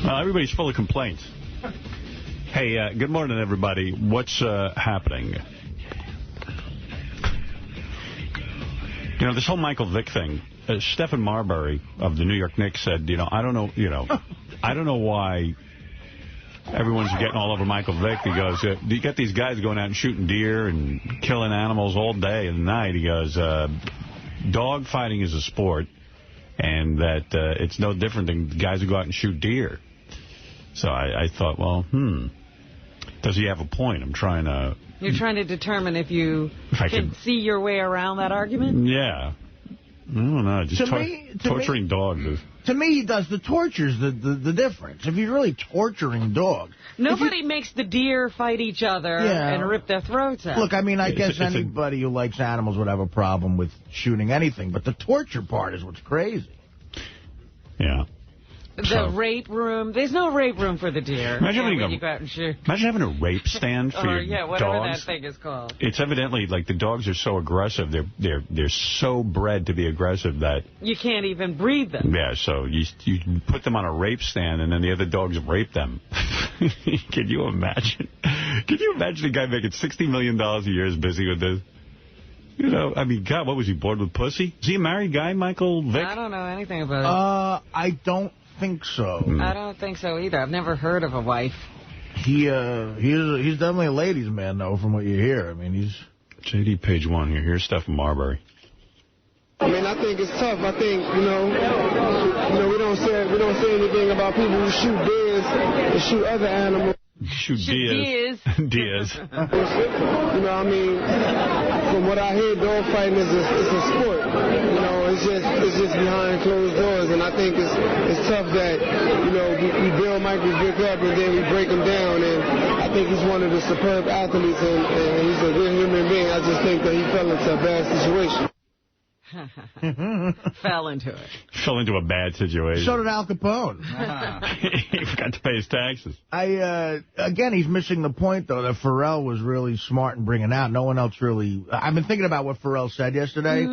Everybody's full of complaints. Hey, good morning, everybody. What's happening? You know, this whole Michael Vick thing, Stephen Marbury of the New York Knicks said, I don't know why everyone's getting all over Michael Vick. He goes, you get these guys going out and shooting deer and killing animals all day and night. He goes, dog fighting is a sport, and that it's no different than guys who go out and shoot deer. So I thought, well, does he have a point? I'm trying to... You're trying to determine if you can see your way around that argument? Yeah. I don't know. Just torturing dogs. To me, he does the torture's the difference. If you're really torturing dogs. Nobody makes the deer fight each other and rip their throats out. Look, I mean, I guess anybody who likes animals would have a problem with shooting anything, but the torture part is what's crazy. Yeah. The rape room. There's no rape room for the deer. Imagine when you go out and shoot. Imagine having a rape stand for your whatever dogs. that thing is called. It's evidently, like, the dogs are so aggressive. They're so bred to be aggressive that... You can't even breed them. Yeah, so you put them on a rape stand, and then the other dogs rape them. Can you imagine? Can you imagine a guy making $60 million a year is busy with this? You know, I mean, God, what was he, bored with pussy? Is he a married guy, Michael Vick? I don't know anything about it. I don't think so. I don't think so either. I've never heard of a wife. He's definitely a ladies' man, though, from what you hear. I mean, he's... JD page 1 here. Here's Stephen Marbury. I mean, I think it's tough. I think, we don't say anything about people who shoot deers and shoot other animals. Shoot Diaz. Diaz. I mean, from what I hear, dog fighting is a sport. It's just behind closed doors, and I think it's tough that, we build Michael Vick up and then we break him down, and I think he's one of the superb athletes, and he's a good human being. I just think that he fell into a bad situation. Fell into it. Fell into a bad situation. So did Al Capone. He forgot to pay his taxes. Again, he's missing the point, though, that Pharrell was really smart in bringing out. No one else really... I've been thinking about what Pharrell said yesterday,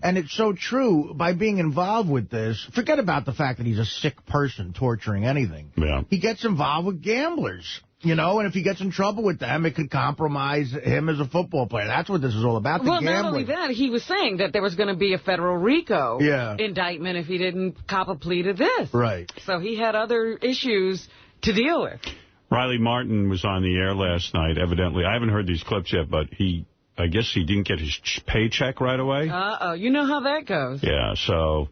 and it's so true. By being involved with this, forget about the fact that he's a sick person torturing anything. Yeah. He gets involved with gamblers. And if he gets in trouble with them, it could compromise him as a football player. That's what this is all about, Well, gambling. not only that, he was saying that there was going to be a federal RICO indictment if he didn't cop a plea to this. Right. So he had other issues to deal with. Riley Martin was on the air last night, evidently. I haven't heard these clips yet, but I guess he didn't get his paycheck right away. Uh-oh. You know how that goes. Yeah, so...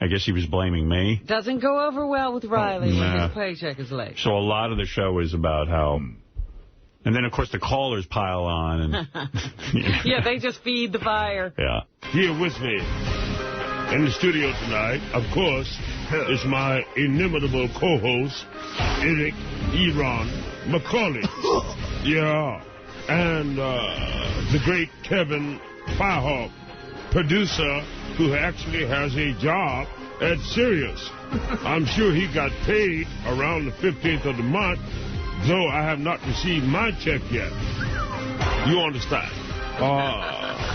I guess he was blaming me. Doesn't go over well with Riley when his paycheck is late. So a lot of the show is about how... And then, of course, the callers pile on. And Yeah, they just feed the fire. Yeah. Here with me in the studio tonight, of course, is my inimitable co-host, Eric Eron Macaulay. Yeah. And the great Kevin Firehawk, producer, who actually has a job at Sirius. I'm sure he got paid around the 15th of the month, though I have not received my check yet. You understand?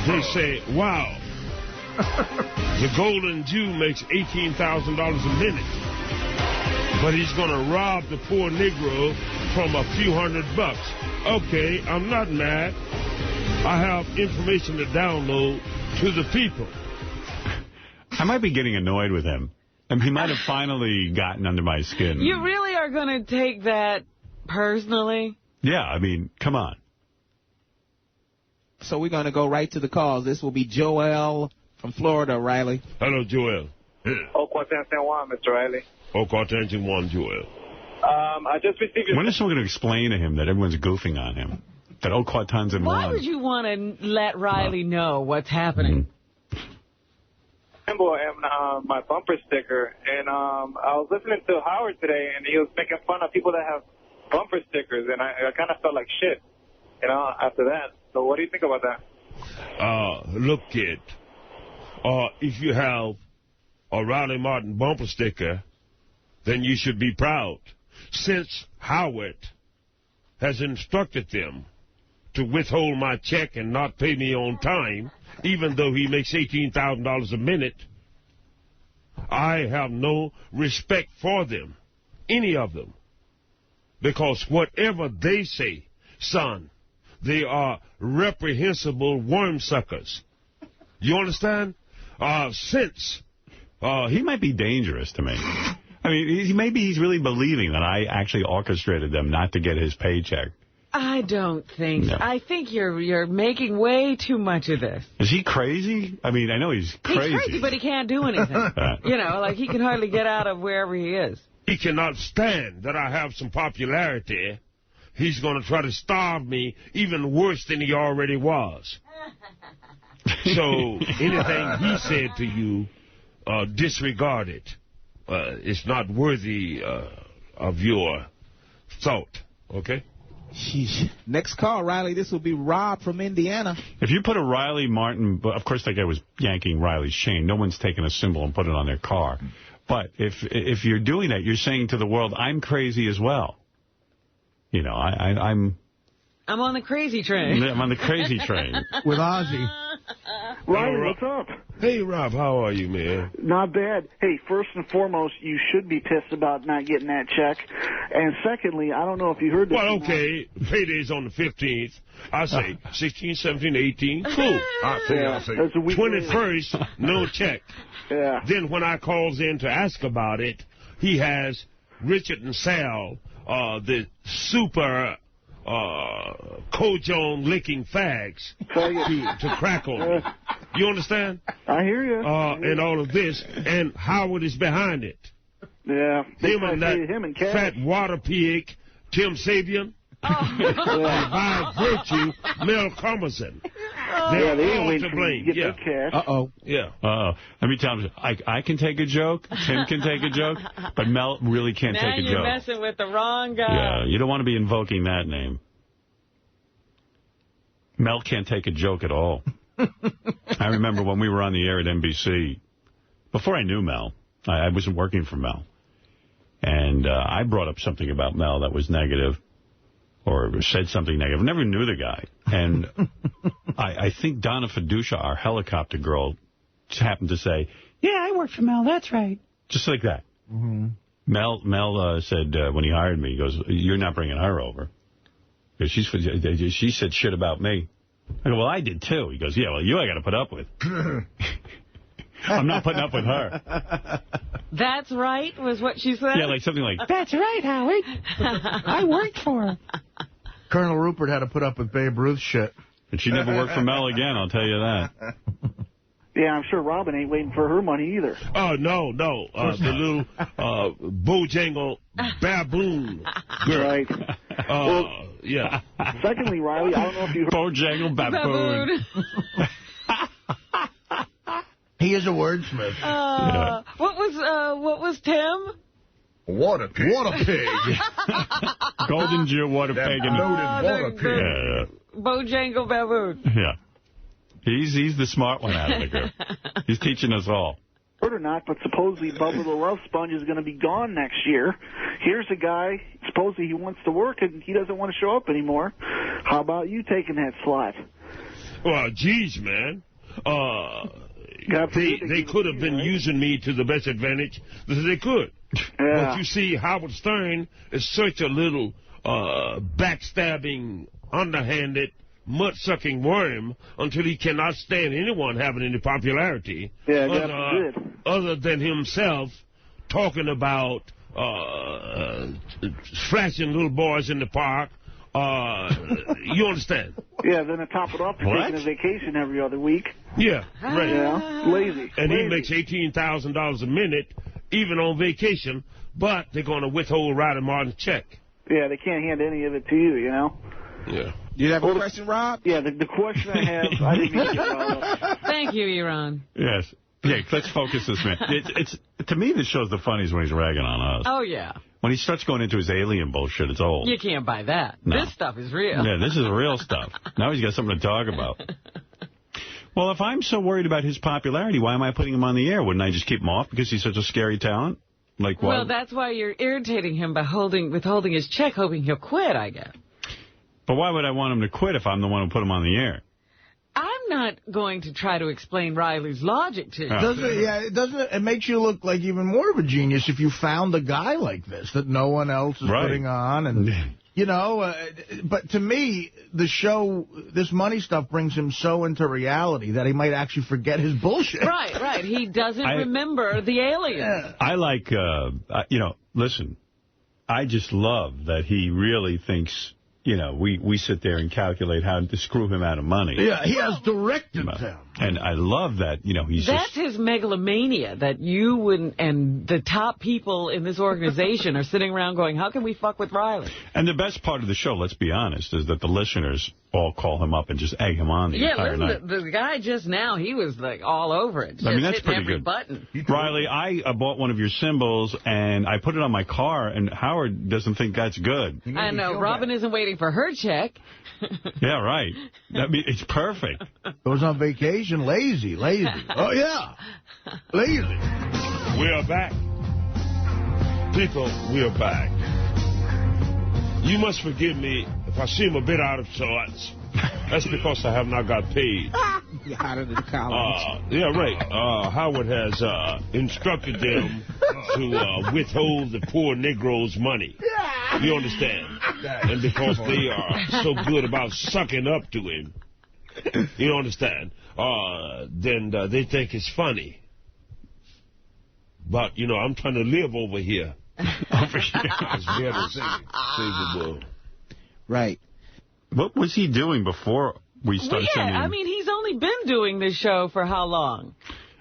They say, wow, the Golden Jew makes $18,000 a minute, but he's going to rob the poor Negro from a few $100. Okay, I'm not mad. I have information to download to the people. I might be getting annoyed with him. I mean, he might have finally gotten under my skin. You really are going to take that personally? Yeah, I mean, come on. So we're going to go right to the calls. This will be Joel from Florida, Riley. Hello, Joel. San Juan, Mr. Riley. Attention one, Joel. I just received... When is someone going to explain to him that everyone's goofing on him? That Quatan's in Why would you want to let Riley know what's happening? And my bumper sticker, and I was listening to Howard today, and he was making fun of people that have bumper stickers, and I kind of felt like shit, after that. So what do you think about that? Look, kid, if you have a Riley Martin bumper sticker, then you should be proud, since Howard has instructed them to withhold my check and not pay me on time, even though he makes $18,000 a minute. I have no respect for them. any of them. Because whatever they say, son, they are reprehensible worm suckers. You understand? He might be dangerous to me. I mean, maybe he's really believing that I actually orchestrated them not to get his paycheck. I don't think so. I think you're making way too much of this. Is he crazy? I mean, I know he's crazy. He's crazy, but he can't do anything. You know, like he can hardly get out of wherever he is. He cannot stand that I have some popularity. He's going to try to starve me even worse than he already was. So anything he said to you, disregard it. It's not worthy of your thought, okay? Sheesh. Next call, Riley. This will be Rob from Indiana. If you put a Riley Martin, of course that guy was yanking Riley's chain. No one's taken a symbol and put it on their car. But if you're doing that, you're saying to the world, I'm crazy as well. You know, I'm on the crazy train. I'm on the crazy train. With Ozzy. Riley, what's up? Hey, Rob, how are you, man? Not bad. Hey, first and foremost, you should be pissed about not getting that check. And secondly, I don't know if you heard this. Well, okay, payday's on the 15th. I say 16, 17, 18, cool. I say 21st, no check. Yeah. Then when I calls in to ask about it, he has Richard and Sal, the super Kojong licking fags to crack on. You understand? I hear you. And all of this, and Howard is behind it. Yeah. Him and that fat water pig, Tim Sabian. By virtue, Mel Commerson. They're all to blame. Uh-oh. Yeah. Uh-oh. Let me tell you, I can take a joke, Tim can take a joke, but Mel really can't take a joke. Now you're messing with the wrong guy. Yeah, you don't want to be invoking that name. Mel can't take a joke at all. I remember when we were on the air at NBC, before I knew Mel, I wasn't working for Mel, and I brought up something about Mel that was negative, or said something negative. I never knew the guy. And I think Donna Fiducia, our helicopter girl, happened to say, yeah, I work for Mel, that's right. Just like that. Mm-hmm. Mel said, when he hired me, he goes, you're not bringing her over. Because she said shit about me. I go, well, I did too. He goes, yeah, well, you I got to put up with. I'm not putting up with her. That's right, was what she said? Yeah, like something like, that's right, Howard. I worked for her. Colonel Rupert had to put up with Babe Ruth shit. And she never worked for Mel again, I'll tell you that. Yeah, I'm sure Robin ain't waiting for her money either. Oh, no. The little Bojangle baboon girl. Right. Yeah. Secondly, Riley, I don't know if you heard... Bojangle baboon. He is a wordsmith. Yeah. What was Tim? Water pig. Golden Jew, water pig, and water pig. Bojangle baboon. Yeah. He's the smart one out of the group. He's teaching us all. Heard or not, but supposedly Bubba the Love Sponge is going to be gone next year. Here's a guy, supposedly he wants to work and he doesn't want to show up anymore. How about you taking that slot? Well, geez, man. They could have been using me to the best advantage that they could. Yeah. But you see, Howard Stern is such a little backstabbing, underhanded, mud-sucking worm until he cannot stand anyone having any popularity other than himself talking about flashing little boys in the park. You understand? Yeah, then to top it off, you're taking a vacation every other week. Yeah, right. Yeah, lazy. And he makes $18,000 a minute, even on vacation, but they're going to withhold Ryder Martin's check. Yeah, they can't hand any of it to you, you know? Yeah. You have a question, Rob? Yeah, the question I have, I didn't mean to get off. Thank you, Iran. Yes. Yeah, let's focus this man. To me, this show's the funniest when he's ragging on us. Oh, yeah. When he starts going into his alien bullshit, it's old. You can't buy that. No. This stuff is real. Yeah, this is real stuff. Now he's got something to talk about. Well, if I'm so worried about his popularity, why am I putting him on the air? Wouldn't I just keep him off because he's such a scary talent? Like what? Well, that's why you're irritating him by withholding his check, hoping he'll quit, I guess. But why would I want him to quit if I'm the one who put him on the air? I'm not going to try to explain Riley's logic to you. It makes you look like even more of a genius if you found a guy like this that no one else is putting on. And, you know, but to me, the show, this money stuff brings him so into reality that he might actually forget his bullshit. Right. He doesn't remember the alien. I like, you know, listen, I just love that he really thinks... You know, we sit there and calculate how to screw him out of money. Yeah, he has directed them. And I love that, you know, That's his megalomania, that you wouldn't, and the top people in this organization are sitting around going, how can we fuck with Riley? And the best part of the show, let's be honest, is that the listeners all call him up and just egg him on the entire night. The guy just now, he was like all over it. Just I mean, that's pretty every good. Button. Riley, I bought one of your symbols, and I put it on my car, and Howard doesn't think that's good. I know. Robin isn't waiting for her check. Yeah, right. I mean, it's perfect. Goes on vacation, lazy. Oh, yeah. Lazy. We are back. People, we are back. You must forgive me if I seem a bit out of sorts. That's because I have not got paid. You're out of the college. Yeah, right. Howard has instructed them to withhold the poor Negroes' money. You understand? And because they are so good about sucking up to him, you understand, then they think it's funny. But, you know, I'm trying to live over here. It's better save the world. Right. What was he doing before we started sending him? I mean, he's only been doing this show for how long?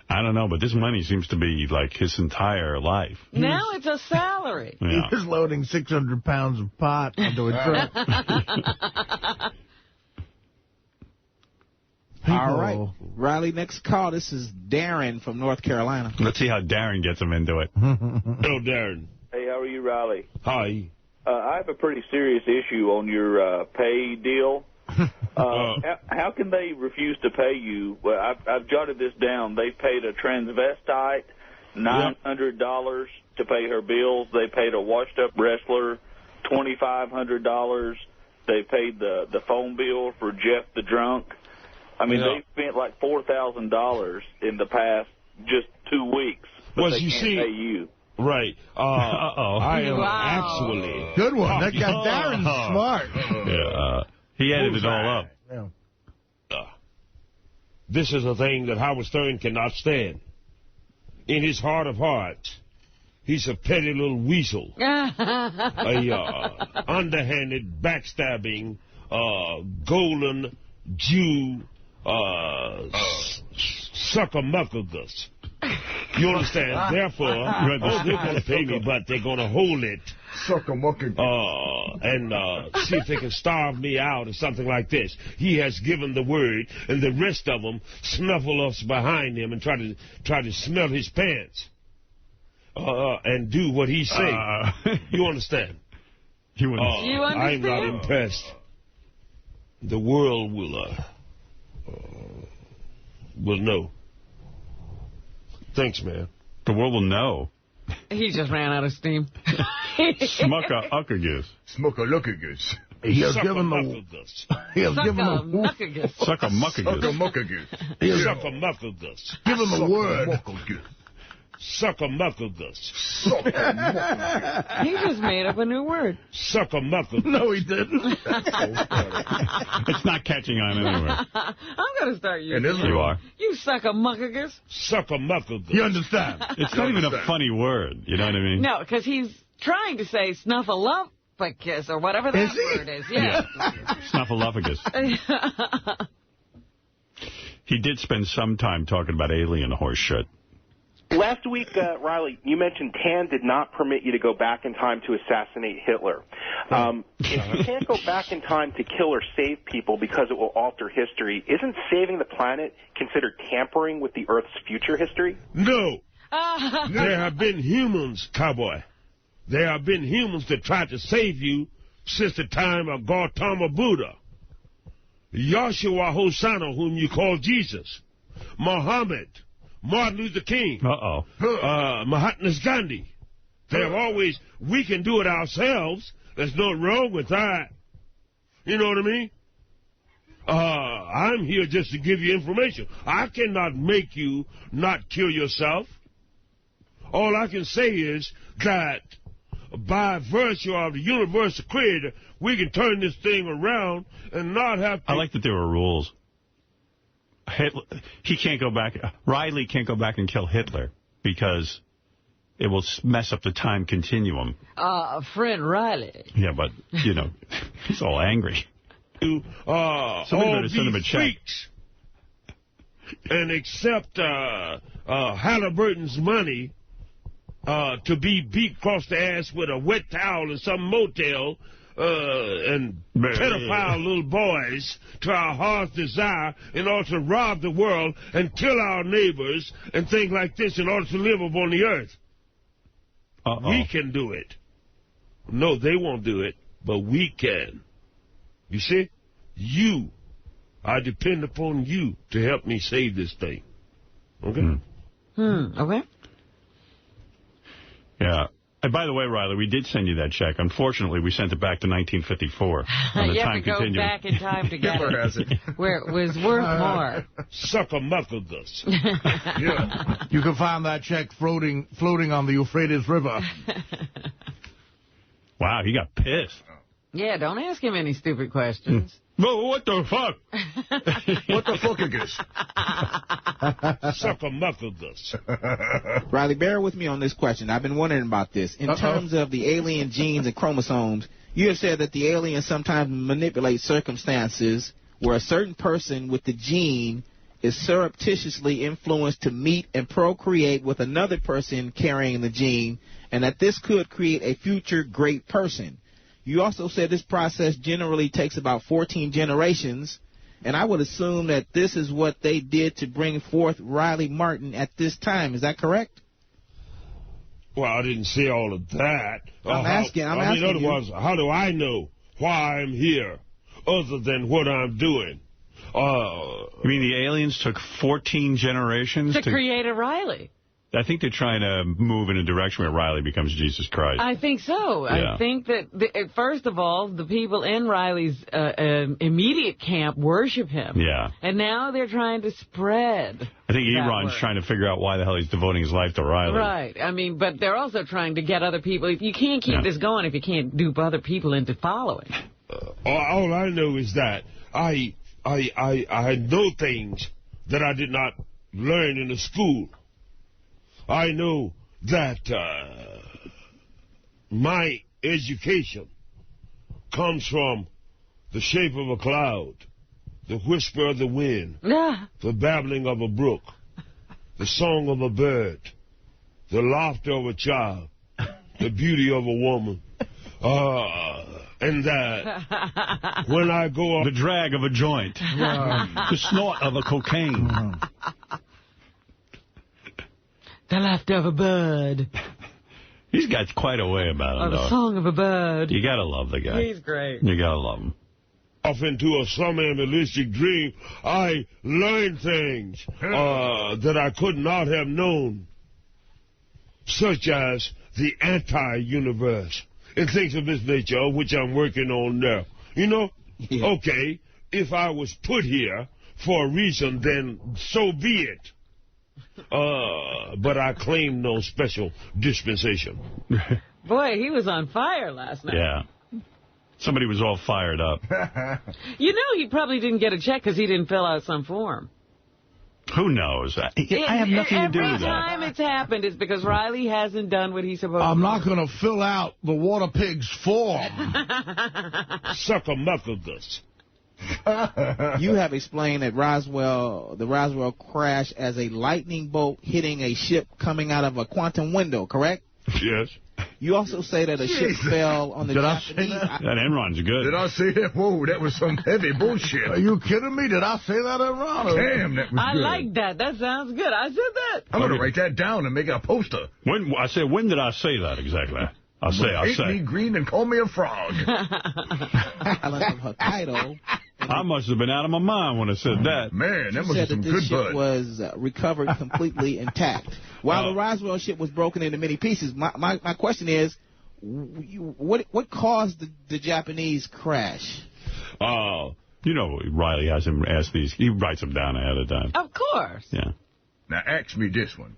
I don't know, but this money seems to be like his entire life. Now it's a salary. He was loading 600 pounds of pot onto a truck. All right. Riley, next call. This is Darren from North Carolina. Let's see how Darren gets him into it. Hello, Darren. Hey, how are you, Riley? Hi. I have a pretty serious issue on your pay deal. How can they refuse to pay you? Well, I've jotted this down. They paid a transvestite $900 to pay her bills. They paid a washed-up wrestler $2,500. They paid the phone bill for Jeff the Drunk. I mean, they spent like $4,000 in the past just 2 weeks. But they can't pay you. Right. I am actually... Good one. That guy Darren's smart. He added it all up. This is a thing that Howard Stern cannot stand. In his heart of hearts, he's a petty little weasel. A underhanded, backstabbing, golden Jew sucker-muckagus. You understand? Therefore, they're going to pay me, but they're going to hold it. And see if they can starve me out or something like this. He has given the word, and the rest of them snuffle us behind him and try to smell his pants and do what he's saying. You understand? You understand? I'm not impressed. The world will know. Thanks, man. The world will know. He just ran out of steam. Smucka-uckagus. Smucka-luckagus. He has given the... He has given the... Sucka-muckagus. Sucka-muckagus. Give him the word. Sucka-muckagus. He just made up a new word. Sucka-muckagus. No, he didn't. It's not catching on anywhere. I'm going to start using it. You are. You sucker-muckagus. Sucka-muckagus. You understand? It's not even a funny word. You know what I mean? No, because he's trying to say snuffleupagus or whatever that word is. Yeah. Snuffleupagus. He did spend some time talking about alien horse shit. Last week, Riley, you mentioned TAN did not permit you to go back in time to assassinate Hitler. If you can't go back in time to kill or save people because it will alter history, isn't saving the planet considered tampering with the Earth's future history? No. There have been humans, cowboy. There have been humans that tried to save you since the time of Gautama Buddha, Yahshua Hosanna, whom you call Jesus, Muhammad, Martin Luther King, Mahatma Gandhi. They have always, we can do it ourselves. There's no wrong with that. You know what I I'm here just to give you information. I cannot make you not kill yourself. All I can say is that by virtue of the universal creator, we can turn this thing around and not have to... I like that there were rules. He can't go back. Riley can't go back and kill Hitler because it will mess up the time continuum. Friend Riley. Yeah, but, you know, he's all angry. Somebody better send him a check. And accept Halliburton's money to be beat across the ass with a wet towel in some motel and pedophile little boys to our heart's desire in order to rob the world and kill our neighbors and things like this in order to live upon the earth. We can do it. No, they won't do it, but we can. You see? I depend upon you to help me save this thing. Okay? Okay. Yeah. And by the way, Riley, we did send you that check. Unfortunately, we sent it back to 1954. You have to go back in time to get it. Where it was worth more. Sucker-muckle-dus. Yeah. You can find that check floating on the Euphrates River. Wow, he got pissed. Yeah, don't ask him any stupid questions. Well, what the fuck? What the fuck is this? Sucker-muckle-dus. Riley, bear with me on this question. I've been wondering about this. In terms of the alien genes and chromosomes, you have said that the aliens sometimes manipulate circumstances where a certain person with the gene is surreptitiously influenced to meet and procreate with another person carrying the gene, and that this could create a future great person. You also said this process generally takes about 14 generations, and I would assume that this is what they did to bring forth Riley Martin at this time. Is that correct? Well, I didn't say all of that. I'm asking in other words, how do I know why I'm here other than what I'm doing? You mean the aliens took 14 generations to create a Riley? I think they're trying to move in a direction where Riley becomes Jesus Christ. I think so. Yeah. I think that, first of all, the people in Riley's immediate camp worship him. Yeah. And now they're trying to spread. I think Iran's trying to figure out why the hell he's devoting his life to Riley. Right. I mean, but they're also trying to get other people. You can't keep this going if you can't dupe other people into following. All I know is that I know things that I did not learn in the school. I know that my education comes from the shape of a cloud, the whisper of the wind, the babbling of a brook, the song of a bird, the laughter of a child, the beauty of a woman, and that when I go up... The drag of a joint, the snort of a cocaine. The laughter of a bird. He's got quite a way about him, the song of a bird. You got to love the guy. He's great. You got to love him. Off into a somnambulistic dream, I learned things that I could not have known, such as the anti-universe and things of this nature, which I'm working on now. You know, okay, if I was put here for a reason, then so be it. But I claim no special dispensation. Boy, he was on fire last night. Yeah. Somebody was all fired up. You know he probably didn't get a check because he didn't fill out some form. Who knows? I have nothing to do with that. Every time it's happened, it's because Riley hasn't done what he's supposed to. I'm not going to fill out the water pig's form. Sucker-muckle-dus. You have explained that the Roswell crash as a lightning bolt hitting a ship coming out of a quantum window, correct? Yes. You also say that a ship fell on the Japanese... That Enron's good. Did I say that? Whoa, that was some heavy bullshit. Are you kidding me? Did I say that, Enron? Damn, that was good. I like that. That sounds good. I said that. I'm going to write that down and make it a poster. When did I say that exactly? I'll say. Make me green and call me a frog. Island of Hokkaido. I must have been out of my mind when I said that. Man, that was some good bud. The ship was recovered completely intact. While the Roswell ship was broken into many pieces, my question is, what caused the Japanese crash? You know, Riley has him ask these. He writes them down ahead of time. Of course. Yeah. Now, ask me this one.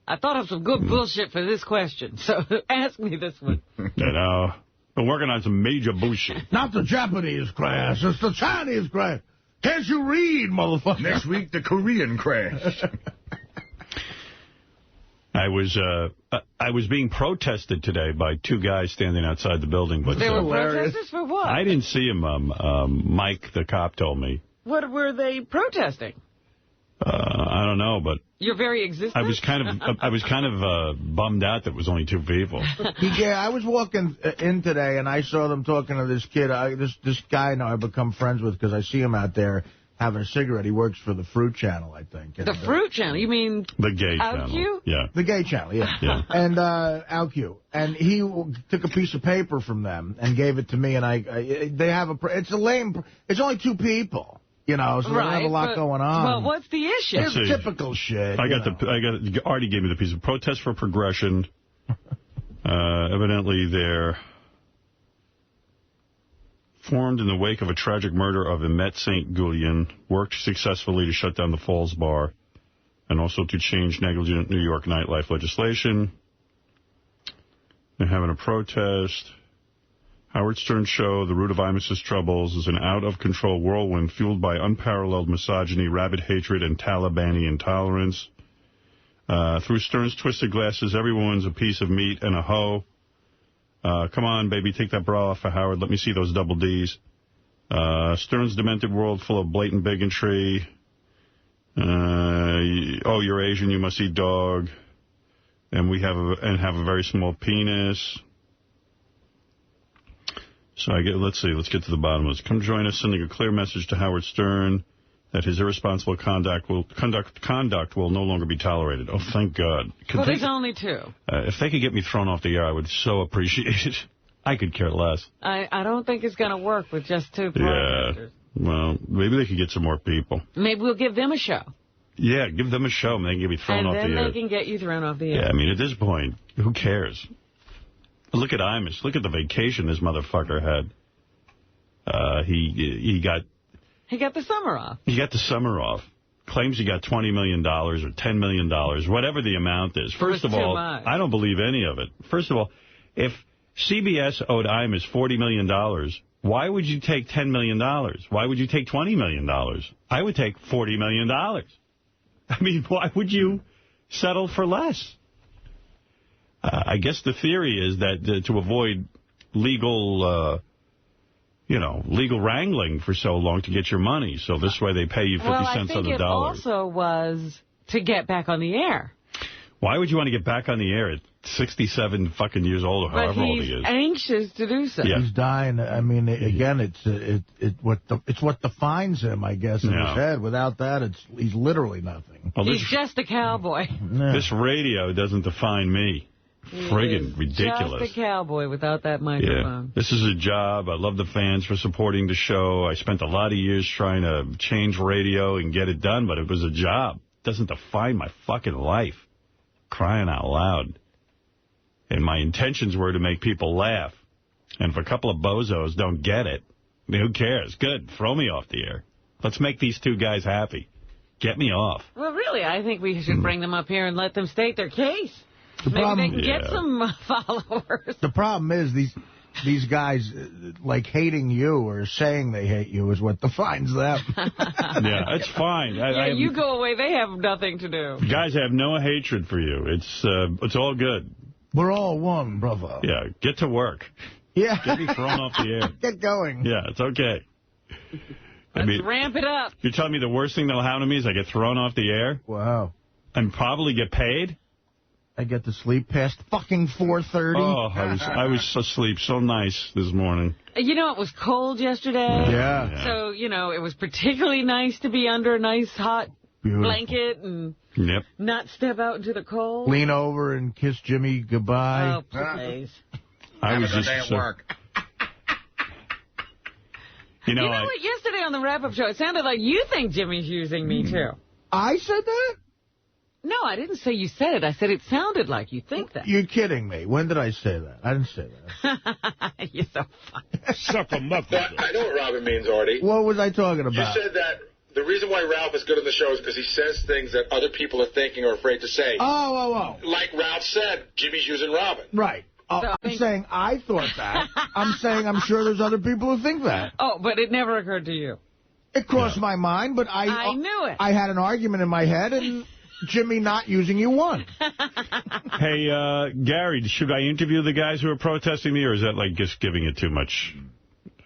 I thought of some good bullshit for this question, so ask me this one. Been working on some major bullshit. Not the Japanese crash, it's the Chinese crash. Can't you read, motherfucker? Next week, the Korean crash. I was being protested today by two guys standing outside the building. But they were protesters for what? I didn't see him. Mike, the cop, told me. What were they protesting? I don't know, but your very existence. I was kind of bummed out that it was only two people. Yeah, I was walking in today and I saw them talking to this kid. This guy now I've become friends with because I see him out there having a cigarette. He works for the Fruit Channel, I think. The Fruit Channel? You mean the gay channel? OutQ? Yeah. The gay channel, yeah. And OutQ. And he took a piece of paper from them and gave it to me. And they have it's a lame. It's only two people. You know, so they don't have a lot going on. Well, what's the issue? It's typical shit. Artie gave me the piece of protest for progression. Evidently, they're formed in the wake of a tragic murder of Emmett St. Gullion, worked successfully to shut down the Falls Bar, and also to change negligent New York nightlife legislation. They're having a protest. Howard Stern show, The Root of Imus's Troubles, is an out-of-control whirlwind fueled by unparalleled misogyny, rabid hatred, and Talibani intolerance. Through Stern's twisted glasses, everyone's a piece of meat and a hoe. Come on, baby, take that bra off for Howard. Let me see those double Ds. Stern's demented world full of blatant bigotry. Oh, you're Asian, you must eat dog. And have a very small penis. So let's get to the bottom of this. Come join us, sending a clear message to Howard Stern that his irresponsible conduct will no longer be tolerated. Oh, thank God. Well, there's only two. If they could get me thrown off the air, I would so appreciate it. I could care less. I don't think it's going to work with just two protesters. Yeah. Well, maybe they could get some more people. Maybe we'll give them a show. Yeah, give them a show, and they can get me thrown off the air. And then they can get you thrown off the air. Yeah, I mean, at this point, who cares? Look at Imus. Look at the vacation this motherfucker had. He got the summer off. He got the summer off. Claims he got $20 million or $10 million, whatever the amount is. First of all, I don't believe any of it. First of all, if CBS owed Imus $40 million, why would you take $10 million? Why would you take $20 million? I would take $40 million. I mean, why would you settle for less? I guess the theory is that to avoid legal wrangling for so long to get your money. So this way they pay you 50 cents on the dollar. Well, I think it also was to get back on the air. Why would you want to get back on the air at 67 fucking years old or however old he is? But he's anxious to do so. Yeah. He's dying. I mean, again, it's what defines him, I guess, in his head. Without that, he's literally nothing. Well, he's just a cowboy. This radio doesn't define me. Friggin' ridiculous. Just a cowboy without that microphone. Yeah. This is a job. I love the fans for supporting the show. I spent a lot of years trying to change radio and get it done, but it was a job. It doesn't define my fucking life. Crying out loud. And my intentions were to make people laugh. And if a couple of bozos don't get it, who cares? Good. Throw me off the air. Let's make these two guys happy. Get me off. Well, really, I think we should bring them up here and let them state their case. Maybe they can get some followers. The problem is these guys, like, hating you or saying they hate you is what defines them. Yeah, it's fine. You go away, they have nothing to do. Guys, I have no hatred for you. It's all good. We're all one, brother. Yeah, get to work. Yeah. Get me thrown off the air. Get going. Yeah, it's okay. Let's ramp it up. You're telling me the worst thing that'll happen to me is I get thrown off the air? Wow. And probably get paid? I get to sleep past fucking 4:30. Oh, I was asleep so nice this morning. You know, it was cold yesterday. Yeah. So, it was particularly nice to be under a nice hot blanket and not step out into the cold. Lean over and kiss Jimmy goodbye. Oh, please. I was just at work. You know what? Yesterday on the wrap-up show, it sounded like you think Jimmy's using me, too. I said that? No, I didn't say you said it. I said it sounded like you think that. You're kidding me. When did I say that? I didn't say that. You're so funny. Suck a muffin. I know what Robin means, Artie. What was I talking about? You said that the reason why Ralph is good on the show is because he says things that other people are thinking or afraid to say. Oh. Like Ralph said, Jimmy's using Robin. Right. I'm saying I thought that. I'm saying I'm sure there's other people who think that. Oh, but it never occurred to you. It crossed my mind, but I knew it. I had an argument in my head, and Jimmy not using you won. Hey, Gary, should I interview the guys who are protesting me, or is that like just giving it too much?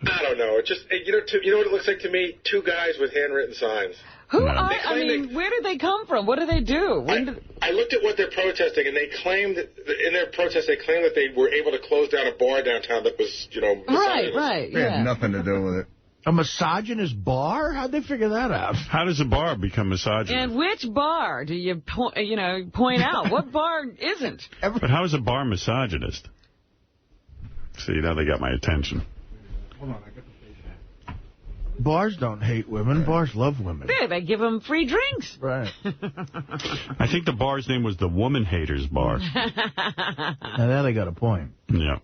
I don't know. It just you know what it looks like to me? Two guys with handwritten signs. Who are? I mean, where did they come from? What do they do? I looked at what they're protesting, and they claimed in their protest they claimed that they were able to close down a bar downtown that was, misogynist. Right. It had nothing to do with it. A misogynist bar? How'd they figure that out? How does a bar become misogynist? And which bar do you point out? What bar isn't? But how is a bar misogynist? See, now they got my attention. Hold on, I got the page. Bars don't hate women. Bars love women. Yeah, they give them free drinks. Right. I think the bar's name was the Woman Haters Bar. Now, there they got a point. Yeah.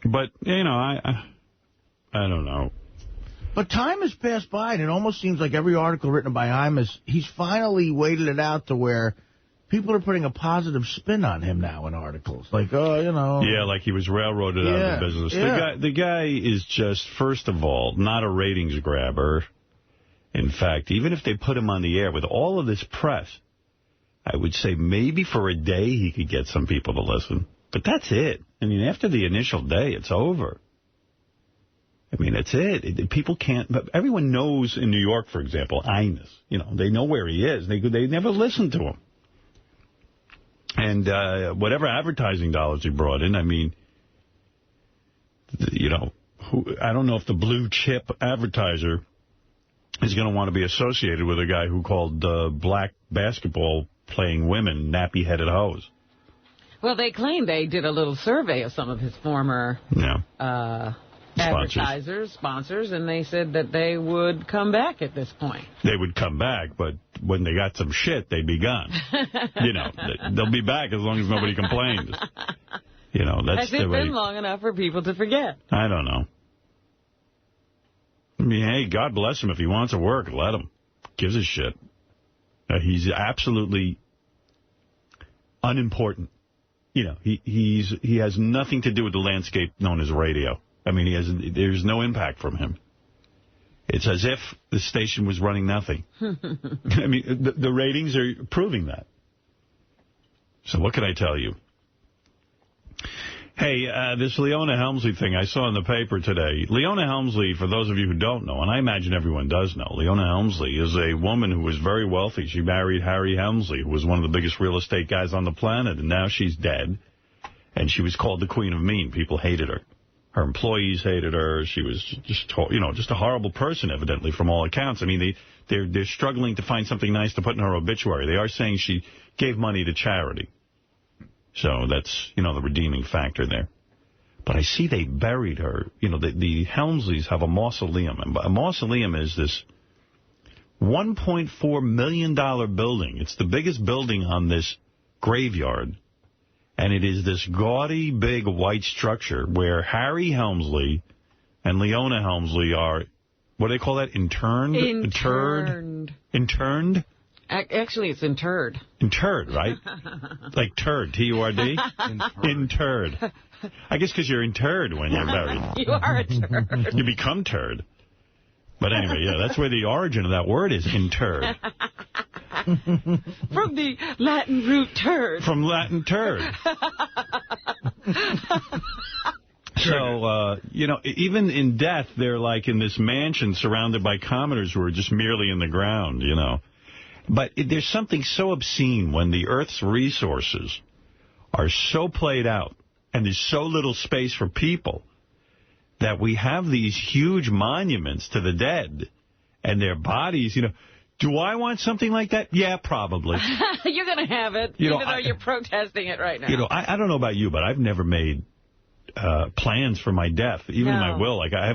But, I don't know. But time has passed by, and it almost seems like every article written by Imus, he's finally waited it out to where people are putting a positive spin on him now in articles. Like, Yeah, like he was railroaded out of the business. Yeah. The guy is just, first of all, not a ratings grabber. In fact, even if they put him on the air with all of this press, I would say maybe for a day he could get some people to listen. But that's it. I mean, after the initial day, it's over. I mean, that's it. People can't... But everyone knows in New York, for example, Imus. They know where he is. They never listen to him. And whatever advertising dollars he brought in, I mean, I don't know if the blue chip advertiser is going to want to be associated with a guy who called black basketball playing women nappy-headed hoes. Well, they claim they did a little survey of some of his former advertisers, sponsors, and they said that they would come back at this point. They would come back, but when they got some shit, they'd be gone. They'll be back as long as nobody complains. That's Has it been long enough for people to forget? I don't know. I mean, hey, God bless him. If he wants to work, let him. Gives a shit. He's absolutely unimportant. He has nothing to do with the landscape known as radio. I mean, there's no impact from him. It's as if the station was running nothing. I mean, the ratings are proving that. So what can I tell you? Hey, this Leona Helmsley thing I saw in the paper today. Leona Helmsley, for those of you who don't know, and I imagine everyone does know, Leona Helmsley is a woman who was very wealthy. She married Harry Helmsley, who was one of the biggest real estate guys on the planet, and now she's dead. And she was called the Queen of Mean. People hated her. Her employees hated her. She was just a horrible person, evidently, from all accounts. I mean, they're struggling to find something nice to put in her obituary. They are saying she gave money to charity. So that's, the redeeming factor there. But I see they buried her. The Helmsleys have a mausoleum. And a mausoleum is this $1.4 million building. It's the biggest building on this graveyard. And it is this gaudy, big, white structure where Harry Helmsley and Leona Helmsley are, what do they call that, interned? Interned? Actually, it's interred. Interred, right? Like turd, T-U-R-D? Interred. I guess because you're interred when you're married. You are a turd. You become turd. But anyway, yeah, that's where the origin of that word is, interred. From the Latin root turd. From Latin turd. So, even in death, they're like in this mansion surrounded by commoners who are just merely in the ground, But there's something so obscene when the Earth's resources are so played out and there's so little space for people that we have these huge monuments to the dead and their bodies, Do I want something like that? Yeah, probably. You're going to have it, even though you're protesting it right now. I don't know about you, but I've never made plans for my death, even my will. Like I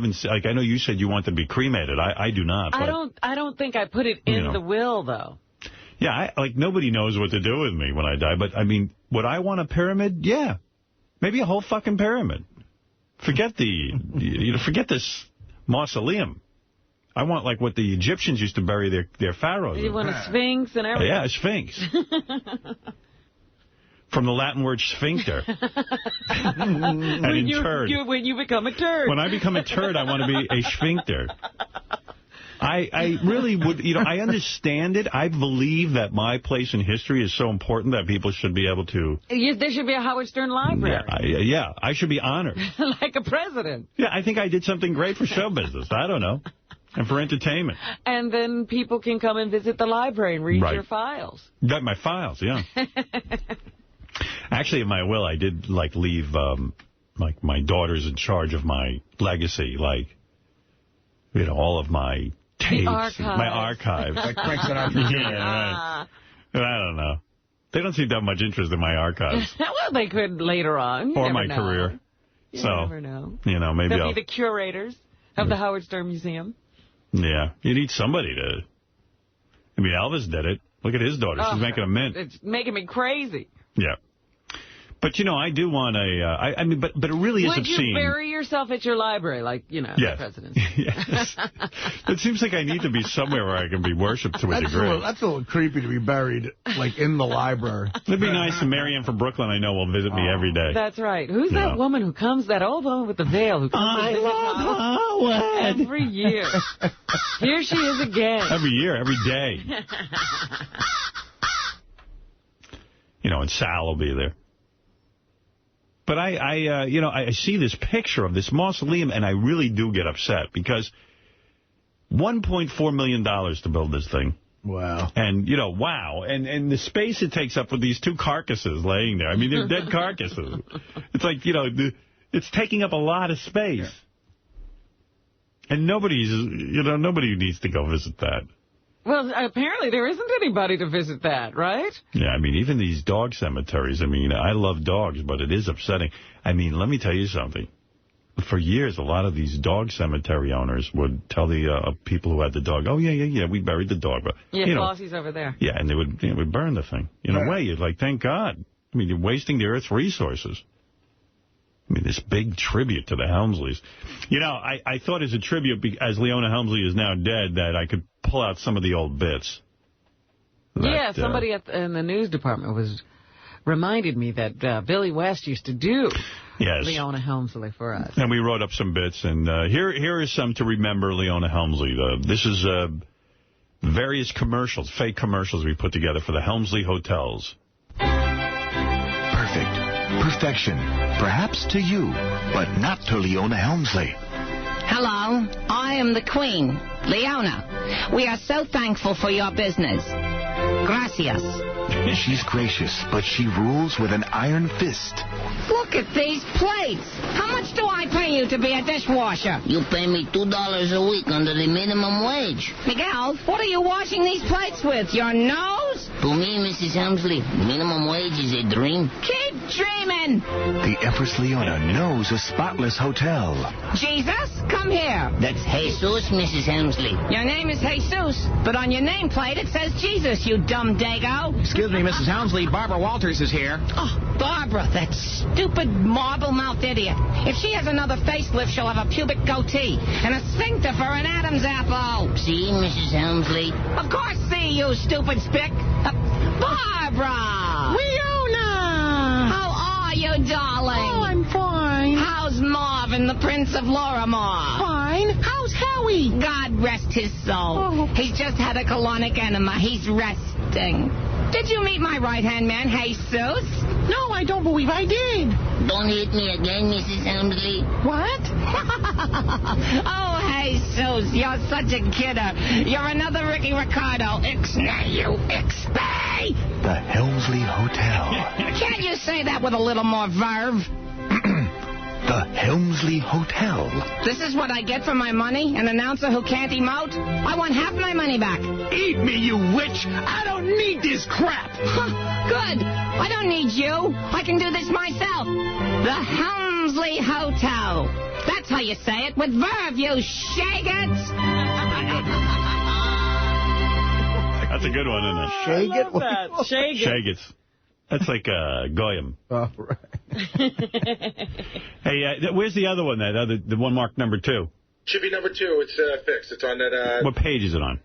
know you said you wanted to be cremated. I do not. I don't think I put it in the will, though. Yeah, like, nobody knows what to do with me when I die. But, I mean, would I want a pyramid? Yeah. Maybe a whole fucking pyramid. Forget forget this mausoleum. I want, like, what the Egyptians used to bury their pharaohs. You want a sphinx and everything? Yeah, a sphinx. From the Latin word sphincter. When you become a turd. When I become a turd, I want to be a sphincter. I really would, I understand it. I believe that my place in history is so important that people should be able to... There should be a Howard Stern library. Yeah, I should be honored. Like a president. Yeah, I think I did something great for show business. I don't know. And for entertainment. And then people can come and visit the library and read your files. Got my files, yeah. Actually, in my will, I did, like, leave, like, my daughter's in charge of my legacy, like, all of my tapes. My archives. Like Frank Sinatra. Yeah, right. I don't know. They don't seem to have much interest in my archives. Well, they could later on. Or my career. You never know. Maybe They'll be the curators of the Howard Stern Museum. Yeah. You need somebody to... I mean, Elvis did it. Look at his daughter. She's making a mint. It's making me crazy. Yeah. But, I do want I mean, but it really is obscene. Would you bury yourself at your library, like, the president? Yes. It seems like I need to be somewhere where I can be worshipped to a degree. That's a little creepy to be buried, like, in the library. It'd be nice. And Marianne from Brooklyn, I know, will visit me every day. That's right. Who's that woman who comes, that old woman with the veil who comes I love Howard. Every year. Here she is again. Every year, every day. And Sal will be there. But I see this picture of this mausoleum, and I really do get upset because $1.4 million to build this thing. Wow. And, wow. And the space it takes up with these two carcasses laying there. I mean, they're dead carcasses. It's like, it's taking up a lot of space. Yeah. And nobody needs to go visit that. Well, apparently there isn't anybody to visit that, right? Yeah, I mean, even these dog cemeteries, I mean, I love dogs, but it is upsetting. I mean, let me tell you something. For years, a lot of these dog cemetery owners would tell the people who had the dog, oh, yeah, we buried the dog. But, Flossie's over there. Yeah, and they would burn the thing. In a way, you're like, thank God. I mean, you're wasting the Earth's resources. I mean, this big tribute to the Helmsleys. I thought as a tribute, as Leona Helmsley is now dead, that I could pull out some of the old bits. Somebody in the news department reminded me that Billy West used to do Leona Helmsley for us. And we wrote up some bits, and here is some to remember Leona Helmsley. This is various commercials, fake commercials we put together for the Helmsley Hotels. Perfection. Perhaps to you, but not to Leona Helmsley. Hello, I am the Queen, Leona. We are so thankful for your business. Gracias. She's gracious, but she rules with an iron fist. Look at these plates. How much do I pay you to be a dishwasher? You pay me $2 a week under the minimum wage. Miguel, what are you washing these plates with? Your nose? To me, Mrs. Helmsley, minimum wage is a dream. Keep dreaming. The Empress Leona knows a spotless hotel. Jesus, come here. That's Jesus, Mrs. Helmsley. Your name is Jesus, but on your nameplate it says Jesus, you dumb dago. Excuse me, Mrs. Helmsley. Barbara Walters is here. Oh, Barbara, that stupid marble-mouthed idiot. If she has another facelift, she'll have a pubic goatee and a sphincter for an Adam's apple. See, Mrs. Helmsley? Of course see, you stupid spick. Barbara! Leona! How are you, darling? Oh, I'm fine. How's Marvin, the Prince of Lorimar? Fine. How's Howie? God rest his soul. Oh. He's just had a colonic enema. He's resting. Did you meet my right-hand man, Jesus? No, I don't believe I did. Don't hit me again, Mrs. Helmsley. What? Oh, Jesus, you're such a kidder. You're another Ricky Ricardo. Ixnay, you ixpay. The Helmsley Hotel. Can't you say that with a little more verve? The Helmsley Hotel. This is what I get for my money? An announcer who can't emote? I want half my money back. Eat me, you witch! I don't need this crap! Good. I don't need you. I can do this myself. The Helmsley Hotel. That's how you say it, with verve, you shaggots. That's a good one, isn't it? Shagit? I love that. Shagit. Shagits. That's like Goyim. Oh, right. Hey, where's the other one? The one marked number 2? Should be number 2. It's fixed. It's on that... What page is it on?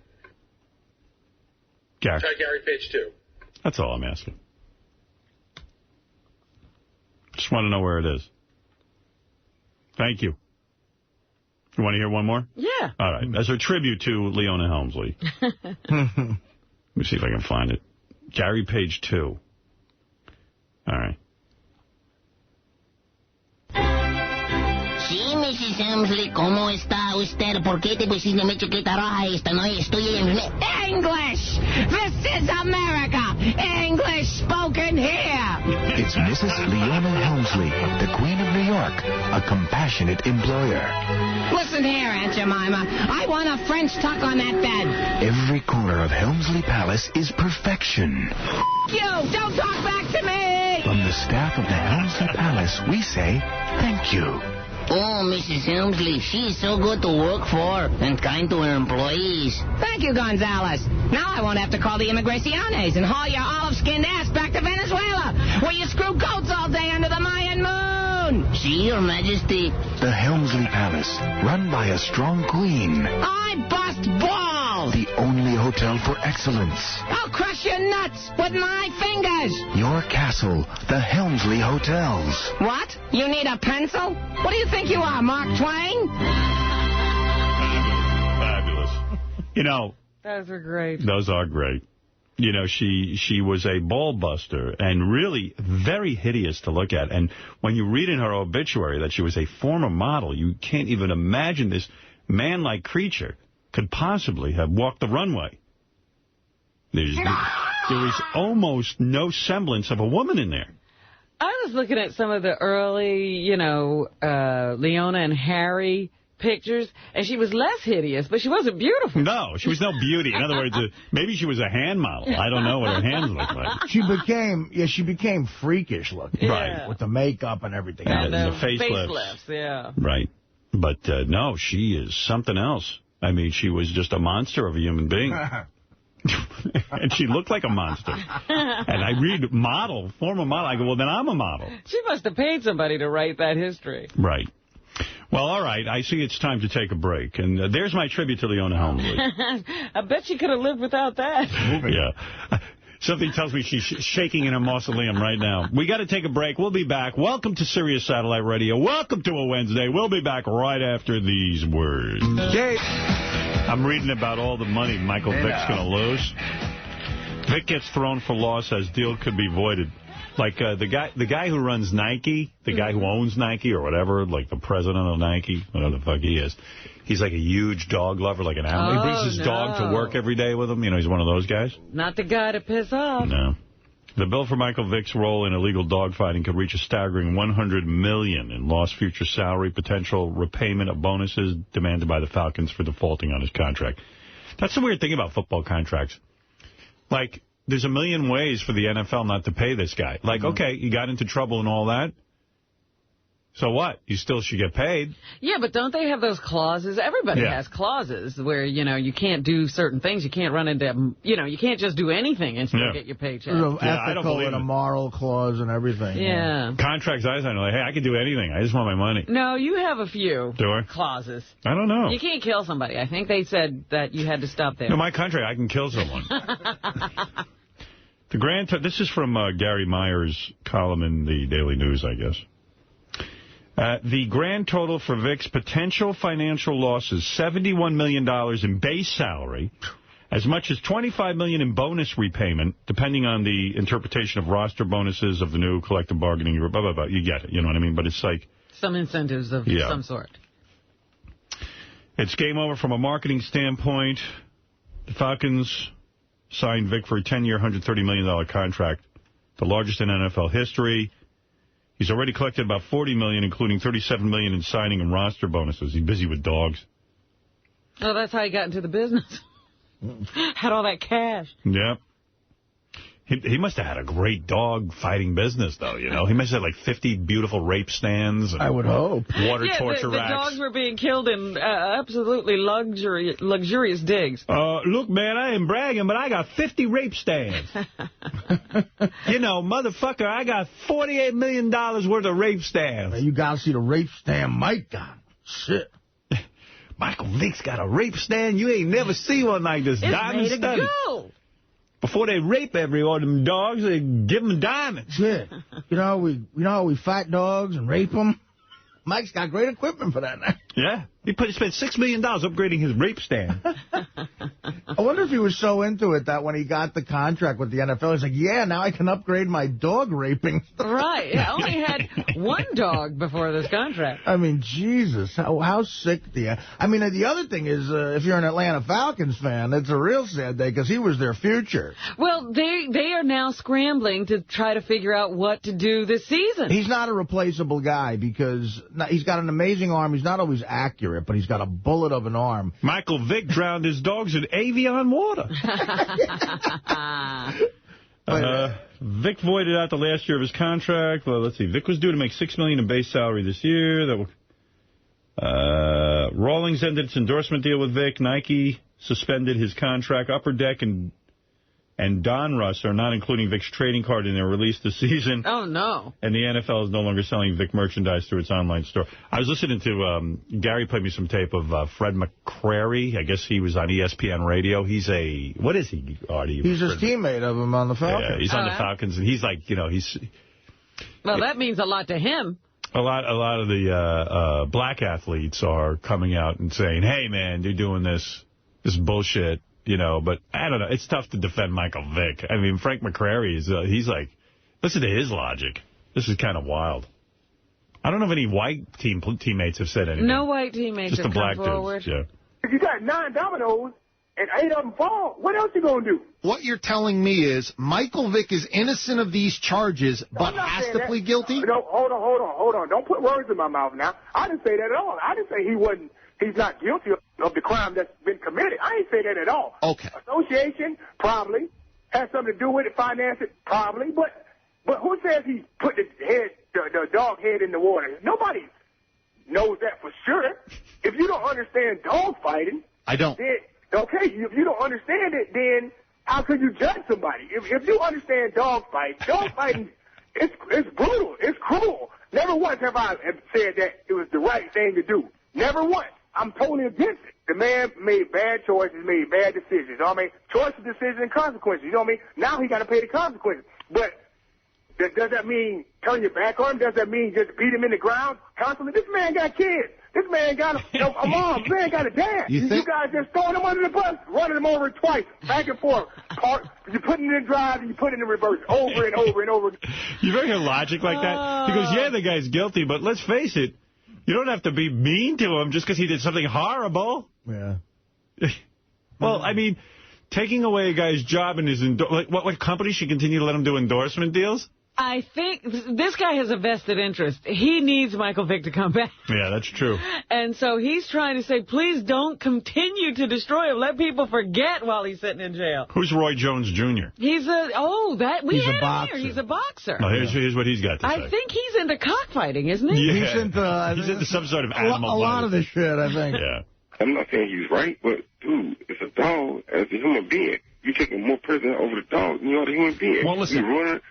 Gary. Try Gary, page 2. That's all I'm asking. Just want to know where it is. Thank you. You want to hear one more? Yeah. All right. As a tribute to Leona Helmsley. Let me see if I can find it. Gary, page 2. All right. Sí, Mrs. Helmsley, ¿cómo está usted? ¿Por qué te pusiste mi chaqueta roja esta? No, estoy en... English! This is America! English spoken here! It's Mrs. Leona Helmsley, the Queen of New York, a compassionate employer. Listen here, Aunt Jemima. I want a French tuck on that bed. Every corner of Helmsley Palace is perfection. You! Don't talk back to me! From the staff of the Helmsley Palace, we say thank you. Oh, Mrs. Helmsley, she is so good to work for and kind to her employees. Thank you, Gonzales. Now I won't have to call the Immigraciones and haul your olive-skinned ass back to Venezuela, where you screw goats all day under the Mayan moon. See, Your Majesty. The Helmsley Palace, run by a strong queen. I bust balls. The only hotel for excellence. I'll crush your nuts with my fingers. Your castle, the Helmsley Hotels. What? You need a pencil? What do you think you are, Mark Twain? Fabulous. You know... Those are great. Those are great. You know, she was a ball buster and really very hideous to look at. And when you read in her obituary that she was a former model, you can't even imagine this man-like creature could possibly have walked the runway. There is almost no semblance of a woman in there. I was looking at some of the early, Leona and Harry pictures, and she was less hideous, but she wasn't beautiful. No, she was no beauty. In other words, maybe she was a hand model. I don't know what her hands looked like. She became freakish looking. Right. With the makeup and everything. And the facelifts, yeah. Right. But, no, she is something else. I mean, she was just a monster of a human being. And she looked like a monster. And I read model, former model. I go, well, then I'm a model. She must have paid somebody to write that history. Right. Well, all right. I see it's time to take a break. And there's my tribute to Leona Helmsley. I bet she could have lived without that. Yeah. Something tells me she's shaking in a mausoleum right now. We got to take a break. We'll be back. Welcome to Sirius Satellite Radio. Welcome to a Wednesday. We'll be back right after these words. Okay. I'm reading about all the money Michael Vick's going to lose. Vick gets thrown for loss as deal could be voided. Like the guy who runs Nike, the guy who owns Nike or whatever, like the president of Nike, whatever the fuck he is. He's like a huge dog lover, like an animal. He brings his dog to work every day with him. You know, he's one of those guys. Not the guy to piss off. No. The bill for Michael Vick's role in illegal dogfighting could reach a staggering $100 million in lost future salary, potential repayment of bonuses demanded by the Falcons for defaulting on his contract. That's the weird thing about football contracts. Like, there's a million ways for the NFL not to pay this guy. Like, okay, he got into trouble and all that. So what? You still should get paid. Yeah, but don't they have those clauses? Everybody has clauses where, you can't do certain things. You can't run into, you can't just do anything and still get your paycheck. There's an ethical and a moral clause and everything. Yeah. Contracts I sign are like, hey, I can do anything. I just want my money. No, you have a few clauses. I don't know. You can't kill somebody. I think they said that you had to stop there. No, my contract, I can kill someone. This is from Gary Meyer's column in the Daily News, I guess. The grand total for Vick's potential financial losses, $71 million in base salary, as much as $25 million in bonus repayment, depending on the interpretation of roster bonuses of the new collective bargaining group, blah, blah, blah. You get it, you know what I mean? But it's like... some incentives of some sort. It's game over from a marketing standpoint. The Falcons signed Vick for a 10-year, $130 million contract, the largest in NFL history. He's already collected about $40 million, including $37 million in signing and roster bonuses. He's busy with dogs. Oh, that's how he got into the business. Had all that cash. Yep. He must have had a great dog fighting business, though, you know. He must have had like 50 beautiful rape stands. And I would hope. Water torture the racks. The dogs were being killed in absolutely luxurious digs. Look, man, I ain't bragging, but I got 50 rape stands. You know, motherfucker, I got $48 million worth of rape stands. You got to see the rape stand Mike got. Shit. Michael Vick's got a rape stand. You ain't never seen one like this. It's diamond made studded. of gold. Before they rape every one of them dogs, they give them diamonds. Yeah. You know how we fight dogs and rape them? Mike's got great equipment for that now. Yeah. He spent $6 million upgrading his rape stand. I wonder if he was so into it that when he got the contract with the NFL, he's like, yeah, now I can upgrade my dog raping. Right. I only had one dog before this contract. I mean, Jesus, how sick I mean, the other thing is, if you're an Atlanta Falcons fan, it's a real sad day because he was their future. Well, they are now scrambling to try to figure out what to do this season. He's not a replaceable guy because he's got an amazing arm. He's not always accurate, but he's got a bullet of an arm. Michael Vick drowned his dogs in Avion water. Vick voided out the last year of his contract. Well, let's see. Vick was due to make $6 million in base salary this year. Rawlings ended its endorsement deal with Vick. Nike suspended his contract. Upper Deck and Donruss are not including Vick's trading card in their release this season. Oh, no. And the NFL is no longer selling Vick merchandise through its online store. I was listening to, Gary played me some tape of Fred McCrary. I guess he was on ESPN Radio. He's what is he, Artie? He's a teammate of him on the Falcons. Yeah, he's on the Falcons, and he's like, you know, Well, that means a lot to him. A lot of the black athletes are coming out and saying, hey, man, you're doing this bullshit. You know, but I don't know. It's tough to defend Michael Vick. I mean, Frank McCrary, he's like, listen to his logic. This is kind of wild. I don't know if any white teammates have said anything. No white teammates have come forward. Dudes, yeah. If you got 9 dominoes and 8 of them fall, what else you going to do? What you're telling me is Michael Vick is innocent of these charges, but has to plead guilty? No, hold on. Don't put words in my mouth now. I didn't say that at all. I didn't say he's not guilty of the crime that's been committed. I ain't say that at all. Okay. Association, probably. Has something to do with it, finance it, probably. But who says he put the dog head in the water? Nobody knows that for sure. If you don't understand dog fighting, I don't. Then, okay, if you don't understand it, then how could you judge somebody? If you understand dog fighting, it's brutal, it's cruel. Never once have I said that it was the right thing to do. Never once. I'm totally against it. The man made bad choices, made bad decisions. You know what I mean? Choices, decisions, and consequences. You know what I mean? Now he got to pay the consequences. But does that mean turn your back on him? Does that mean just beat him in the ground constantly? This man got kids. This man got a mom. This man got a dad. You guys just throwing him under the bus, running him over twice, back and forth. You're putting it in drive and you put it in reverse over and over and over. You ever hear logic like that? He goes, yeah, the guy's guilty, but let's face it. You don't have to be mean to him just because he did something horrible. Yeah. Well, I mean, taking away a guy's job and his what company should continue to let him do endorsement deals? I think this guy has a vested interest. He needs Michael Vick to come back. Yeah, that's true. And so he's trying to say, please don't continue to destroy him. Let people forget while he's sitting in jail. Who's Roy Jones Jr.? He's a boxer. He's a boxer. No, here's what he's got to say. I think he's into cockfighting, isn't he? Yeah. He's into some sort of animal A lot of this shit, I think. Yeah. I'm not saying he's right, but, dude, it's a dog as a human being. You're taking more precedent over the dog than you are the human being. Well, listen.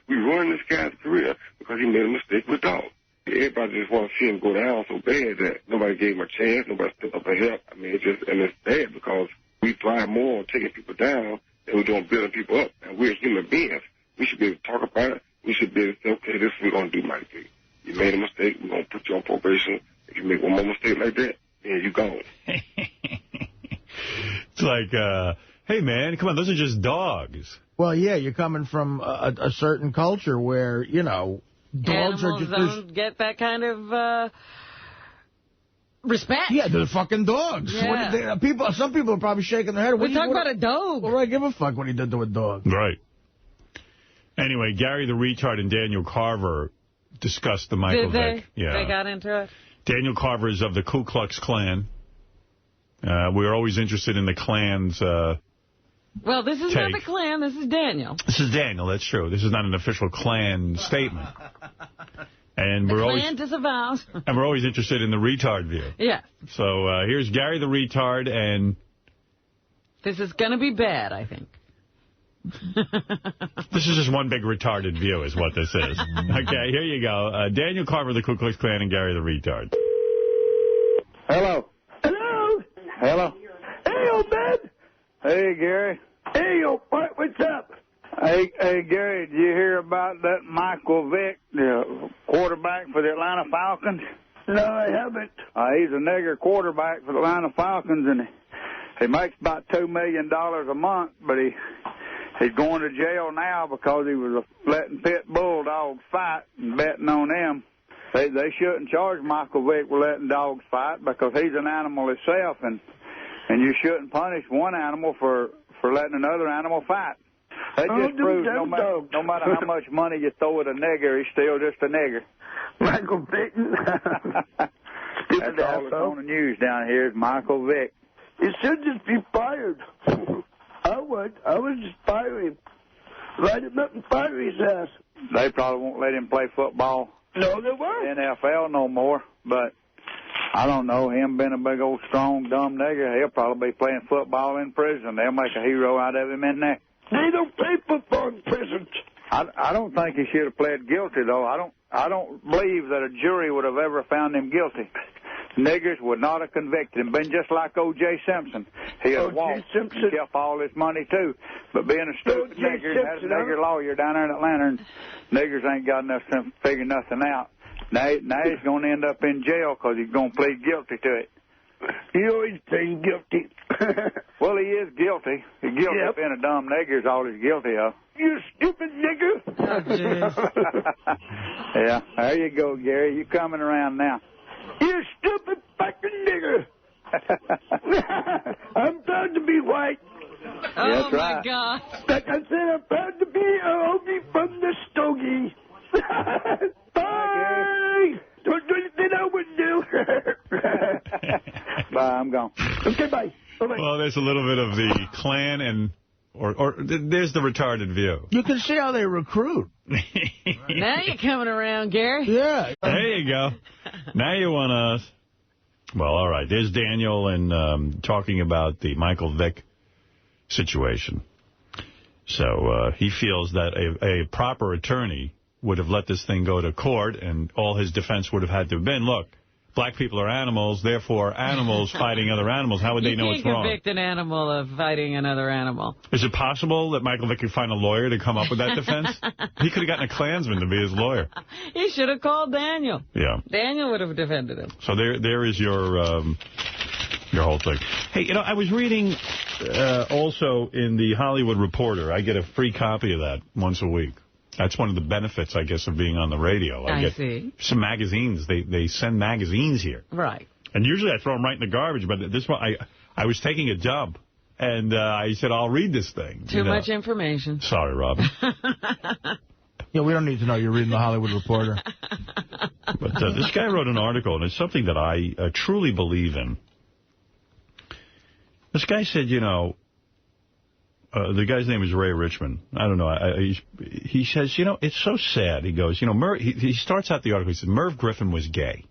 We ruined this guy's career because he made a mistake with dog. Everybody just wants to see him go down so bad that nobody gave him a chance, nobody stepped up and helped. I mean, it's bad because we thrive more on taking people down than we do on building people up. And we're human beings. We should be able to talk about it. We should be able to say, okay, this is what we're going to do, Mike. You made a mistake, we're going to put you on probation. If you make one more mistake like that, then you're gone. It's like, hey, man, come on, those are just dogs. Well, yeah, you're coming from a certain culture where, you know, dogs Animals are just... don't get that kind of respect. Yeah, they're fucking dogs. Yeah. Some people are probably shaking their head. We talk about a dog. Well, I give a fuck what he did to a dog. Right. Anyway, Gary the Retard and Daniel Carver discussed the Michael Vick. Yeah. They got into it? Daniel Carver is of the Ku Klux Klan. We were always interested in the Klan's Well, this is not the Klan. This is Daniel. This is Daniel. That's true. This is not an official Klan statement. And the Klan disavows. And we're always interested in the retard view. Yeah. So here's Gary the retard, and this is going to be bad, I think. This is just one big retarded view is what this is. Okay, here you go. Daniel Carver, the Ku Klux Klan, and Gary the retard. Hello. Hello. Hello. Hey, old man. Hey, Gary. Hey, what's up? Hey, Gary, did you hear about that Michael Vick, the quarterback for the Atlanta Falcons? No, I haven't. He's a nigger quarterback for the Atlanta Falcons, and he makes about $2 million a month, but he's going to jail now because he was letting pit bulldogs fight and betting on them. They shouldn't charge Michael Vick with letting dogs fight because he's an animal himself, and you shouldn't punish one animal for letting another animal fight. That just proves no matter how much money you throw at a nigger, he's still just a nigger. Michael Vick. That's all that's on the news down here is Michael Vick. He should just be fired. I would just fire him. Light him up and fire his ass. They probably won't let him play football. No, they won't. NFL no more, but I don't know. Him being a big old strong dumb nigger, he'll probably be playing football in prison. They'll make a hero out of him in there. They don't play football in prisons. I don't think he should have pled guilty though. I don't believe that a jury would have ever found him guilty. Niggers would not have convicted him. Been just like O.J. Simpson. He had walked and kept all his money, too. But being a stupid nigger, has a nigger lawyer down there in Atlanta, and niggers ain't got enough sense to figure nothing out. Now he's going to end up in jail because he's going to plead guilty to it. He always pleads guilty. Well, he is guilty. He's guilty of being a dumb nigger is all he's guilty of. You stupid nigger. Oh, yeah, there you go, Gary. You coming around now. You stupid fucking nigger. I'm proud to be white. Oh, that's right. My God. Like I said, I'm proud to be a homie from the Stogie. Bye. Don't do anything I wouldn't do. Bye, I'm gone. Okay, bye. Bye-bye. Well, there's a little bit of the Klan and... Or there's the retarded view. You can see how they recruit. Now you're coming around, Gary. Yeah. There you go. Now you want us. Well, all right. There's Daniel and talking about the Michael Vick situation. So he feels that a proper attorney would have let this thing go to court, and all his defense would have had to have been, look, black people are animals, therefore animals fighting other animals. How would they know what's wrong? You can't convict an animal of fighting another animal. Is it possible that Michael Vick could find a lawyer to come up with that defense? He could have gotten a Klansman to be his lawyer. He should have called Daniel. Yeah. Daniel would have defended him. So there is your whole thing. Hey, I was reading also in the Hollywood Reporter. I get a free copy of that once a week. That's one of the benefits, I guess, of being on the radio. I get see. Some magazines. They send magazines here. Right. And usually I throw them right in the garbage, but this one, I was taking a dump, and I said, I'll read this thing. Too much information. Sorry, Robin. Yeah, we don't need to know you're reading the Hollywood Reporter. But this guy wrote an article, and it's something that I truly believe in. This guy said, the guy's name is Ray Richmond. I don't know. He says, it's so sad. He goes, he starts out the article. He says, Merv Griffin was gay.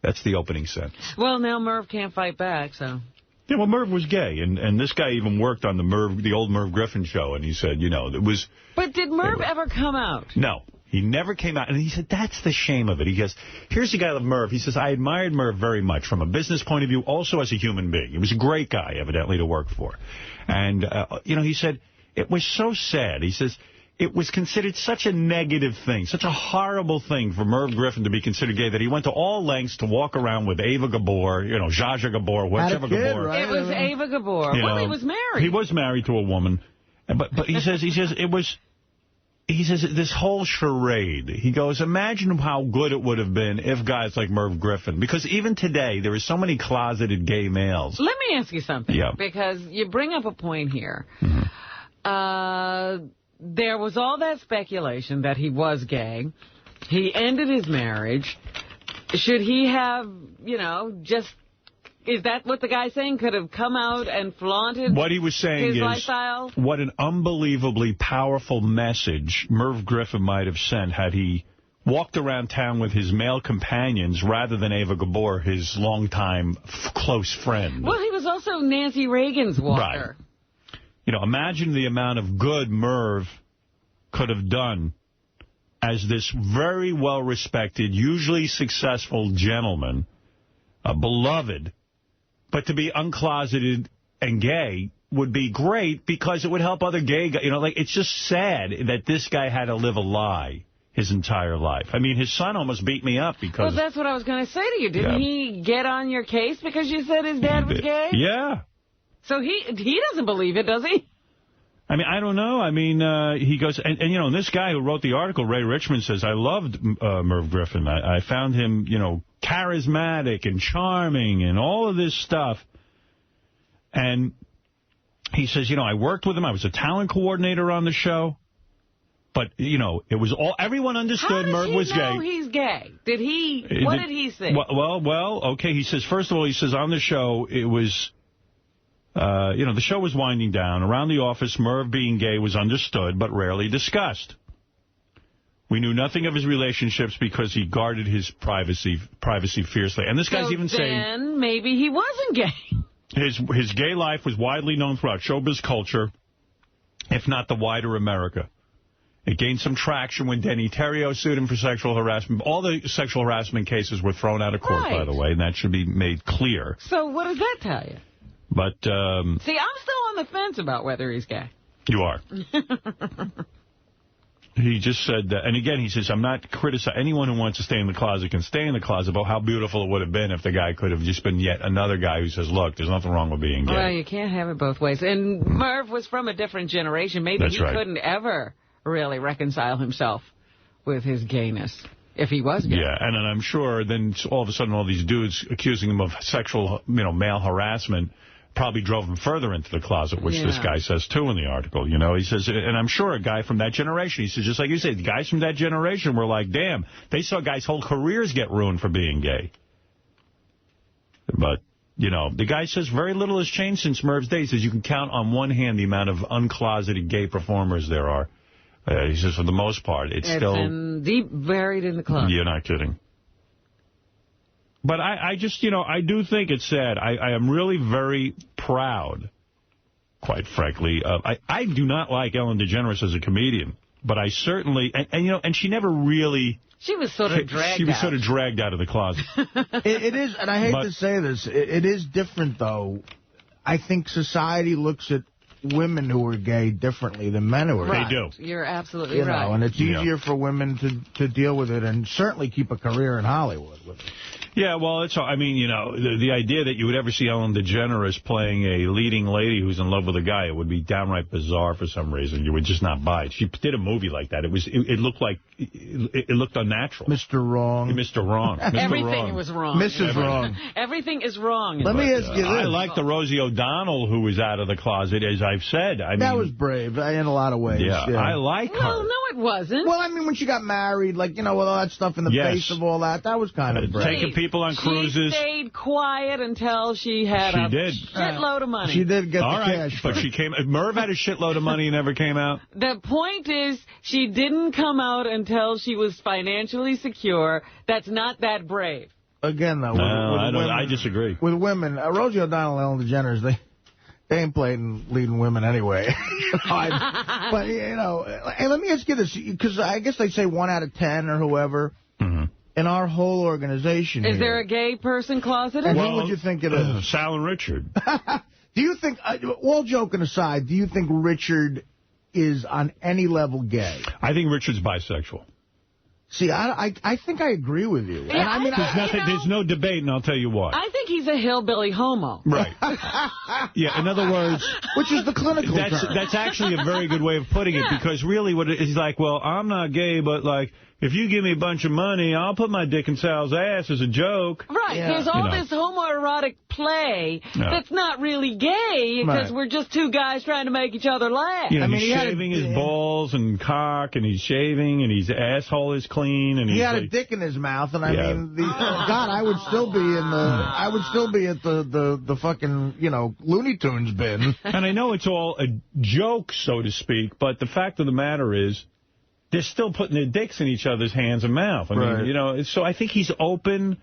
That's the opening sentence. Well, now Merv can't fight back, so. Yeah, well, Merv was gay, and this guy even worked on the old Merv Griffin show, and he said, it was... But did Merv ever come out? No. He never came out. And he said, that's the shame of it. He goes, here's the guy like Merv. He says, I admired Merv very much from a business point of view, also as a human being. He was a great guy, evidently, to work for. And, he said, it was so sad. He says, it was considered such a negative thing, such a horrible thing for Merv Griffin to be considered gay that he went to all lengths to walk around with Ava Gabor, Zsa Zsa Gabor, whichever Gabor. Right? It was Ava Gabor. Well, he was married. He was married to a woman. But he says it was... He says, this whole charade, he goes, imagine how good it would have been if guys like Merv Griffin, because even today, there are so many closeted gay males. Let me ask you something, because you bring up a point here. Mm-hmm. There was all that speculation that he was gay. He ended his marriage. Should he have, just Is that what the guy's saying? Could have come out and flaunted what he was saying his is, lifestyle? What an unbelievably powerful message Merv Griffin might have sent had he walked around town with his male companions rather than Ava Gabor, his longtime close friend. Well, he was also Nancy Reagan's walker. Right. You know, imagine the amount of good Merv could have done as this very well-respected, usually successful gentleman, beloved. But to be uncloseted and gay would be great because it would help other gay guys. You know, like, it's just sad that this guy had to live a lie his entire life. I mean, his son almost beat me up because... Well, that's what I was going to say to you. Didn't he get on your case because you said his dad was gay? Yeah. So he doesn't believe it, does he? I mean, I don't know. I mean, he goes... And, you know, this guy who wrote the article, Ray Richmond, says, I loved Merv Griffin. I found him, you know, charismatic and charming and all of this stuff. And he says, you know, I worked with him. I was a talent coordinator on the show. But, you know, it was all... Everyone understood Merv was gay. How does he know he's gay? Did he... What did he say? Well, okay. He says, first of all, he says, on the show, it was... you know, the show was winding down. Around the office, Merv being gay was understood, but rarely discussed. We knew nothing of his relationships because he guarded his privacy fiercely. And this guy's even saying... then maybe he wasn't gay. His gay life was widely known throughout showbiz culture, if not the wider America. It gained some traction when Denny Terrio sued him for sexual harassment. All the sexual harassment cases were thrown out of court, by the way, and that should be made clear. So what does that tell you? But see, I'm still on the fence about whether he's gay. You are. He just said that, and again, he says, I'm not criticizing anyone who wants to stay in the closet can stay in the closet, but how beautiful it would have been if the guy could have just been yet another guy who says, look, there's nothing wrong with being gay. Well, you can't have it both ways. And Merv was from a different generation. Maybe he couldn't ever really reconcile himself with his gayness if he was gay. Yeah, and I'm sure then all of a sudden all these dudes accusing him of sexual, you know, male harassment probably drove him further into the closet, which this guy says, too, in the article. You know, he says, and I'm sure a guy from that generation, he says, just like you said, guys from that generation were like, damn, they saw guys' whole careers get ruined for being gay. But, you know, the guy says very little has changed since Merv's day. He says you can count on one hand the amount of uncloseted gay performers there are. He says, for the most part, it's still... deep buried in the closet. You're not kidding. But I just, you know, I do think it's sad. I am really very proud, quite frankly. I do not like Ellen DeGeneres as a comedian, but I certainly, and you know, and she never really... She was sort of dragged out. She was sort of dragged out of the closet. It is, and I hate to say this, it is different, though. I think society looks at women who are gay differently than men who are gay. They do. You're absolutely right. And it's easier for women to deal with it and certainly keep a career in Hollywood with it. Yeah, well, it's. I mean, you know, the idea that you would ever see Ellen DeGeneres playing a leading lady who's in love with a guy, it would be downright bizarre for some reason. You would just not buy it. She did a movie like that. It looked like it looked unnatural. Mr. Wrong. Mr. Wrong. Everything was wrong. Mrs. Wrong. Everything is wrong. Let me ask you this. I like the Rosie O'Donnell who was out of the closet, as I've said. I mean, that was brave in a lot of ways. Yeah, I like her. Well, no, it wasn't. Well, I mean, when she got married, like, you know, with all that stuff in the face of all that was kind of brave. Taking people on cruises. She stayed quiet until she had a shitload of money. She did get the cash. But she came. Merv had a shitload of money and never came out. The point is, she didn't come out until she was financially secure. That's not that brave. Again, though, I disagree. With women, Rosie O'Donnell and Ellen DeGeneres, they ain't playing leading women anyway. But, you know, hey, let me ask you this, because I guess they say 1 out of 10 or whoever. Mm-hmm. In our whole organization Is there a gay person closeted? And who would you think it is? Sal and Richard. Do you think, all joking aside, do you think Richard is on any level gay? I think Richard's bisexual. See, I think I agree with you. Yeah, and I mean, there's no debate, and I'll tell you why. I think he's a hillbilly homo. Right. Yeah, in other words... Which is the clinical term. That's actually a very good way of putting it, because really what it is like, well, I'm not gay, but like... if you give me a bunch of money, I'll put my dick in Sal's ass as a joke. Right. Yeah. There's all this homoerotic play that's not really gay because we're just two guys trying to make each other laugh. You know, he's shaving his balls and cock, and he's shaving, and his asshole is clean. And he had a dick in his mouth, and I mean, God, I would still be in at the fucking, Looney Tunes bin. And I know it's all a joke, so to speak, but the fact of the matter is, they're still putting their dicks in each other's hands and mouth. I mean, so I think he's open.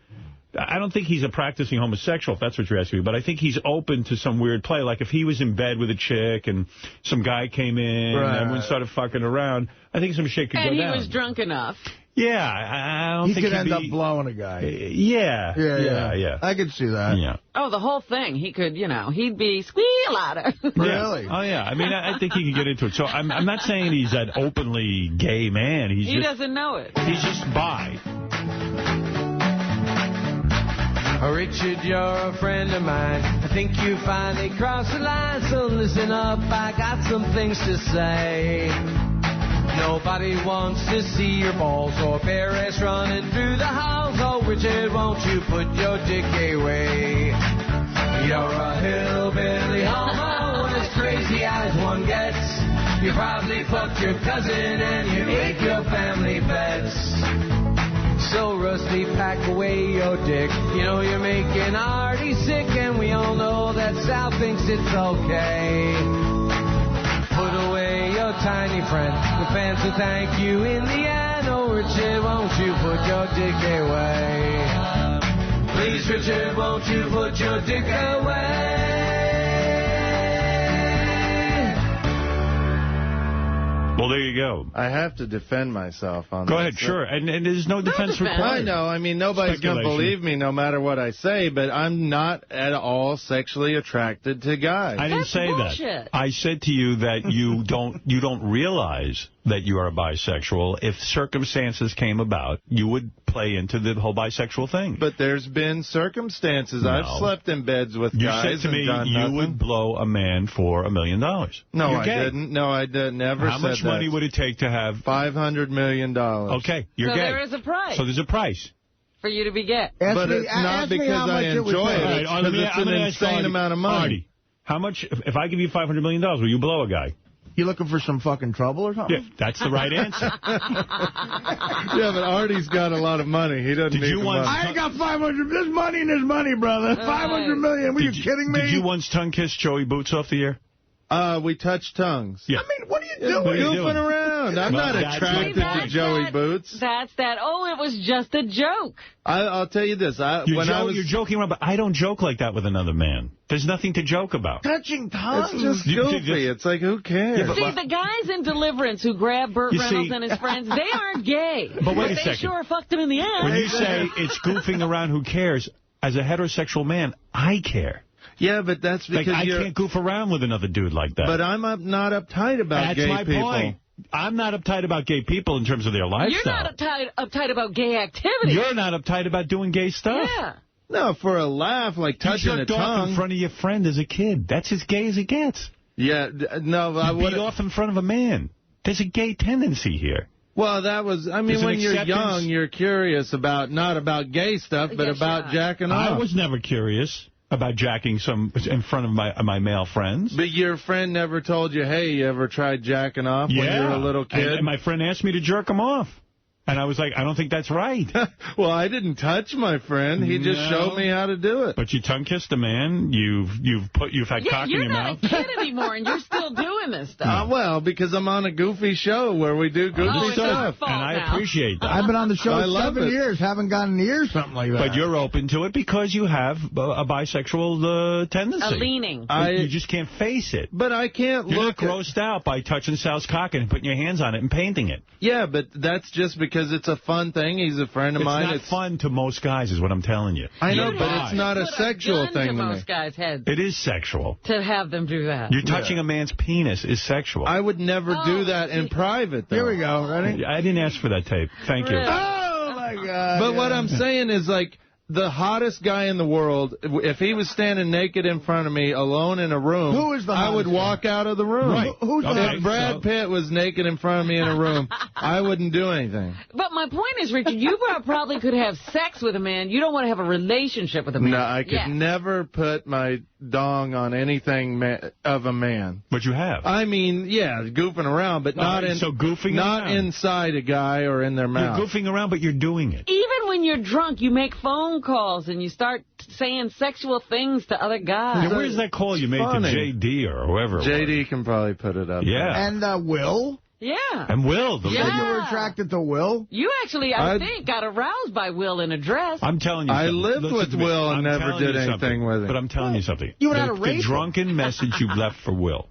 I don't think he's a practicing homosexual, if that's what you're asking me, but I think he's open to some weird play. Like if he was in bed with a chick and some guy came in and everyone started fucking around, I think some shit could go down. And he was drunk enough. Yeah, I don't think he could end up blowing a guy. Yeah. I could see that. Yeah. Oh, the whole thing. He could, he'd be squeal louder. Really? Oh, yeah. I mean, I think he could get into it. So I'm not saying he's an openly gay man. He doesn't know it. He's just bi. Richard, you're a friend of mine. I think you finally crossed the line, so listen up. I got some things to say. Nobody wants to see your balls or bare ass running through the halls. Oh, Richard, won't you put your dick away? You're a hillbilly homo, as crazy as one gets. You probably fucked your cousin and you ate your family pets. So, Rusty, pack away your dick. You know you're making Artie sick, and we all know that Sal thinks it's okay. Put away your tiny friend. The fans will thank you in the end. Oh, Richard, won't you put your dick away? Please, Richard, won't you put your dick away? Well, there you go. I have to defend myself on Go ahead, sure. And there's no defense required. I know. I mean, nobody's going to believe me no matter what I say, but I'm not at all sexually attracted to guys. I didn't say that. I said to you that you don't realize that you are bisexual. If circumstances came about, you would play into the whole bisexual thing. But there's been circumstances. No. I've slept in beds with guys. You said to me you would blow a man for $1 million. No, I didn't. No, I did, never said that. How much money would it take to have... $500 million. Okay, you're gay. So there is a price. So there's a price. For you to be gay. But it's not because I enjoy it. It's because it's an insane amount of money. Artie, how much... If I give you $500 million, will you blow a guy? You looking for some fucking trouble or something? Yeah, that's the right answer. Yeah, but Artie's got a lot of money. He doesn't need the money. I ain't got 500. There's money in his money, brother. 500 million. Were you kidding me? Did you once tongue kiss Joey Boots off the air? We touched tongues. Yeah. I mean, what are you doing? Goofing around. I'm not attracted to Joey Boots. That's that. Oh, it was just a joke. I'll tell you this. You're joking around, but I don't joke like that with another man. There's nothing to joke about. Touching tongues? It's just goofy. It's like, who cares? Yeah, see, the guys in Deliverance who grab Burt Reynolds and his friends, they aren't gay. But wait a second. They sure fucked him in the ass. When you say it's goofing around, who cares? As a heterosexual man, I care. Yeah, but that's because I can't goof around with another dude like that. But I'm not uptight about gay people. That's my point. I'm not uptight about gay people in terms of their lifestyle. You're not uptight about gay activity. You're not uptight about doing gay stuff. Yeah. No, for a laugh, like touching a tongue. In front of your friend as a kid. That's as gay as it gets. Yeah, no. I beat off in front of a man. There's a gay tendency here. Well, that was, I mean, when you're young, you're curious about, not about gay stuff, but about jacking off. I was never curious about jacking some in front of my male friends. But your friend never told you, hey, you ever tried jacking off when you were a little kid? And my friend asked me to jerk him off. And I was like, I don't think that's right. Well, I didn't touch my friend. He just showed me how to do it. But you tongue-kissed a man. You've had cock in your mouth. You're not a kid anymore, and you're still doing this stuff. Well, because I'm on a goofy show where we do goofy stuff. And I appreciate that. I've been on the show 7 years. Haven't gotten a year, something like that. But you're open to it because you have a bisexual tendency. A leaning. You just can't face it. But I can't You're not grossed out by touching Sal's cock and putting your hands on it and painting it. Yeah, but that's just because it's a fun thing. He's a friend of mine. It's not fun to most guys is what I'm telling you. I know, but it's not a sexual thing to me. Most guys' heads. It is sexual. To have them do that. You're touching a man's penis is sexual. I would never do that in private, though. Here we go. Ready? I didn't ask for that tape. Thank you. Oh, my God. But what I'm saying is, like, the hottest guy in the world, if he was standing naked in front of me, alone in a room, who is the I would walk out of the room. Right. Who's if Brad Pitt was naked in front of me in a room, I wouldn't do anything. But my point is, Richard, you probably could have sex with a man. You don't want to have a relationship with a man. No, I could never put my dong on anything of a man. But you have. I mean, yeah, goofing around, but not inside a guy or in their mouth. You're goofing around, but you're doing it. Even when you're drunk, you make phone calls and you start saying sexual things to other guys. Now, where's that call you made to J.D. or whoever? J.D. can probably put it up. Yeah. And Will? Yeah. And Will. You said you were attracted to Will? You actually, I think, got aroused by Will in a dress. I'm telling you something. I lived with Will and never did anything with him. But I'm telling you something. You were not a rape. The drunken message you left for Will.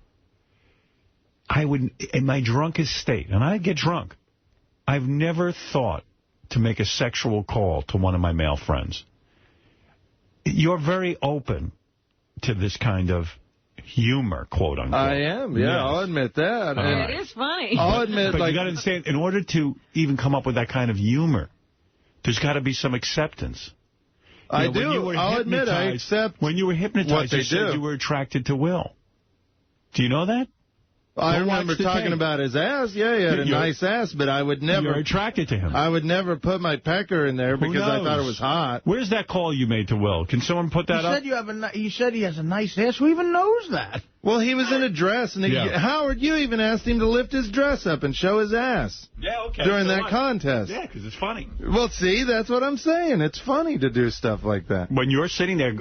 I would, in my drunkest state, and I get drunk, I've never thought to make a sexual call to one of my male friends. You're very open to this kind of humor, quote unquote. I am, yeah, yes. I'll admit that. It is funny. I'll admit, but you got to understand, in order to even come up with that kind of humor, there's got to be some acceptance. I do. I'll admit I accept when you were hypnotized, you said you were attracted to Will. Do you know that? I remember talking about his ass. Yeah, he had a nice ass, but I would never... You're attracted to him. I would never put my pecker in there because I thought it was hot. Where's that call you made to Will? Can someone put that up? You said he has a nice ass. Who even knows that? Well, he was in a dress, and Howard, you even asked him to lift his dress up and show his ass. Yeah, okay. During that contest. Yeah, because it's funny. Well, see, that's what I'm saying. It's funny to do stuff like that. When you're sitting there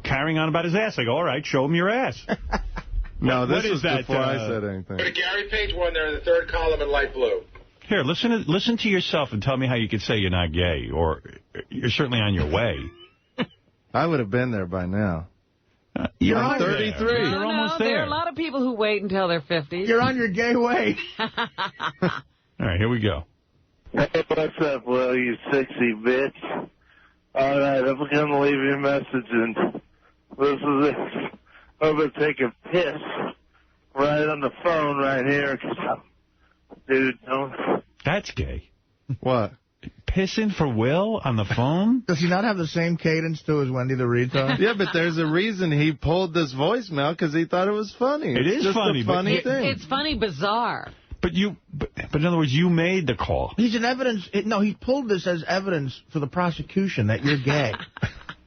carrying on about his ass, I go, all right, show him your ass. No, this was before I said anything. Go to Gary Page 1 there in the third column in light blue. Here, listen to yourself and tell me how you could say you're not gay, or you're certainly on your way. I would have been there by now. You're I'm 33. You're almost there. There are a lot of people who wait until they're 50. You're on your gay way. All right, here we go. Hey, what's up, Will, you sexy bitch? All right, I'm going to leave you a message, and this is it. I'm going to take a piss right on the phone right here. Dude, don't. That's gay. What? Pissing for Will on the phone? Does he not have the same cadence, too, as Wendy the retard? Yeah, but there's a reason he pulled this voicemail, because he thought it was funny. It is just funny. A funny thing. It's funny, bizarre. But in other words, you made the call. He's an evidence. No, he pulled this as evidence for the prosecution that you're gay.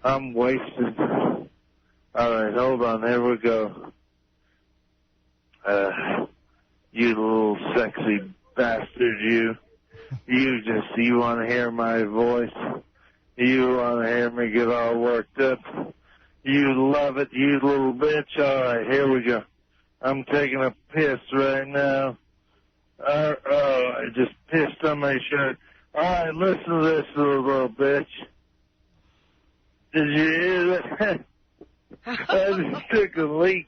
I'm wasted. All right, hold on. There we go. You little sexy bastard, you. You want to hear my voice? You want to hear me get all worked up? You love it, you little bitch. All right, here we go. I'm taking a piss right now. I just pissed on my shirt. All right, listen to this little bitch. Did you hear that? I just took a leak.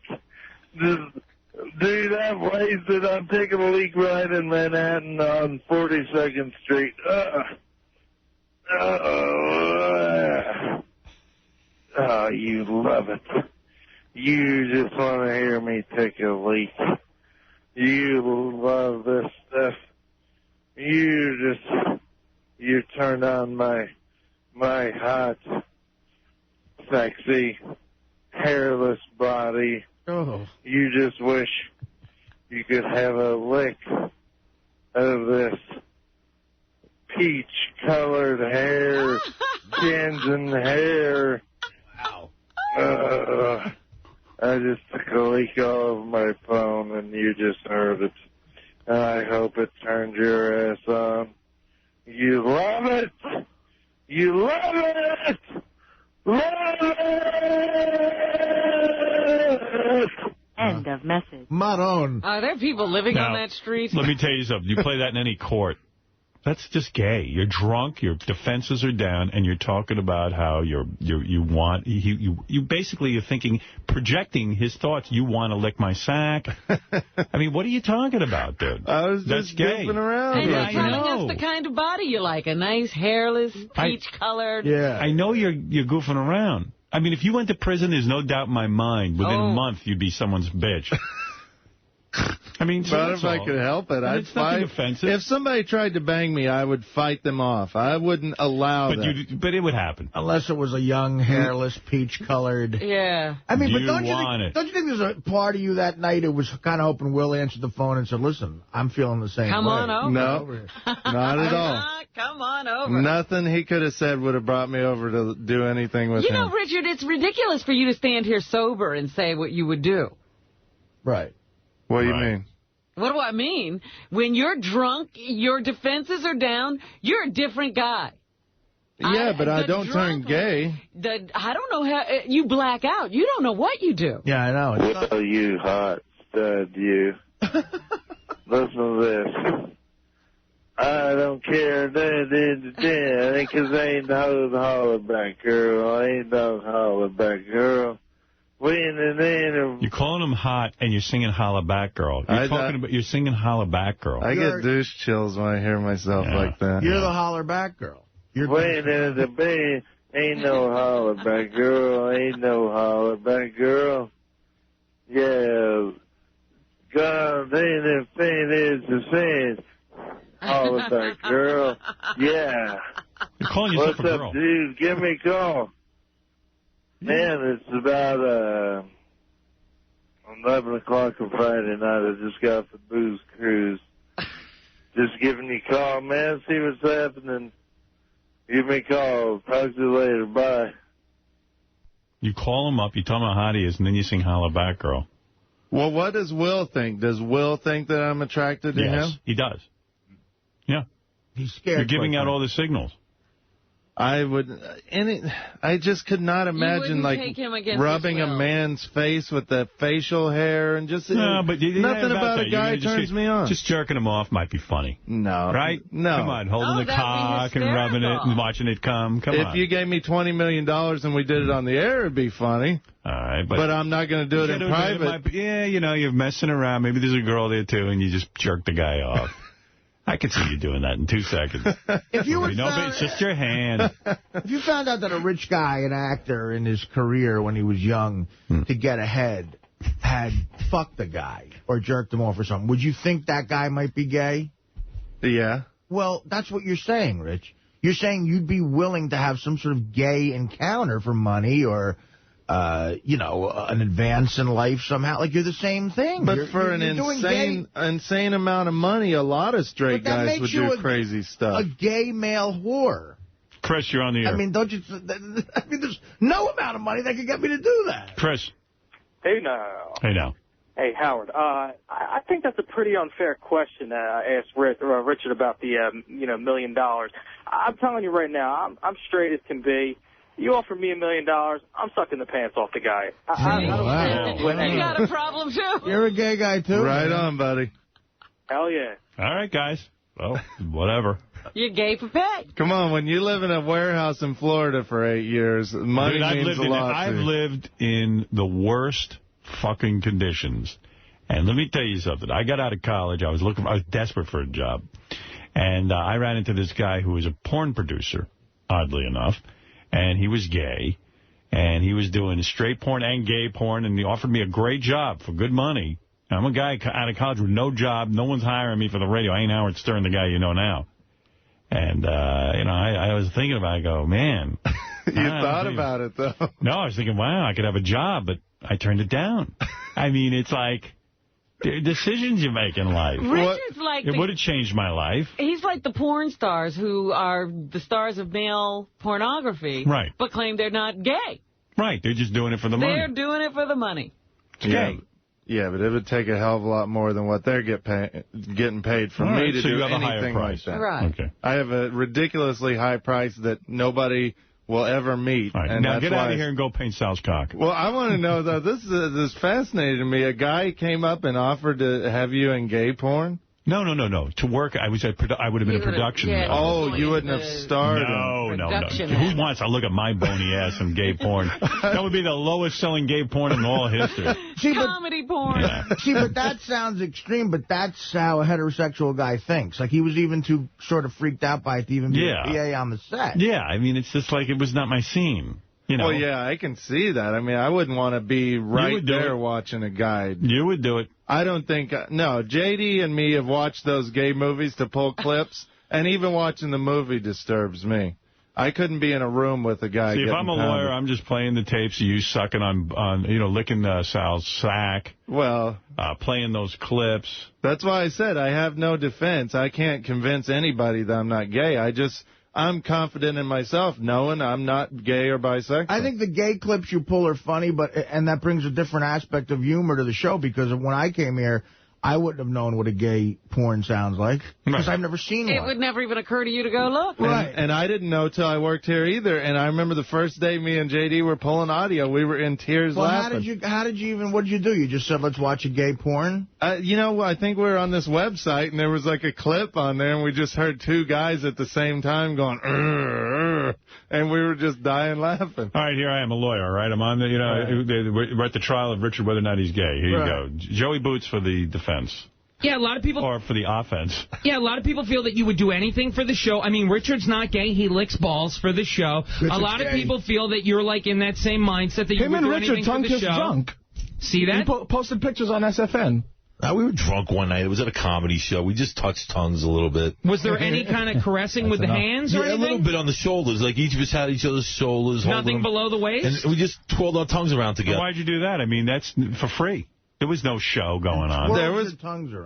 Dude, I'm wasted. I'm taking a leak right in Manhattan on 42nd Street. Oh, you love it. You just want to hear me take a leak. You love this stuff. You turn on my hot, sexy, hairless body. Oh. You just wish you could have a lick of this peach-colored hair, Jansen hair. Wow. I just took a leak off my phone, and you just heard it. I hope it turned your ass on. You love it! You love it! Love it! End of message. Maron. Are there people living on that street? Let me tell you something. You play that in any court. That's just gay. You're drunk, your defenses are down, and you're talking about how you basically you're thinking, projecting his thoughts. You want to lick my sack. I mean, what are you talking about, dude? I was That's just gay. goofing around. And you're telling us the kind of body you like, a nice, hairless, peach-colored. Yeah. I know you're goofing around. I mean, if you went to prison, there's no doubt in my mind, within a month, you'd be someone's bitch. I mean, but if I could help it, I'd fight. Offensive. If somebody tried to bang me, I would fight them off. I wouldn't allow that. But it would happen. Unless it was a young, hairless, peach-colored. Yeah. I mean, but don't you think there's a part of you that night who was kind of hoping Will answered the phone and said, listen, I'm feeling the same way. Come on over. No, not at all. Come on over. Nothing he could have said would have brought me over to do anything with him. You know, Richard, it's ridiculous for you to stand here sober and say what you would do. Right. What do you mean? What do I mean? When you're drunk, your defenses are down, you're a different guy. Yeah, but I don't turn gay. I don't know how you black out. You don't know what you do. Yeah, I know. Well, you hot stud, you. Listen to this. I don't care. Because I ain't no holler-back girl. I ain't no holler-back girl. You're calling him hot, and you're singing Holla Back Girl. You're singing Holla Back Girl. I get douche chills when I hear myself like that. You're the holler back girl. You're ain't no holler back girl. Ain't no holler back girl. Yeah. God, ain't is the same. Holler back girl. Yeah. You're calling yourself What's a up, girl. dude? Give me a call. Man, it's about 11 o'clock on Friday night. I just got off the booze cruise. Just giving you a call, man. See what's happening. Give me a call. Talk to you later. Bye. You call him up, you tell him how hot he is, and then you sing Holla Back Girl. Well, what does Will think? Does Will think that I'm attracted to him? Yes, he does. Yeah. He's scared. You're giving out all the signals. I would, I just could not imagine like rubbing a man's face with the facial hair and just nothing about a guy turns me on. Just jerking him off might be funny. No, right? No, come on, holding the cock and rubbing it and watching it come. Come on. If you gave me $20 million and we did it on the air, it'd be funny. All right, but I'm not going to do it in private. You're messing around. Maybe there's a girl there too, and you just jerk the guy off. I could see you doing that in 2 seconds. If you were it's just your hand. If you found out that a rich guy, an actor in his career when he was young, to get ahead, had fucked a guy or jerked him off or something, would you think that guy might be gay? Yeah. Well, that's what you're saying, Rich. You're saying you'd be willing to have some sort of gay encounter for money or... an advance in life somehow. Like, you're the same thing. But for an insane amount of money, a lot of straight guys would do crazy stuff. A gay male whore. Chris, you're on the air. I mean, there's no amount of money that could get me to do that. Chris. Hey, now. Hey, now. Hey, Howard. I think that's a pretty unfair question I asked Richard about the, $1 million. I'm telling you right now, I'm straight as can be. You offer me $1 million, I'm sucking the pants off the guy. You got a problem, too? You're a gay guy, too? Right on, buddy. Hell yeah. All right, guys. Well, whatever. You're gay for pay. Come on, when you live in a warehouse in Florida for 8 years, money means a lot. I've lived in the worst fucking conditions. And let me tell you something. I got out of college. I was desperate for a job. And I ran into this guy who was a porn producer, oddly enough. And he was gay, and he was doing straight porn and gay porn, and he offered me a great job for good money. I'm a guy out of college with no job. No one's hiring me for the radio. I ain't Howard Stern, the guy you know now. And, I was thinking about it. I go, man. You thought about it, though. No, I was thinking, wow, I could have a job, but I turned it down. I mean, it's like... decisions you make in life. Richard's like it would have changed my life. He's like the porn stars who are the stars of male pornography, right? But claim they're not gay. Right, they're just doing it for the money. They're doing it for the money. Yeah, but it would take a hell of a lot more than what they're getting paid from me to do anything like that. Right. Okay. I have a ridiculously high price that nobody will ever meet. Right. And now get out of here and go paint Sal's cock. Well, I want to know, though, this is fascinating to me. A guy came up and offered to have you in gay porn? No. To work, I would have been a production. Yeah, you wouldn't have started. No. Who wants to look at my bony ass in gay porn? That would be the lowest selling gay porn in all history. Comedy porn. Yeah. See, but that sounds extreme, but that's how a heterosexual guy thinks. Like, he was even too sort of freaked out by it to even be a PA on the set. Yeah, I mean, it's just like it was not my scene. You know. Well, yeah, I can see that. I mean, I wouldn't want to be right there watching a guy. You would do it. I don't think... No, J.D. and me have watched those gay movies to pull clips, and even watching the movie disturbs me. I couldn't be in a room with a guy. See, if I'm a lawyer, I'm just playing the tapes of you sucking on licking Sal's sack. Well, playing those clips. That's why I said I have no defense. I can't convince anybody that I'm not gay. I'm confident in myself, knowing I'm not gay or bisexual. I think the gay clips you pull are funny, and that brings a different aspect of humor to the show, because when I came here, I wouldn't have known what a gay porn sounds like, because I've never seen one. It would never even occur to you to go look. Right. And I didn't know till I worked here either. And I remember the first day me and J.D. were pulling audio, we were in tears laughing. What did you do? You just said, let's watch a gay porn? I think we were on this website, and there was like a clip on there, and we just heard two guys at the same time going, and we were just dying laughing. All right, here I am, a lawyer, all right? I'm on we're at the trial of Richard, whether or not he's gay. Here you go. Joey Boots for the defense. Yeah, a lot of people... Or for the offense. Yeah, a lot of people feel that you would do anything for the show. I mean, Richard's not gay. He licks balls for the show. A lot of people feel that you're, like, in that same mindset that you would do anything for the show. Drunk. See that? He posted pictures on SFN. We were drunk one night. It was at a comedy show. We just touched tongues a little bit. Was there any kind of caressing with the hands or anything? A little bit on the shoulders. Like, each of us had each other's shoulders. Nothing below the waist? And we just twirled our tongues around together. Well, why'd you do that? I mean, that's for free. There was no show going on.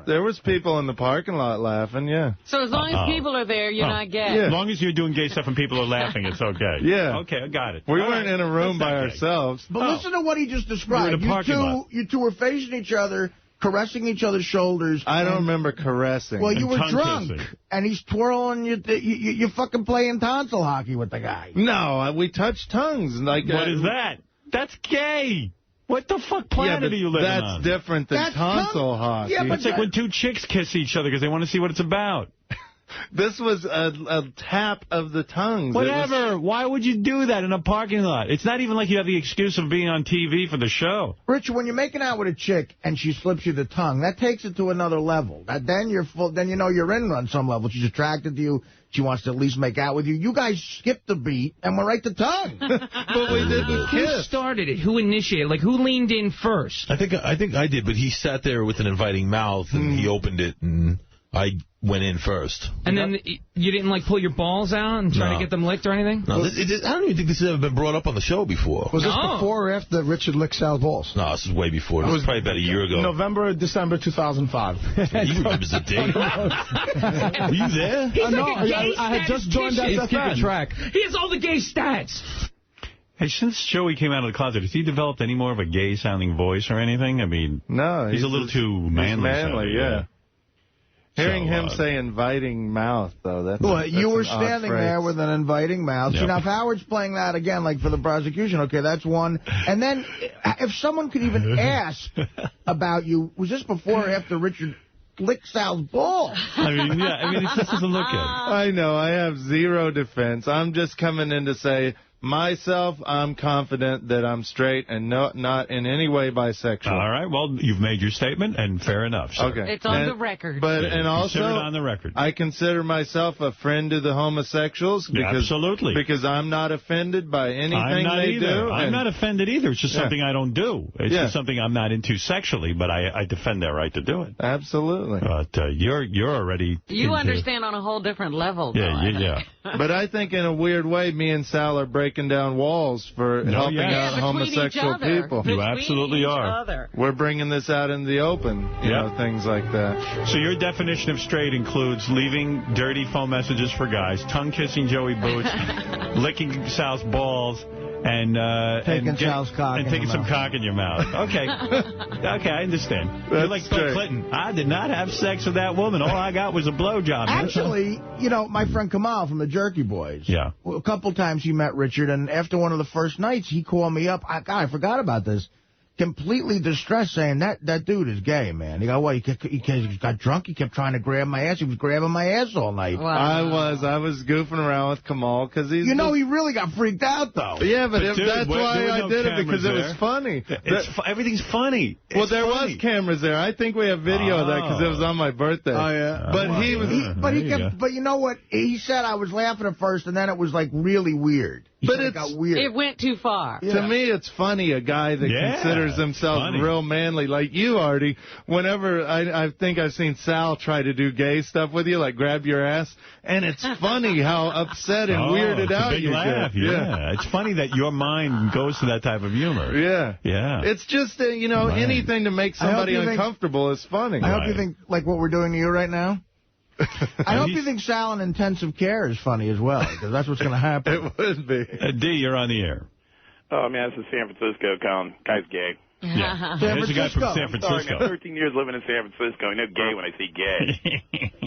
There was people in the parking lot laughing, yeah. So as long as people are there, you're not gay. Yeah. As long as you're doing gay stuff and people are laughing, it's okay. Yeah. Okay, I got it. We weren't in a room by ourselves. But listen to what he just described. You two were facing each other, caressing each other's shoulders. I don't remember caressing. Well, you were drunk, and he's twirling you. You're fucking playing tonsil hockey with the guy. No, we touched tongues. Like what is that? That's gay. What the fuck planet are you living on? That's different than tonsil hockey. Yeah, but it's like when two chicks kiss each other because they want to see what it's about. This was a tap of the tongues. Whatever. Why would you do that in a parking lot? It's not even like you have the excuse of being on TV for the show. Richard, when you're making out with a chick and she slips you the tongue, that takes it to another level. Then you're you're in on some level. She's attracted to you. She wants to at least make out with you. You guys skipped the beat and were right to tongue. But we didn't kiss. Who started it? Who initiated? Like, who leaned in first? I think I did, but he sat there with an inviting mouth, and he opened it, and I went in first. And then you didn't, like, pull your balls out and try to get them licked or anything? No, I don't even think this has ever been brought up on the show before. Was this before or after Richard licked Sal's balls? No, this is way before. It was probably about a year ago. November, December 2005. He remembers the date. Were you there? He's like a gay I had just joined SFN. Keeping track. He has all the gay stats. Hey, since Joey came out of the closet, has he developed any more of a gay-sounding voice or anything? I mean, no, he's a little too manly. Yeah. Hearing him say inviting mouth, though, that's you were standing there with an inviting mouth. Yep. See, now, if Howard's playing that again, like for the prosecution, okay, that's one. And then, if someone could even ask about you, was this before or after Richard licked Sal's ball? I mean, it just doesn't look good. I know, I have zero defense. I'm just coming in to say... Myself, I'm confident that I'm straight and not in any way bisexual. All right. Well, you've made your statement, and fair enough, sir. Okay. It's on the record. But and also, consider it on the record. I consider myself a friend to the homosexuals. Absolutely. Because I'm not offended by anything they do. I'm not offended either. It's just something I don't do. It's just something I'm not into sexually, but I defend their right to do it. Absolutely. But you're already... You understand on a whole different level, though. Yeah. But I think in a weird way, me and Sal are breaking down walls for helping out homosexual people. You absolutely are. We're bringing this out in the open, you know, things like that. So your definition of straight includes leaving dirty phone messages for guys, tongue-kissing Joey Boots, licking Sal's balls, and taking Sal's cock and taking some cock in your mouth. Okay. Okay, I understand. You're like Bill Clinton. I did not have sex with that woman. All I got was a blowjob. Actually, my friend Kamal from the Jerky Boys. Yeah. Well, a couple times he met Richard, and after one of the first nights, he called me up. I forgot about this. Completely distressed, saying that dude is gay, man. He got drunk. He kept trying to grab my ass. He was grabbing my ass all night. Wow. I was goofing around with Kamal because he's. he really got freaked out though. Yeah, but dude, that's why I did it, because it was funny. Everything's funny. Well, there was cameras there. I think we have video of that because it was on my birthday. Oh yeah. But he was. But you know what? He said I was laughing at first, and then it was like really weird. But it got weird. It went too far. Yeah. To me, it's funny, a guy that considers himself real manly, like you, Artie. Whenever I think I've seen Sal try to do gay stuff with you, like grab your ass, and it's funny how upset and weirded out you laugh. get. Yeah, it's funny that your mind goes to that type of humor. Yeah. Yeah. It's just, anything to make somebody uncomfortable is funny. I hope you think, like what we're doing to you right now. I hope you think Sal in intensive care is funny as well, because that's what's going to happen. It would be. D, you're on the air. Oh, man, this is San Francisco calling. Guy's gay. Yeah. There's a guy from San Francisco. Sorry, 13 years living in San Francisco. I know gay when I see gay.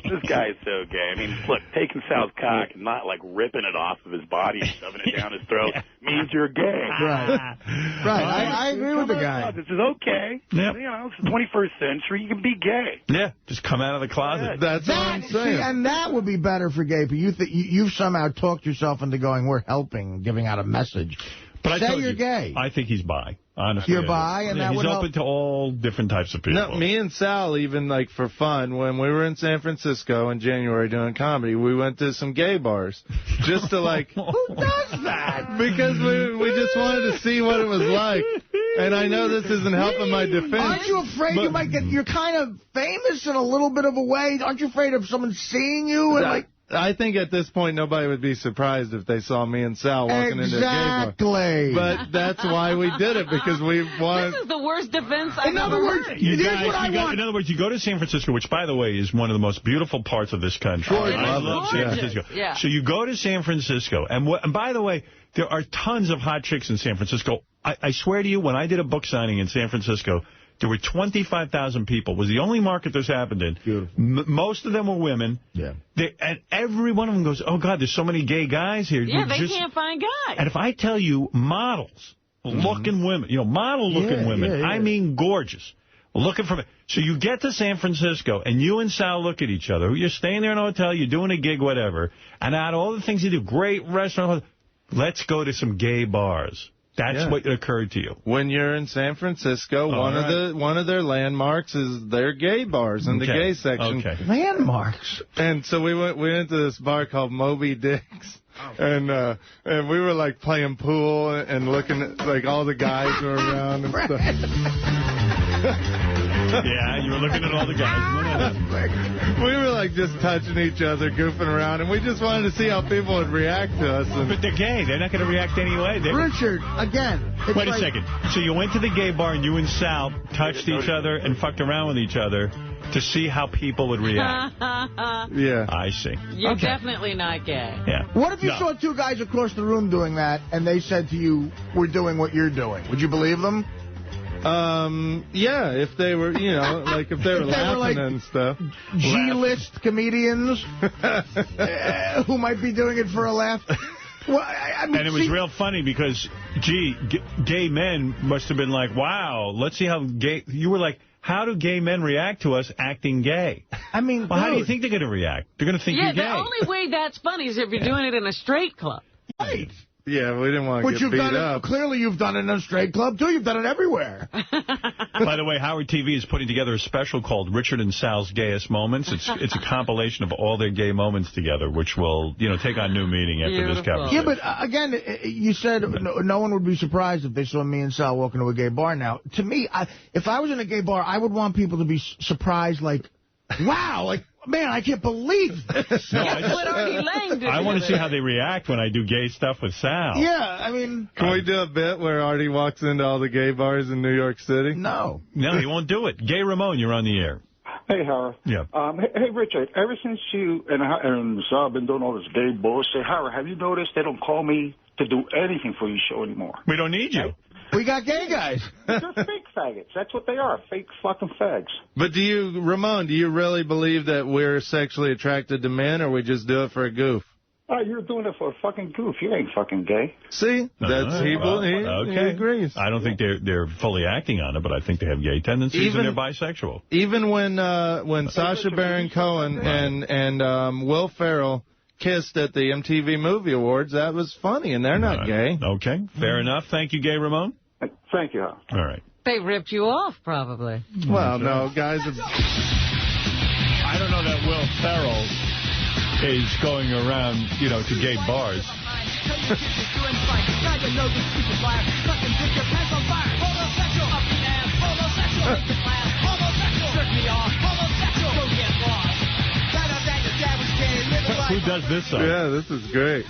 This guy is so gay. I mean, look, taking Sal's cock and not, like, ripping it off of his body and shoving it down his throat means you're gay. Right. I agree with the guy. This is okay. Yep. It's the 21st century. You can be gay. Yeah, just come out of the closet. That's what I'm saying. See, and that would be better for gay people. You've somehow talked yourself into going, we're helping, giving out a message. But Say you're gay. I think he's bi. Honestly, you're bi, and that would help. He's open to all different types of people. No, me and Sal, even like for fun, when we were in San Francisco in January doing comedy, we went to some gay bars just to like. Who does that? Because we just wanted to see what it was like. And I know this isn't helping my defense. Aren't you afraid you might get? You're kind of famous in a little bit of a way. Aren't you afraid of someone seeing you and like? I think at this point nobody would be surprised if they saw me and Sal walking into a gay bar. Exactly. But that's why we did it, because we wanted... This is the worst defense I've ever heard. In other words, you go to San Francisco, which, by the way, is one of the most beautiful parts of this country. I love San Francisco. Yeah. So you go to San Francisco, and by the way, there are tons of hot chicks in San Francisco. I swear to you, when I did a book signing in San Francisco, there were 25,000 people. It was the only market this happened in. Beautiful. Most of them were women. Yeah. And every one of them goes, oh, God, there's so many gay guys here. Yeah, they can't find guys. And if I tell you models, looking women, model-looking women, I mean gorgeous, looking for... So you get to San Francisco, and you and Sal look at each other. You're staying there in a hotel, you're doing a gig, whatever, and out of all the things you do, great restaurant, let's go to some gay bars. That's what occurred to you. When you're in San Francisco, one of their landmarks is their gay bars in the gay section. Okay. Landmarks. And so we went to this bar called Moby Dick's. And we were like playing pool and looking at like all the guys were around and stuff. Yeah, you were looking at all the guys. We were like just touching each other, goofing around, and we just wanted to see how people would react to us. But they're gay. They're not going to react anyway. Richard, again. Wait a second. So you went to the gay bar and you and Sal touched each other and fucked around with each other to see how people would react. Yeah. I see. You're definitely not gay. Yeah. What if you saw two guys across the room doing that and they said to you, we're doing what you're doing? Would you believe them? Yeah, if they were, like if they were laughing like and stuff. G-list comedians who might be doing it for a laugh. Well, I mean, and it was real funny because, gay men must have been like, wow, let's see how gay... You were like, how do gay men react to us acting gay? I mean, well, how do you think they're going to react? They're going to think you're gay. Yeah, the only way that's funny is if you're doing it in a straight club. Right. Yeah, we didn't want to get beat up. Clearly, you've done it in a straight club, too. You've done it everywhere. By the way, Howard TV is putting together a special called Richard and Sal's Gayest Moments. It's a compilation of all their gay moments together, which will, take on new meaning after this conversation. Yeah, but again, you said no one would be surprised if they saw me and Sal walking to a gay bar. Now, to me, if I was in a gay bar, I would want people to be surprised, like, wow, like, man, I can't believe this. No, I want to see how they react when I do gay stuff with Sal. Yeah, I mean... Can we do a bit where Artie walks into all the gay bars in New York City? No. No, he won't do it. Gay Ramon, you're on the air. Hey, Howard. Yeah. Hey, Richard, ever since you and Sal have been doing all this gay bullshit, Howard, have you noticed they don't call me to do anything for your show anymore? We don't need you. We got gay guys. They're fake faggots. That's what they are, fake fucking fags. But Ramon, do you really believe that we're sexually attracted to men, or we just do it for a goof? Oh, you're doing it for a fucking goof. You ain't fucking gay. See? He agrees. I don't think they're fully acting on it, but I think they have gay tendencies and they're bisexual. Even when Sacha Baron Cohen and Will Ferrell kissed at the MTV Movie Awards, that was funny, and they're not gay. Okay, fair enough. Thank you, Gay Ramon. Thank you, Howard. All right. They ripped you off, probably. Well, no, guys. I don't know that Will Ferrell is going around, to gay bars. Who does this song? Yeah, this is great.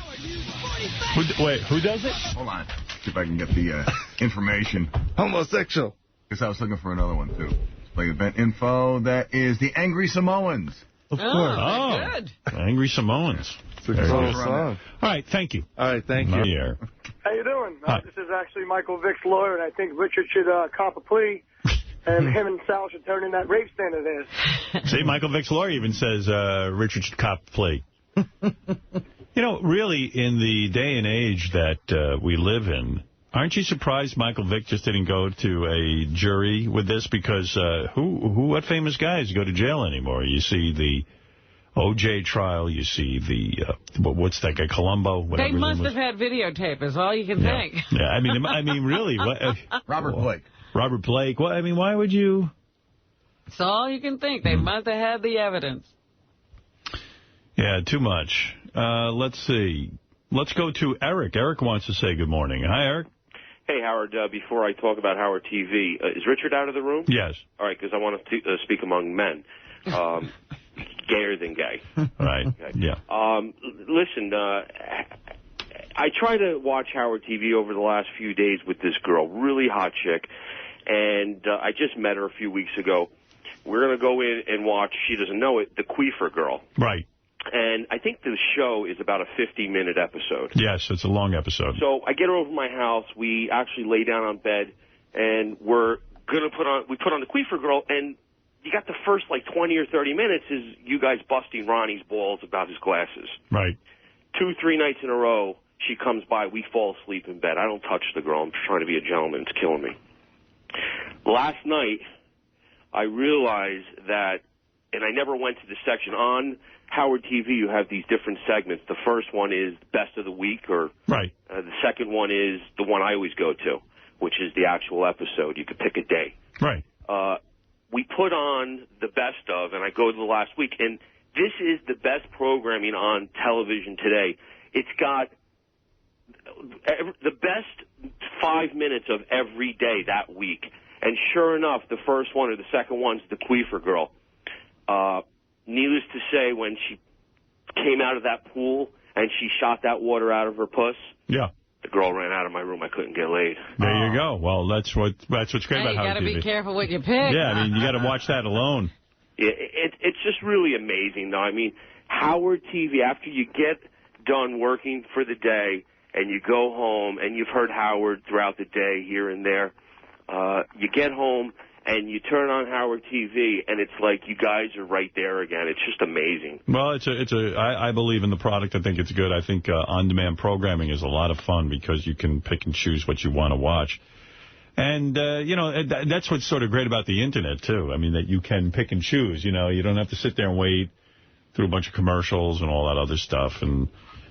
Wait, who does it? Hold on. See if I can get the information. Homosexual. Because I was looking for another one, too. Play event info. That is the Angry Samoans. Of course. Oh, good. Angry Samoans. It's a cool song. All right, thank you. All right, thank you. Here. How you doing? Hi. This is actually Michael Vick's lawyer, and I think Richard should cop a plea, and him and Sal should turn in that rape stand of theirs. See, Michael Vick's lawyer even says Richard should cop a plea. You know, really, in the day and age that we live in, aren't you surprised Michael Vick just didn't go to a jury with this? Because what famous guys go to jail anymore? You see the O.J. trial, you see the, what's that guy, Columbo? They must have had videotape, is all you can think. Yeah, I mean, really. Robert Blake. Robert Blake. Well, I mean, why would you? It's all you can think. They must have had the evidence. Yeah, too much. Let's see. Let's go to Eric. Eric wants to say good morning. Hi, Eric. Hey, Howard, before I talk about Howard TV, is Richard out of the room? Yes. All right, because I want to speak among men. Gayer than gay. Right, okay. Yeah. Listen, I try to watch Howard TV over the last few days with this girl, really hot chick, and I just met her a few weeks ago. We're going to go in and watch, she doesn't know it, The Queefer Girl. Right. And I think the show is about a 50-minute episode. Yes, it's a long episode. So I get her over to my house. We actually lay down on bed, and we're going to put on The Queefer Girl, and you got the first, 20 or 30 minutes is you guys busting Ronnie's balls about his glasses. Right. 2-3 nights in a row, she comes by, we fall asleep in bed. I don't touch the girl. I'm trying to be a gentleman. It's killing me. Last night, I realized that, and I never went to the section on Howard TV, you have these different segments. The first one is Best of the Week, or right. The second one is the one I always go to, which is the actual episode. You could pick a day. Right. We put on the best of, and I go to the last week, and this is the best programming on television today. It's got the best 5 minutes of every day that week. And sure enough, the first one or the second one's The Queefer Girl. Needless to say, when she came out of that pool and she shot that water out of her puss, yeah, the girl ran out of my room. I couldn't get laid. There you go. Well, that's what's great about Howard TV. You got to be careful what you pick. Yeah, I mean, you got to watch that alone. Yeah, it's just really amazing, though. I mean, Howard TV, after you get done working for the day and you go home and you've heard Howard throughout the day here and there, you get home and you turn on Howard TV, and it's like you guys are right there again. It's just amazing. Well, I believe in the product. I think it's good. I think on-demand programming is a lot of fun because you can pick and choose what you want to watch. And, that's what's sort of great about the Internet, too. I mean, that you can pick and choose. You know, you don't have to sit there and wait through a bunch of commercials and all that other stuff. And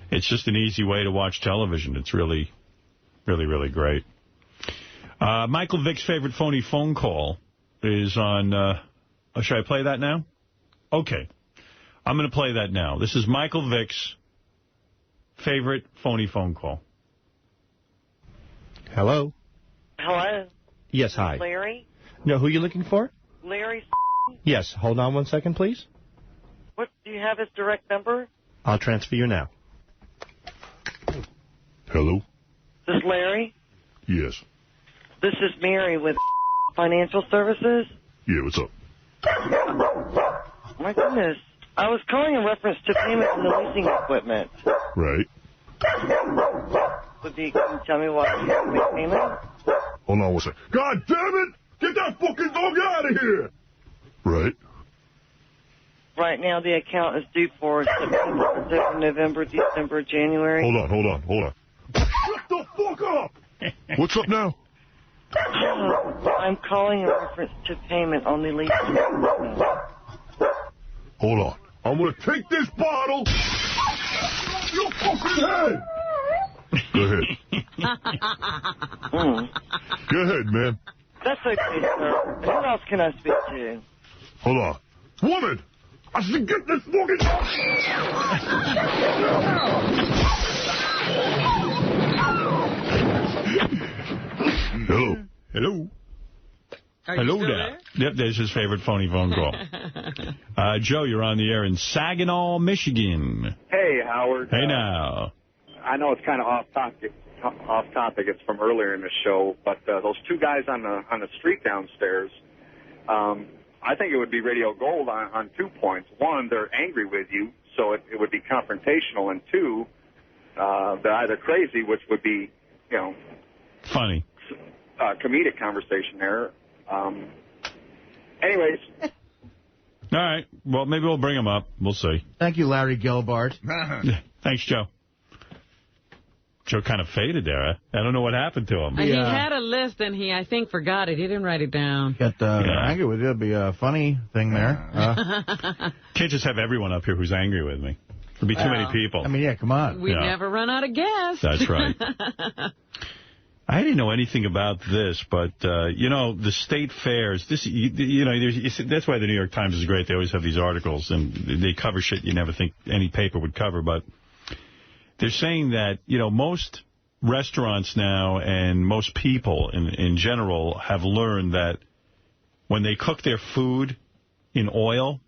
it's just an easy way to watch television. It's really, really, really great. Michael Vick's favorite phony phone call is on, should I play that now? Okay. I'm going to play that now. This is Michael Vick's favorite phony phone call. Hello? Hello? Yes, hi. Larry? No, who are you looking for? Larry? Yes, hold on 1 second, please. What, do you have his direct number? I'll transfer you now. Hello? This is Larry? Yes. This is Mary with Financial Services. Yeah, what's up? My goodness. I was calling in reference to payment on the leasing equipment. Right. Can you tell me why you have to make payment? Hold on 1 second. God damn it! Get that fucking dog out of here! Right. Right now the account is due for September, October, November, December, January. Hold on. Shut the fuck up! What's up now? I'm calling in reference to payment on the leasing equipment. Hold on. I'm going to take this bottle. Your fucking head. Go ahead. Go ahead, man. That's okay, sir. Who else can I speak to? Hold on. Woman! I should get this fucking... Hello. Hello there. Yep, there's his favorite phony phone call. Joe, you're on the air in Saginaw, Michigan. Hey, Howard. Hey, now. I know it's kind of off topic. It's from earlier in the show, but those two guys on the street downstairs, I think it would be radio gold on 2 points. One, they're angry with you, so it would be confrontational, and two, they're either crazy, which would be, funny. Comedic conversation there. Anyways. All right. Well, maybe we'll bring him up. We'll see. Thank you, Larry Gilbart. Thanks, Joe. Joe kind of faded there. I don't know what happened to him. He had a list, and he, I think, forgot it. He didn't write it down. Get angry with you. It'd be a funny thing there. Can't just have everyone up here who's angry with me. There'd be too many people. I mean, yeah, come on. We'd never run out of gas. That's right. I didn't know anything about this, but, the state fairs, that's why the New York Times is great. They always have these articles, and they cover shit you never think any paper would cover, but they're saying that, most restaurants now and most people in general have learned that when they cook their food in oil,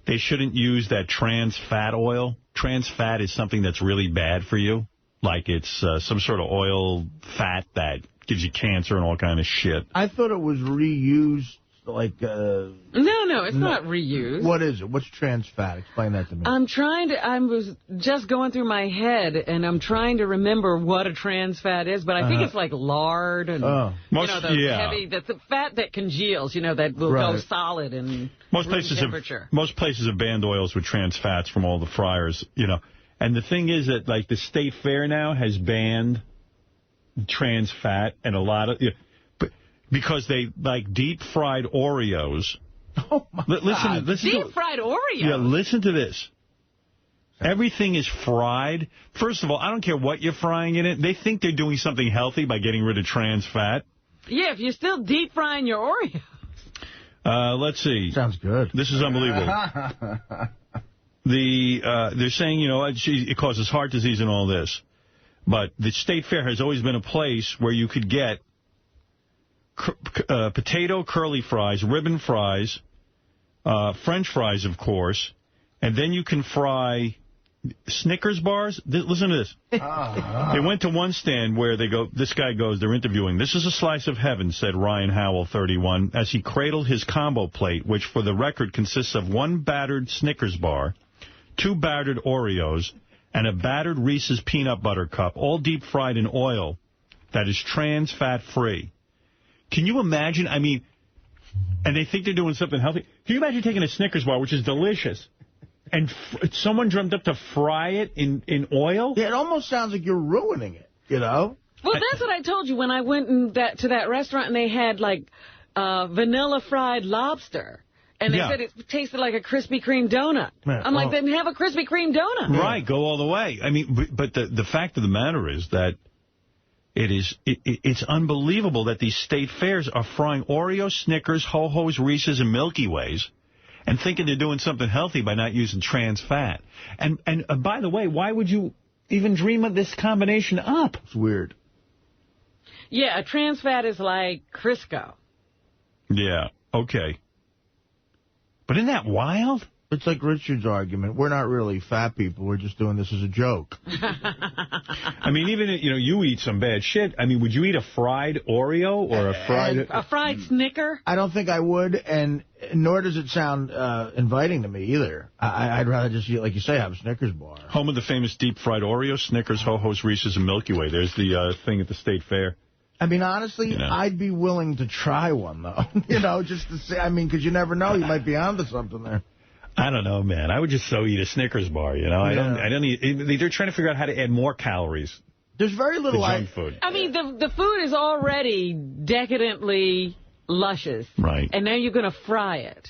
they shouldn't use that trans fat oil. Trans fat is something that's really bad for you. Like it's some sort of oil fat that gives you cancer and all kind of shit. I thought it was reused, like... No, it's not reused. What is it? What's trans fat? Explain that to me. I was just going through my head, and I'm trying to remember what a trans fat is, but I think it's like lard and, heavy, that's the fat that congeals, that will go solid and most places have banned oils with trans fats from all the fryers, And the thing is that, like, the state fair now has banned trans fat and a lot of... because they, like, deep-fried Oreos. Oh, my God. Deep-fried Oreos? Yeah, listen to this. Everything is fried. First of all, I don't care what you're frying in it. They think they're doing something healthy by getting rid of trans fat. Yeah, if you're still deep-frying your Oreos. Let's see. Sounds good. This is unbelievable. They're saying, it causes heart disease and all this. But the state fair has always been a place where you could get potato curly fries, ribbon fries, French fries, of course, and then you can fry Snickers bars. Listen to this. They went to one stand where this guy goes, they're interviewing. This is a slice of heaven, said Ryan Howell, 31, as he cradled his combo plate, which for the record consists of one battered Snickers bar, 2 battered Oreos, and a battered Reese's peanut butter cup, all deep-fried in oil that is trans fat-free. Can you imagine? I mean, and they think they're doing something healthy. Can you imagine taking a Snickers bar, which is delicious, and someone dreamt up to fry it in oil? Yeah, it almost sounds like you're ruining it, Well, that's what I told you when I went to that restaurant and they had, like, vanilla fried lobster. And they said it tasted like a Krispy Kreme donut. I'm like, then have a Krispy Kreme donut. Right, go all the way. I mean, but the fact of the matter is that it's unbelievable that these state fairs are frying Oreos, Snickers, Ho-Hos, Reese's, and Milky Ways and thinking they're doing something healthy by not using trans fat. And by the way, why would you even dream of this combination up? It's weird. Yeah, a trans fat is like Crisco. Yeah, okay. But isn't that wild? It's like Richard's argument. We're not really fat people. We're just doing this as a joke. I mean, even, you eat some bad shit. I mean, would you eat a fried Oreo or a fried Snicker? I don't think I would, and nor does it sound inviting to me either. I'd rather just, like you say, have a Snickers bar. Home of the famous deep-fried Oreos, Snickers, Ho-Hos, Reese's, and Milky Way. There's the thing at the state fair. I mean, honestly, I'd be willing to try one, though. Just to say, because you never know. You might be onto something there. I don't know, man. I would just so eat a Snickers bar, Yeah. I don't eat. They're trying to figure out how to add more calories. There's very little junk food. I mean, the food is already decadently luscious. Right. And now you're going to fry it.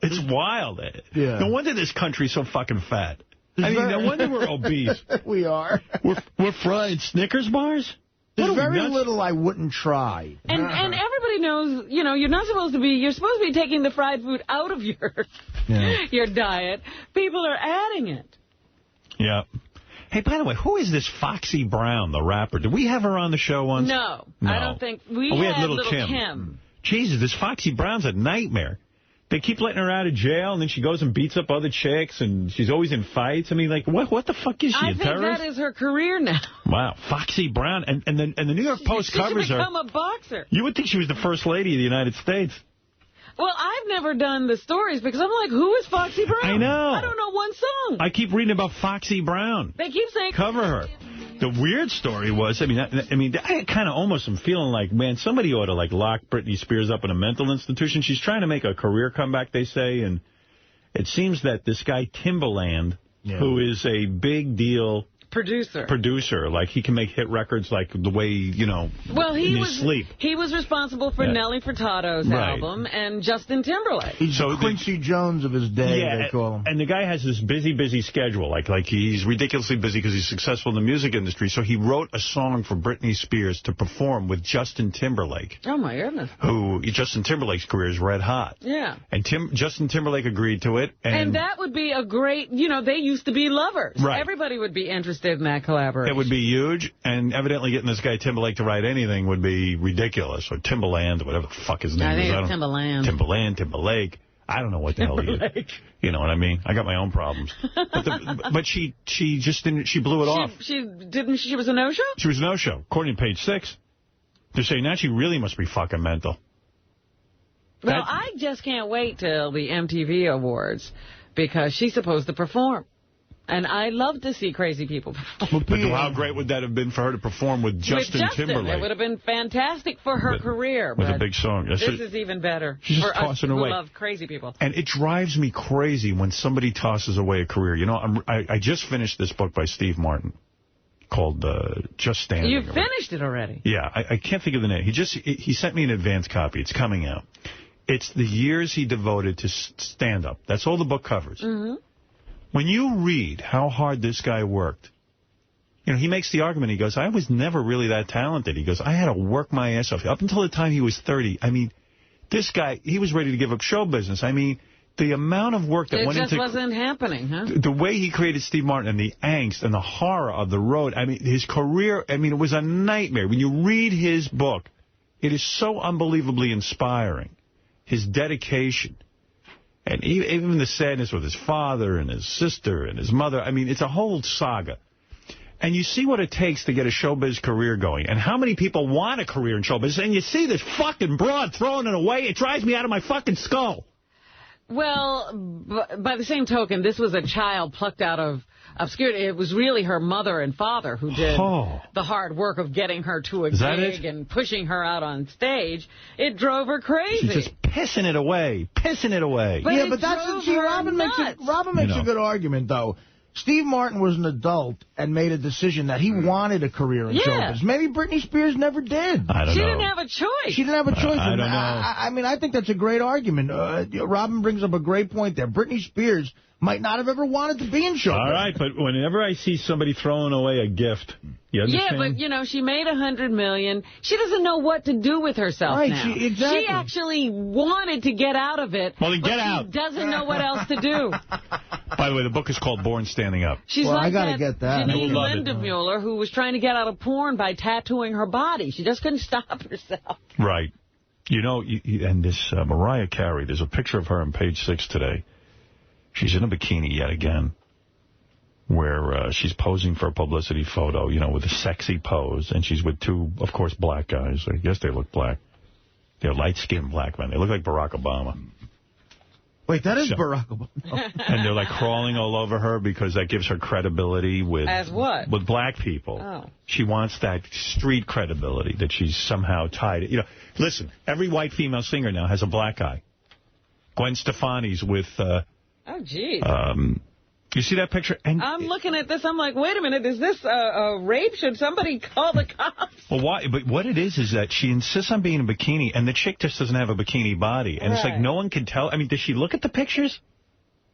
It's wild. Yeah. No wonder this country's so fucking fat. No wonder we're obese. We are. We're frying Snickers bars? There's very little I wouldn't try. And everybody knows, you're not supposed to be, you're supposed to be taking the fried food out of your diet. People are adding it. Yeah. Hey, by the way, who is this Foxy Brown, the rapper? Did we have her on the show once? No. I don't think. We had Little Kim. Jesus, this Foxy Brown's a nightmare. They keep letting her out of jail, and then she goes and beats up other chicks, and she's always in fights. I mean, like, what the fuck is she, a terrorist? I think that is her career now. Wow, Foxy Brown. And the New York Post covers her. She should become a boxer. You would think she was the first lady of the United States. Well, I've never done the stories because I'm like, who is Foxy Brown? I know. I don't know one song. I keep reading about Foxy Brown. They keep saying... Cover her. The weird story was, I kind of almost am feeling like, man, somebody ought to, like, lock Britney Spears up in a mental institution. She's trying to make a career comeback, they say, and it seems that this guy, Timbaland, who is a big deal... Producer. Like, he can make hit records like the way, you know, well, in his sleep. He was responsible for Nelly Furtado's album and Justin Timberlake. He's the Quincy Jones of his day, they call him. And the guy has this busy schedule. Like he's ridiculously busy because he's successful in the music industry. So he wrote a song for Britney Spears to perform with Justin Timberlake. Oh, my goodness. Justin Timberlake's career is red hot. Yeah. And Justin Timberlake agreed to it. And that would be a great, you know, they used to be lovers. Right. Everybody would be interested in that collaboration. It would be huge, and evidently getting this guy Timberlake to write anything would be ridiculous, or Timbaland, or whatever the fuck his name is. I think it's Timbaland. Timberlake. I don't know what the hell he is. You know what I mean? I got my own problems. But she just didn't, she blew it off. She was a no-show? She was a no-show. According to Page 6, they're saying now she really must be fucking mental. Well, I just can't wait till the MTV Awards, because she's supposed to perform. And I love to see crazy people perform. But how great would that have been for her to perform with Justin Timberlake? It would have been fantastic for her career. With a big song. This is even better She's for just us who away. love crazy people. And it drives me crazy when somebody tosses away a career. You know, I just finished this book by Steve Martin called Just Standing. You finished it already? Yeah, I can't think of the name. He sent me an advance copy. It's coming out. It's the years he devoted to stand-up. That's all the book covers. Mm-hmm. When you read how hard this guy worked, you know, he makes the argument, he goes, I was never really that talented. He goes, I had to work my ass off. Up until the time he was 30, I mean, this guy, he was ready to give up show business. I mean, the amount of work that went into... It just wasn't happening, huh? The way he created Steve Martin and the angst and the horror of the road, I mean, his career, I mean, it was a nightmare. When you read his book, it is so unbelievably inspiring. His dedication. And even the sadness with his father and his sister and his mother. I mean, it's a whole saga. And you see what it takes to get a showbiz career going. And how many people want a career in showbiz. And you see this fucking broad throwing it away. It drives me out of my fucking skull. Well, by the same token, this was a child plucked out of obscurity. It was really her mother and father who did the hard work of getting her to a gig and pushing her out on stage. It drove her crazy. She's just pissing it away. But yeah, but that's Robin makes a good argument, though. Steve Martin was an adult and made a decision that he wanted a career in showbiz. Maybe Britney Spears never did. I don't know. She didn't have a choice. She didn't have a choice. I don't know. I mean, I think that's a great argument. Robin brings up a great point there. Britney Spears might not have ever wanted to be in showbiz. All right, but whenever I see somebody throwing away a gift, you understand? Yeah, but, you know, she made $100 million. She doesn't know what to do with herself now. Exactly. She actually wanted to get out of it, well, then get out. She doesn't know what else to do. By the way, the book is called Born Standing Up. She's well, like I gotta get that. Janine Lindemuller, who was trying to get out of porn by tattooing her body. She just couldn't stop herself. Right. You know, and this Mariah Carey, there's a picture of her on Page 6 today. She's in a bikini yet again, where she's posing for a publicity photo, you know, with a sexy pose. And she's with two, of course, black guys. I guess they look black. They're light-skinned black men. They look like Barack Obama. Wait, that is Barack Obama. And they're like crawling all over her because that gives her credibility with... As what? With black people. Oh. She wants that street credibility that she's somehow tied. You know, listen, every white female singer now has a black guy. Gwen Stefani's with... oh, geez. You see that picture? And I'm looking at this. I'm like, wait a minute. Is this a rape? Should somebody call the cops? Well, why? But what it is that she insists on being in a bikini, and the chick just doesn't have a bikini body. And it's like no one can tell. I mean, does she look at the pictures?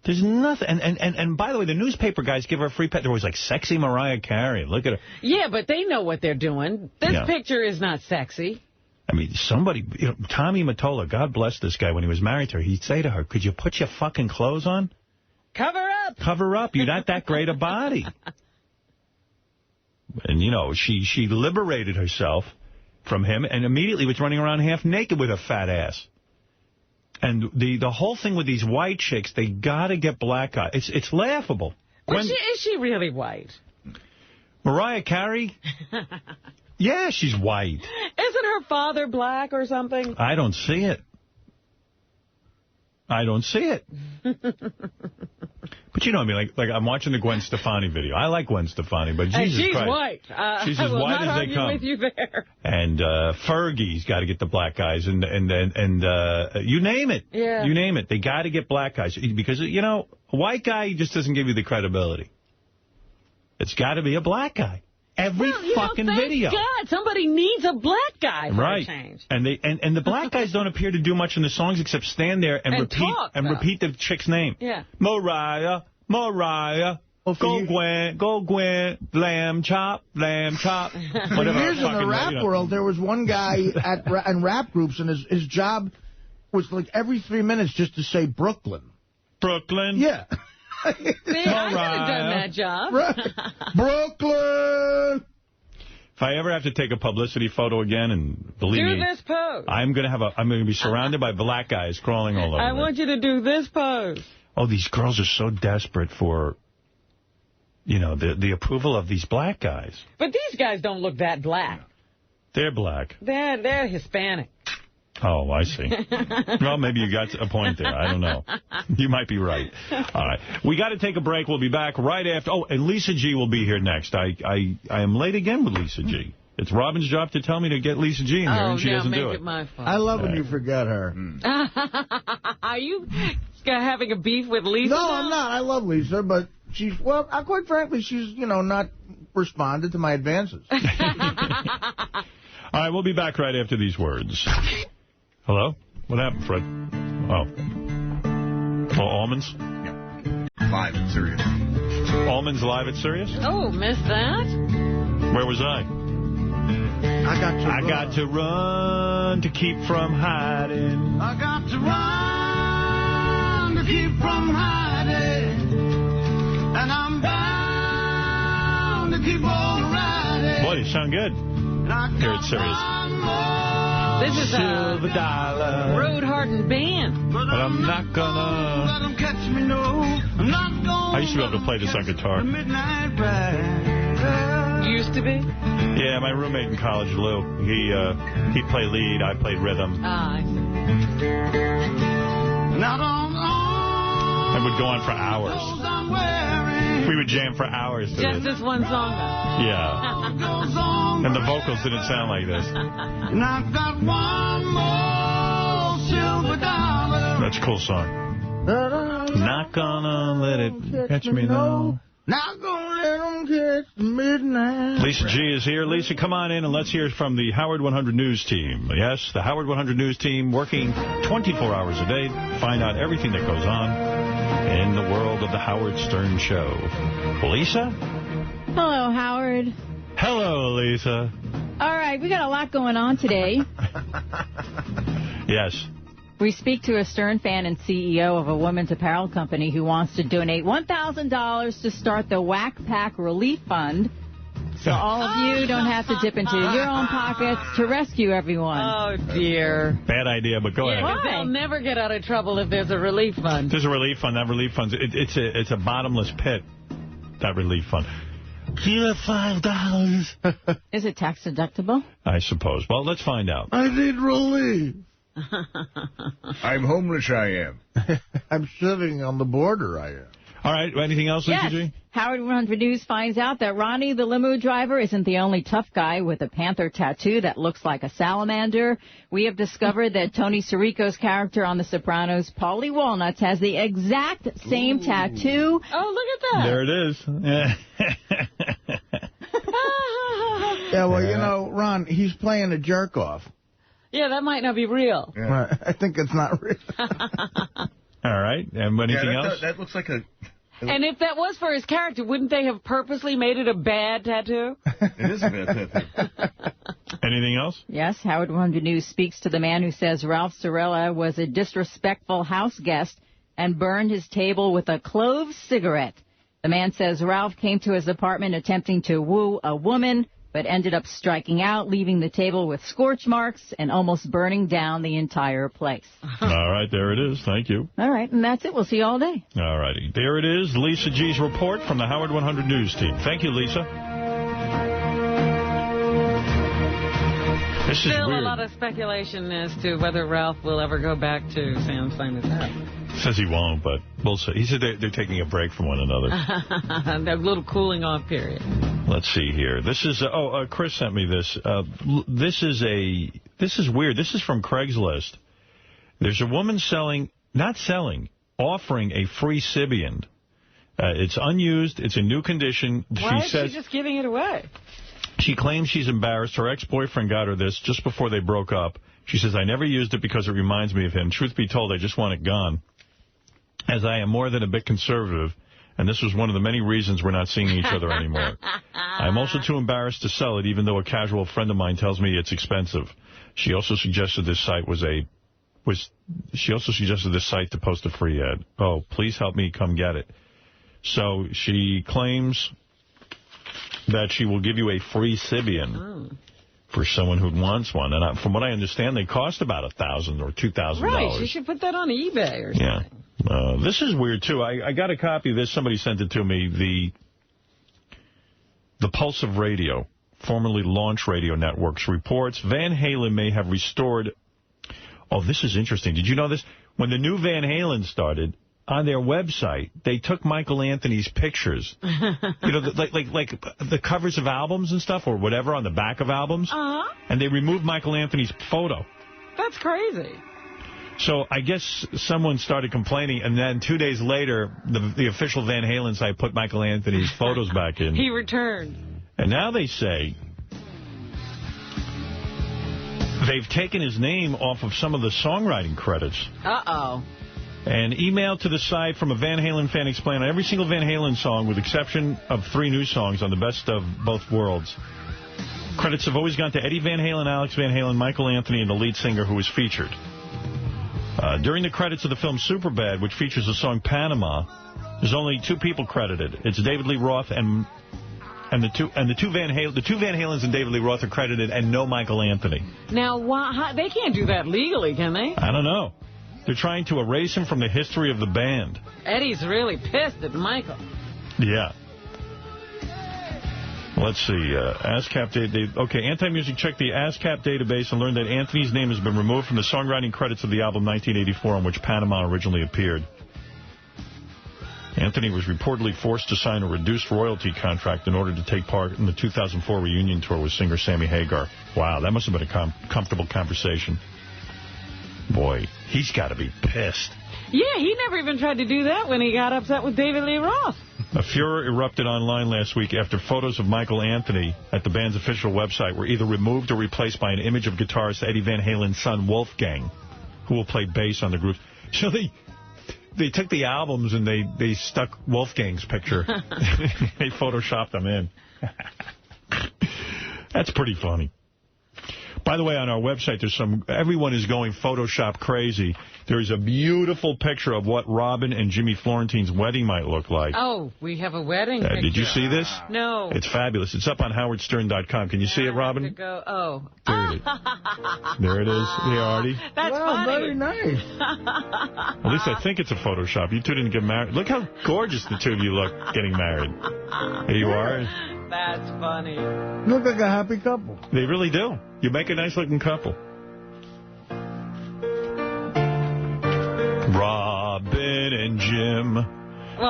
There's nothing. And by the way, the newspaper guys give her a free pet. They're always like, sexy Mariah Carey. Look at her. Yeah, but they know what they're doing. This picture is not sexy. I mean, somebody, you know, Tommy Mottola, God bless this guy, when he was married to her, he'd say to her, could you put your fucking clothes on? Cover up. Cover up. You're not that great a body. And, you know, she liberated herself from him and immediately was running around half naked with a fat ass. And the whole thing with these white chicks, they got to get black guys. It's laughable. Well, is she really white? Mariah Carey? Yeah, she's white. Isn't her father black or something? I don't see it. I don't see it. But you know what I mean? Like I'm watching the Gwen Stefani video. I like Gwen Stefani, but Jesus she's Christ. White. She's as white as they come. With you there. And Fergie's got to get the black guys, and you name it. Yeah. You name it. They got to get black guys because, you know, a white guy just doesn't give you the credibility. It's got to be a black guy. Every fucking video. God, somebody needs a black guy for a change. And the black guys don't appear to do much in the songs except stand there and repeat the chick's name. Yeah. Mariah, go Gwen, lamb chop, whatever. Years in the rap world, there was one guy in rap groups, and his job was like every 3 minutes just to say Brooklyn. Brooklyn? Yeah. See, I could have done that job. Brooklyn! If I ever have to take a publicity photo again, and believe me, do this pose. I'm going to be surrounded by black guys crawling all over. I want you to do this pose. Oh, these girls are so desperate for, you know, the approval of these black guys. But these guys don't look that black. They're black. They're Hispanic. Oh, I see. Well, maybe you got a point there. I don't know. You might be right. All right. We got to take a break. We'll be back right after. Oh, and Lisa G will be here next. I am late again with Lisa G. It's Robin's job to tell me to get Lisa G in here, and she doesn't do it. My fault. I love when you forget her. Are you having a beef with Lisa? No, I'm not. I love Lisa, but she's, well, quite frankly, she's, you know, not responded to my advances. All right, we'll be back right after these words. Hello? What happened, Fred? Oh, almonds? Yeah. Live at Sirius. Almonds live at Sirius? Oh, missed that? Where was I? I got to run to keep from hiding. I got to run to keep from hiding. And I'm bound to keep on riding. Boy, you sound good. Here at Sirius. This is a road hardened band. But I'm not gonna let them catch me, no. I'm not gonna. I used to be able to play this on guitar. Used to be? Yeah, my roommate in college, Lou, he'd play lead, I played rhythm. I see. And would go on for hours. We would jam for hours. Just this one song, though. Yeah. And the vocals didn't sound like this. And I've got one more silver dollar. That's a cool song. Not gonna let it catch me, no. Not gonna let them catch the midnight. Lisa G is here. Lisa, come on in and let's hear from the Howard 100 News team. Yes, the Howard 100 News team working 24 hours a day to find out everything that goes on in the world of the Howard Stern Show. Lisa? Hello, Howard. Hello, Lisa. All right, we got a lot going on today. Yes. We speak to a Stern fan and CEO of a women's apparel company who wants to donate $1,000 to start the Whack Pack Relief Fund. So all of you don't have to dip into your own pockets to rescue everyone. Oh, dear. Bad idea, but go ahead. They'll never get out of trouble if there's a relief fund. There's a relief fund. That relief fund, it's a bottomless pit, that relief fund. Here, $5. Is it tax deductible? I suppose. Well, let's find out. I need relief. I'm homeless, I am. I'm sitting on the border, I am. All right, anything else, Lisa G? Howard 100 News finds out that Ronnie the limo driver isn't the only tough guy with a panther tattoo that looks like a salamander. We have discovered that Tony Sirico's character on The Sopranos, Paulie Walnuts, has the exact same tattoo. Oh, look at that. There it is. Yeah, well, you know, Ron, he's playing a jerk-off. Yeah, that might not be real. Yeah. I think it's not real. All right. And anything else? That looks like a... And if that was for his character, wouldn't they have purposely made it a bad tattoo? It is a bad tattoo. Anything else? Yes, Howard 100 News speaks to the man who says Ralph Cirella was a disrespectful house guest and burned his table with a clove cigarette. The man says Ralph came to his apartment attempting to woo a woman, but ended up striking out, leaving the table with scorch marks and almost burning down the entire place. All right, there it is. Thank you. All right, and that's it. We'll see you all day. All righty. There it is, Lisa G's report from the Howard 100 News team. Thank you, Lisa. This is Still weird. a lot of speculation as to whether Ralph will ever go back to Sam Simon's house. Says he won't, but we'll see. He said they're taking a break from one another. A little cooling off period. Let's see here. This is, Chris sent me this. This is weird. This is from Craigslist. There's a woman offering a free Sybian. It's unused. It's in new condition. Why is she just giving it away? She claims she's embarrassed. Her ex-boyfriend got her this just before they broke up. She says, I never used it because it reminds me of him. Truth be told, I just want it gone. As I am more than a bit conservative, and this was one of the many reasons we're not seeing each other anymore. I'm also too embarrassed to sell it, even though a casual friend of mine tells me it's expensive. She also suggested this site to post a free ad. Oh, please help me come get it. So she claims that she will give you a free Sybian for someone who wants one. And from what I understand, they cost about $1,000 or $2,000. Right, you should put that on eBay or something. Yeah. This is weird, too. I got a copy of this. Somebody sent it to me. The Pulse of Radio, formerly Launch Radio Networks, reports Van Halen may have restored... Oh, this is interesting. Did you know this? When the new Van Halen started, on their website, they took Michael Anthony's pictures. You know, like the covers of albums and stuff, or whatever, on the back of albums. And they removed Michael Anthony's photo. That's crazy. So I guess someone started complaining, and then 2 days later, the official Van Halen site put Michael Anthony's photos back in. He returned. And now they say they've taken his name off of some of the songwriting credits. Uh-oh. An email to the site from a Van Halen fan explained on every single Van Halen song, with exception of 3 new songs on the Best of Both Worlds. Credits have always gone to Eddie Van Halen, Alex Van Halen, Michael Anthony, and the lead singer who was featured. During the credits of the film Superbad, which features the song Panama, there's only 2 people credited. It's David Lee Roth and the two Van Halens and David Lee Roth are credited, and no Michael Anthony. Now, they can't do that legally, can they? I don't know. They're trying to erase him from the history of the band. Eddie's really pissed at Michael. Yeah. Let's see. ASCAP okay, Anti-Music checked the ASCAP database and learned that Anthony's name has been removed from the songwriting credits of the album 1984, on which Panama originally appeared. Anthony was reportedly forced to sign a reduced royalty contract in order to take part in the 2004 reunion tour with singer Sammy Hagar. Wow, that must have been a comfortable conversation. Boy, he's got to be pissed. Yeah, he never even tried to do that when he got upset with David Lee Roth. A furor erupted online last week after photos of Michael Anthony at the band's official website were either removed or replaced by an image of guitarist Eddie Van Halen's son, Wolfgang, who will play bass on the group. So they took the albums and they stuck Wolfgang's picture. They photoshopped them in. That's pretty funny. By the way, on our website, everyone is going Photoshop crazy. There's a beautiful picture of what Robin and Jimmy Florentine's wedding might look like. Oh, we have a wedding picture. Did you see this? No. It's fabulous. It's up on howardstern.com. Can you see it, Robin? There it is. There it is. Hey, Artie. That's funny. Very nice. At least I think it's a Photoshop. You two didn't get married. Look how gorgeous the two of you look getting married. Here you are. That's funny. Look like a happy couple. They really do. You make a nice-looking couple. Robin and Jim. Well,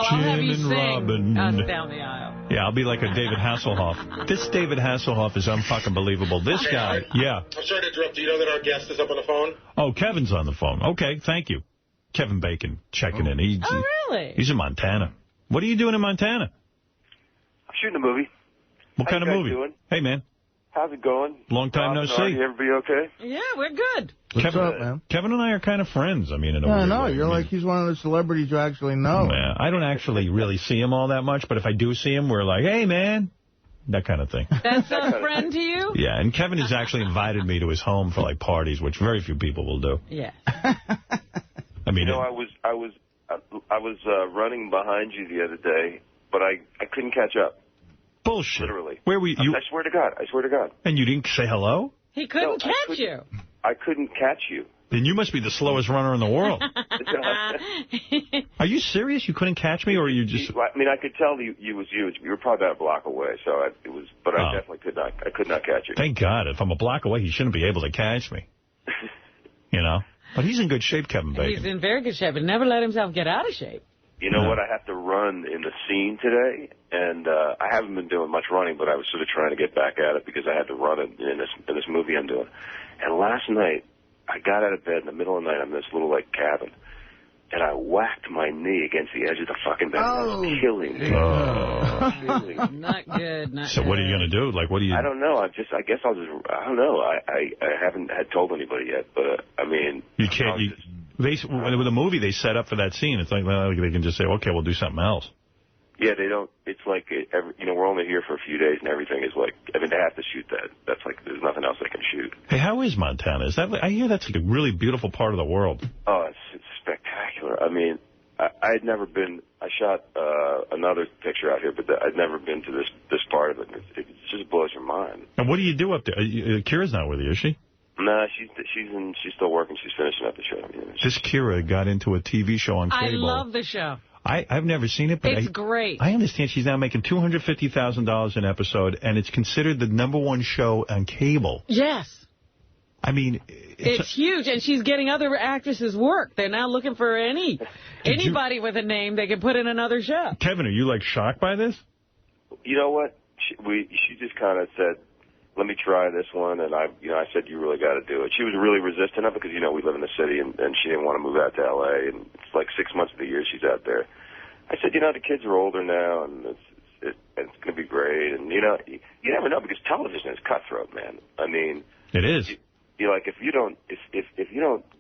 Jim I'll have you and sing Robin. us down the aisle. Yeah, I'll be like a David Hasselhoff. This David Hasselhoff is unfucking believable. This guy, yeah. I'm sorry to interrupt. Do you know that our guest is up on the phone? Oh, Kevin's on the phone. Okay, thank you. Kevin Bacon checking in. Really? He's in Montana. What are you doing in Montana? I'm shooting a movie. What kind of movie? Doing? Hey, man. How's it going? Long time no see. Everybody okay? Yeah, we're good. What's up, man? Kevin and I are kind of friends. I mean, in a weird no, way. you're like he's one of the celebrities you actually know. Yeah, I don't actually really see him all that much, but if I do see him, we're like, hey, man. That kind of thing. That's a friend to you? Yeah, and Kevin has actually invited me to his home for, like, parties, which very few people will do. Yeah. I mean, I was running behind you the other day, but I couldn't catch up. Bullshit. Literally. Where were you? I swear to God. I swear to God. And you didn't say hello? He couldn't catch you. I couldn't catch you. Then you must be the slowest runner in the world. Are you serious? You couldn't catch me, or you just... I mean, I could tell you was you. You were probably about a block away, so I definitely could not. I could not catch you. Thank God. If I'm a block away, he shouldn't be able to catch me. You know? But he's in good shape, Kevin Bacon. He's in very good shape, and never let himself get out of shape. You know what? I have to run in the scene today, and I haven't been doing much running, but I was sort of trying to get back at it because I had to run in this movie I'm doing. And last night, I got out of bed in the middle of the night. I'm in this little, cabin, and I whacked my knee against the edge of the fucking bed. Oh. It was killing me. Not good. So what are you going to do? What do you... I don't know. I guess I'll just... I don't know. I haven't told anybody yet, but, I mean... You can't... With a movie, they set up for that scene. It's like they can just say, okay, we'll do something else. Yeah, they don't... It's like, we're only here for a few days, and everything is they have to shoot that. That's there's nothing else they can shoot. Hey, how is Montana? I hear that's a really beautiful part of the world. Oh, it's spectacular. I mean, I had never been... I shot another picture out here, but I'd never been to this part of it. It just blows your mind. And what do you do up there? Kira's not with you, is she? Nah, she's still working. She's finishing up the show. Yeah, this Kira got into a TV show on cable. I love the show. I've never seen it, but it's great. I understand she's now making $250,000 an episode, and it's considered the #1 show on cable. Yes. I mean... It's huge, and she's getting other actresses work. They're now looking for anybody with a name they can put in another show. Kevin, are you, shocked by this? You know what? She just kind of said, let me try this one, and I said, you really got to do it. She was really resistant of it because, we live in the city, and she didn't want to move out to L.A., and it's 6 months of the year she's out there. I said, the kids are older now, and it's going to be great, and, you never know, because television is cutthroat, man. I mean... It is. If you don't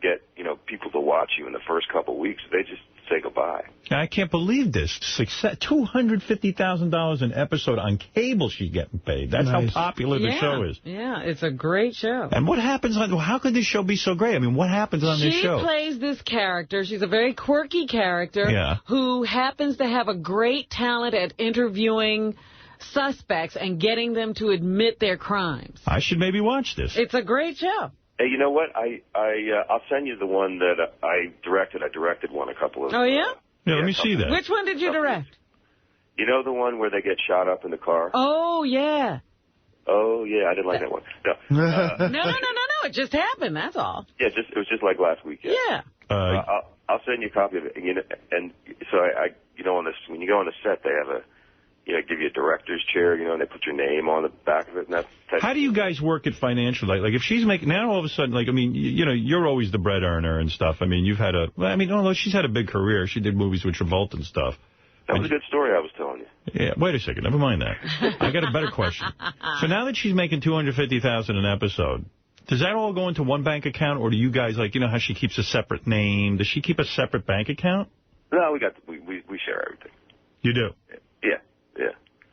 get, people to watch you in the first couple of weeks, they just say goodbye. I can't believe this success. $250,000 an episode on cable she's getting paid. That's nice. How popular the show is. Yeah, it's a great show. And what happens how could this show be so great? I mean, what happens on this show? She plays this character. She's a very quirky character who happens to have a great talent at interviewing suspects and getting them to admit their crimes. I should maybe watch this. It's a great show. Hey, you know what? I'll send you the one that I directed. I directed one a couple of... Oh, yeah? Yeah, let me see that. Which one did you direct? You know the one where they get shot up in the car? Oh, yeah. Oh, yeah, I didn't like that one. No. No. It just happened, that's all. Yeah, it was just like last weekend. Yeah. I'll send you a copy of it. And so on this, when you go on the set, they have give you a director's chair, and they put your name on the back of it. And how do you guys work it financially? Like if she's making, now all of a sudden, you're always the bread earner and stuff. I mean, although she's had a big career. She did movies with Travolta and stuff. That was a good story I was telling you. Yeah, wait a second. Never mind that. I got a better question. So now that she's making $250,000 an episode, does that all go into one bank account, or do you guys, how she keeps a separate name? Does she keep a separate bank account? No, we share everything. You do? Yeah.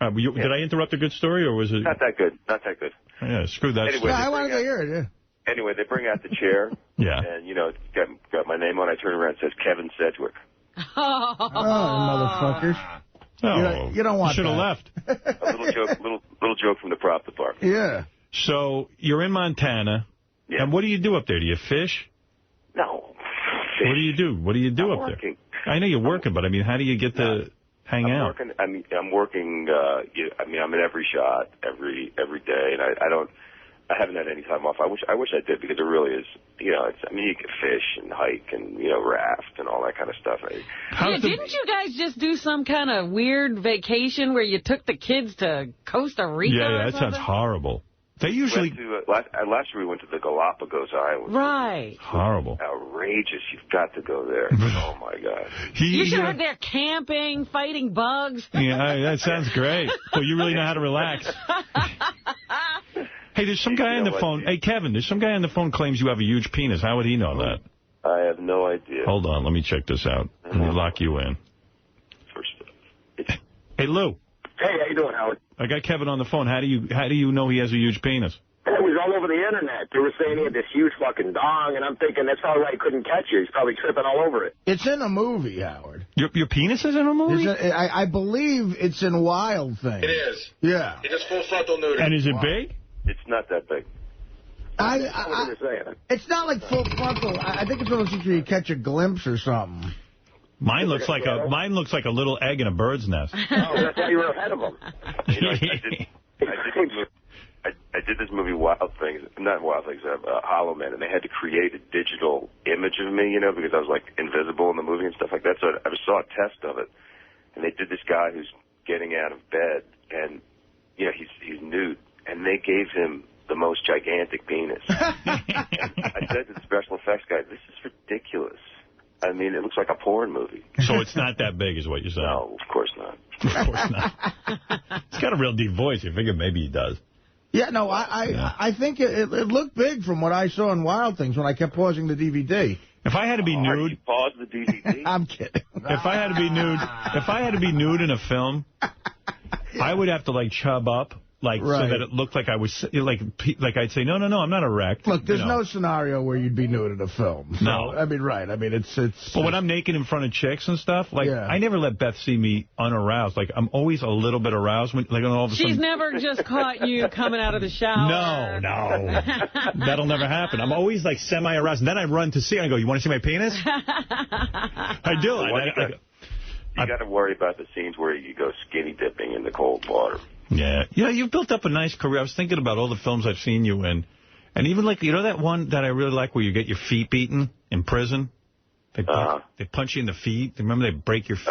Did I interrupt a good story, or was it... Not that good. Yeah, screw that. Anyway, I wanted to hear it, yeah. Anyway, they bring out the chair. Yeah. And, it's got my name on it. I turn around and it says Kevin Sedgwick. Oh, motherfuckers. Oh, you don't want should have left. A little joke from the prop department. Yeah. So, you're in Montana. Yeah. And what do you do up there? Do you fish? No. Fish. What do you do? What do you do up there? I know you're working, but, how do you get to... Hang out. I'm working. I'm in every shot every day, and I haven't had any time off. I wish I did, because it really is. You can fish and hike and raft and all that kind of stuff. Didn't you guys just do some kind of weird vacation where you took the kids to Costa Rica? Yeah, that sounds horrible. They usually... last year we went to the Galapagos Islands. Right. Horrible. Outrageous. You've got to go there. Oh, my God. You should have there camping, fighting bugs. Yeah, that sounds great. Well, you really know how to relax. Hey, there's some guy on the phone. Hey, Kevin, there's some guy on the phone claims you have a huge penis. How would he know that? I have no idea. Hold on. Let me check this out. Let me lock you in. Hey, Lou. Hey, how you doing, Howard? I got Kevin on the phone. How do you know he has a huge penis? It was all over the Internet. They were saying he had this huge fucking dong, and I'm thinking that's probably why he couldn't catch you. He's probably tripping all over it. It's in a movie, Howard. Your penis is in a movie? I believe it's in Wild Thing. It is. Yeah. It is full frontal nudity. And is it big? It's not that big. It's not like full frontal. I think it's one of those where you catch a glimpse or something. Mine looks like a little egg in a bird's nest. Oh, that's why you were ahead of them. You know, I did this movie, Hollow Man, and they had to create a digital image of me, you know, because I was, like, invisible in the movie and stuff like that. So I saw a test of it, and they did this guy who's getting out of bed, and, you know, he's nude, and they gave him the most gigantic penis. I said to the special effects guy, this is ridiculous. I mean, it looks like a porn movie. So it's not that big is what you're saying? No, of course not. Of course not. He's got a real deep voice. You figure maybe he does. Yeah, no, I think it looked big from what I saw in Wild Things when I kept pausing the DVD. If I had to be nude... You pause the DVD? I'm kidding. If I had to be nude in a film, I would have to, like, chub up. Like, so that it looked like I was, like I'd say, no, I'm not erect. Look, there's no scenario where you'd be nude in a film. So, No. I mean, right. I mean, it's... But when I'm naked in front of chicks and stuff, like, I never let Beth see me unaroused. Like, I'm always a little bit aroused. When, like, all of a sudden... She's never just caught you coming out of the shower. No. That'll never happen. I'm always, like, semi-aroused. And then I run to see her and I go, you want to see my penis? I do. You got to worry about the scenes where you go skinny dipping in the cold water. Yeah. You know, you've built up a nice career. I was thinking about all the films I've seen you in. And even, like, you know that one that I really like where you get your feet beaten in prison? They punch you in the feet. Remember they break your feet?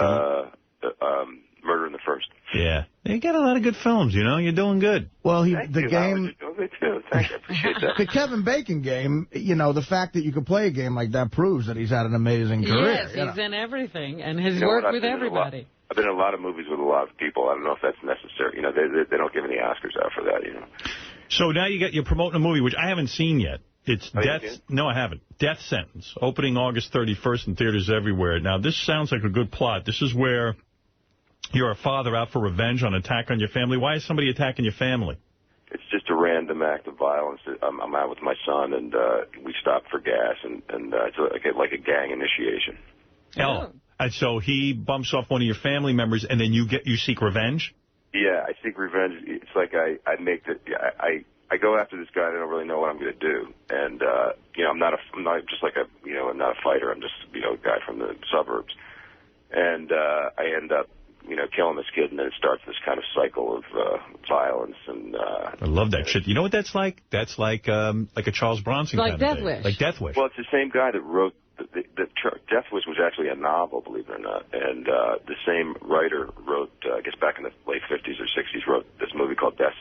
Murder in the First. Yeah. You got a lot of good films, you know? You're doing good. Well, Thanks, I appreciate that. The Kevin Bacon game, you know, the fact that you could play a game like that proves that he's had an amazing career. Yes, he's in everything and has worked with everybody. I've been in a lot of movies with a lot of people. I don't know if that's necessary. You know, they don't give any Oscars out for that, you know. So now you're promoting a movie, which I haven't seen yet. It's No, I haven't. Death Sentence, opening August 31st in theaters everywhere. Now, this sounds like a good plot. This is where you're a father out for revenge on an attack on your family. Why is somebody attacking your family? It's just a random act of violence. I'm out with my son, and we stopped for gas, and it's like a gang initiation. Oh. And so he bumps off one of your family members, and then you seek revenge? Yeah, I seek revenge. It's like I go after this guy. I don't really know what I'm going to do, and you know, I'm not just like I'm not a fighter. I'm just a guy from the suburbs, and I end up killing this kid, and then it starts this kind of cycle of violence. And I love that shit. You know what that's like? That's like a Charles Bronson kind of Death thing. Wish. Like Death Wish. Well, it's the same guy that wrote. Death Wish was actually a novel, believe it or not, and the same writer wrote, I guess back in the late 50s or 60s, wrote this movie called this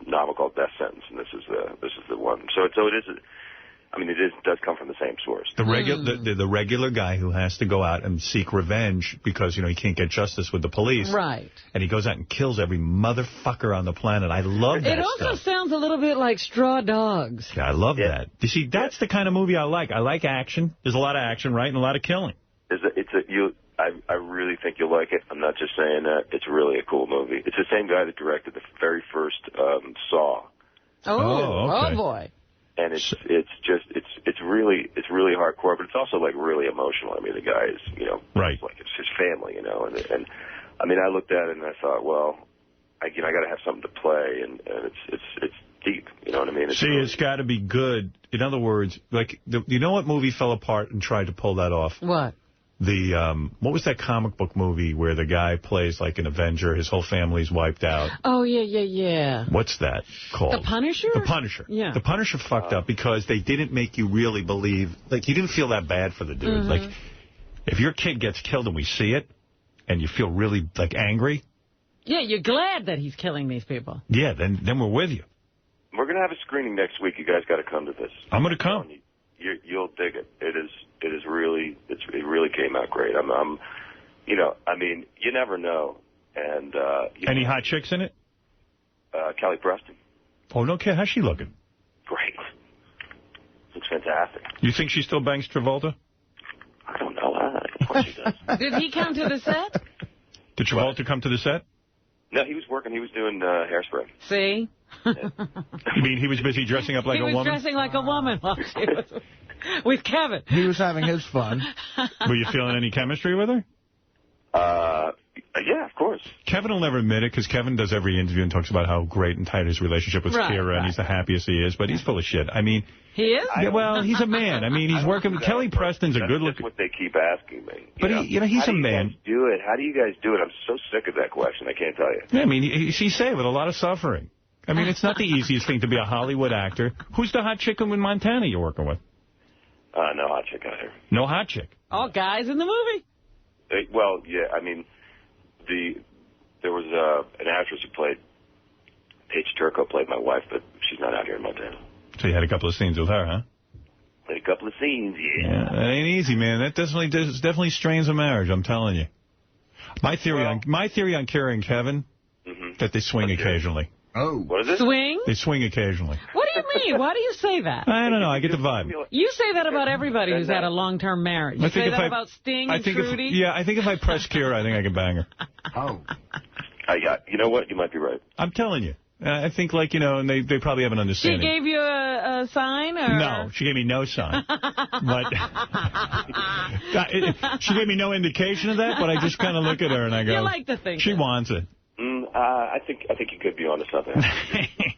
novel called Death Sentence, and this is the one. So it does come from the same source. The regular guy who has to go out and seek revenge because he can't get justice with the police, right? And he goes out and kills every motherfucker on the planet. I love that. It also sounds a little bit like Straw Dogs. Yeah, I love that. You see, that's the kind of movie I like. I like action. There's a lot of action, right, and a lot of killing. I really think you'll like it. I'm not just saying that. It's really a cool movie. It's the same guy that directed the very first Saw. Oh boy. And it's really hardcore, but it's also like really emotional. I mean, the guy is, right. Like it's his family, and I mean, I looked at it and I thought, well, I got to have something to play, and it's deep. You know what I mean? It's got to be good. In other words, like you know what movie fell apart and tried to pull that off? What? What was that comic book movie where the guy plays like an Avenger, his whole family's wiped out? Oh, yeah. What's that called? The Punisher? The Punisher. Yeah. The Punisher fucked up because they didn't make you really believe, like you didn't feel that bad for the dude. Mm-hmm. Like if your kid gets killed and we see it and you feel really like angry. Yeah, you're glad that he's killing these people. Yeah, then we're with you. We're going to have a screening next week. You guys got to come to this. I'm going to come. You'll dig it. It really came out great. I mean, you never know. And any hot chicks in it? Kelly Preston. Oh, no kid. How's she looking? Great. Looks fantastic. You think she still bangs Travolta? I don't know. Of course she does. Did he come to the set? Did Travolta come to the set? No, he was working. He was doing hairspray. See? You mean he was busy dressing up like a woman? He was dressing like a woman while she was with Kevin. He was having his fun. Were you feeling any chemistry with her? Yeah, of course. Kevin will never admit it because Kevin does every interview and talks about how great and tight his relationship with Kira and he's the happiest he is, but he's full of shit. I mean... He is? Yeah, well, he's a man. I mean, he's working... Kelly Preston's a good looking... That's what they keep asking me. But, he's a man. How do you guys do it? I'm so sick of that question. I can't tell you. Yeah, I mean, he's saving a lot of suffering. I mean, it's not the easiest thing to be a Hollywood actor. Who's the hot chick in Montana you're working with? No hot chick out here. No hot chick? All guys in the movie. Well, yeah, I mean, there was an actress who played, Paige Turco played my wife, but she's not out here in Montana. So you had a couple of scenes with her, huh? Played a couple of scenes, yeah. That ain't easy, man. That definitely strains a marriage, I'm telling you. My theory on Kira and Kevin, that they swing occasionally. Oh. What is it? Swing? They swing occasionally. What do you mean? Why do you say that? I don't know. I get the vibe. You say that about everybody who's had a long-term marriage. You say that about Sting and Trudy? I think if I press Kira, I think I can bang her. Oh. You know what? You might be right. I'm telling you. I think, and they probably have an understanding. She gave you a sign? Or? No, she gave me no sign. But she gave me no indication of that, but I just kind of look at her and I go... You like to think she wants it. I think you could be onto something.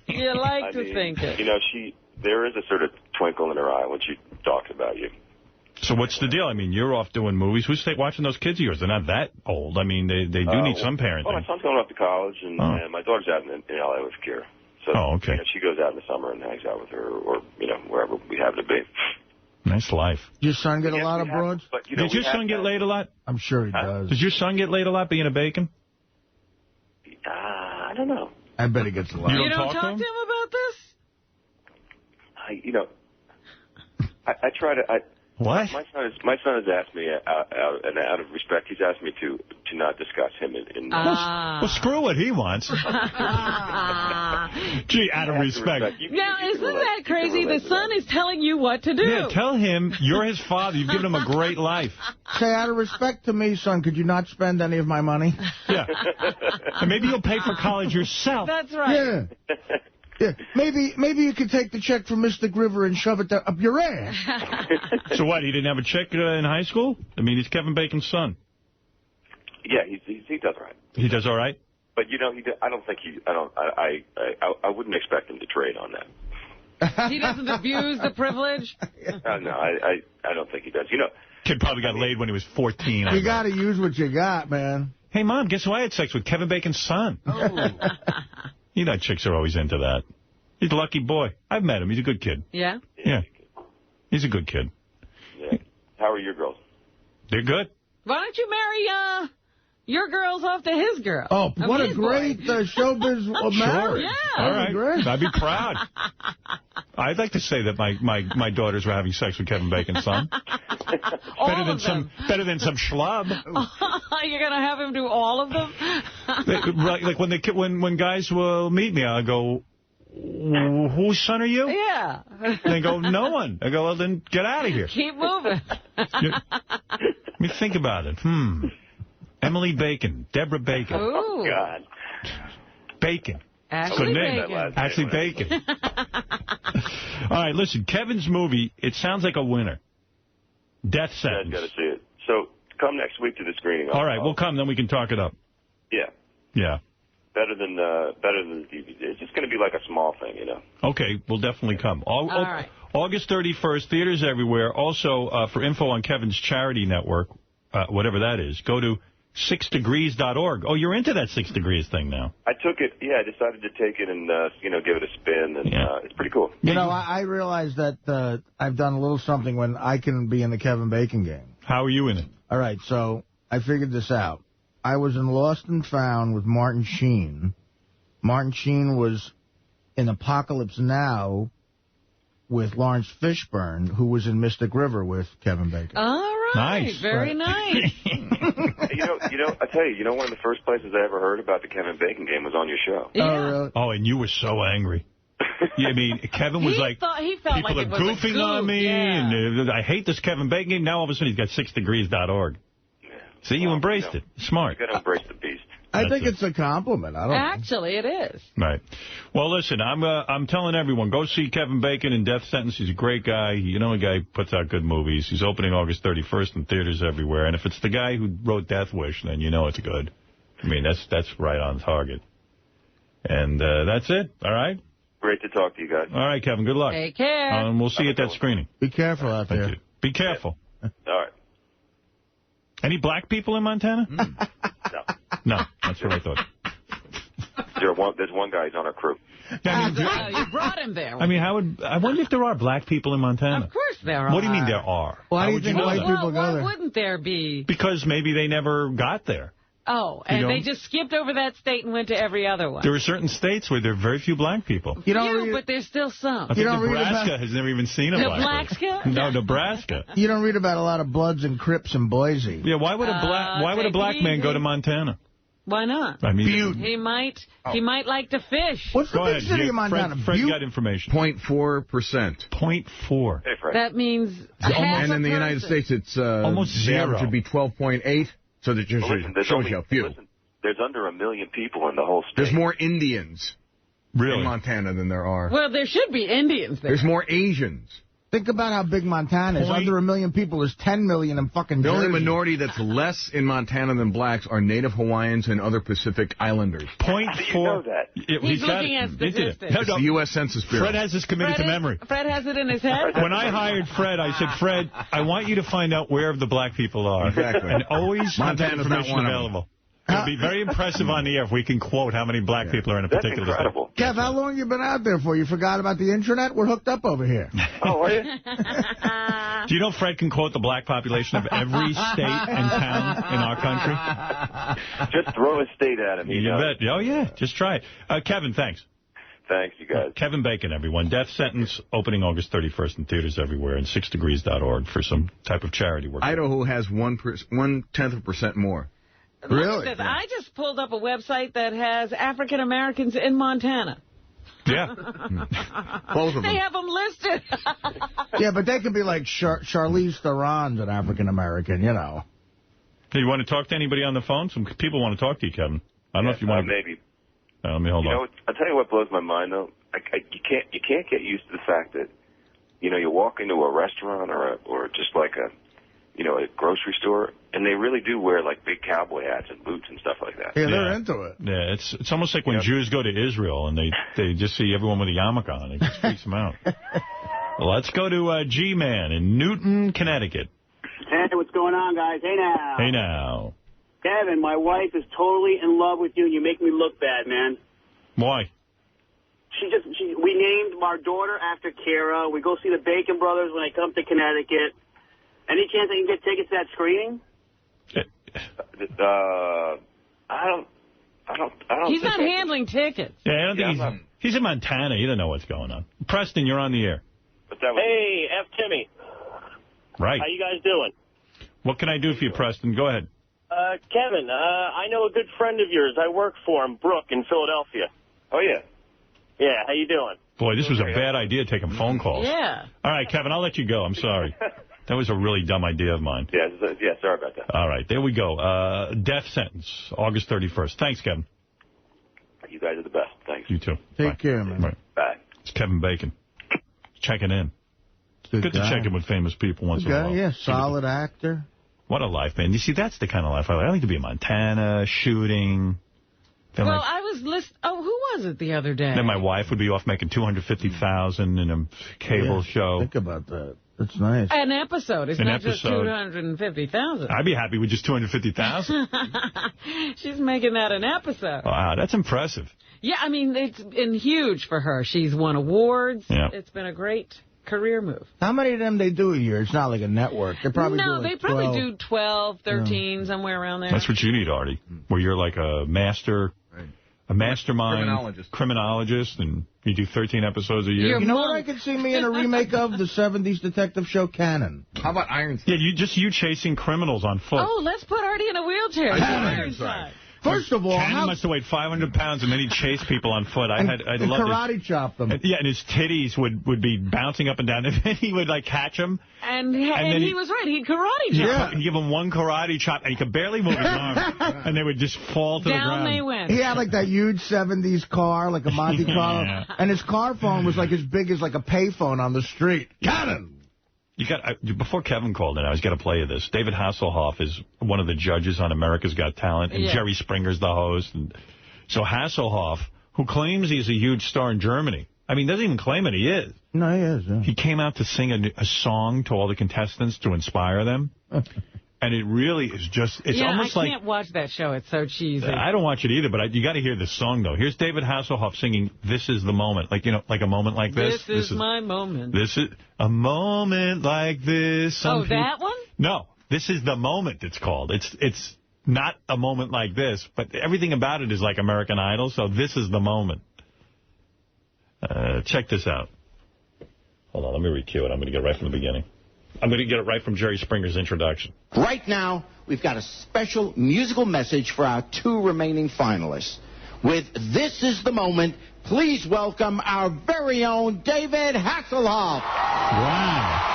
You like to think it. There is a sort of twinkle in her eye when she talks about you. So what's the deal? I mean, you're off doing movies. Who's watching those kids of yours? They're not that old. I mean, they do need some parenting. Well, my son's going off to college, and my daughter's out in L.A. with Kira. So okay. She goes out in the summer and hangs out with her, or wherever we have to be. Nice life. Your son get a lot of broads? Does your son get laid a lot? I'm sure he does. Does your son get laid a lot being a bacon? I don't know. I bet he gets a lot. You don't talk to him about this? I try to... What? My son has asked me, out of respect, he's asked me to not discuss him in Well, screw what he wants. Gee, out of respect. Now, isn't that crazy? The son is telling you what to do. Yeah, tell him you're his father. You've given him a great life. Say, out of respect to me, son, could you not spend any of my money? Yeah. And maybe you'll pay for college yourself. That's right. Yeah. Yeah, maybe you could take the check from Mr. Griver and shove it up your ass. So what, he didn't have a check in high school? I mean, he's Kevin Bacon's son. Yeah, he does all right. He does all right? But, I don't think I wouldn't expect him to trade on that. He doesn't abuse the privilege? No, I don't think he does. Kid probably got laid when he was 14. You got to use what you got, man. Hey, Mom, guess who I had sex with? Kevin Bacon's son. Oh. Chicks are always into that. He's a lucky boy. I've met him. He's a good kid. Yeah? Yeah. He's a good kid. Yeah. How are your girls? They're good. Why don't you marry your girls off to his girl? Oh, what a great showbiz marriage. Yeah. All right. Great. I'd be proud. I'd like to say that my daughters were having sex with Kevin Bacon's son. Better than some schlub. You're going to have him do all of them? Like when guys will meet me, I'll go, whose son are you? Yeah. They go, no one. I go, well, then get out of here. Keep moving. Let me think about it. Emily Bacon. Deborah Bacon. Ooh. Oh, God. Bacon. Ashley Bacon. Ashley Bacon. All right, listen, Kevin's movie, it sounds like a winner. Death Sentence. Yeah, I've got to see it. So come next week to the screening. All right, we'll come, then we can talk it up. Yeah. Yeah. Better than the DVD. It's just going to be like a small thing, Okay, we'll definitely come. All right. August 31st, theaters everywhere. Also, for info on Kevin's charity network, whatever that is, go to 6degrees.org. Oh, you're into that 6 Degrees thing now. I took it. Yeah, I decided to take it and, give it a spin, and it's pretty cool. I realized that I've done a little something when I can be in the Kevin Bacon game. How are you in it? All right, so I figured this out. I was in Lost and Found with Martin Sheen. Martin Sheen was in Apocalypse Now with Lawrence Fishburne, who was in Mystic River with Kevin Bacon. All right. Nice. Very nice. I tell you, one of the first places I ever heard about the Kevin Bacon game was on your show. Yeah. Oh, really? Oh, and you were so angry. Yeah, I mean, Kevin was he felt people like are goofing on me, and I hate this Kevin Bacon game. Now all of a sudden he's got 6degrees.org. Yeah. See, you embraced it. Smart. You got to embrace the beast. I think it's a compliment. I don't Actually, it is. Right. Well, listen, I'm telling everyone, go see Kevin Bacon in Death Sentence. He's a great guy. You know, a guy who puts out good movies. He's opening August 31st in theaters everywhere. And if it's the guy who wrote Death Wish, then you know it's good. I mean, that's right on target. And that's it. All right? Great to talk to you guys. All right, Kevin. Good luck. Take care. And we'll see you at that screening. Be careful out there. Thank you. Be careful. All right. Any black people in Montana? No, that's what I thought. There's one guy who's on our crew. You brought him there. I mean, I wonder if there are black people in Montana. Of course there are. What do you mean there are? Why do you think white people go there? Why wouldn't there be? Because maybe they never got there. Oh, and they just skipped over that state and went to every other one. There are certain states where there are very few black people. But there's still some. I think Nebraska has never even seen a black person. No, Nebraska. You don't read about a lot of Bloods and Crips in Boise. Yeah, why would a black man go to Montana? Why not? I mean, he might like to fish. What's the big city of Montana? Fred got information. 0.4%. 0.4. Hey, Fred. That means and in the United States, it's almost zero. It should be 12.8. So that just shows you how few. Listen, there's under 1 million people in the whole state. There's more Indians in Montana than there are. Well, there should be Indians there. There's more Asians. Think about how big Montana is. Under 1 million people, there's 10 million in fucking Jersey. The only minority that's less in Montana than blacks are Native Hawaiians and other Pacific Islanders. 0.4. You know that. He's looking at statistics. It's the U.S. Census Bureau. Fred has this committed to memory. Fred has it in his head? When I hired Fred, I said, Fred, I want you to find out where the black people are. Exactly. And always have that Montana's information not one available. It would be very impressive on the air if we can quote how many black people are in a particular state. Incredible. Kev, how long you been out there for? You forgot about the internet? We're hooked up over here. Oh, are you? Do you know Fred can quote the black population of every state and town in our country? Just throw a state at him. You bet. Oh, yeah. Just try it. Kevin, thanks. Thanks, you guys. Kevin Bacon, everyone. Death Sentence, opening August 31st in theaters everywhere, and 6degrees.org for some type of charity work. Idaho has 1/10% more. Really? I just pulled up a website that has African Americans in Montana. Yeah. Both of them. They have them listed. Yeah, but they could be like Charlize Theron's an African American, you know. Hey, you want to talk to anybody on the phone? Some people want to talk to you, Kevin. I don't know if you want to. Maybe. Let me hold on. I'll tell you what blows my mind, though. You can't get used to the fact that, you walk into a restaurant or just like a grocery store, and they really do wear like big cowboy hats and boots and stuff like that. Yeah, they're into it. Yeah, it's almost like when Jews go to Israel and they just see everyone with a yarmulke on. It just freaks them out. Well, let's go to G-Man in Newton, Connecticut. Hey, what's going on, guys? Hey, now. Hey, now. Kevin, my wife is totally in love with you, and you make me look bad, man. Why? We named our daughter after Kara. We go see the Bacon Brothers when they come to Connecticut. Any chance I can get tickets to that screening? I don't. He's not handling tickets. Yeah, I don't think he's in Montana. He doesn't know what's going on. Preston, you're on the air. Hey, F. Timmy. Right. How you guys doing? What can I do for you, Preston? Go ahead. Kevin, I know a good friend of yours. I work for him, Brooke, in Philadelphia. Oh, yeah. Yeah, how you doing? Boy, this was a bad idea, taking phone calls. Yeah. All right, Kevin, I'll let you go. I'm sorry. That was a really dumb idea of mine. Yeah, sorry about that. All right, there we go. Death Sentence, August 31st. Thanks, Kevin. You guys are the best. Thanks. You too. Take care, man. Right. Bye. It's Kevin Bacon. Checking in. Good to check in with famous people once in a while. Yeah, solid actor. What a life, man. You see, that's the kind of life I like. I like to be in Montana, shooting. Well, I was listening. Oh, who was it the other day? Then my wife would be off making $250,000 in a cable show. Think about that. That's nice. An episode. It's not just $250,000. I'd be happy with just $250,000. She's making that an episode. Wow, that's impressive. Yeah, I mean, it's been huge for her. She's won awards. Yeah. It's been a great career move. How many of them they do a year? It's not like a network. They probably they probably do 12, 13, somewhere around there. That's what you need, Artie, where you're like a mastermind criminologist, and you do 13 episodes a year. You know what I could see me in a remake of? The 70s detective show Cannon. How about Ironside? Yeah, you chasing criminals on foot. Oh, let's put Artie in a wheelchair. Ironside. First of all, Cannon must have weighed 500 pounds, and then he'd chase people on foot. I loved karate chop them. Yeah, and his titties would be bouncing up and down, and then he would, like, catch them. And he was right. He'd karate chop. He'd give him one karate chop, and he could barely move his arm. And they would just fall to the ground. Down they went. He had, like, that huge 70s car, like a Monte Carlo. Yeah. And his car phone was, like, as big as, like, a payphone on the street. Cannon! Before Kevin called in, I was going to play you this. David Hasselhoff is one of the judges on America's Got Talent, and Jerry Springer's the host. And so Hasselhoff, who claims he's a huge star in Germany, I mean, doesn't even claim it, he is. No, he is. Yeah. He came out to sing a song to all the contestants to inspire them. And it really is just, it's almost like... I can't watch that show. It's so cheesy. I don't watch it either, but you got to hear this song, though. Here's David Hasselhoff singing This Is the Moment. Like, like a moment like this. This is my moment. This is a moment like this. That one? No, This Is the Moment, it's called. It's not a moment like this, but everything about it is like American Idol, so this is the moment. Check this out. Hold on, let me re-cue it. I'm going to get it right from the beginning. I'm going to get it right from Jerry Springer's introduction. Right now, we've got a special musical message for our 2 remaining finalists. With This Is the Moment, please welcome our very own David Hasselhoff. Wow.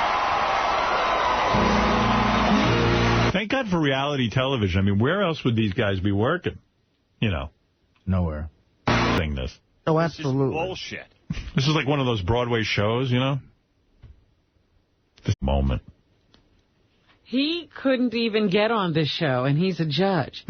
Thank God for reality television. I mean, where else would these guys be working? Nowhere. Sing this. Oh, absolutely. This is bullshit. This is like one of those Broadway shows, This moment. He couldn't even get on this show, and he's a judge.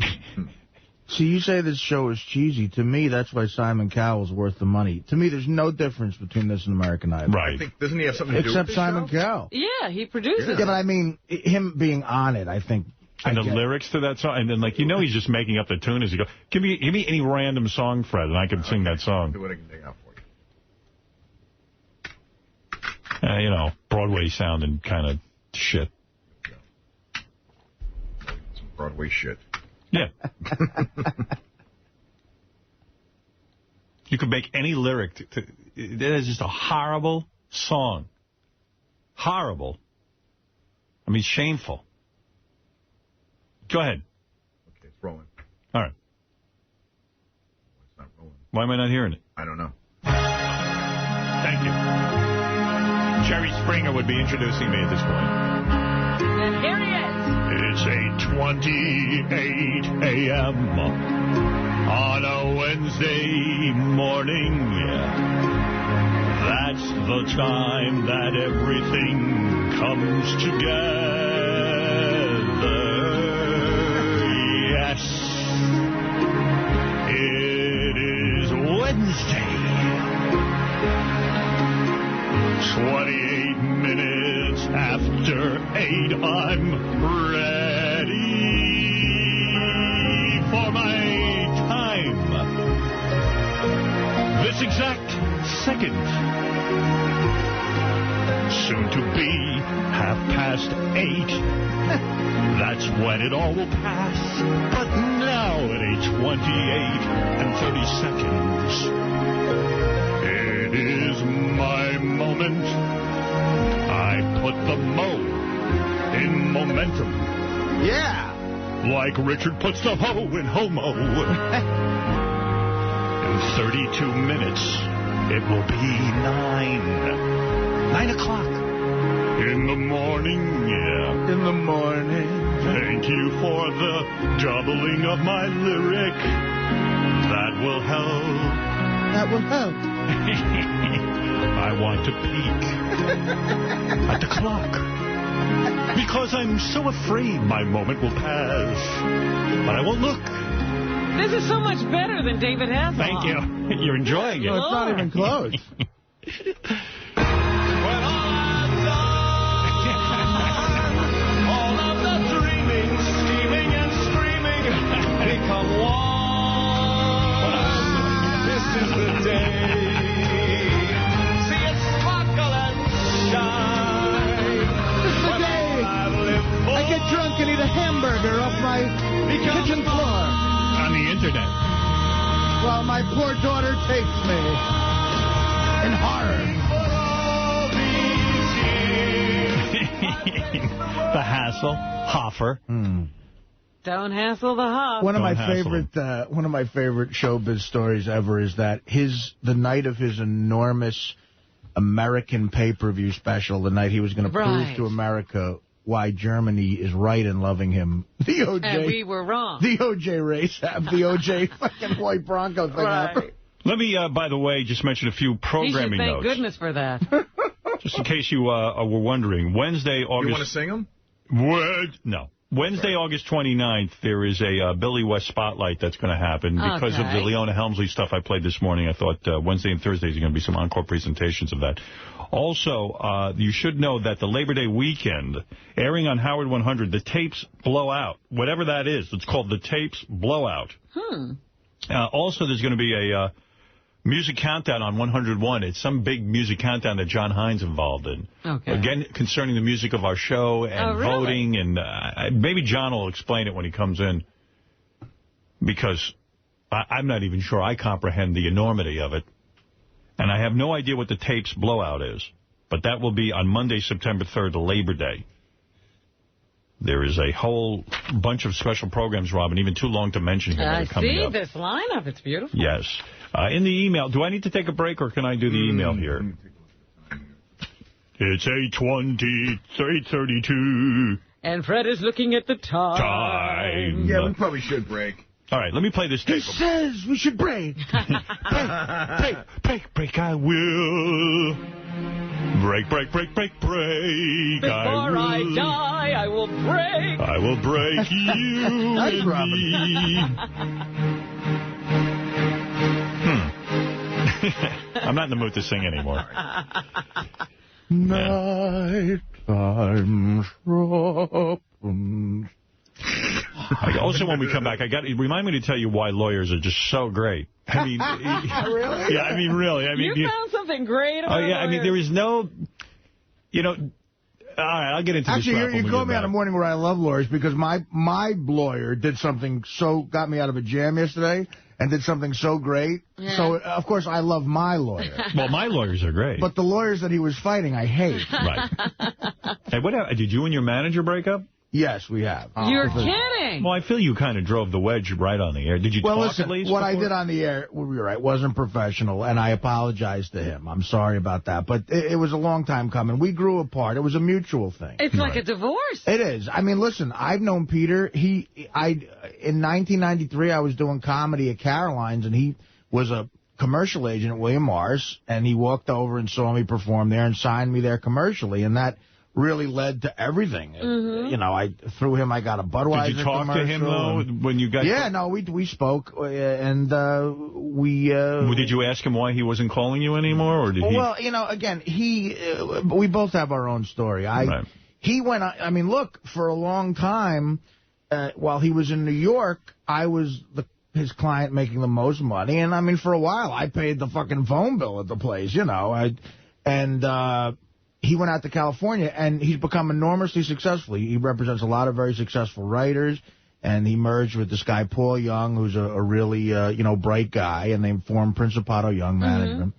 See, you say this show is cheesy. To me, that's why Simon Cowell's worth the money. To me, there's no difference between this and American Idol. Right. Doesn't he have something to do with Except Simon Cowell. Yeah, he produces it. Yeah, but I mean, him being on it, I think... And the lyrics to that song, and then, he's just making up the tune as you go. Give me any random song, Fred, and I can sing that song. See what I can dig out for you. Broadway sounding kind of shit. Some Broadway shit. Yeah. You could make any lyric. That is just a horrible song. Horrible. I mean, shameful. Go ahead. Okay, it's rolling. All right. It's not rolling. Why am I not hearing it? I don't know. Thank you. Jerry Springer would be introducing me at this point. And here he is. It's 8:28 a.m. on a Wednesday morning. That's the time that everything comes together. Yes, it is Wednesday. 28 minutes after 8, I'm ready for my time. This exact second. Soon to be 8:30. That's when it all will pass. But now at 8:28 and 30 seconds, it is my moment. I put the mo in momentum. Yeah. Like Richard puts the ho in homo. In 32 minutes, it will be 9 o'clock. In the morning, yeah. In the morning. Thank you for the doubling of my lyric. That will help. That will help. I want to peek at the clock. Because I'm so afraid my moment will pass. But I won't look. This is so much better than David Hasselhoff. Thank you. You're enjoying it. Well, it's not even close. Become one. This is the day. See it sparkle and shine. This is the day I get drunk and eat a hamburger off my kitchen floor. On the internet. While my poor daughter takes me in horror. The Hasselhoffer. Don't hassle the Hoff. One of my favorite showbiz stories ever is that the night of his enormous American pay-per-view special, the night he was going to prove to America why Germany is right in loving him. The OJ. And we were wrong. The OJ race happened. The OJ fucking white Bronco thing happened. Let me, by the way, just mention a few programming notes. Thank goodness for that. Just in case you were wondering. Wednesday, August... You want to sing them? No. Wednesday, August 29th, there is a Billy West Spotlight that's going to happen. Because of the Leona Helmsley stuff I played this morning, I thought Wednesday and Thursdays are going to be some encore presentations of that. Also, you should know that the Labor Day weekend, airing on Howard 100, the tapes blow out. Whatever that is, it's called the tapes blowout. Also, there's going to be a music countdown on 101. It's some big music countdown that John Hines involved in. Again, concerning the music of our show and voting. And maybe John will explain it when he comes in. Because I'm not even sure I comprehend the enormity of it. And I have no idea what the tapes blowout is. But that will be on Monday, September 3rd, Labor Day. There is a whole bunch of special programs, Robin, even too long to mention here that are coming up. I see this lineup. It's beautiful. Yes. In the email, do I need to take a break or can I do the email here? It's 8:20, 8:32. And Fred is looking at the time. Yeah, we probably should break. All right, let me play this tape. He says we should break. break, I will. Break. Before I die, I will break. I will break you Nice, and me. I'm not in the mood to sing anymore. Night time sharpens. Also, when we come back, remind me to tell you why lawyers are just so great. I mean, really? Yeah, I mean, really. I mean, you found something great about lawyers. I mean, there is no, all right, I'll get into this. Actually, you called me on a morning where I love lawyers because my lawyer did something got me out of a jam yesterday and did something so great. Yeah. So, of course, I love my lawyer. Well, my lawyers are great. But the lawyers that he was fighting, I hate. Right. Hey, did you and your manager break up? Yes, we have. You're kidding. Well, I feel you kind of drove the wedge right on the air. Did you talk at least? What I did on the air, you're right, wasn't professional, and I apologize to him. I'm sorry about that. But it was a long time coming. We grew apart. It was a mutual thing. It's like a divorce. It is. I mean, listen, I've known Peter. In 1993, I was doing comedy at Caroline's, and he was a commercial agent at William Morris, and he walked over and saw me perform there and signed me there commercially, and that really led to everything. Through him, I got a Budweiser Did you talk commercial. to him, though, when you got... Yeah, no, we spoke, and we... did you ask him why he wasn't calling you anymore, or did he... Well, again, we both have our own story. He went... I mean, look, for a long time, while he was in New York, I was his client making the most money, and, I mean, for a while, I paid the fucking phone bill at the place, he went out to California, and he's become enormously successful. He represents a lot of very successful writers, and he merged with this guy, Paul Young, who's a really, bright guy, and they formed Principato Young Management.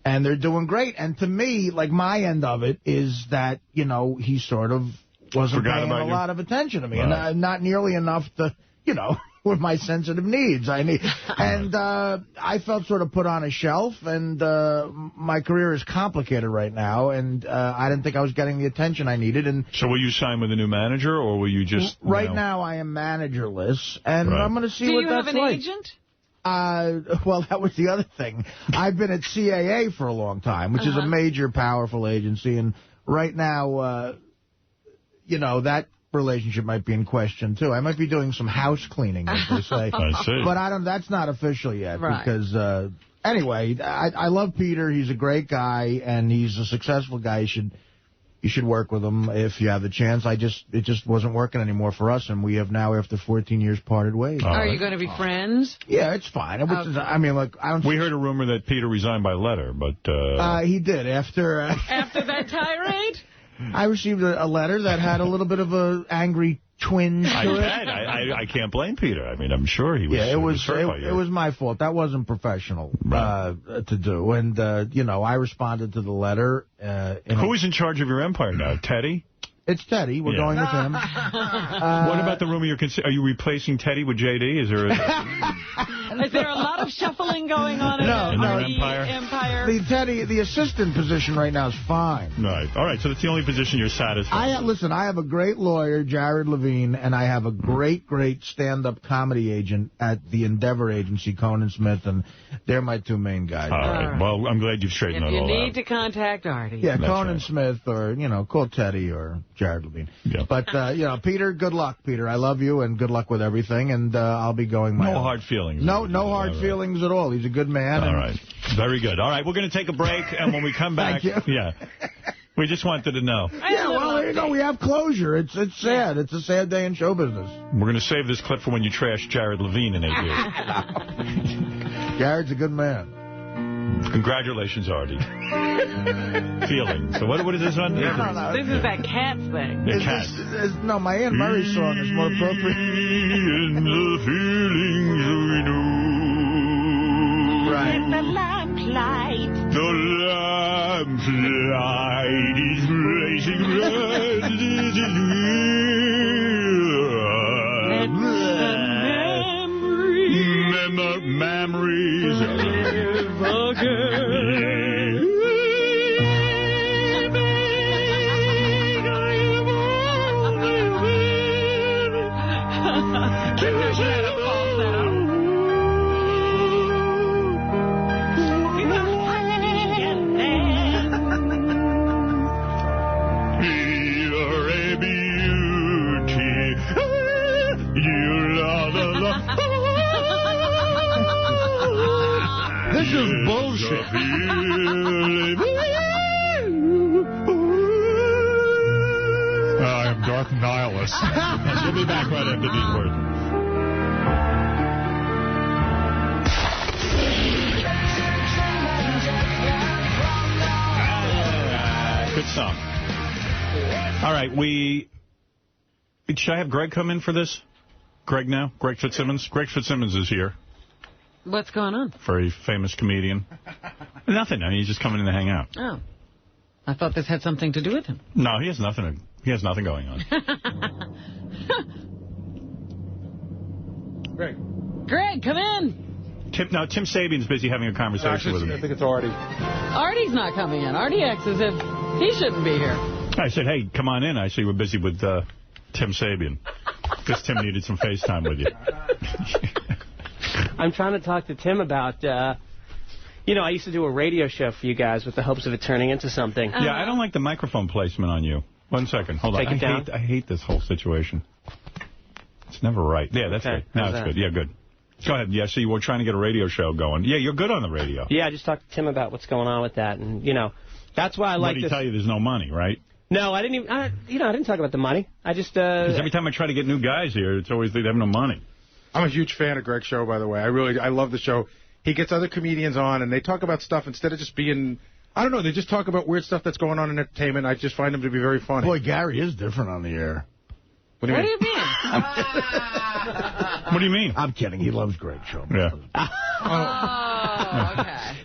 And they're doing great. And to me, like, my end of it is that, he sort of wasn't paying a lot of attention to me. Right. And not nearly enough to, with my sensitive needs. And I felt sort of put on a shelf, and my career is complicated right now, and I didn't think I was getting the attention I needed. And so will you sign with a new manager, or will you just... Right now I am managerless, and I'm going to see what that's like. Do you have an agent? Well, that was the other thing. I've been at CAA for a long time, which is a major, powerful agency, and right now, that relationship might be in question, too. I might be doing some house cleaning, as they say. I see. But that's not official yet, because, anyway, I love Peter. He's a great guy, and he's a successful guy. You should work with him if you have the chance. It just wasn't working anymore for us, and we have now, after 14 years, parted ways. Are you going to be friends? Yeah, it's fine. I mean, look, we heard a rumor that Peter resigned by letter, but... he did, after... After that tirade? I received a letter that had a little bit of an angry twinge to it. I can't blame Peter. I mean, I'm sure he was. Yeah, it was my fault. That wasn't professional to do. And I responded to the letter. Who is in charge of your empire now? Teddy? It's Teddy. We're going with him. What about the room are you replacing Teddy with J.D.? Is there a lot of shuffling going on in the Empire? The assistant position right now is fine. Right. All right, so that's the only position you're satisfied with. Listen, I have a great lawyer, Jared Levine, and I have a great stand-up comedy agent at the Endeavor agency, Conan Smith, and they're my two main guys. All right. Well, I'm glad you've straightened that all out. If you need to contact Artie. Yeah, Conan Smith or, call Teddy or Jared Levine. Yeah. But, Peter, good luck, Peter. I love you, and good luck with everything, and I'll be going my own. No hard feelings. No hard feelings at all. He's a good man. All right. Very good. All right, we're going to take a break, and when we come back... Yeah. We just wanted to know. Yeah, well, there you go. We have closure. It's sad. It's a sad day in show business. We're going to save this clip for when you trash Jared Levine in 8 years. Jared's a good man. Congratulations, Artie. Feelings. So what is this on? This is that Cats thing. The Cats. No, my Aunt Murray song is more appropriate. And the feelings we know. Right. The lamplight is blazing red. Memories live again. This is bullshit. I am Darth Nihilus. We'll be back right after these words. Good stuff. All right, should I have Greg come in for this? Greg now? Greg Fitzsimmons? Greg Fitzsimmons is here. What's going on? Very famous comedian. Nothing. I mean, he's just coming in to hang out. Oh. I thought this had something to do with him. No, he has nothing going on. Greg, come in. Tim Sabian's busy having a conversation with him. I think it's Artie. Artie's not coming in. Artie acts as if he shouldn't be here. I said, hey, come on in. I see we're busy with Tim Sabian. Because Tim needed some FaceTime with you. I'm trying to talk to Tim about, I used to do a radio show for you guys with the hopes of it turning into something. Yeah, I don't like the microphone placement on you. 1 second. Hold on. I hate this whole situation. It's never right. Yeah, that's good. Now it's good. Yeah, good. Go ahead. Yeah, see, we're trying to get a radio show going. Yeah, you're good on the radio. Yeah, I just talked to Tim about what's going on with that. And, that's why I like this. What did he tell you? There's no money, right? No, I didn't even, I didn't talk about the money. I just, because every time I try to get new guys here, it's always they have no money. I'm a huge fan of Greg's show, by the way. I love the show. He gets other comedians on, and they talk about stuff instead of just being, I don't know, they just talk about weird stuff that's going on in entertainment. I just find them to be very funny. Boy, Gary is different on the air. What do you mean? What do you mean? I'm kidding. He loves Greg's show. Yeah. Okay.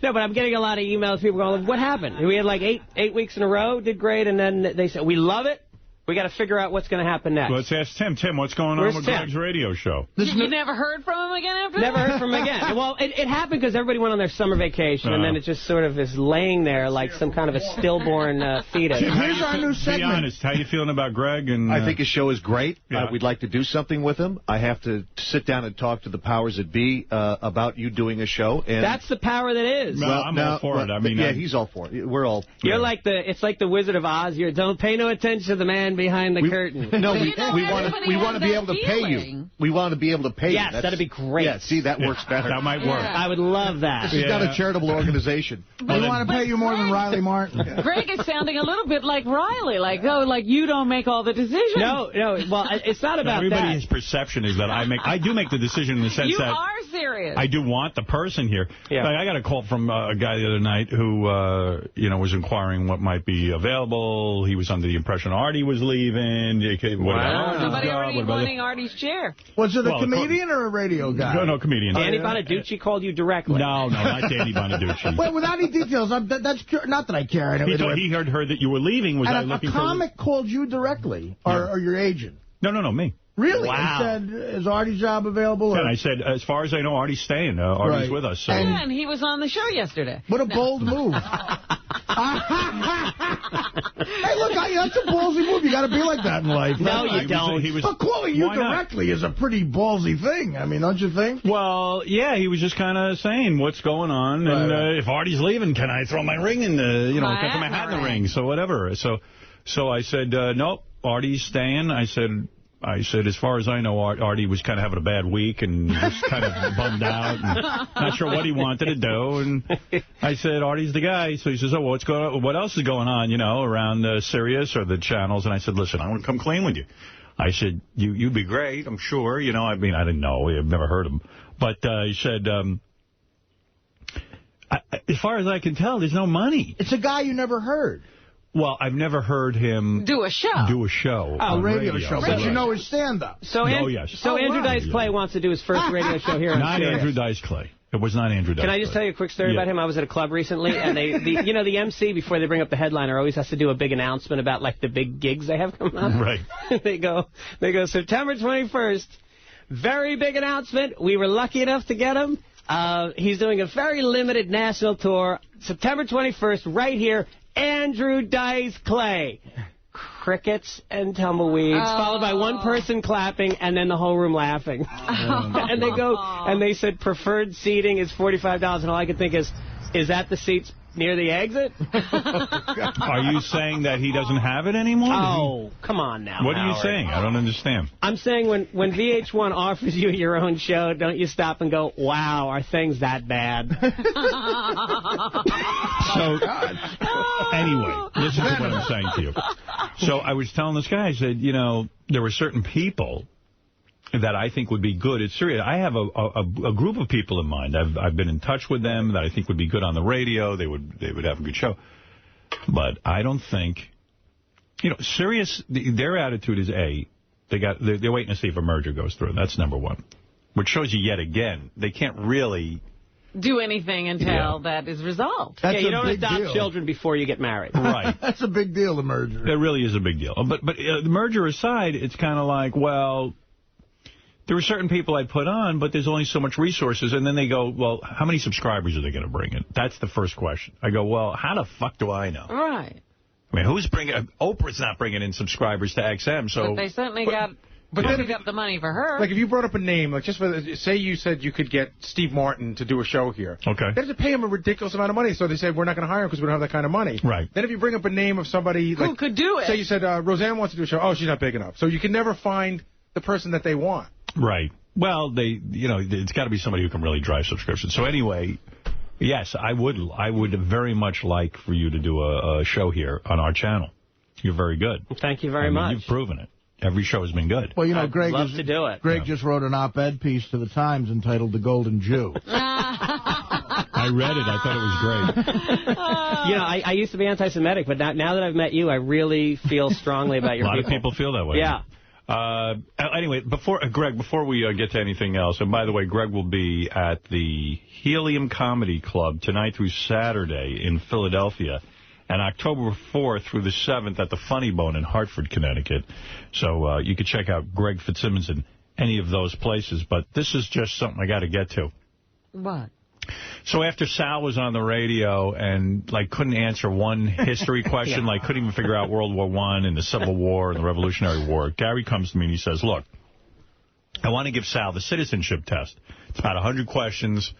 No, but I'm getting a lot of emails. People going, what happened? We had like eight weeks in a row, did great, and then they said, we love it. We got to figure out what's going to happen next. Let's ask Tim. Tim, what's going on with Greg's radio show? You never heard from him again after Never heard from him again. Well, it happened because everybody went on their summer vacation, and then it just sort of is laying there like some kind of a stillborn fetus. Tim, here's our new segment. Be honest. How you feeling about Greg? And I think his show is great. Yeah. We'd like to do something with him. I have to sit down and talk to the powers that be about you doing a show. And that's the power that is. Well, I'm all for it. I mean, yeah, he's all for it. We're all. You're like it's like the Wizard of Oz. Don't pay no attention to the man behind the curtain. No, we want to be able to pay you. We want to be able to pay you. Yes, that'd be great. Yeah, see, that works better. That might work. I would love that. This is not a charitable organization. We want to pay you more than Riley Martin. Greg is sounding a little bit like Riley, like you don't make all the decisions. No, well, it's not about Everybody's perception is that I do make the decision in the sense you that... are serious. I do want the person here. Yeah. Like, I got a call from a guy the other night who, was inquiring what might be available. He was under the impression Artie was leaving. Somebody already wanting Artie's chair. Was it a comedian or a radio guy? No, comedian. Danny Bonaducci called you directly. No, not Danny Bonaducci. Wait, without any details, that's not that I care. He heard that you were leaving. Was I looking for... a comic called you directly, or your agent? No, me. Really? Wow. And said, is Artie's job available? And I said, as far as I know, Artie's staying. Artie's with us. So. And he was on the show yesterday. What a bold move. Hey, look, that's a ballsy move. You got to be like that in life. No, you don't. But calling you directly is a pretty ballsy thing. I mean, don't you think? Well, yeah, he was just kind of saying what's going on. And if Artie's leaving, can I throw my ring in the, can I throw my hat in the ring? So whatever. So I said, nope, Artie's staying. I said, as far as I know, Artie was kind of having a bad week and just kind of bummed out and not sure what he wanted to do. And I said, Artie's the guy. So he says, oh, well, what's going on? What else is going on, around Sirius or the channels? And I said, listen, I want to come clean with you. I said, you'd be great, I'm sure. I mean, I didn't know. I've never heard him. But he said, as far as I can tell, there's no money. It's a guy you never heard. Well, I've never heard him do a show. A radio show. But you know his stand-up. So Andrew Dice Clay wants to do his first radio show here. Not Andrew Dice Clay. It was not Andrew Dice Clay. Can I just tell you a quick story about him? I was at a club recently, and the MC, before they bring up the headliner, always has to do a big announcement about, like, the big gigs they have coming up. Right. They go, September 21st, very big announcement. We were lucky enough to get him. He's doing a very limited national tour. September 21st, right here. Andrew Dice Clay. Crickets and tumbleweeds, followed by one person clapping, and then the whole room laughing. And they said preferred seating is $45, and all I could think is that the seats near the exit? Are you saying that he doesn't have it anymore? Oh, come on now, What are you Howard. saying? I don't understand. I'm saying when VH1 offers you your own show, don't you stop and go, wow, are things that bad? So, anyway, listen to what I'm saying to you. So I was telling this guy, I said, there were certain people that I think would be good. It's serious. I have a group of people in mind. I've been in touch with them that I think would be good on the radio. They would have a good show. But I don't think, Sirius, their attitude is they're waiting to see if a merger goes through. That's number one. Which shows you yet again, they can't really do anything until that is resolved. You don't adopt children before you get married. Right. That's a big deal, the merger. It really is a big deal. But the merger aside, it's kind of like, well, there were certain people I'd put on, but there's only so much resources. And then they go, well, how many subscribers are they going to bring in? That's the first question. I go, well, how the fuck do I know? Right. I mean, Oprah's not bringing in subscribers to XM, so... But they certainly got the money for her. Like, if you brought up a name, like, say you said you could get Steve Martin to do a show here. Okay. They have to pay him a ridiculous amount of money, so they said, we're not going to hire him because we don't have that kind of money. Right. Then if you bring up a name of somebody... who could do it? Say you said, Roseanne wants to do a show. Oh, she's not big enough. So you can never find the person that they want. Right. Well, it's got to be somebody who can really drive subscriptions. So anyway, yes, I would very much like for you to do a show here on our channel. You're very good. Thank you very much. You've proven it. Every show has been good. Well, Greg love to do it. Greg just wrote an op-ed piece to the Times entitled "The Golden Jew." I read it. I thought it was great. I used to be anti-Semitic, but now that I've met you, I really feel strongly about your people. A lot of people feel that way. Yeah. Anyway, Greg, before we get to anything else, and by the way, Greg will be at the Helium Comedy Club tonight through Saturday in Philadelphia, and October 4th through the 7th at the Funny Bone in Hartford, Connecticut. So you can check out Greg Fitzsimmons in any of those places. But this is just something I got to get to. What? So after Sal was on the radio and, couldn't answer one history question, couldn't even figure out World War I and the Civil War and the Revolutionary War, Gary comes to me and he says, look, I want to give Sal the citizenship test. It's about 100 questions,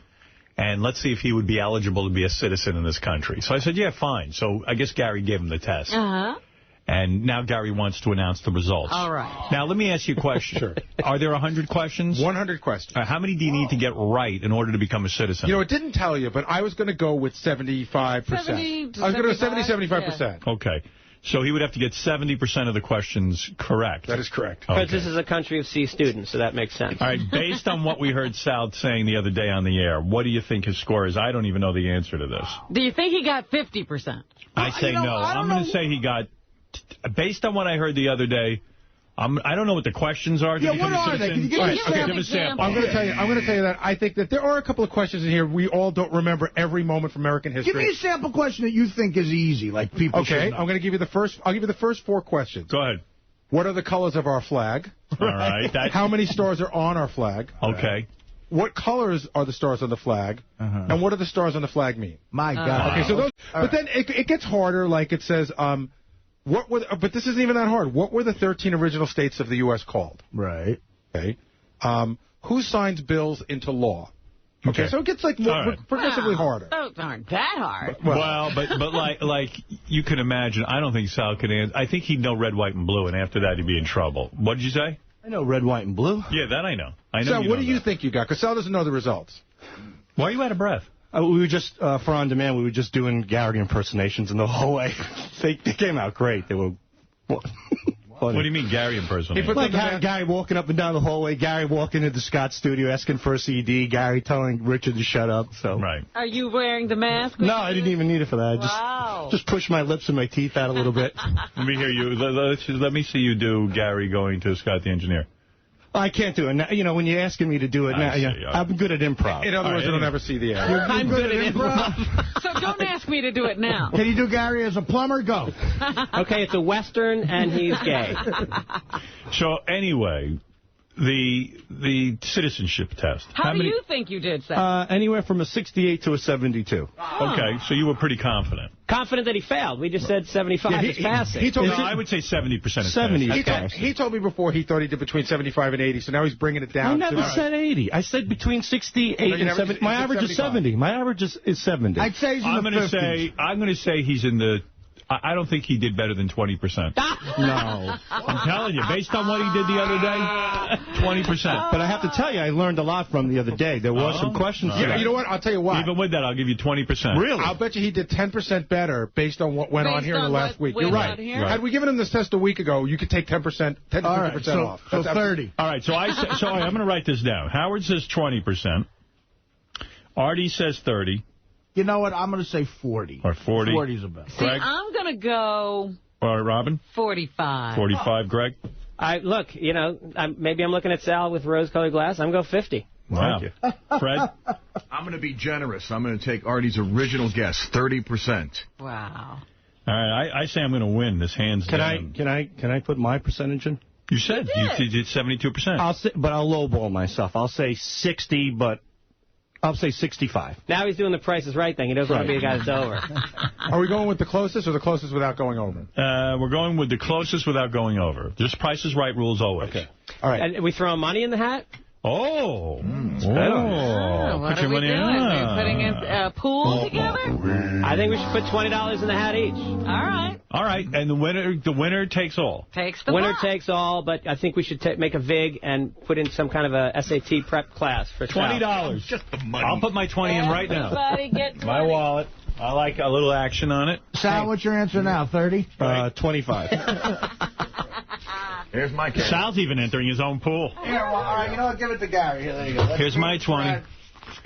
and let's see if he would be eligible to be a citizen in this country. So I said, yeah, fine. So I guess Gary gave him the test. Uh-huh. And now Gary wants to announce the results. All right. Now, let me ask you a question. Sure. Are there 100 questions? 100 questions. How many do you need to get right in order to become a citizen? It didn't tell you, but I was going to go with 75%. I was going to go 75%. Okay. So he would have to get 70% of the questions correct. That is correct. Because this is a country of C students, so that makes sense. All right, based on what we heard Sal saying the other day on the air, what do you think his score is? I don't even know the answer to this. Do you think he got 50%? I say no. I'm going to say he got, based on what I heard the other day, I don't know what the questions are. Yeah, what are they? Can you give me a sample? I'm going to tell you that I think that there are a couple of questions in here we all don't remember every moment from American history. Give me a sample question that you think is easy, like people should know. I'm going to give you the first. I'll give you the first 4 questions. Go ahead. What are the colors of our flag? All right. How many stars are on our flag? Okay. What colors are the stars on the flag? And what do the stars on the flag mean? My God. Okay, so those. But then it gets harder. Like it says. But this isn't even that hard. What were the 13 original states of the U.S. called? Right. Okay. Who signs bills into law? Okay, so it gets like progressively harder. Those aren't that hard. Well, but like you can imagine, I don't think Sal could answer. I think he'd know red, white, and blue, and after that he'd be in trouble. What did you say? I know red, white, and blue. Yeah, that I know. So what do you think you got? Because Sal doesn't know the results. Why are you out of breath? We were just, for On Demand, we were just doing Gary impersonations, and the whole way, they came out great. They were funny. What do you mean, Gary impersonations? Like Gary walking up and down the hallway, Gary walking into Scott's studio asking for a CD, Gary telling Richard to shut up. So. Right. Are you wearing the mask? No, I didn't even need it for that. I just pushed my lips and my teeth out a little bit. Let me hear you. Let me see you do Gary going to Scott the engineer. I can't do it. Now, you know, when you're asking me to do it now, I'm good at improv. In other words, I don't ever see the ad. I'm good at improv. So don't ask me to do it now. Can you do Gary as a plumber? Go. Okay, it's a Western, and he's gay. So anyway, the citizenship test. How do you think you did, Sal? Anywhere from a 68 to a 72. Okay, so you were pretty confident. Confident that he failed. We just said 75 is passing. He told me, I would say 70% is 70 passing. He told me before he thought he did between 75 and 80, so now he's bringing it down. I never said 80. I said between 68 and 70. My average is 70. My average is 70. I'd say he's in the 50s. I'm going to say he's in the... I don't think he did better than 20%. No. I'm telling you, based on what he did the other day, 20%. But I have to tell you, I learned a lot from the other day. There were some questions. Yeah, you know what? I'll tell you what. Even with that, I'll give you 20%. Really? I'll bet you he did 10% better based on what went on here in the last week. You're right. Had we given him this test a week ago, you could take 10% to 50% off. So 30. All right, so I'm going to write this down. Howard says 20%. Artie says 30. You know what? I'm going to say 40. Or 40. 40's the best. See, I'm going to go... All right, Robin? 45. 45, Greg? Look, you know, maybe I'm looking at Sal with rose-colored glass. I'm going to go 50. Wow. Fred? I'm going to be generous. I'm going to take Artie's original guess, 30%. Wow. All right, I say I'm going to win this hands down. Can I put my percentage in? You said you did 72%. But I'll lowball myself. I'll say 60, but I'll say 65. Now he's doing the Price is Right thing. He doesn't want to be the guy that's over. Are we going with the closest or the closest without going over? We're going with the closest without going over. Just Price is Right rules always. Okay. All right. And we throwing money in the hat? Oh. What are we doing? Are we putting a pool together? I think we should put $20 in the hat each. All right. And the winner takes all. Takes the winner takes all, but I think we should make a VIG and put in some kind of a SAT prep class for $20. Just the money. I'll put my 20 in right now. Everybody get 20. My wallet. I like a little action on it. Sal, what's your answer now? 30? 25. Here's my case. Sal's even entering his own pool. Here, well, all right, you know what? Give it to Gary. Here, there you go. Here's my 20.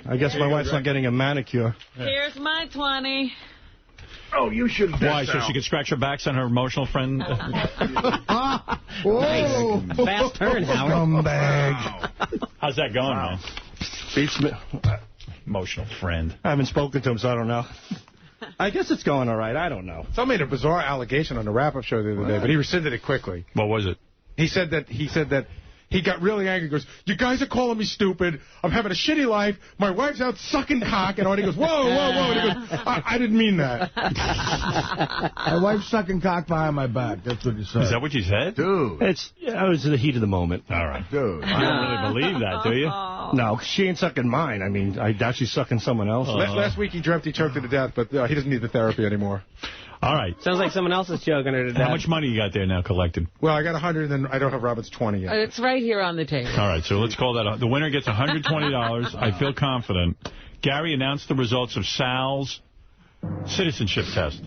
I guess my wife's not getting a manicure. Here's my 20. Oh, you shouldn't. Why? So she could scratch her backs on her emotional friend? Whoa. Fast turn, Howard. Scumbag. How's that going, man? Beats me. Emotional friend. I haven't spoken to him, so I don't know. I guess it's going all right. I don't know. Someone made a bizarre allegation on the wrap-up show the other day, but he rescinded it quickly. What was it? He said that he got really angry. He goes, "You guys are calling me stupid. I'm having a shitty life. My wife's out sucking cock." And Artie goes, "Whoa, whoa, whoa." And he goes, I didn't mean that. My wife's sucking cock behind my back. That's what he said. Is that what you said? Dude. It was the heat of the moment. All right. Dude. You don't really believe that, do you? No, she ain't sucking mine. I mean, I doubt she's sucking someone else. Last week he dreamt he choked her to death, but he doesn't need the therapy anymore. All right. Sounds like someone else is choking her to death. How much money you got there now collected? Well, I got 100, and then I don't have Robin's 20 yet. It's right here on the table. All right, so let's call that. The winner gets $120. I feel confident. Gary, announce the results of Sal's citizenship test.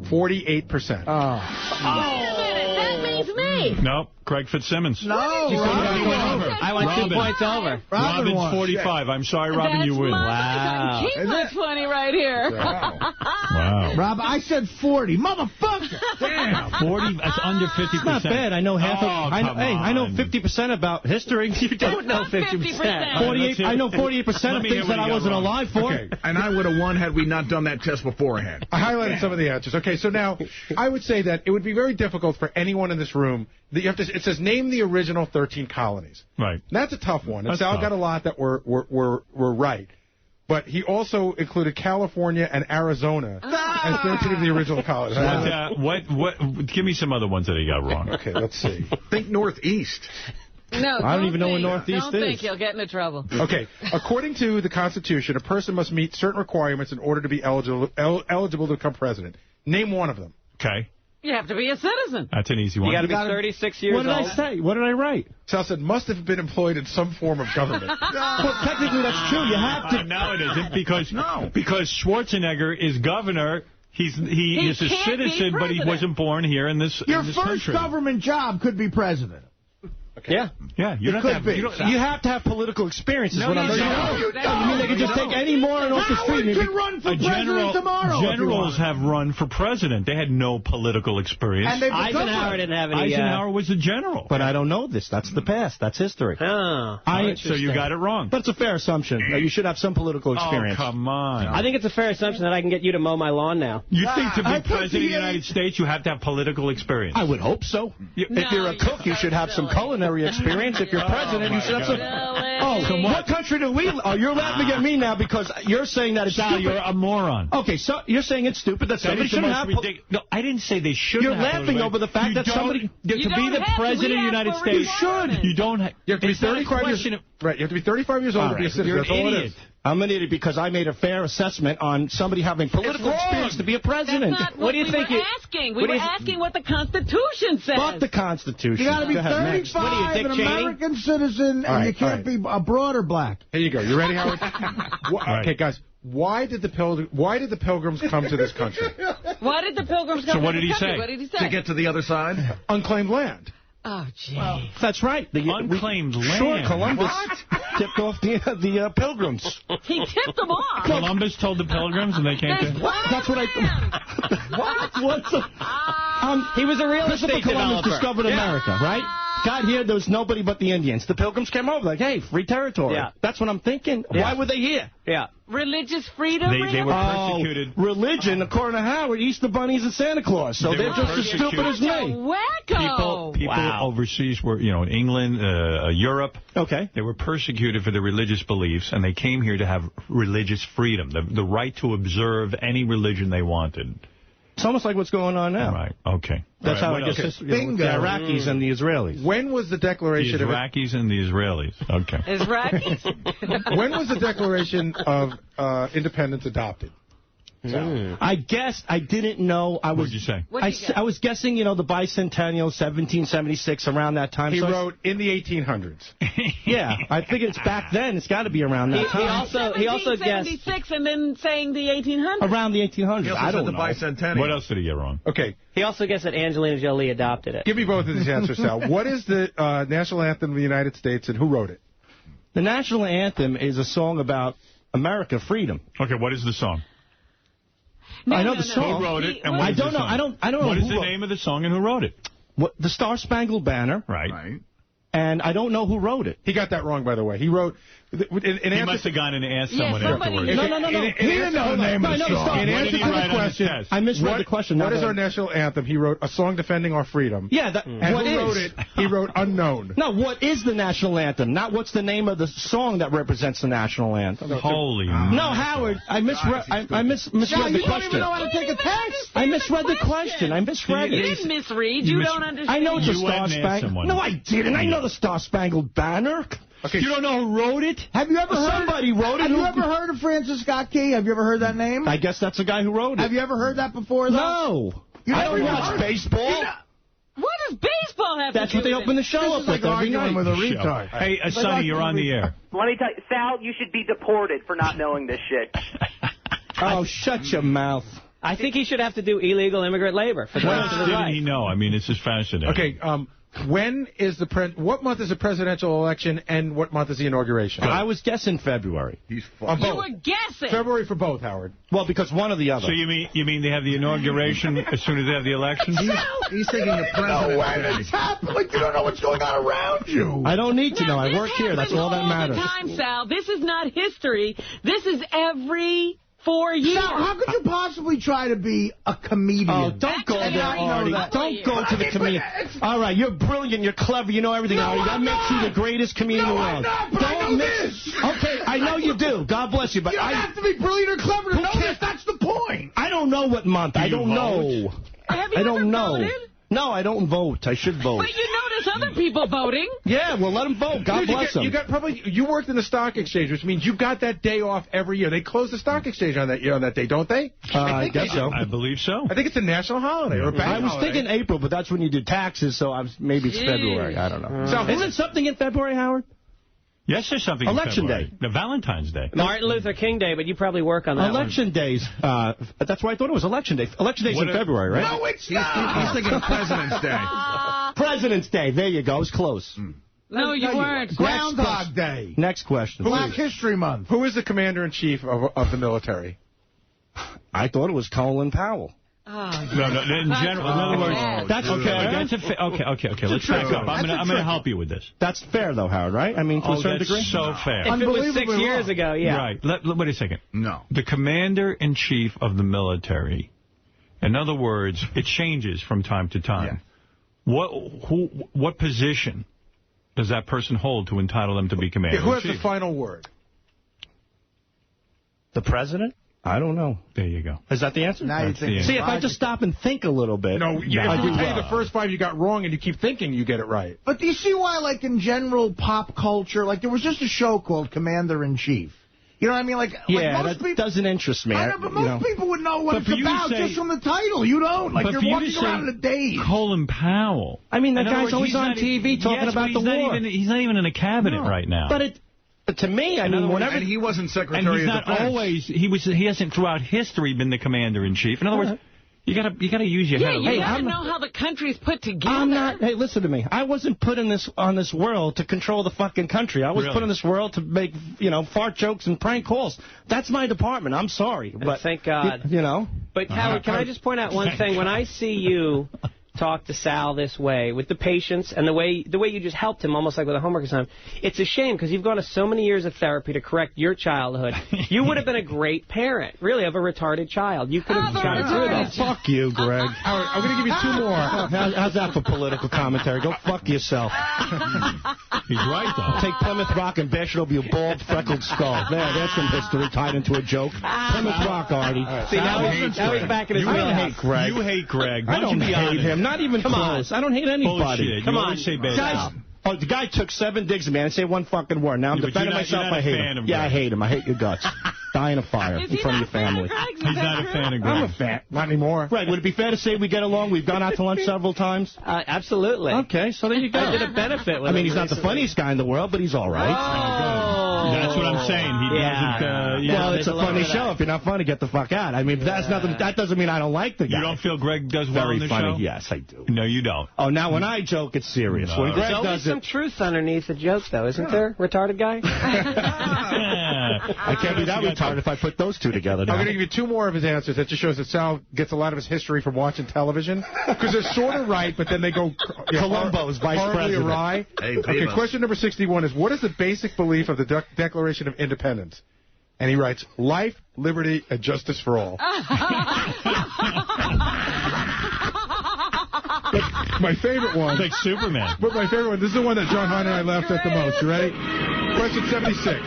48%. That means me. Nope. Craig Fitzsimmons. No, I went 2 points over. Robin's 45. I'm sorry, Robin, you win. Wow. Keep my 20 right here. Wow. Rob, I said 40. Motherfucker. Damn. 40. That's under 50%. It's not bad. I know half of. I know 50% about history. You don't know 50%. 48. I know 48% of things that I wasn't alive for. Okay. And I would have won had we not done that test beforehand. I highlighted some of the answers. Okay, so now I would say that it would be very difficult for anyone in this room. That you have to. It says name the original 13 colonies. Right. That's a tough one. And Sal got a lot that were right. But he also included California and Arizona as 13 of the original colonies. Give me some other ones that he got wrong. Okay, let's see. Think Northeast. No, I don't even know what Northeast don't is. Think you'll get into trouble. Okay, according to the Constitution, a person must meet certain requirements in order to be eligible to become president. Name one of them. Okay. You have to be a citizen. That's an easy one. You got to be 36 years old. What did I say? What did I write? Sal said must have been employed in some form of government. Well, technically that's true. You have to. No, it isn't because Schwarzenegger is governor. He is a citizen, but he wasn't born here in this Your in this first country. government job could be president. Okay. Yeah. You have to have political experiences. No, what I'm saying. You mean they could just take any moron off the street? Howard can run for president tomorrow. Generals have run for president. They had no political experience. And Eisenhower didn't have any. Eisenhower was a general. But I don't know this. That's the past. That's history. Oh, so you got it wrong. But it's a fair assumption. You should have some political experience. Oh, come on. I think it's a fair assumption that I can get you to mow my lawn now. You think to be president of the United States, you have to have political experience? I would hope so. If you're a cook, you should have some culinary experience. If you're president, you should have some... Oh, come on. What country do we... Oh, you're laughing at me now because you're saying that it's stupid. You're a moron. Okay, so you're saying it's stupid that somebody shouldn't have... No, I didn't say they shouldn't You're laughing over the fact that somebody... To be the president of the United States... You should. You don't... You have to be 35 years... Right, you have to be 35 years old to be a citizen. You're an idiot. I'm an idiot because I made a fair assessment on somebody having political experience to be a president. That's not what do you think? We were asking what the Constitution says. Fuck the Constitution. You got to be 35, an American citizen, and you can't be abroad or black. Here you go. You ready, Howard? Okay, guys. Why did the Pilgrims come to this country? Why did the Pilgrims come to this country? What did he say? To get to the other side? Unclaimed land. Oh, gee. Well, that's right. The unclaimed land. Sure, Columbus tipped off the Pilgrims. He tipped them off. Columbus told the Pilgrims and they came to... That's what I... What's the... he was a real estate Columbus discovered America, right? Got here, there was nobody but the Indians. The Pilgrims came over like, hey, free territory. Yeah. That's what I'm thinking. Yeah. Why were they here? Yeah. Religious freedom? They were persecuted. Religion, according to Howard, Easter bunnies and Santa Claus. So they're just as stupid as me. Wacko. People overseas were, in England, Europe. Okay. They were persecuted for their religious beliefs, and they came here to have religious freedom, the right to observe any religion they wanted. It's almost like what's going on now. Right, okay. That's how I guess the Iraqis and the Israelis. When was the Declaration of... The Iraqis and the Israelis, okay. Iraqis? When was the Declaration of Independence adopted? I guessed. I didn't know. What did you say? I was guessing, the bicentennial, 1776, around that time. He wrote in the 1800s. Yeah, I figured it's back then. It's got to be around that time. He also guessed 1776 and then saying the 1800s. Around the 1800s. I don't know. Bicentennial. What else did he get wrong? Okay. He also guessed that Angelina Jolie adopted it. Give me both of these answers, Sal. What is the national anthem of the United States, and who wrote it? The national anthem is a song about America, freedom. Okay, what is the song? I know the song. Who wrote it? And I don't know. I don't know. What is the name of the song and who wrote it? The Star-Spangled Banner. Right. And I don't know who wrote it. He got that wrong, by the way. He wrote... He must have gone and asked someone afterwards. No. He didn't know the name of the song. In answer to the question, I misread the question. What is our national anthem? He wrote a song defending our freedom. Yeah. And who wrote it? He wrote unknown. No, what is the national anthem? Not what's the name of the song that represents the national anthem. Holy No, Howard, I misread the question. You don't even know how to take a test. I misread the question. I misread it. You didn't misread. You don't understand. I know it's a Star-Spangled... No, I didn't. I know the Star-Spangled Banner. Okay. You don't know who wrote it? Have you ever heard... Somebody wrote it. Have you ever heard of Francis Scott Key? Have you ever heard that name? I guess that's the guy who wrote it. Have you ever heard that before, though? No. I don't watch baseball. What does baseball have That's to do what they with open the it? show up with every night. With a retard. Hey, Sonny, you're on the air. Let me tell you, Sal, you should be deported for not knowing this shit. Oh, shut your mouth. I think he should have to do illegal immigrant labor for the rest of his life. Didn't he know? I mean, it's just fascinating. Okay, what month is the presidential election and what month is the inauguration? I was guessing February. You were guessing. February for both, Howard. Well, because one or the other. So you mean they have the inauguration as soon as they have the election? He's thinking of President's Day. It's happening. Like, you don't know what's going on around you. I don't need to know. I work here. That's all that matters. All the time, Sal. This is not history. This is every 4 years. Sal, how could you possibly try to be a comedian? Oh, don't go there, Artie. Don't go to the comedian. All right, you're brilliant. You're clever. You know everything, Artie. That makes you the greatest comedian in the world. Don't miss. Okay, I know you do. God bless you. But you don't have to be brilliant or clever to know this. That's the point. I don't know what month. I don't know. Have you I don't ever know. voted? No, I don't vote. I should vote. But you notice other people voting. Yeah, well, let them vote. God bless them. You worked in the stock exchange, which means you got that day off every year. They close the stock exchange on that day, don't they? I guess so. I believe so. I think it's a national holiday or a bank I was thinking April, but that's when you do taxes, so maybe it's February. I don't know. Isn't something in February, Howard? Yes, there's something Election in February. Day. The Valentine's Day. Martin Luther King Day, but you probably work on that Election days. That's why I thought it was Election Day. Election Day's in February, right? No, it's not. He's thinking of President's Day. President's Day. There you go. It's close. No, you weren't. Groundhog Day. Next question. Black History Month. Who is the commander-in-chief of the military? I thought it was Colin Powell. Oh, no, in general. In other words, that's okay. Okay. Let's back up. I'm going to help you with this. That's fair, though, Howard, right? I mean, to a certain degree. So fair. If it was 6 years ago, yeah. Right. Wait a second. No. The commander-in-chief of the military. In other words, it changes from time to time. Yeah. What position does that person hold to entitle them to be commander-in-chief? Who has the final word? The president? I don't know. There you go. Is that the answer? Now you think. See, if I just stop and think a little bit. No, you tell you the first 5 you got wrong and you keep thinking you get it right. But do you see why, like, in general pop culture, like, there was just a show called Commander-in-Chief. You know what I mean? Like most people, doesn't interest me. I know, but most people would know what it's about just from the title. You don't. Like, you're walking around in a daze. Colin Powell. I mean, that guy's always on TV talking about the war. He's not even in a cabinet right now. But to me, I mean, whenever... And he wasn't Secretary of Defense. And he's not always... He hasn't throughout history been the commander-in-chief. In other words... You gotta use your head. Yeah, you gotta know how the country's put together. I'm not. Hey, listen to me. I wasn't put in on this world to control the fucking country. I was put in this world to make, fart jokes and prank calls. That's my department. I'm sorry, but thank God. But Howard, can I just point out one thing? When I see you talk to Sal this way, with the patience and the way you just helped him, almost like with a homework assignment, it's a shame because you've gone to so many years of therapy to correct your childhood. You would have been a great parent, really, of a retarded child. You could have gotten through that. Fuck you, Greg. Howard, I'm going to give you 2 more. How's that for political commentary? Go fuck yourself. He's right, though. Take Plymouth Rock and bash it over your bald, freckled skull. There's some history tied into a joke. Plymouth Rock, Artie. See, now he's back in his I hate Greg. You hate Greg. I don't hate him. Not even close. I don't hate anybody. Bullshit. Come on. Say guys. Oh, the guy took 7 digs at me. I didn't say one fucking word. Now I'm defending myself. I hate him. Yeah, I hate him. I hate your guts. Die in a fire in front of your family. He's not a fan of Greg. I'm a fan. Not anymore. Greg, would it be fair to say we get along? We've gone out to lunch several times? Absolutely. Okay, so there you go. I did a benefit with him. He's not the funniest guy in the world, but he's all right. Oh, that's what I'm saying. He doesn't... well, it's a funny show. If you're not funny, get the fuck out. I mean, that's nothing. That doesn't mean I don't like the guy. You don't feel Greg does well on the show? Yes, I do. No, you don't. Oh, now when I joke, it's serious. When Greg There's always some truth underneath the joke, though, isn't there, retarded guy? I can't be that retarded if I put those two together now. I'm going to give you 2 more of his answers. That just shows that Sal gets a lot of his history from watching television. Because they're sort of right, but then they go Columbo's vice president. Awry. Hey, okay, question number 61 is, what is the basic belief of the Declaration of Independence? And he writes, life, liberty, and justice for all. But my favorite one. Like Superman. But my favorite one, this is the one that John Hein and I laughed at the most. You ready? Question 76.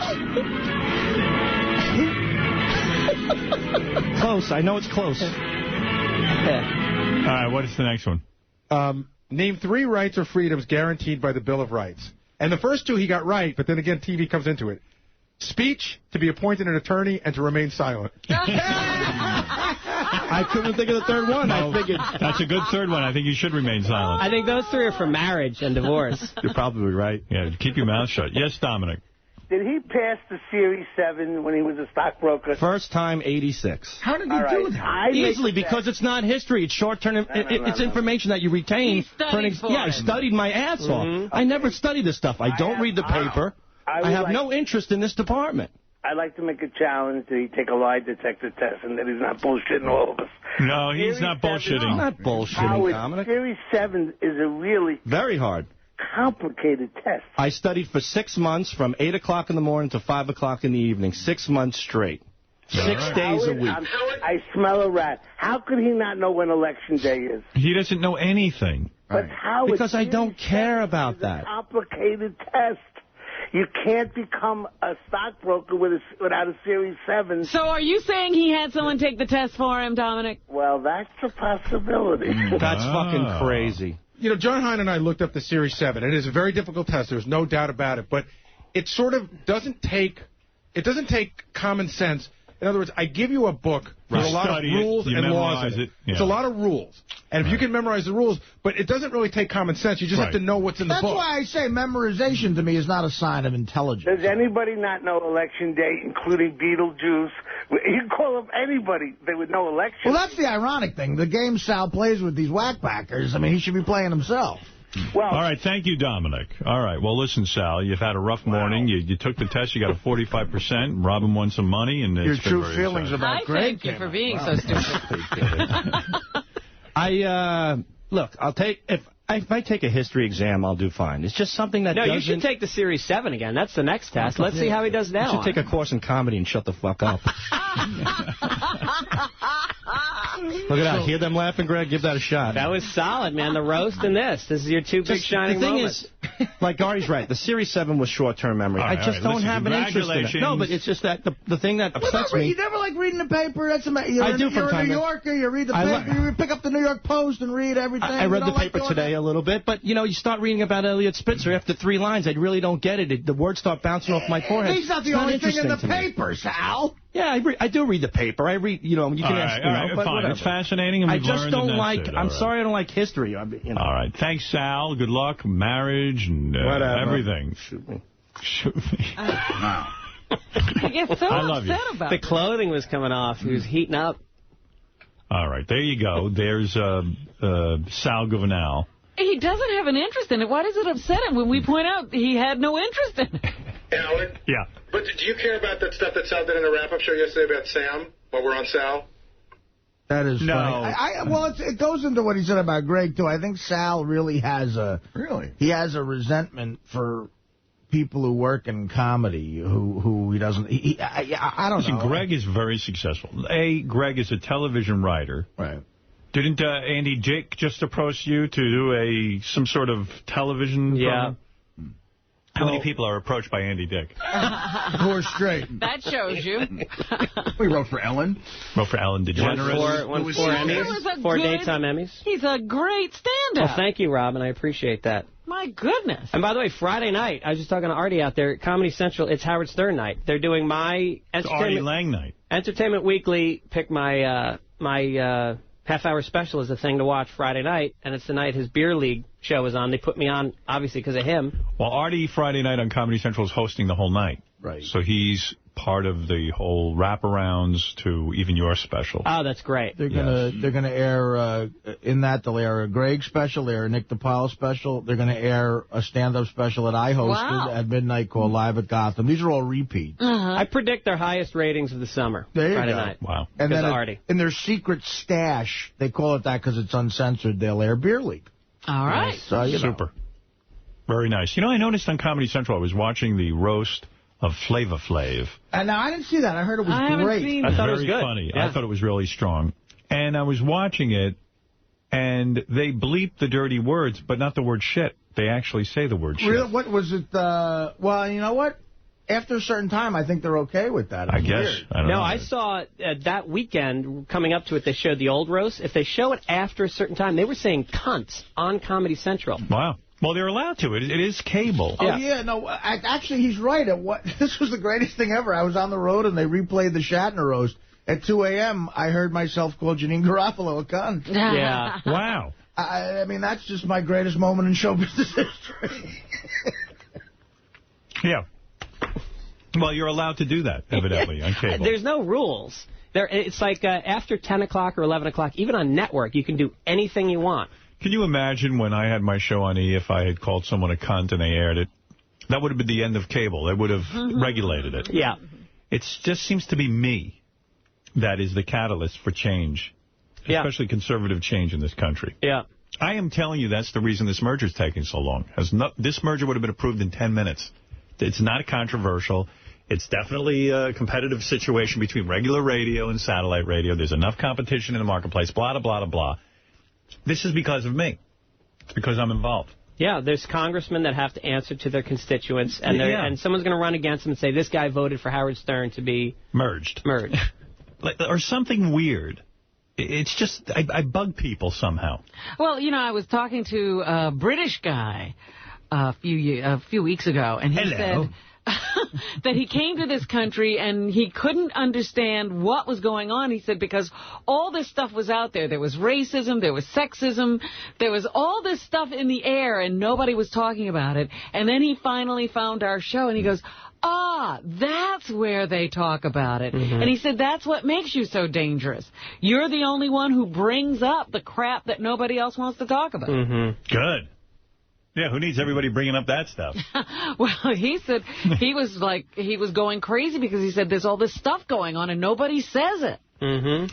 Close. I know it's close. All right, what is the next one? Name 3 rights or freedoms guaranteed by the Bill of Rights. And the first 2 he got right, but then again TV comes into it. Speech, to be appointed an attorney, and to remain silent. I couldn't think of the third one. No, I figured that's a good third one. I think you should remain silent. I think those 3 are for marriage and divorce. You're probably right. Yeah, keep your mouth shut. Yes, Dominic. Did he pass the Series 7 when he was a stockbroker? First time, 86. How did he do that? Easily, because it's not history. It's short-term. It's information that you retain. I studied my ass off. I never study this stuff. I don't read the paper. I have no interest in this department. I'd like to make a challenge that he take a lie detector test and that he's not bullshitting all of us. No, he's not bullshitting. I'm not bullshitting, Dominic. Series 7 is a really... Very hard. Complicated test. I studied for 6 months from 8 o'clock in the morning to 5 o'clock in the evening. 6 months straight. 6 days a week. I smell a rat. How could he not know when Election Day is? He doesn't know anything. But how? Because I don't care about that. Complicated test. You can't become a stockbroker without a Series 7. So are you saying he had someone take the test for him, Dominic? Well, that's a possibility. That's fucking crazy. You know, John Hein and I looked up the Series 7. It is a very difficult test. There's no doubt about it. But it sort of doesn't take common sense. In other words, I give you a book with a lot of rules and laws in it. Yeah. It's a lot of rules. And if you can memorize the rules, but it doesn't really take common sense. You just have to know what's in the book. That's why I say memorization to me is not a sign of intelligence. Does anybody not know Election Day, including Beetlejuice? You call up anybody, they would know election. Well, that's the ironic thing. The game Sal plays with these whackbackers, I mean, he should be playing himself. Well, all right, thank you, Dominic. All right, well, listen, Sal, you've had a rough morning. You took the test, you got a 45%. Robin won some money. And your true feelings about Greg. Thank you for being so stupid. Look, I'll take... If I take a history exam, I'll do fine. It's just something that doesn't... No, you should take the Series 7 again. That's the next test. Let's see how he does now. You should take a course in comedy and shut the fuck up. Look at that. Hear them laughing, Greg? Give that a shot. That was solid, man. The roast and this. This is your two big shining moments. The thing is, like Artie's right, the Series 7 was short-term memory. I just don't have an interest in it. No, but it's just that the thing that upsets me... You never like reading the paper? That's you're a New Yorker, you read the paper, you pick up the New York Post and read everything. I read the paper today a little bit, but, you know, you start reading about Elliot Spitzer after 3 lines, I really don't get it. The words start bouncing off my forehead. He's not the only thing in the paper, Sal. Yeah, I do read the paper. I read, you know, you can ask, but fine. Whatever. It's fascinating, and I just don't like, I'm sorry I don't like history. All right. Thanks, Sal. Good luck, marriage, and everything. Shoot me. Shoot me. I get so upset about it. The clothing was coming off. He was heating up. All right. There you go. There's Sal Governal. He doesn't have an interest in it. Why does it upset him when we point out he had no interest in it? Alan? Yeah. But do you care about that stuff that Sal did in the wrap-up show yesterday about Sam, while we're on Sal? That is funny. Well, it goes into what he said about Greg, too. I think Sal really has a resentment for people who work in comedy who he doesn't... I don't know. Greg is very successful. Greg is a television writer. Right. Didn't Andy Dick just approach you to do some sort of television program? How many people are approached by Andy Dick? Who are straight. That shows you. We wrote for Ellen. Wrote for Ellen DeGeneres. Won 4 Emmys. 4 daytime Emmys. He's a great stand-up. Well, thank you, Robin. I appreciate that. My goodness. And by the way, Friday night, I was just talking to Artie out there, Comedy Central, it's Howard Stern night. They're doing my Artie Lang night. Entertainment Weekly, pick my half-hour special as a thing to watch Friday night, and it's the night his beer league show is on. They put me on, obviously, because of him. Well, Artie Friday night on Comedy Central is hosting the whole night. Right. So he's part of the whole wraparounds to even your special. Oh, that's great. They're gonna air in that they'll air a Greg special, they air a Nick DiPaolo special. They're gonna air a stand-up special that I hosted at midnight called Live at Gotham. These are all repeats. I predict their highest ratings of the summer. Friday night. Wow. And then Artie. In their secret stash, they call it that because it's uncensored. They'll air Beer League. All right. So, Super. Very nice. You know, I noticed on Comedy Central, I was watching the roast of Flava Flav. And now I didn't see that. I heard it was great. I thought it was good. Funny. Yeah. I thought it was really strong. And I was watching it, and they bleep the dirty words, but not the word shit. They actually say the word shit. Really? What was it? Well, you know what? After a certain time, I think they're okay with that. I guess. I don't know. I saw that weekend, coming up to it, they showed the old roast. If they show it after a certain time, they were saying cunts on Comedy Central. Wow. Well, they're allowed to. It is cable. Oh, yeah. No, actually, he's right. This was the greatest thing ever. I was on the road, and they replayed the Shatner roast. At 2 a.m., I heard myself call Janine Garofalo a cunt. Yeah. Wow. I mean, that's just my greatest moment in show business history. Yeah. Well, you're allowed to do that, evidently, on cable. There's no rules. It's like after 10 o'clock or 11 o'clock, even on network, you can do anything you want. Can you imagine when I had my show on E, if I had called someone a cunt and they aired it? That would have been the end of cable. They would have regulated it. Yeah. It just seems to be me that is the catalyst for change, especially conservative change in this country. Yeah. I am telling you that's the reason this merger is taking so long. This merger would have been approved in 10 minutes. It's not controversial. It's definitely a competitive situation between regular radio and satellite radio. There's enough competition in the marketplace, blah, blah, blah, blah. This is because of me. It's because I'm involved. Yeah, there's congressmen that have to answer to their constituents, and someone's going to run against them and say, this guy voted for Howard Stern to be... Merged. Or something weird. It's just, I bug people somehow. Well, you know, I was talking to a British guy a few weeks ago, and he said... that he came to this country and he couldn't understand what was going on. He said because all this stuff was out there. There was racism, there was sexism, there was all this stuff in the air and nobody was talking about it. And then he finally found our show and he goes, that's where they talk about it. And he said, that's what makes you so dangerous. You're the only one who brings up the crap that nobody else wants to talk about. Good. Yeah, who needs everybody bringing up that stuff? Well, he said he was going crazy because he said there's all this stuff going on and nobody says it.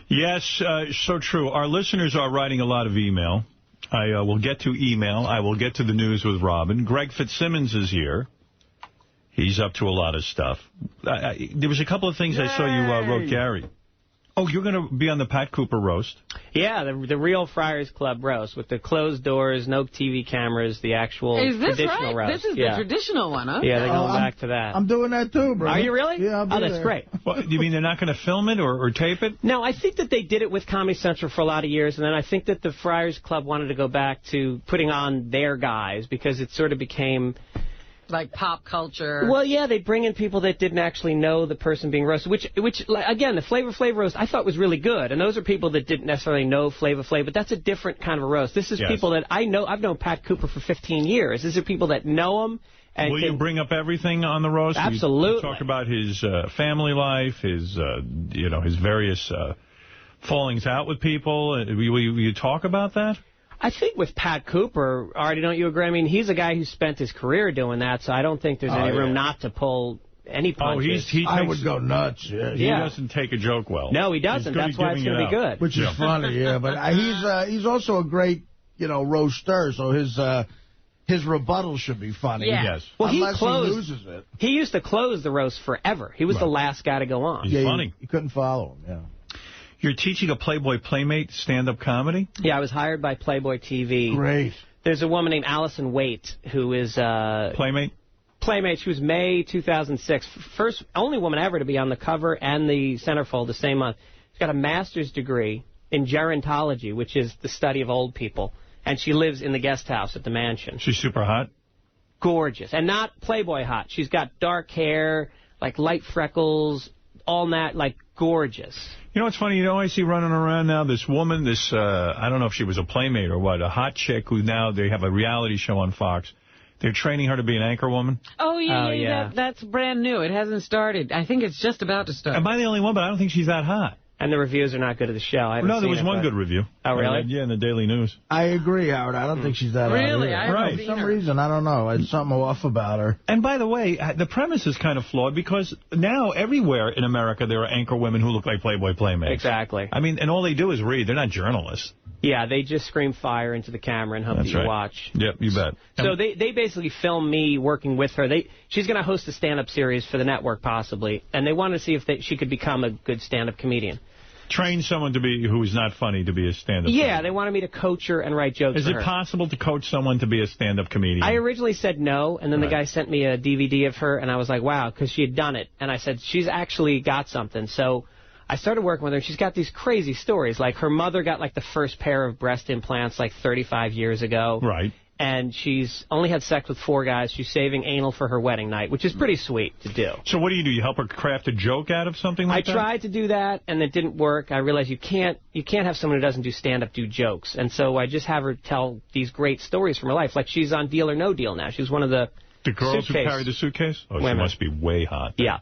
Yes, so true. Our listeners are writing a lot of email. I will get to email. I will get to the news with Robin. Greg Fitzsimmons is here. He's up to a lot of stuff. There was a couple of things I saw you wrote, Gary. Oh, you're going to be on the Pat Cooper roast? Yeah, the real Friars Club roast with the closed doors, no TV cameras, the actual traditional roast. This is the traditional one, huh? Yeah, they're going back to that. I'm doing that too, bro. Are you really? Yeah, I'll be that's great. Well, you mean they're not going to film it or tape it? No, I think that they did it with Comedy Central for a lot of years, and then I think that the Friars Club wanted to go back to putting on their guys because it sort of became... like pop culture. Well, yeah, they bring in people that didn't actually know the person being roasted, which again, the Flavor Flav roast I thought was really good. And those are people that didn't necessarily know Flavor Flav, but that's a different kind of a roast. This is people that I know. I've known Pat Cooper for 15 years. These are people that know him. And will you bring up everything on the roast? Absolutely. You talk about his family life, his his various fallings out with people. Will you talk about that? I think with Pat Cooper, Artie, don't you agree? I mean, he's a guy who spent his career doing that, so I don't think there's any room not to pull any punches. I would go nuts. He doesn't take a joke well. No, he doesn't. That's why it's going to be good. Which is funny, But he's also a great, roaster, so his rebuttal should be funny. Yeah. Yes. Well, he loses it. He used to close the roast forever. He was the last guy to go on. He's funny. You couldn't follow him, yeah. You're teaching a Playboy Playmate stand-up comedy? Yeah, I was hired by Playboy TV. Great. There's a woman named Allison Waite who is... Playmate? Playmate. She was May 2006. Only woman ever to be on the cover and the centerfold the same month. She's got a master's degree in gerontology, which is the study of old people. And she lives in the guest house at the mansion. She's super hot? Gorgeous. And not Playboy hot. She's got dark hair, like light freckles, all that, like gorgeous. You know what's funny? I see running around now this woman, I don't know if she was a Playmate or what, a hot chick who now they have a reality show on Fox. They're training her to be an anchor woman. Oh, yeah. That's brand new. It hasn't started. I think it's just about to start. Am I the only one? But I don't think she's that hot. And the reviews are not good of the show. No, there was one good review. Oh, really? Yeah, in the Daily News. I agree, Howard. I don't think she's that hot. Really? For some reason, I don't know. It's something off about her. And by the way, the premise is kind of flawed because now everywhere in America there are anchor women who look like Playboy Playmates. Exactly. I mean, and all they do is read. They're not journalists. Yeah, they just scream fire into the camera and hope that you watch. Yep, you bet. So they basically film me working with her. She's going to host a stand-up series for the network, possibly, and they want to see if she could become a good stand-up comedian. Train someone who is not funny to be a stand-up comedian. They wanted me to coach her and write jokes for her. Is it possible to coach someone to be a stand-up comedian? I originally said no, and then the guy sent me a DVD of her, and I was like, wow, because she had done it. And I said, she's actually got something. So I started working with her, and she's got these crazy stories. Like, her mother got, like, the first pair of breast implants, like, 35 years ago. Right. And she's only had sex with 4 guys. She's saving anal for her wedding night, which is pretty sweet to do. So what do? You help her craft a joke out of something like that? I tried to do that, and it didn't work. I realized you can't have someone who doesn't do stand-up do jokes. And so I just have her tell these great stories from her life. Like, she's on Deal or No Deal now. She's one of the The girls who carry the suitcase? Oh, she must be way hot. Yeah.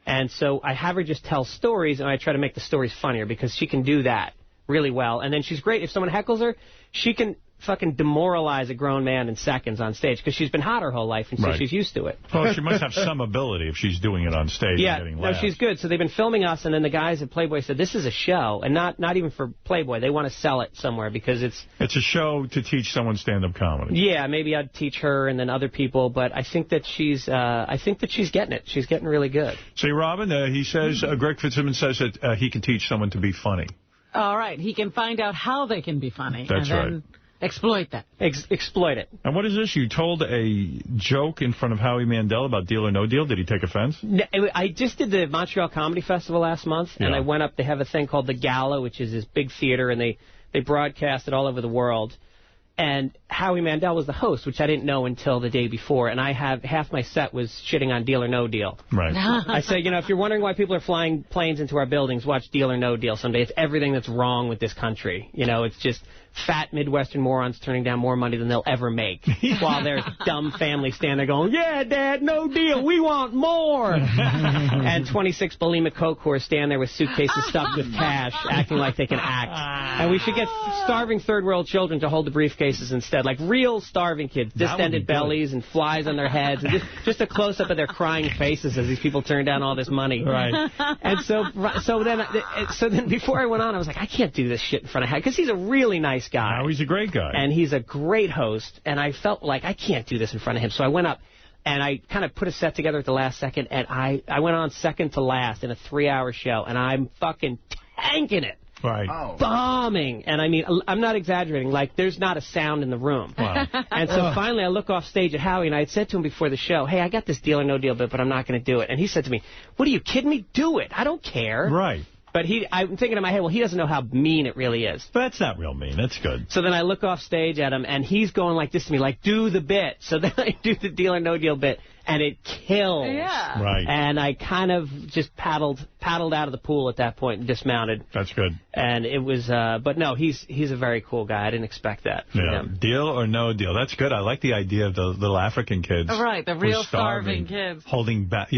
And so I have her just tell stories, and I try to make the stories funnier because she can do that really well. And then she's great. If someone heckles her, she can fucking demoralize a grown man in seconds on stage because she's been hot her whole life, and so she's used to it. Well, she must have some ability if she's doing it on stage and getting laughs. No, she's good. So they've been filming us, and then the guys at Playboy said, this is a show, and not even for Playboy. They want to sell it somewhere because it's... It's a show to teach someone stand-up comedy. Yeah, maybe I'd teach her and then other people, but I think that she's getting it. She's getting really good. See, Robin, he says, Greg Fitzsimmons says that he can teach someone to be funny. All right. He can find out how they can be funny. That's and then exploit that. Exploit it. And what is this? You told a joke in front of Howie Mandel about Deal or No Deal. Did he take offense? No, I just did the Montreal Comedy Festival last month, and I went up. They have a thing called the Gala, which is this big theater, and they broadcast it all over the world. And Howie Mandel was the host, which I didn't know until the day before. And I have half my set was shitting on Deal or No Deal. Right. I say, if you're wondering why people are flying planes into our buildings, watch Deal or No Deal someday. It's everything that's wrong with this country. It's just fat Midwestern morons turning down more money than they'll ever make, while their dumb family stand there going, yeah, Dad, no deal, we want more. And 26 bulimic Coke whores stand there with suitcases stuffed with cash, acting like they can act. And we should get starving third world children to hold the briefcases instead, like real starving kids, distended bellies and flies on their heads, and just a close-up of their crying faces as these people turn down all this money. Right. And so then before I went on, I was like, I can't do this shit in front of Howie, because he's a really nice guy. Now he's a great guy. And he's a great host, and I felt like I can't do this in front of him. So I went up, and I kind of put a set together at the last second, and I went on second to last in a 3-hour show, and I'm fucking tanking it. Right. Oh. Bombing. And I mean, I'm not exaggerating. Like, there's not a sound in the room. Wow. And so finally I look off stage at Howie, and I had said to him before the show, hey, I got this Deal or No Deal bit, but I'm not going to do it. And he said to me, what are you kidding me? Do it. I don't care. Right. But I'm thinking in my head, well, he doesn't know how mean it really is. But that's not real mean. That's good. So then I look off stage at him, and he's going like this to me, like, do the bit. So then I do the Deal or No Deal bit, and it kills. Yeah. Right. And I kind of just paddled out of the pool at that point and dismounted. That's good. And it was, but no, he's a very cool guy. I didn't expect that from him. Deal or No Deal. That's good. I like the idea of the little African kids. Right, the real starving kids. Holding back,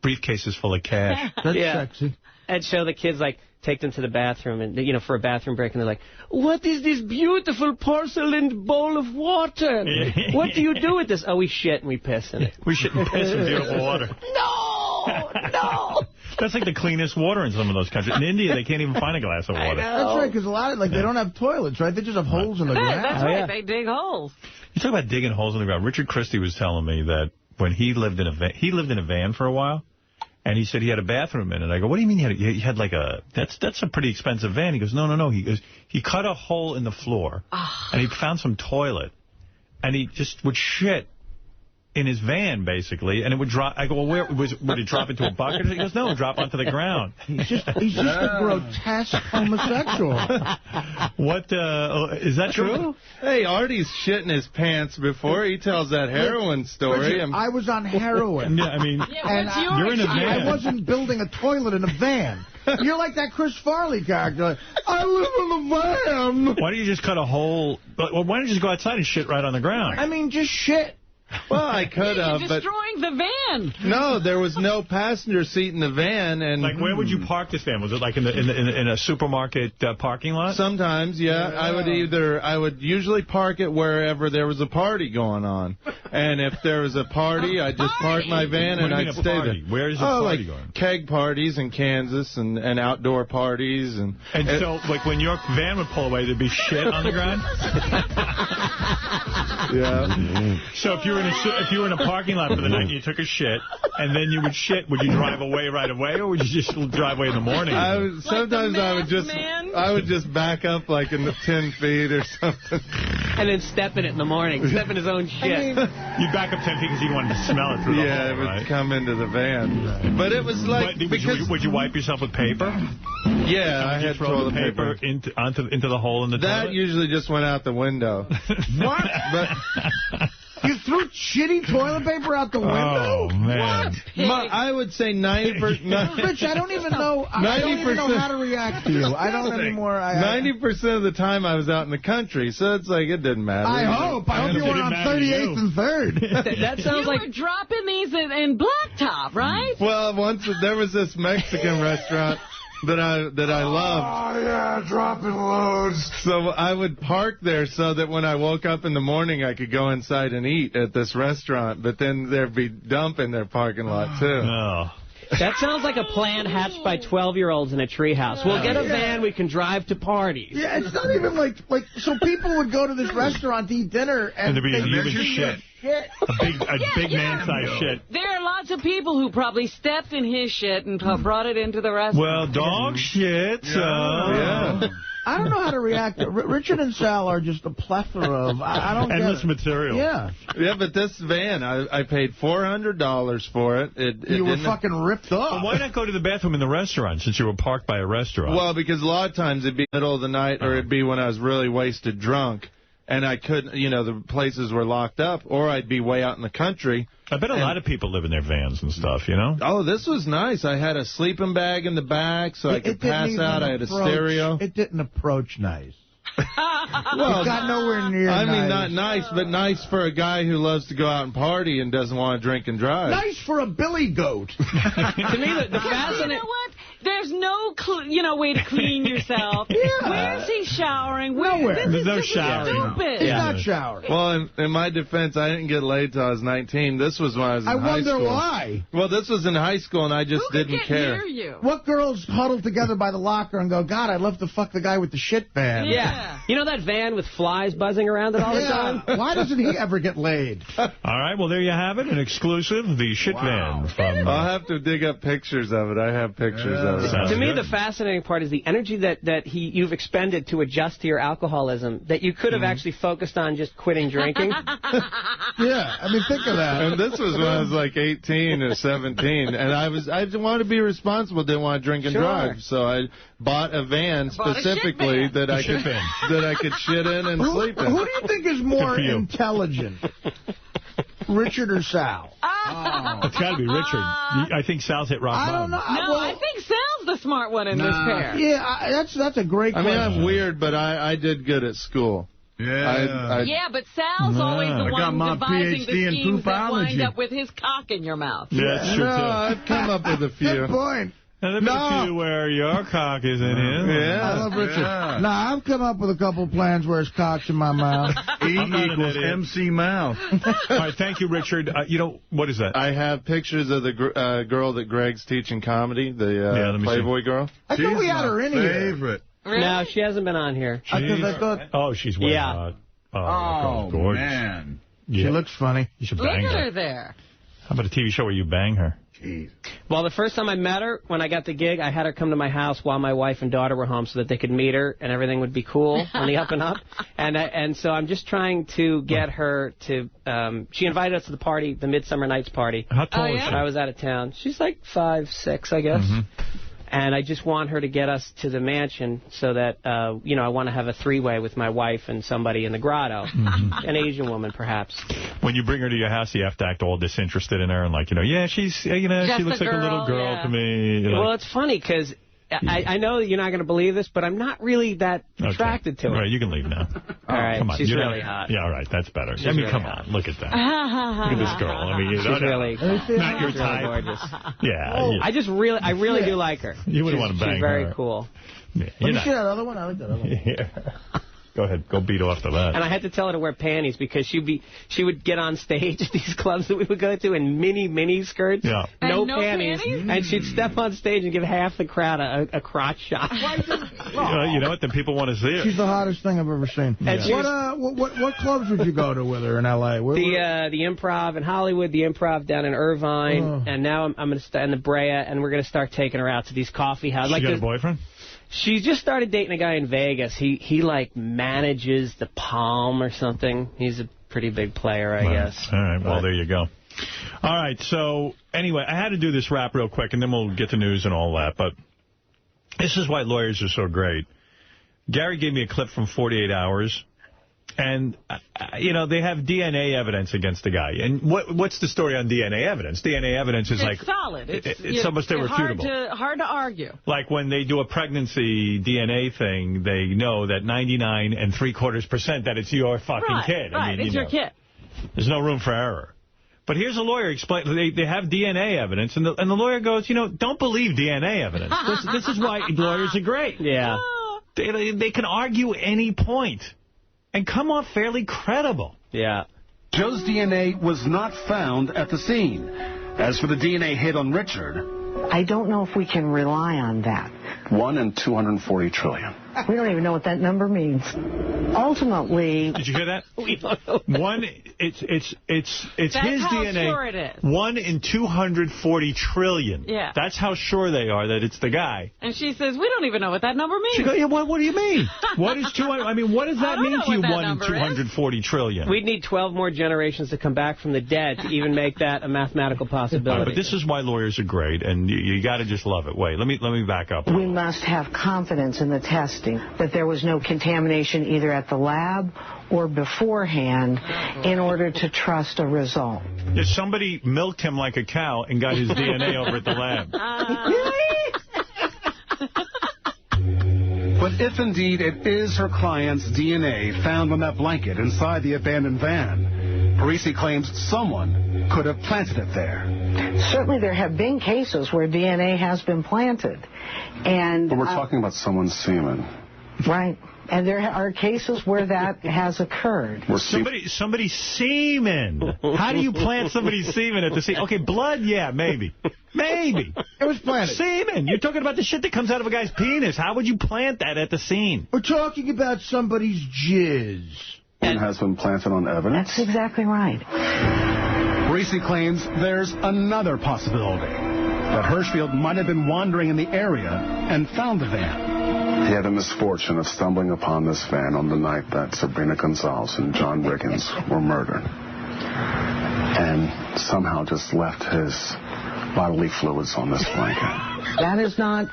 briefcases full of cash. That's sexy. And show the kids, like, take them to the bathroom, and for a bathroom break, and they're like, what is this beautiful porcelain bowl of water? What do you do with this? Oh, we shit and we piss in it. We shit and piss in beautiful water. No! That's like the cleanest water in some of those countries. In India, they can't even find a glass of water. That's right, because a lot of, they don't have toilets, right? They just have holes in the ground. That's right, they dig holes. You talk about digging holes in the ground. Richard Christie was telling me that when he lived in a van for a while, and he said he had a bathroom in it. I go, what do you mean he had like that's a pretty expensive van? He goes, no. He goes, he cut a hole in the floor, and he found some toilet, and he just would shit in his van, basically, and it would drop. I go, well, would it drop into a bucket? He goes, no, it would drop onto the ground. He's just a grotesque homosexual. What, is that true? Hey, Artie's shitting his pants before he tells that heroin story. I was on heroin. Yeah, I mean, you're in a van. I wasn't building a toilet in a van. You're like that Chris Farley character. I live in a van. Why don't you just cut a hole? Why don't you just go outside and shit right on the ground? I mean, just shit. Well, I could have, but... destroying the van. No, there was no passenger seat in the van. And like, where would you park this van? Was it like in a supermarket parking lot? Sometimes, yeah. I would usually park it wherever there was a party going on. And if there was a party, I'd just park my van and I'd stay there. Where is the party going? Keg parties in Kansas and outdoor parties. And so, like, when your van would pull away, there'd be shit on the ground? Yeah. So if you were in a parking lot for the night and you took a shit, and then you would shit, would you drive away right away, or would you just drive away in the morning? Sometimes I would just back up like in the 10 feet or something. And then step in it in the morning. Step in his own shit. You'd back up 10 feet because you wanted to smell it through the hole, it would right? come into the van. Right. But it was like... Would you wipe yourself with paper? Yeah, I had toilet paper into the hole in the toilet? That usually just went out the window. What? But you threw shitty toilet paper out the window? Oh, man. I would say 90%. Rich, I don't even know. I don't even know how to react to you. I don't anymore. 90% of the time I was out in the country, so it's like it didn't matter. I hope you were on 38th and 3rd. That sounds like you were dropping these in Blacktop, right? Well, once there was this Mexican restaurant that I loved. Oh, yeah, dropping loads. So I would park there so that when I woke up in the morning, I could go inside and eat at this restaurant. But then there'd be dump in their parking lot, too. Oh. That sounds like a plan hatched by 12-year-olds in a treehouse. We'll get a van, we can drive to parties. Yeah, it's not even like so people would go to this restaurant to eat dinner and there'd be human shit. A big man-sized shit. There are lots of people who probably stepped in his shit and brought it into the restaurant. Well, dog shit. Yeah. I don't know how to react. Richard and Sal are just a plethora of endless material. Yeah. Yeah, but this van, I paid $400 for it. You were fucking ripped off. Well, why not go to the bathroom in the restaurant since you were parked by a restaurant? Well, because a lot of times it'd be middle of the night or it'd be when I was really wasted drunk. And I couldn't, the places were locked up, or I'd be way out in the country. I bet a lot of people live in their vans and stuff, Oh, this was nice. I had a sleeping bag in the back so I could pass out. I had a stereo. It didn't approach nice. Well, it got nowhere near I mean, nice. not nice, but nice for a guy who loves to go out and party and doesn't want to drink and drive. Nice for a billy goat. To me, the fascinating... You know what? There's no way to clean yourself. Yeah. Where's he showering? Nowhere. There's no showering. Stupid. He's not showering. Well, in my defense, I didn't get laid till I was 19. This was when I was in high school. I wonder why. Well, this was in high school, and I just didn't care. Near you? What girls huddle together by the locker and go, God, I'd love to fuck the guy with the shit van. Yeah. You know that van with flies buzzing around it all the time? Why doesn't he ever get laid? All right, well, there you have it, an exclusive, the shit van. From. I'll have to dig up pictures of it. I have pictures of it. To me, the fascinating part is the energy that you've expended to adjust to your alcoholism that you could have actually focused on just quitting drinking. Yeah, I mean, think of that. And this was when I was like 18 or 17, and I wanted to be responsible, didn't want to drink and drive, so I bought a van specifically that I could shit in and sleep in. Who do you think is more intelligent? Richard or Sal? It's got to be Richard. I think Sal's hit rock bottom. I don't know. No, I think Sal's the smart one in this pair. Yeah, that's a great question. I mean, I'm weird, but I did good at school. Yeah. Yeah, but Sal's always the one devising the schemes that wind up with his cock in your mouth. Yeah, that's true, too. I've come up with a few. Good point. There's a few where your cock is in him. Yeah. I love Richard. Yeah. Nah, I've come up with a couple plans where his cock's in my mouth. E equals MC mouth. All right, thank you, Richard. What is that? I have pictures of the girl that Greg's teaching comedy, the Playboy girl. I thought we had her in here. Favorite. Really? No, she hasn't been on here. She's way hot. Oh, gorgeous. man. She looks funny. You should Look bang at her. her there. How about a TV show where you bang her? Jeez. Well, the first time I met her, when I got the gig, I had her come to my house while my wife and daughter were home so that they could meet her and everything would be cool on the up and up. And so I'm just trying to get her to... she invited us to the party, the Midsummer Night's party. How tall is she? When I was out of town. She's like 5'6", I guess. Mm-hmm. And I just want her to get us to the mansion so that, I want to have a three-way with my wife and somebody in the grotto. Mm-hmm. An Asian woman, perhaps. When you bring her to your house, you have to act all disinterested in her and she's, she looks like a little girl to me. Well, it's funny because I know that you're not going to believe this, but I'm not really that attracted to her. All right, you can leave now. All right, come on. she's really hot. Yeah, all right, that's better. She's really come hot. on, look at that. Look at this girl. I mean, she's really not your type. Gorgeous. Yeah. I really do like her. You wouldn't want to bang her. She's very cool. Yeah, Let me see that other one. I like that other one. Yeah. Go ahead. Go beat off to that. And I had to tell her to wear panties because she would get on stage at these clubs that we would go to in mini skirts. Yeah. No panties. And she'd step on stage and give half the crowd a crotch shot. You know what? Then people want to see her. She's the hottest thing I've ever seen. Yeah. What clubs would you go to with her in L.A.? The Improv in Hollywood, the Improv down in Irvine, and now I'm going to in the Brea, and we're going to start taking her out to these coffee houses. She got a boyfriend? She just started dating a guy in Vegas. He manages the Palm or something. He's a pretty big player, I guess. All right, well, there you go. All right, so anyway, I had to do this rap real quick, and then we'll get to news and all that. But this is why lawyers are so great. Gary gave me a clip from 48 Hours, And, they have DNA evidence against the guy. And what's the story on DNA evidence? DNA evidence is it's solid. It's almost irrefutable. Hard to argue. Like when they do a pregnancy DNA thing, they know that 99.75% that it's your fucking kid. Right, it's your kid. There's no room for error. But here's a lawyer explain. They have DNA evidence, and the lawyer goes, don't believe DNA evidence. This is why lawyers are great. Yeah. They can argue any point and come off fairly credible. Yeah. Joe's DNA was not found at the scene. As for the DNA hit on Richard, I don't know if we can rely on that. 1 in 240 trillion. We don't even know what that number means. Ultimately... Did you hear that? We don't know. It's his DNA. That's how sure it is. 1 in 240 trillion. Yeah. That's how sure they are that it's the guy. And she says, we don't even know what that number means. She goes, what do you mean? What is 200? I mean, what does that mean to you, 1 in 240 trillion? We'd need 12 more generations to come back from the dead to even make that a mathematical possibility. But this is why lawyers are great, and you got to just love it. Wait, let me back up. We must have confidence in the testing, that there was no contamination either at the lab or beforehand in order to trust a result. If somebody milked him like a cow and got his DNA over at the lab. But if indeed it is her client's DNA found on that blanket inside the abandoned van, Parisi claims someone could have planted it there. Certainly there have been cases where DNA has been planted. But we're talking about someone's semen. Right. And there are cases where that has occurred. Somebody's semen. How do you plant somebody's semen at the scene? Okay, blood, yeah, maybe. Maybe. It was planted. Semen. You're talking about the shit that comes out of a guy's penis. How would you plant that at the scene? We're talking about somebody's jizz. And has been planted on evidence? That's exactly right. Parisi claims there's another possibility, that Hirschfield might have been wandering in the area and found the van. He had the misfortune of stumbling upon this van on the night that Sabrina Gonzalez and John Riggins were murdered, and somehow just left his bodily fluids on this blanket. That is not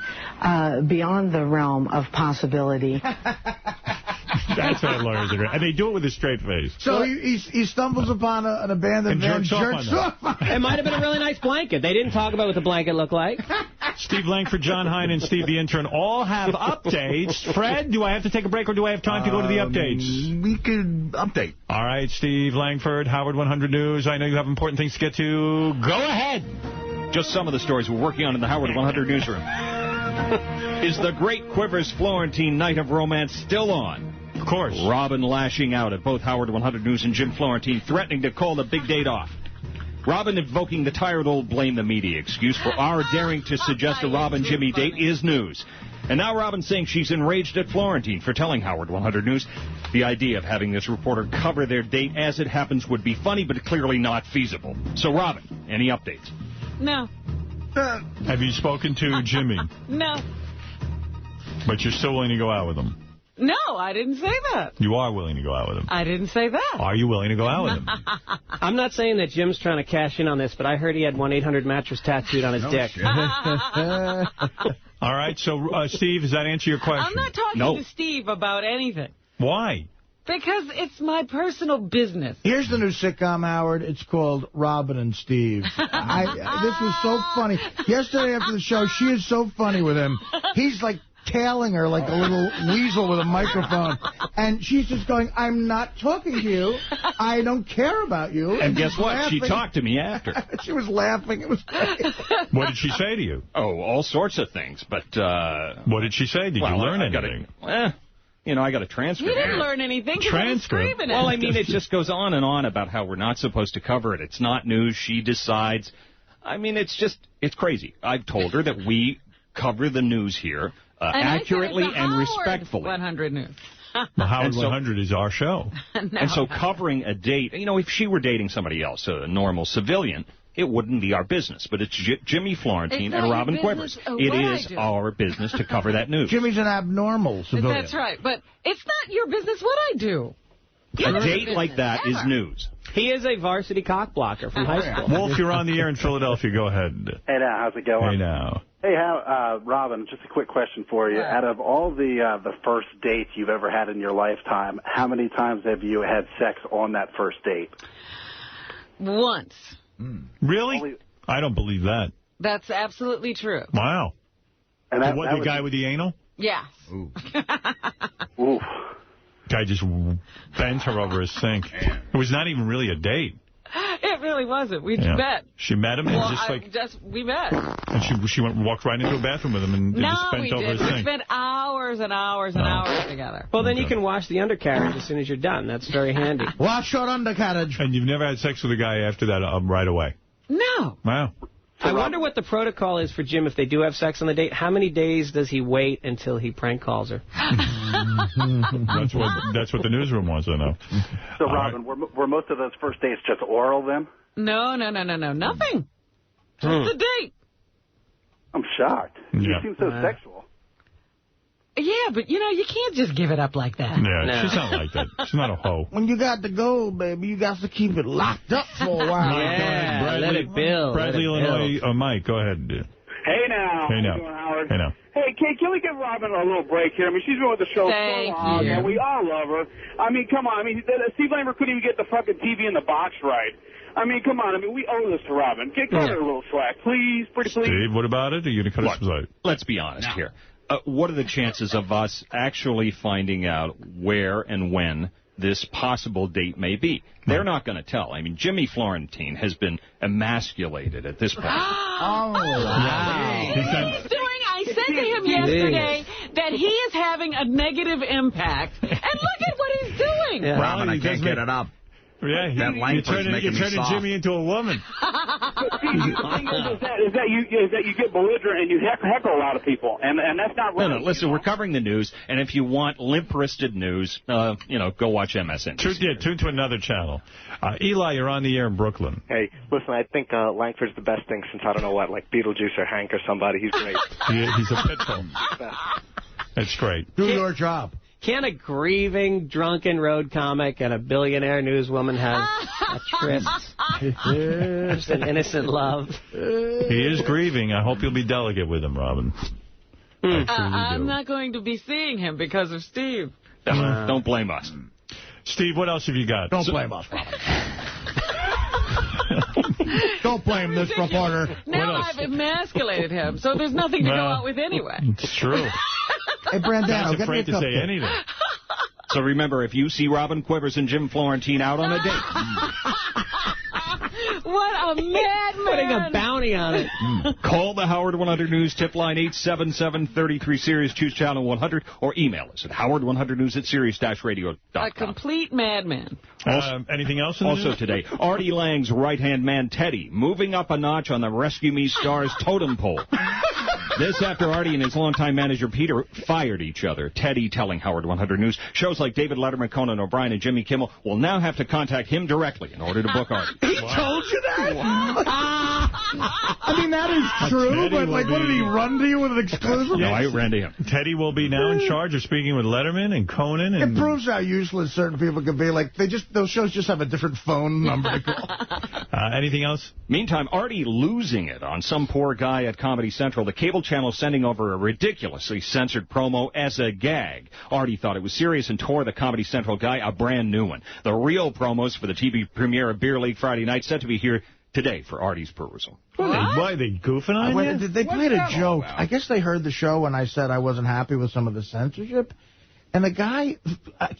beyond the realm of possibility. That's why lawyers are great. And they do it with a straight face. So he stumbles upon an abandoned van, jerks off. It might have been a really nice blanket. They didn't talk about what the blanket looked like. Steve Langford, John Hein, and Steve the Intern all have updates. Fred, do I have to take a break or do I have time to go to the updates? We could update. All right, Steve Langford, Howard 100 News. I know you have important things to get to. Go ahead. Just some of the stories we're working on in the Howard 100 newsroom. Is the Great Quivers Florentine Night of Romance still on? Of course. Robin lashing out at both Howard 100 News and Jim Florentine, threatening to call the big date off. Robin invoking the tired old blame the media excuse for our daring to suggest a Robin-Jimmy date is news. And now Robin saying she's enraged at Florentine for telling Howard 100 News the idea of having this reporter cover their date as it happens would be funny, but clearly not feasible. So, Robin, any updates? No. Have you spoken to Jimmy? No. But you're still willing to go out with him? No, I didn't say that. You are willing to go out with him? I didn't say that. Are you willing to go out with him? I'm not saying that Jim's trying to cash in on this, but I heard he had 1-800-mattress tattooed on his dick. All right, so, Steve, does that answer your question? I'm not talking to Steve about anything. Why? Because it's my personal business. Here's the new sitcom, Howard. It's called Robin and Steve. This was so funny. Yesterday after the show, she is so funny with him. He's like tailing her like a little weasel with a microphone. And she's just going, I'm not talking to you. I don't care about you. And guess what? Laughing. She talked to me after. She was laughing. It was great. What did she say to you? Oh, all sorts of things. But what did she say? Did you learn anything? You know, I got a transcript. You didn't learn anything. Transcript? Well, I mean, it just goes on and on about how we're not supposed to cover it. It's not news. She decides. I mean, it's crazy. I've told her that we cover the news here accurately and respectfully. 100 News. The Howard 100 is our show. And so covering a date, you know, if she were dating somebody else, a normal civilian, it wouldn't be our business. But it's Jimmy Florentine and Robin Quivers. It is our business to cover that news. Jimmy's an abnormal civilian. That's right. But it's not your business what I do. A date like that is news. He is a varsity cock blocker from high school. Wolf, you're on the air in Philadelphia. Go ahead. Hey, now, how's it going? Hey, now. Hey, Robin, just a quick question for you. Yeah. Out of all the first dates you've ever had in your lifetime, how many times have you had sex on that first date? Once. Really? I don't believe that. That's absolutely true. Wow. And that, the guy with the anal? Yes. Ooh. Guy just bent her over his sink. It was not even really a date. It really wasn't. We met. She met him and we met. And she walked right into a bathroom with him and just bent over his sink. We spent hours and hours and hours together. Well, then you can wash the undercarriage as soon as you're done. That's very handy. Wash your undercarriage. And you've never had sex with a guy after that right away? No. Wow. I wonder what the protocol is for Jim if they do have sex on the date. How many days does he wait until he prank calls her? That's what the newsroom wants to know. So, Robin, were most of those first dates just oral then? No. Nothing. Just a date. I'm shocked. You seem so sexual. Yeah, but, you can't just give it up like that. Yeah, no. She's not like that. She's not a hoe. When you got to go, baby, you got to keep it locked up for a while. Yeah, Bradley, let it build. Bradley, Illinois. Mike, go ahead. Hey, now. Hey, now. How you doing, Howard? Hey, now. Hey, can we give Robin a little break here? I mean, she's been with the show so long, and we all love her. I mean, come on. I mean, Steve Lambert couldn't even get the fucking TV in the box right. I mean, come on. I mean, we owe this to Robin. Cut her a little slack, please. Pretty please. Steve, what about it? Are you going to cut us slack? Let's be honest here. What are the chances of us actually finding out where and when this possible date may be? They're not going to tell. I mean, Jimmy Florentine has been emasculated at this point. Wow. He's doing. I said to him yesterday that he is having a negative impact. And look at what he's doing. Yeah. Robin, I can't get it up. Yeah, that language you're turning Jimmy into a woman. The thing is that you get belligerent and you heckle a lot of people, and that's not right. No, listen, we're covering the news, and if you want limp-wristed news, go watch MSNBC. Tune to another channel. Eli, you're on the air in Brooklyn. Hey, listen, I think Langford's the best thing since, I don't know what, like Beetlejuice or Hank or somebody. He's great. He's a pit bull. That's great. Do your job. Can a grieving, drunken road comic and a billionaire newswoman have a tryst? Just an innocent love. He is grieving. I hope you'll be delicate with him, Robin. I'm not going to be seeing him because of Steve. Don't blame us. Steve, what else have you got? Don't blame us, Robin. Don't blame this reporter. Now I've emasculated him, so there's nothing to go out with anyway. It's true. Hey, Brandano, get afraid to say anything. So remember, if you see Robin Quivers and Jim Florentine out on a date... What a madman! Putting a bounty on it. Call the Howard 100 News tip line 877-33-SIRIUS. Choose channel 100 or email us at howard100news@sirius-radio.com. A complete madman. Anything else in the news? Today, Artie Lang's right-hand man, Teddy, moving up a notch on the Rescue Me Stars totem pole. This after Artie and his longtime manager, Peter, fired each other. Teddy telling Howard 100 News, shows like David Letterman, Conan O'Brien, and Jimmy Kimmel will now have to contact him directly in order to book Artie. He told you that? I mean, that is true, but like, what did he run to you with an exclusive? No, I ran to him. Teddy will be now in charge of speaking with Letterman and Conan. And it proves how useless certain people can be. Like, those shows just have a different phone number to call. Anything else? Meantime, Artie losing it on some poor guy at Comedy Central. The cable channel sending over a ridiculously censored promo as a gag. Artie thought it was serious and tore the Comedy Central guy a brand new one. The real promos for the TV premiere of Beer League Friday night set to be here today for Artie's perusal. Why, they goofing on you? They played a joke. I guess they heard the show when I said I wasn't happy with some of the censorship. And the guy, I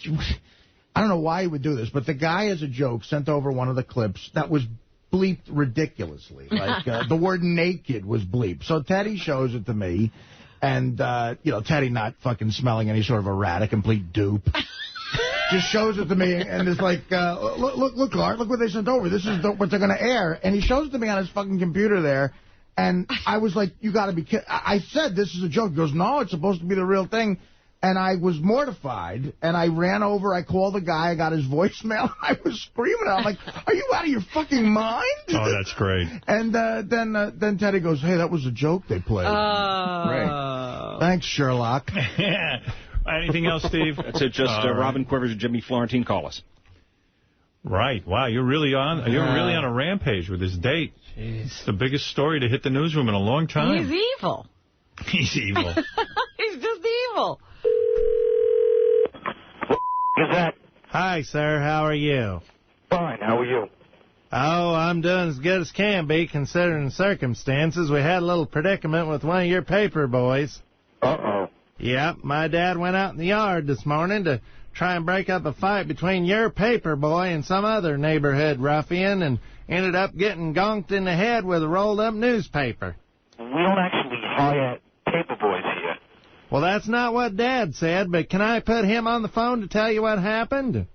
don't know why he would do this, but the guy, as a joke, sent over one of the clips that was bleeped ridiculously. Like, the word naked was bleeped. So Teddy shows it to me, and, Teddy not fucking smelling any sort of a rat, a complete dupe. Just shows it to me and is like, look, Art, look what they sent over. This is what they're going to air. And he shows it to me on his fucking computer there. And I was like, you got to be kidding. I said, this is a joke. He goes, no, it's supposed to be the real thing. And I was mortified. And I ran over. I called the guy. I got his voicemail. I was screaming. I'm like, are you out of your fucking mind? Oh, that's great. And then Teddy goes, hey, that was a joke they played. Great. Thanks, Sherlock. Anything else, Steve? That's it. Just Robin Quivers and Jimmy Florentine. Call us. Right. Wow, you're really on a rampage with this date. Jeez. It's the biggest story to hit the newsroom in a long time. He's evil. He's evil. He's just evil. Is that? Hi, sir. How are you? Fine. How are you? Oh, I'm doing as good as can be considering the circumstances. We had a little predicament with one of your paper boys. Uh-oh. Yep, my dad went out in the yard this morning to try and break up a fight between your paper boy and some other neighborhood ruffian and ended up getting gonked in the head with a rolled-up newspaper. We don't actually hire paper boys here. Well, that's not what Dad said, but can I put him on the phone to tell you what happened?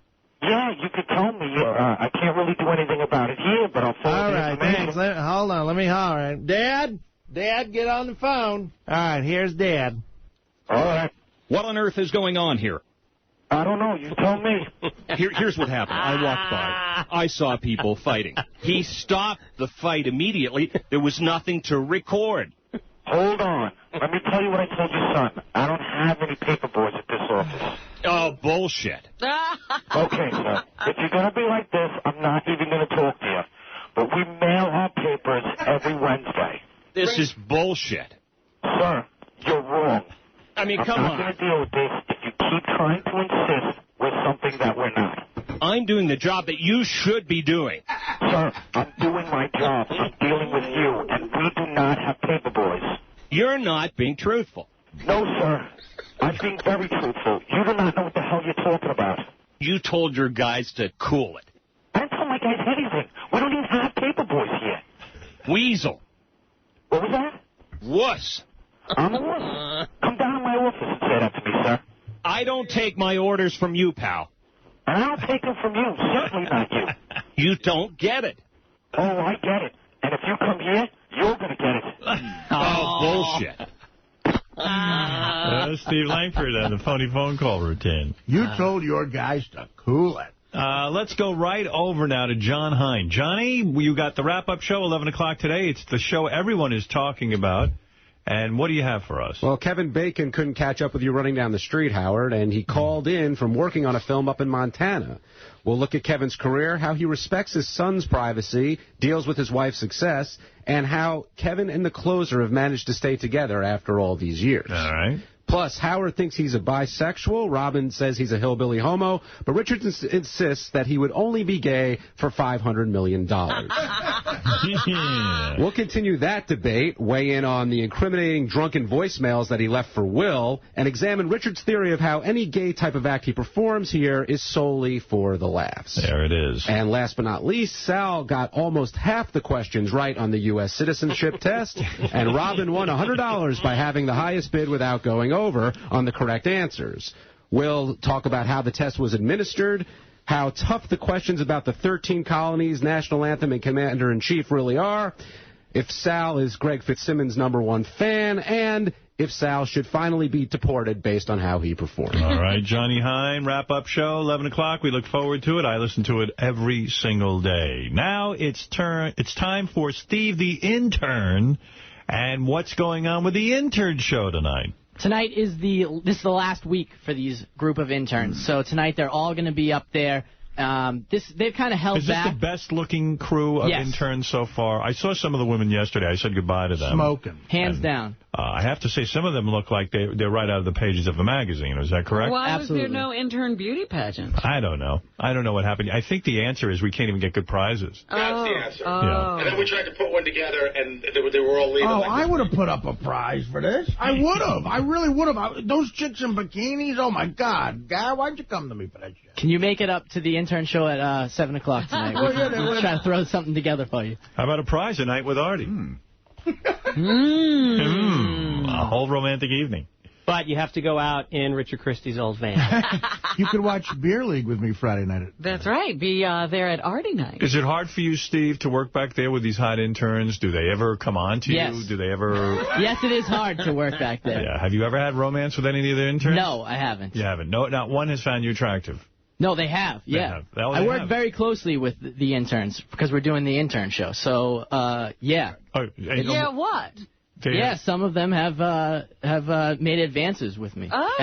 Yeah, you could tell me. I can't really do anything about it here, but I'll forward the information. Thanks. Hold on, let me holler. Dad? Dad, get on the phone. All right, here's Dad. All right. What on earth is going on here? I don't know. You tell me. Here's what happened. I walked by. I saw people fighting. He stopped the fight immediately. There was nothing to record. Hold on. Let me tell you what I told your son. I don't have any paper boys at this office. Oh, bullshit. Okay, sir. If you're going to be like this, I'm not even going to talk to you. But we mail our papers every Wednesday. This is bullshit. Sir, you're wrong. I mean, come on. I'm not going to deal with this if you keep trying to insist we're something that we're not. I'm doing the job that you should be doing. Sir, I'm doing my job. I'm dealing with you, and we do not have paper boys. You're not being truthful. No, sir. I'm being very truthful. You do not know what the hell you're talking about. You told your guys to cool it. I didn't tell my guys anything. We don't even have paper boys here. Weasel. What was that? Wuss. I'm a wuss. Come down to my office and say that to me, sir. I don't take my orders from you, pal. And I don't take them from you. Certainly not you. You don't get it. Oh, I get it. And if you come here, you're going to get it. Oh, bullshit. Steve Langford on the phony phone call routine. You told your guys to cool it. Let's go right over now to John Hein. Johnny, you got the wrap-up show, 11 o'clock today. It's the show everyone is talking about. And what do you have for us? Well, Kevin Bacon couldn't catch up with you running down the street, Howard, and he called in from working on a film up in Montana. We'll look at Kevin's career, how he respects his son's privacy, deals with his wife's success, and how Kevin and the closer have managed to stay together after all these years. All right. Plus, Howard thinks he's a bisexual. Robin says he's a hillbilly homo. But Richard insists that he would only be gay for $500 million. We'll continue that debate, weigh in on the incriminating drunken voicemails that he left for Will, and examine Richard's theory of how any gay type of act he performs here is solely for the laughs. There it is. And last but not least, Sal got almost half the questions right on the U.S. citizenship test, and Robin won $100 by having the highest bid without going over on the correct answers. We'll talk about how the test was administered, how tough the questions about the 13 colonies, national anthem, and commander-in-chief really are, if Sal is Greg Fitzsimmons' #1 fan, and if Sal should finally be deported based on how he performed. All right, Johnny Hein, wrap-up show, 11 o'clock. We look forward to it. I listen to it every single day. Now it's time for Steve the Intern. And what's going on with the Intern show tonight? Tonight is the last week for these group of interns. So tonight they're all going to be up there. They've kind of held back. Is this the best-looking crew of interns so far? I saw some of the women yesterday. I said goodbye to them. Smoking. Hands down. I have to say, some of them look like they're right out of the pages of a magazine. Is that correct? Why was there no intern beauty pageant? I don't know. I don't know what happened. I think the answer is we can't even get good prizes. That's the answer. Yeah. And then we tried to put one together, and they were all leaving. Oh, I would have put up a prize for this. I would have. I really would have. Those chicks in bikinis, oh, my God. Guy, why'd you come to me for that shit? Can you make it up to the intern show at 7 o'clock tonight? We'll try to throw something together for you. How about a prize a night with Artie? A whole romantic evening. But you have to go out in Richard Christie's old van. You could watch Beer League with me Friday night. That's right. Be there at Artie night. Is it hard for you, Steve, to work back there with these hot interns? Do they ever come on to you? Do they ever... Yes, it is hard to work back there. Yeah. Have you ever had romance with any of the other interns? No, I haven't. You haven't? No, not one has found you attractive. No, they have, yeah. I work very closely with the interns because we're doing the intern show. So, yeah. Yeah, what? Yeah, some of them have made advances with me. Oh,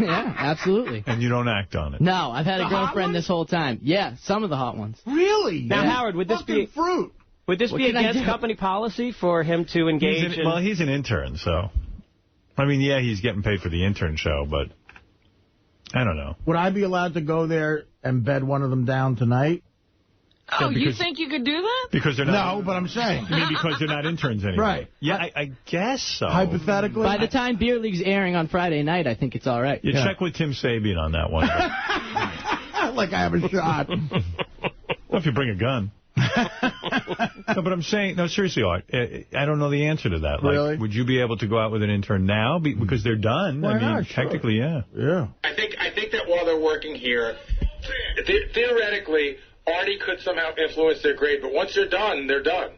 yeah, absolutely. And you don't act on it? No, I've had a girlfriend this whole time. Yeah, some of the hot ones. Really? Now, Howard, would this be fruit? Would this be against company policy for him to engage in... Well, he's an intern, so... I mean, yeah, he's getting paid for the intern show, but I don't know. Would I be allowed to go there and bed one of them down tonight? Oh, you think you could do that? Because they're not... No, but I'm saying. I mean, because they're not interns anymore. Right. Yeah, I guess so. Hypothetically? By the time Beer League's airing on Friday night, I think it's all right. You check with Tim Sabian on that one. Like I have a shot. Well, if you bring a gun. No, but I'm saying, no, seriously, Art, I don't know the answer to that. Like, really? Would you be able to go out with an intern now? Because they're done. Why I mean, not? technically, yeah. Yeah. I think that while they're working here, theoretically, Artie could somehow influence their grade, but once they're done, they're done.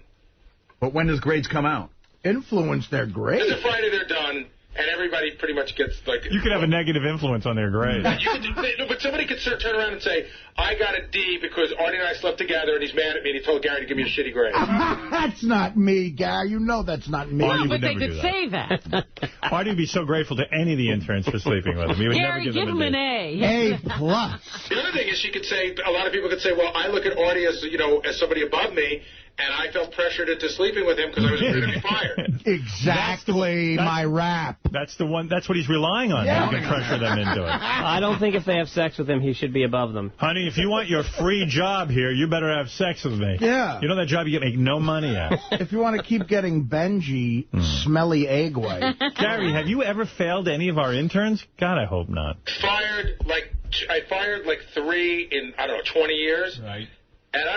But when does grades come out? Influence their grade? Because Friday they're done, and everybody pretty much gets, like... You could have a negative influence on their grade. But somebody could turn around and say, I got a D because Artie and I slept together, and he's mad at me, and he told Gary to give me a shitty grade. That's not me, Gary. You know that's not me. No, but they could say that. Artie would be so grateful to any of the interns for sleeping with him. He would Gary, never give him an A+. A. The other thing is she could say, a lot of people could say, well, I look at Artie as, as somebody above me, and I felt pressured into sleeping with him because I was afraid to be fired. Exactly my rap. That's the one. That's what he's relying on. Yeah. You can pressure them into it. I don't think if they have sex with him, he should be above them. Honey, if you want your free job here, you better have sex with me. Yeah. You know that job you make no money at. If you want to keep getting Benji smelly egg white. Gary, have you ever failed any of our interns? God, I hope not. I fired like 3 in, 20 years. Right. And,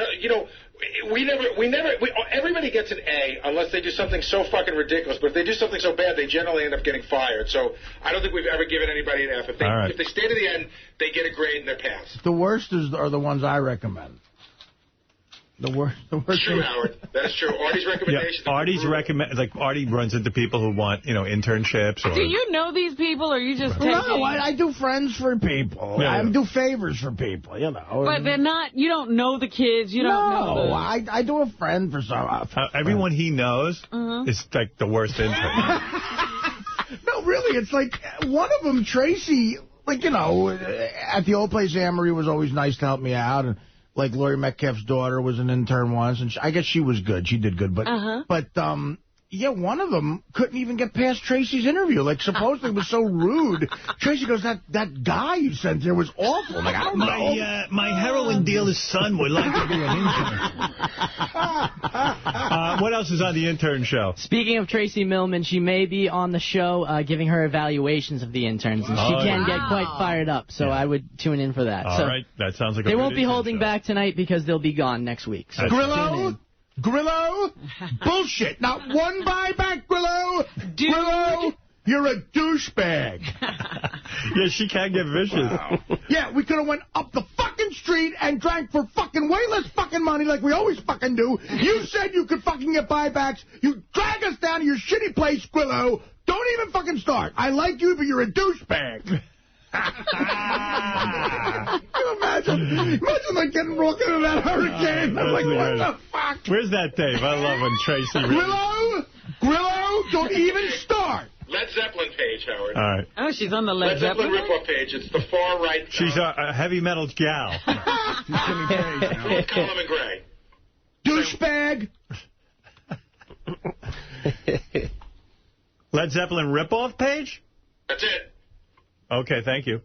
everybody gets an A unless they do something so fucking ridiculous. But if they do something so bad, they generally end up getting fired. So I don't think we've ever given anybody an F. If they stay to the end, they get a grade and they're passed. The worst are the ones I recommend. The worst. True, Howard. That is true. Artie's recommendations. Yeah, Artie runs into people who want, internships. Or... Do you know these people, or you just taking... No, I do friends for people. Yeah. I do favors for people, But they're not, you don't know the kids, you don't know them. I do a friend for some... everyone he knows is like the worst intern. No, really, it's like one of them, Tracy, at the old place, Anne-Marie was always nice to help me out, and like Laurie Metcalf's daughter was an intern once, and I guess she was good. She did good. But, one of them couldn't even get past Tracy's interview. Like, supposedly it was so rude. Tracy goes, that guy you sent there was awful. Like, I don't know. My heroin dealer's son would like to be an intern. What else is on the intern show? Speaking of Tracy Millman, she may be on the show giving her evaluations of the interns, and she can get quite fired up, so I would tune in for that. All right, that sounds like they won't be holding back tonight because they'll be gone next week. So Grillo? Bullshit. Not one buyback, Grillo. Grillo, you're a douchebag. Yeah, she can get vicious. Wow. Yeah, we could have went up the fucking street and drank for fucking way less fucking money like we always fucking do. You said you could fucking get buybacks. You drag us down to your shitty place, Grillo. Don't even fucking start. I like you, but you're a douchebag. Can you imagine like getting rocked into that hurricane? I'm like, what the fuck? Where's that tape? I love when Tracy... Grillo, don't even start. Led Zeppelin page, Howard. All right. Oh, she's on the Led Zeppelin ripoff page. It's the far right. She's a heavy metal gal. With column and gray. Douchebag. Led Zeppelin ripoff page? That's it. Okay, thank you.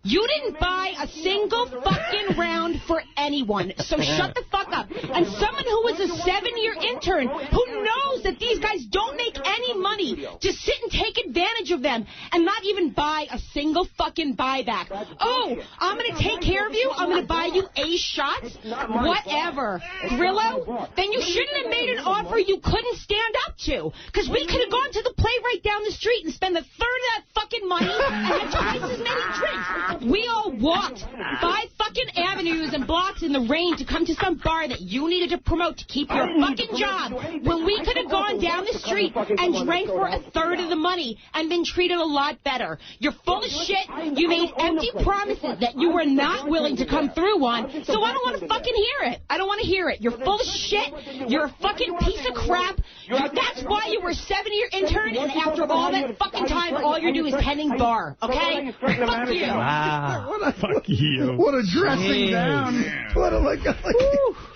You didn't buy a single fucking round for anyone, so shut the fuck up. And someone who was a 7-year intern who knows that these guys don't make any money to sit and take advantage of them and not even buy a single fucking buyback. Oh, I'm going to take care of you? I'm going to buy you Ace shots? Whatever. Grillo? Then you shouldn't have made an offer you couldn't stand up to, because we could have gone to the play right down the street and spent a third of that fucking money and had twice as many drinks. We all walked 5 fucking avenues and blocks in the rain to come to some bar that you needed to promote to keep your fucking job when we could have gone down the street and drank for a third of the money and been treated a lot better. You're full of shit. You made empty promises that you were not willing to come through on, so I don't want to fucking hear it. I don't want to hear it. You're full of shit. You're a fucking piece of crap. That's why you were a 7-year intern, and after all that fucking time, all you're doing is tending bar, okay? Fuck you. Wow. Fuck you. What a dressing down. What a,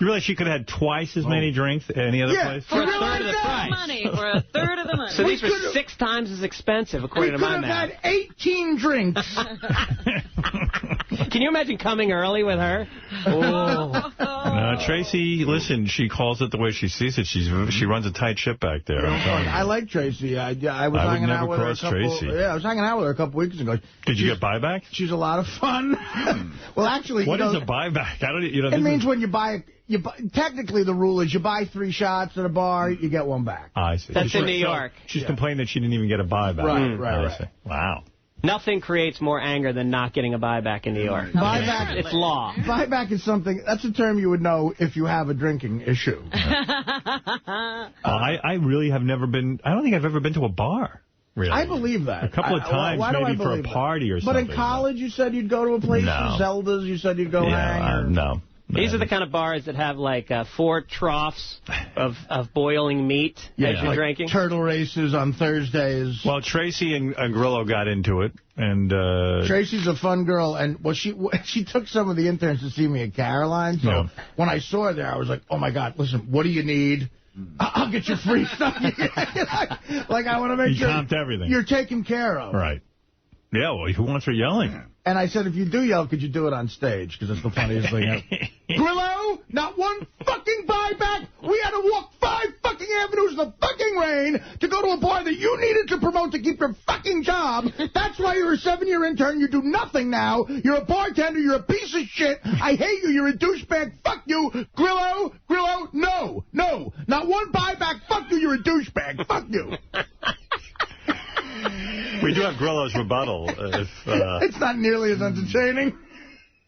You realize she could have had twice as many drinks at any other place? For a third of the price. For a third of the money. So these were 6 times as expensive, according to my math. We could have had 18 drinks. Can you imagine coming early with her? Oh. No, Tracy, listen, she calls it the way she sees it. She runs a tight ship back there. I like Tracy. I was hanging out with her a couple. Yeah, I was hanging out with her a couple weeks ago. Did you get buyback? She's a lot of fun. Well, actually, what is a buyback? It means when you buy. Technically, the rule is you buy 3 shots at a bar, you get 1 back. I see. That's in New York. She's complaining that she didn't even get a buyback. Right. Wow. Nothing creates more anger than not getting a buyback in New York. Buyback, it's law. Buyback is something, that's a term you would know if you have a drinking issue. I really have never been, I don't think I've ever been to a bar. Really. I believe that. A couple of times, maybe for a party or something. But in college, you said you'd go to a place, Zelda's, you said you'd go hang. No. These are the kind of bars that have, like, 4 troughs of boiling meat as you're drinking. Turtle races on Thursdays. Well, Tracy and Grillo got into it. And Tracy's a fun girl. And she took some of the interns to see me at Caroline. So when I saw her there, I was like, oh, my God, listen, what do you need? I'll get you free stuff. Like, I want to make sure comped everything. You're taken care of. Right. Yeah, well, who wants her yelling? And I said, if you do yell, could you do it on stage? Because it's the funniest thing ever. Grillo, not 1 fucking buyback. We had to walk 5 fucking avenues in the fucking rain to go to a bar that you needed to promote to keep your fucking job. That's why you're a 7-year intern. You do nothing now. You're a bartender. You're a piece of shit. I hate you. You're a douchebag. Fuck you. Grillo, no. Not 1 buyback. Fuck you. You're a douchebag. Fuck you. We do have Grillo's rebuttal. It's not nearly as entertaining.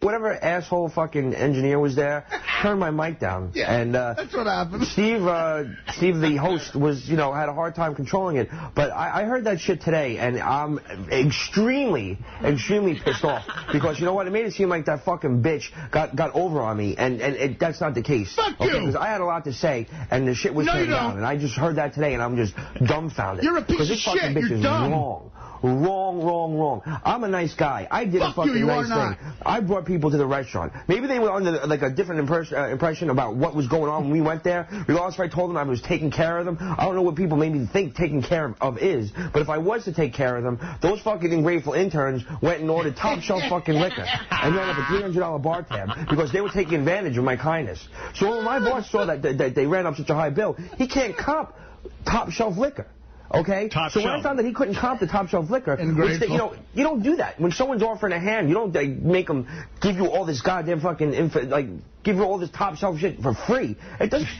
Whatever asshole fucking engineer was there, turned my mic down. Yeah, and that's what happened. Steve, the host, was, had a hard time controlling it. But I heard that shit today, and I'm extremely pissed off. Because, you know what, it made it seem like that fucking bitch got over on me, and that's not the case. Fuck you! Because I had a lot to say, and the shit was turned down. And I just heard that today, and I'm just dumbfounded. You're a piece of shit. You're dumb. Wrong. I'm a nice guy. I did a fucking nice thing. I brought people to the restaurant. Maybe they were under like a different impression about what was going on when we went there. Regardless if I told them I was taking care of them. I don't know what people made me think taking care of is. But if I was to take care of them, those fucking ungrateful interns went and ordered top shelf fucking liquor and ran up a $300 bar tab because they were taking advantage of my kindness. So when my boss saw that they ran up such a high bill, he can't comp top shelf liquor. Okay? So when I found that he couldn't comp the top shelf liquor, which you don't do that. When someone's offering a hand, you don't make them give you all this goddamn fucking, give you all this top shelf shit for free. It doesn't...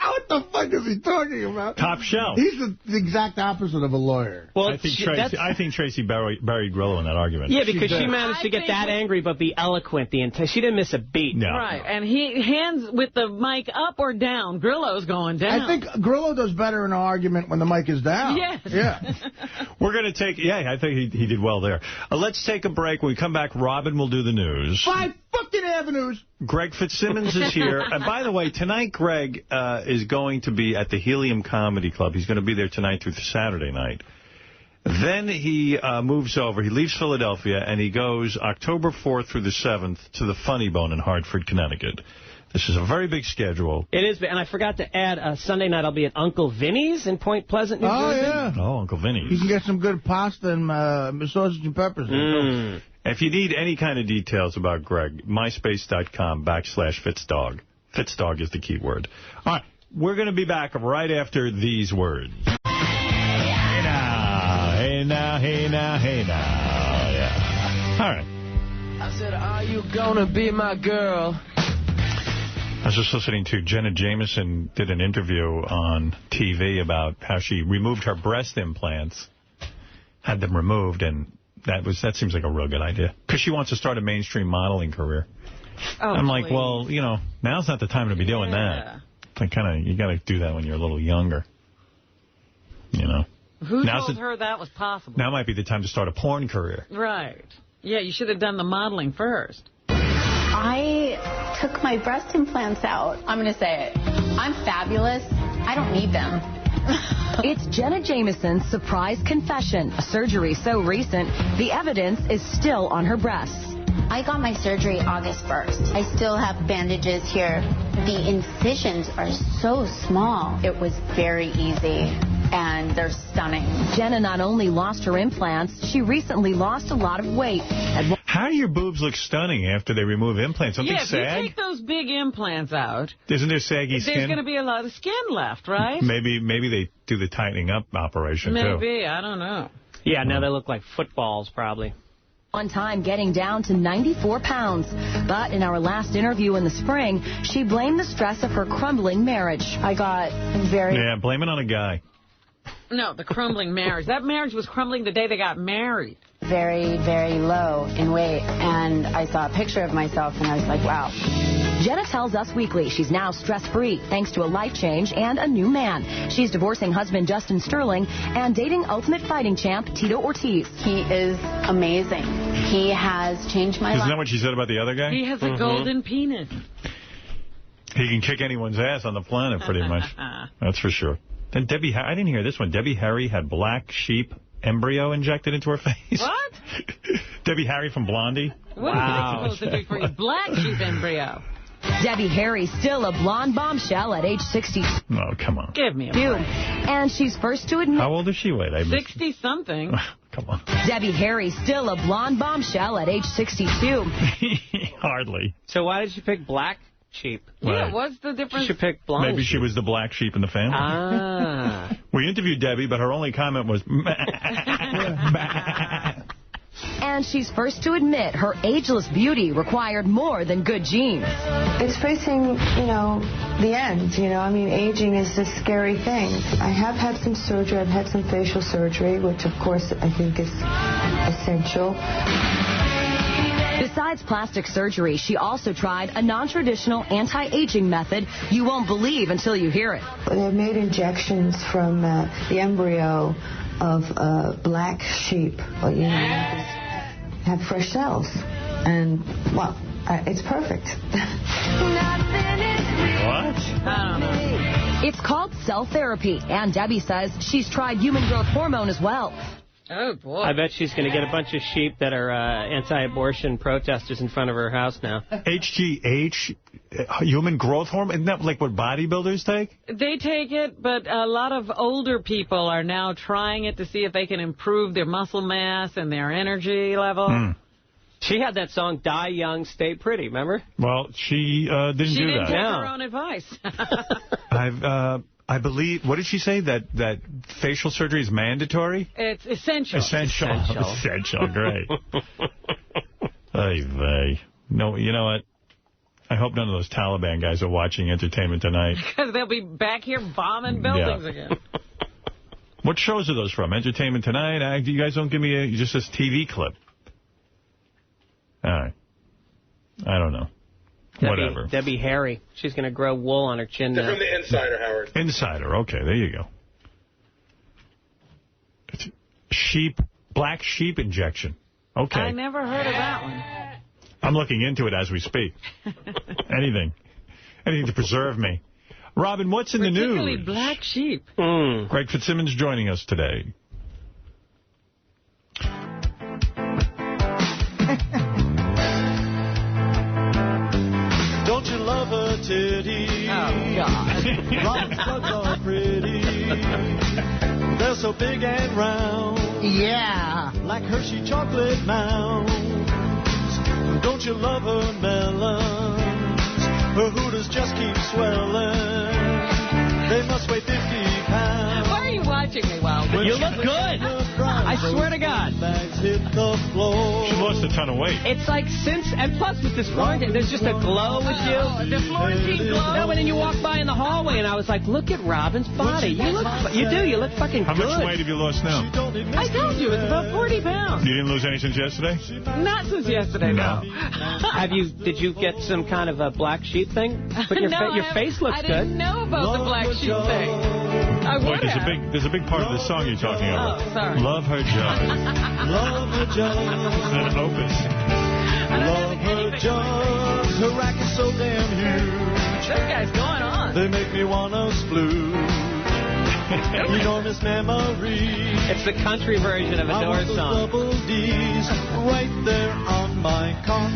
What the fuck is he talking about? Top shelf. He's the exact opposite of a lawyer. Well, I think Tracy buried Grillo in that argument. Yeah, because she managed to get that angry but be eloquent the entire... She didn't miss a beat. No. Right, and he hands with the mic up or down. Grillo's going down. I think Grillo does better in an argument when the mic is down. Yes. Yeah. We're going to take... Yeah, I think he did well there. Let's take a break. When we come back, Robin will do the news. 5 fucking avenues. Greg Fitzsimmons is here. And by the way, tonight Greg is going to be at the Helium Comedy Club. He's going to be there tonight through Saturday night. Then he moves over. He leaves Philadelphia, and he goes October 4th through the 7th to the Funny Bone in Hartford, Connecticut. This is a very big schedule. It is, and I forgot to add, Sunday night I'll be at Uncle Vinny's in Point Pleasant, New Jersey. Yeah. Oh, Uncle Vinny's. You can get some good pasta and sausage and peppers. If you need any kind of details about Greg, myspace.com/FitzDog. FitzDog is the key word. All right, we're going to be back right after these words. Hey now, hey now, hey now, hey now. Yeah. All right. I said, are you going to be my girl? I was just listening to Jenna Jameson did an interview on TV about how she removed her breast implants, had them removed, and that seems like a real good idea. Because she wants to start a mainstream modeling career. Oh, I'm like, well, now's not the time to be doing that. You got to do that when you're a little younger. You know. Who told her that was possible? Now might be the time to start a porn career. Right. Yeah, you should have done the modeling first. I took my breast implants out. I'm going to say it. I'm fabulous. I don't need them. It's Jenna Jameson's surprise confession. A surgery so recent, the evidence is still on her breasts. I got my surgery August 1st. I still have bandages here. The incisions are so small. It was very easy, and they're stunning. Jenna not only lost her implants, she recently lost a lot of weight. How do your boobs look stunning after they remove implants? Don't they sag? Yeah, if you take those big implants out, isn't there saggy skin? There's going to be a lot of skin left, right? Maybe they do the tightening up operation, too. Maybe, I don't know. Yeah, now they look like footballs, probably. One time getting down to 94 pounds. But in our last interview in the spring, she blamed the stress of her crumbling marriage. I got very... Yeah, blame it on a guy. No, the crumbling marriage. That marriage was crumbling the day they got married. Very, very low in weight. And I saw a picture of myself, and I was like, wow. Jenna tells Us Weekly she's now stress-free thanks to a life change and a new man. She's divorcing husband Justin Sterling and dating Ultimate Fighting champ Tito Ortiz. He is amazing. He has changed my life. Isn't that what she said about the other guy? He has a golden penis. He can kick anyone's ass on the planet, pretty much. That's for sure. Then Debbie, I didn't hear this one. Debbie Harry had black sheep embryo injected into her face. What? Debbie Harry from Blondie. What are they supposed to do for you? Black sheep embryo. Debbie Harry still a blonde bombshell at age 60. Oh, come on. Give me a break. And she's first to admit... How old is she? Wait, 60-something. Come on. Debbie Harry still a blonde bombshell at age 62. Hardly. So why did she pick black sheep? Yeah, what's the difference? She should pick blonde Maybe sheep. She was the black sheep in the family. Ah. We interviewed Debbie, but her only comment was... And she's first to admit her ageless beauty required more than good genes. It's facing, the end, I mean, aging is a scary thing. I have had some surgery. I've had some facial surgery, which, of course, I think is essential. Besides plastic surgery, she also tried a non-traditional anti-aging method you won't believe until you hear it. They made injections from the embryo of black sheep. Have fresh cells. And, well, it's perfect. What? I don't know. It's called cell therapy, and Debbie says she's tried human growth hormone as well. Oh, boy. I bet she's going to get a bunch of sheep that are anti-abortion protesters in front of her house now. HGH, human growth hormone? Isn't that like what bodybuilders take? They take it, but a lot of older people are now trying it to see if they can improve their muscle mass and their energy level. She had that song, Die Young, Stay Pretty, remember? Well, she didn't do that. She didn't take her own advice. I believe, what did she say? That facial surgery is mandatory? It's essential. Essential, great. Ay vey. No, you know what? I hope none of those Taliban guys are watching Entertainment Tonight. Because they'll be back here bombing buildings again. What shows are those from? Entertainment Tonight? You guys don't give me just this TV clip. All right. I don't know. Whatever. Debbie Harry. She's going to grow wool on her chin now. They're from the Insider, Howard. Insider. Okay, there you go. Black sheep injection. Okay. I never heard of that one. I'm looking into it as we speak. Anything to preserve me. Robin, what's in the news? Particularly black sheep. Greg Fitzsimmons joining us today. Don't you love her titties? Oh, God. Robin's bugs are pretty. They're so big and round. Yeah. Like Hershey chocolate mounds. Don't you love her melons? Her hooters just keep swelling. They must weigh 50 pounds. Why are you watching me, Wilder? You look good. I I swear to God. She lost a ton of weight. It's like and plus with this quarantine, there's just a glow with you. The Florentine glow. No, and then you walk by in the hallway, and I was like, look at Robin's body. You look fucking good. How much weight have you lost now? I told you, it's about 40 pounds. You didn't lose any since yesterday? Not since yesterday, no. Did you get some kind of a black sheep thing? But your face looks good. I didn't know about the black sheep thing. There's a big part of the song you're talking about. Oh, sorry. Love her jugs. Love her jugs. An opus. Love her jugs. Her rack is so damn huge. This guy's going on. They make me wanna splooge. Enormous memory. It's the country version of a Doors song. Double D's right there on my cock.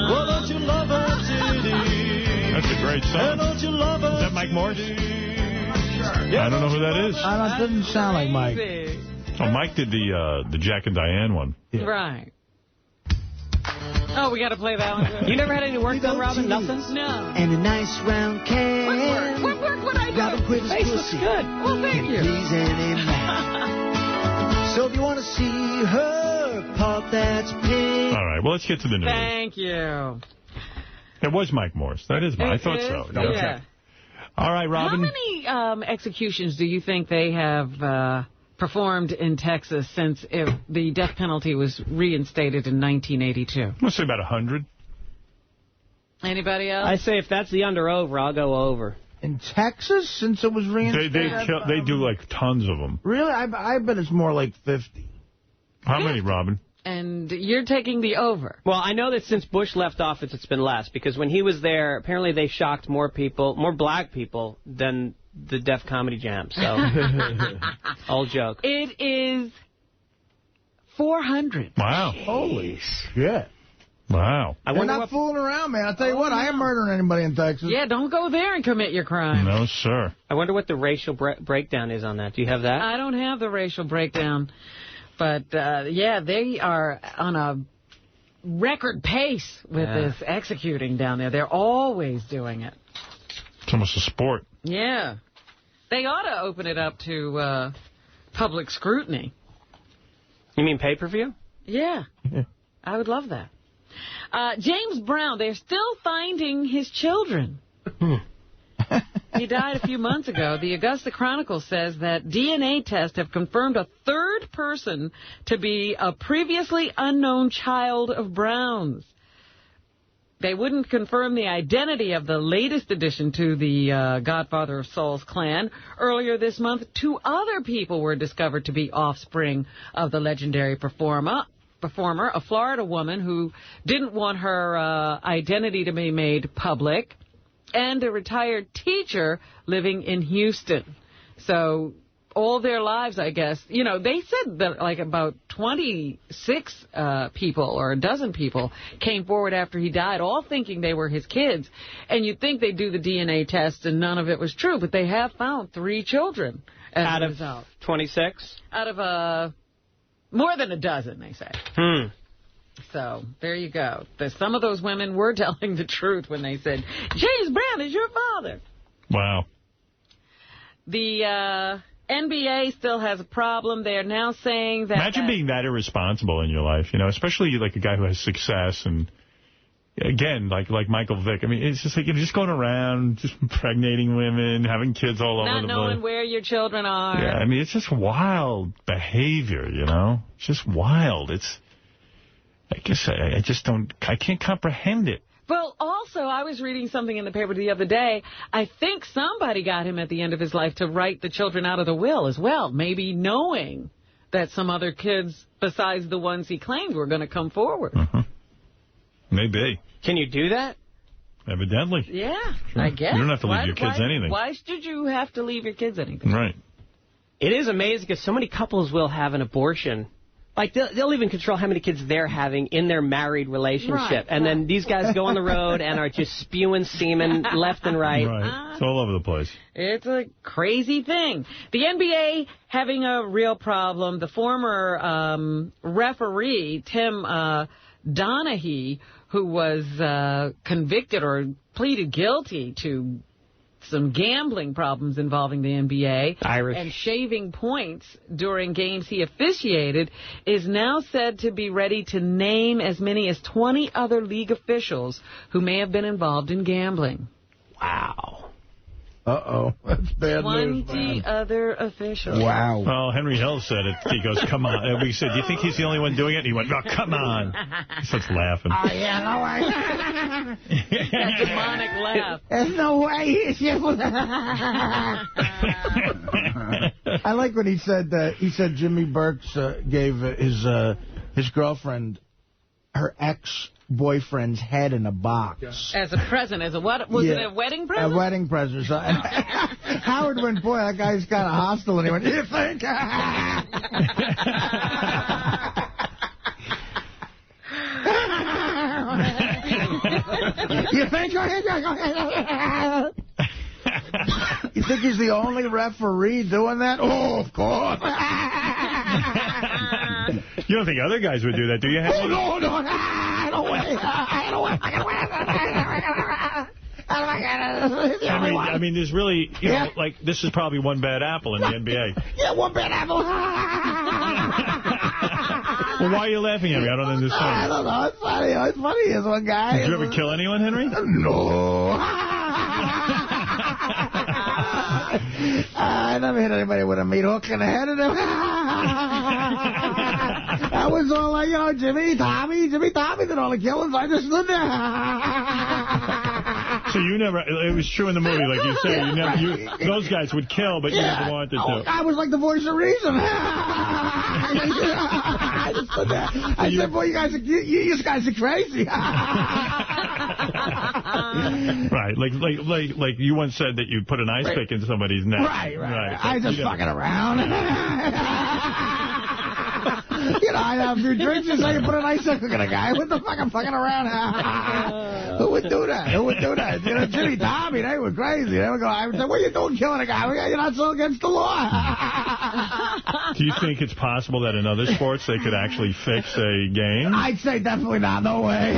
Well, don't you love her titties? That's a great song. And don't you love her? Is that Mike Morse? I don't know who that is. It doesn't sound like Mike. Oh, Mike did the Jack and Diane one. Yeah. Right. Oh, we got to play that one. You never had any work done, Robin? Nothing? No. And a nice round can. What work would I do? Robin Quitter's face pussy. looks good. Well, thank you. Please any man. So if you want to see her pop, that's pink. All right, well, let's get to the news. Thank you. It was Mike Morse. That is Mike. I thought so. Yeah. Okay. All right, Robin. How many executions do you think they have performed in Texas since the death penalty was reinstated in 1982? Let's say about 100. Anybody else? I say if that's the under-over, I'll go over. In Texas, since it was reinstated? They do, like, tons of them. Really? I bet it's more like 50. How many, Robin? And you're taking the over. Well, I know that since Bush left office, it's been less. Because when he was there, apparently they shocked more black people than the Def Comedy Jam. So, old joke. It is 400. Wow. Holy shit. Wow. They're not fooling around, man. I'll tell you what, I ain't murdering anybody in Texas. Yeah, don't go there and commit your crime. No, sir. I wonder what the racial breakdown is on that. Do you have that? I don't have the racial breakdown. But, yeah, they are on a record pace with this executing down there. They're always doing it. It's almost a sport. Yeah. They ought to open it up to public scrutiny. You mean pay-per-view? Yeah. I would love that. James Brown, they're still finding his children. He died a few months ago. The Augusta Chronicle says that DNA tests have confirmed a third person to be a previously unknown child of Brown's. They wouldn't confirm the identity of the latest addition to the Godfather of Soul's clan. Earlier this month, 2 other people were discovered to be offspring of the legendary performer, a Florida woman who didn't want her identity to be made public, and a retired teacher living in Houston. So all their lives, I guess, you know, they said that like about 26 people or a dozen people came forward after he died, all thinking they were his kids. And you'd think they'd do the DNA test and none of it was true, but they have found 3 children out of 26? Out of more than a dozen, they say. So, there you go. Some of those women were telling the truth when they said, James Brown is your father. Wow. The NBA still has a problem. They're now saying that... Imagine being that irresponsible in your life, you know, especially like a guy who has success and, again, like Michael Vick. I mean, it's just like you're just going around, just impregnating women, having kids all over the place. Not knowing where your children are. Yeah, I mean, it's just wild behavior, you know? It's just wild. I guess I can't comprehend it. Well, also, I was reading something in the paper the other day. I think somebody got him at the end of his life to write the children out of the will as well, maybe knowing that some other kids besides the ones he claimed were going to come forward. Maybe. Can you do that? Evidently. Yeah, sure. I guess. You don't have to leave your kids anything. Why should you have to leave your kids anything? Right. It is amazing because so many couples will have an abortion. Like, they'll even control how many kids they're having in their married relationship. And then these guys go on the road and are just spewing semen left and right. Right. It's all over the place. It's a crazy thing. The NBA having a real problem. The former referee, Tim Donaghy, who was convicted or pleaded guilty to some gambling problems involving the NBA Irish. and shaving points during games he officiated, is now said to be ready to name as many as 20 other league officials who may have been involved in gambling. Wow. Uh-oh. That's bad news, 20 other officials. Wow. Well, Henry Hill said it. He goes, come on. And we said, do you think he's the only one doing it? And he went, oh, come on. He starts laughing. Oh, yeah, no way. That demonic laugh. There's no way. I like when he said Jimmy Burks gave his girlfriend her ex-boyfriend's head in a box. As a present, as a what? Was it a wedding present? A wedding present. So, Howard went, boy, that guy's kind of hostile. And he went, you think? You think? You think he's the only referee doing that? Oh, of course. You don't think other guys would do that, do you, Henry? Oh, no. I don't win. Henry, I mean, there's really, you know, like, this is probably one bad apple in the NBA. Yeah, one bad apple. Well, why are you laughing, Henry? I don't understand. I don't know. It's funny. It's funny. There's one guy. Did you ever kill anyone, Henry? No. I never hit anybody with a meat hook in the head of them. That was all like, you know, Jimmy, Tommy did all the killings. I just stood there. So you never, it was true in the movie, like you said, those guys would kill, but you never wanted to. I was like the voice of reason. I just stood there. I said, boy, you guys are crazy. Right, like you once said that you put an ice pick in somebody's neck. Right. I just fucking around. You know, I have a few drinks and say you put an ice pick in a guy. What the fuck, I'm fucking around? Who would do that? You know, Jimmy, Tommy, they were crazy. They would go, I would say, what are you doing killing a guy? You're not so against the law. Do you think it's possible that in other sports they could actually fix a game? I'd say definitely not. No way.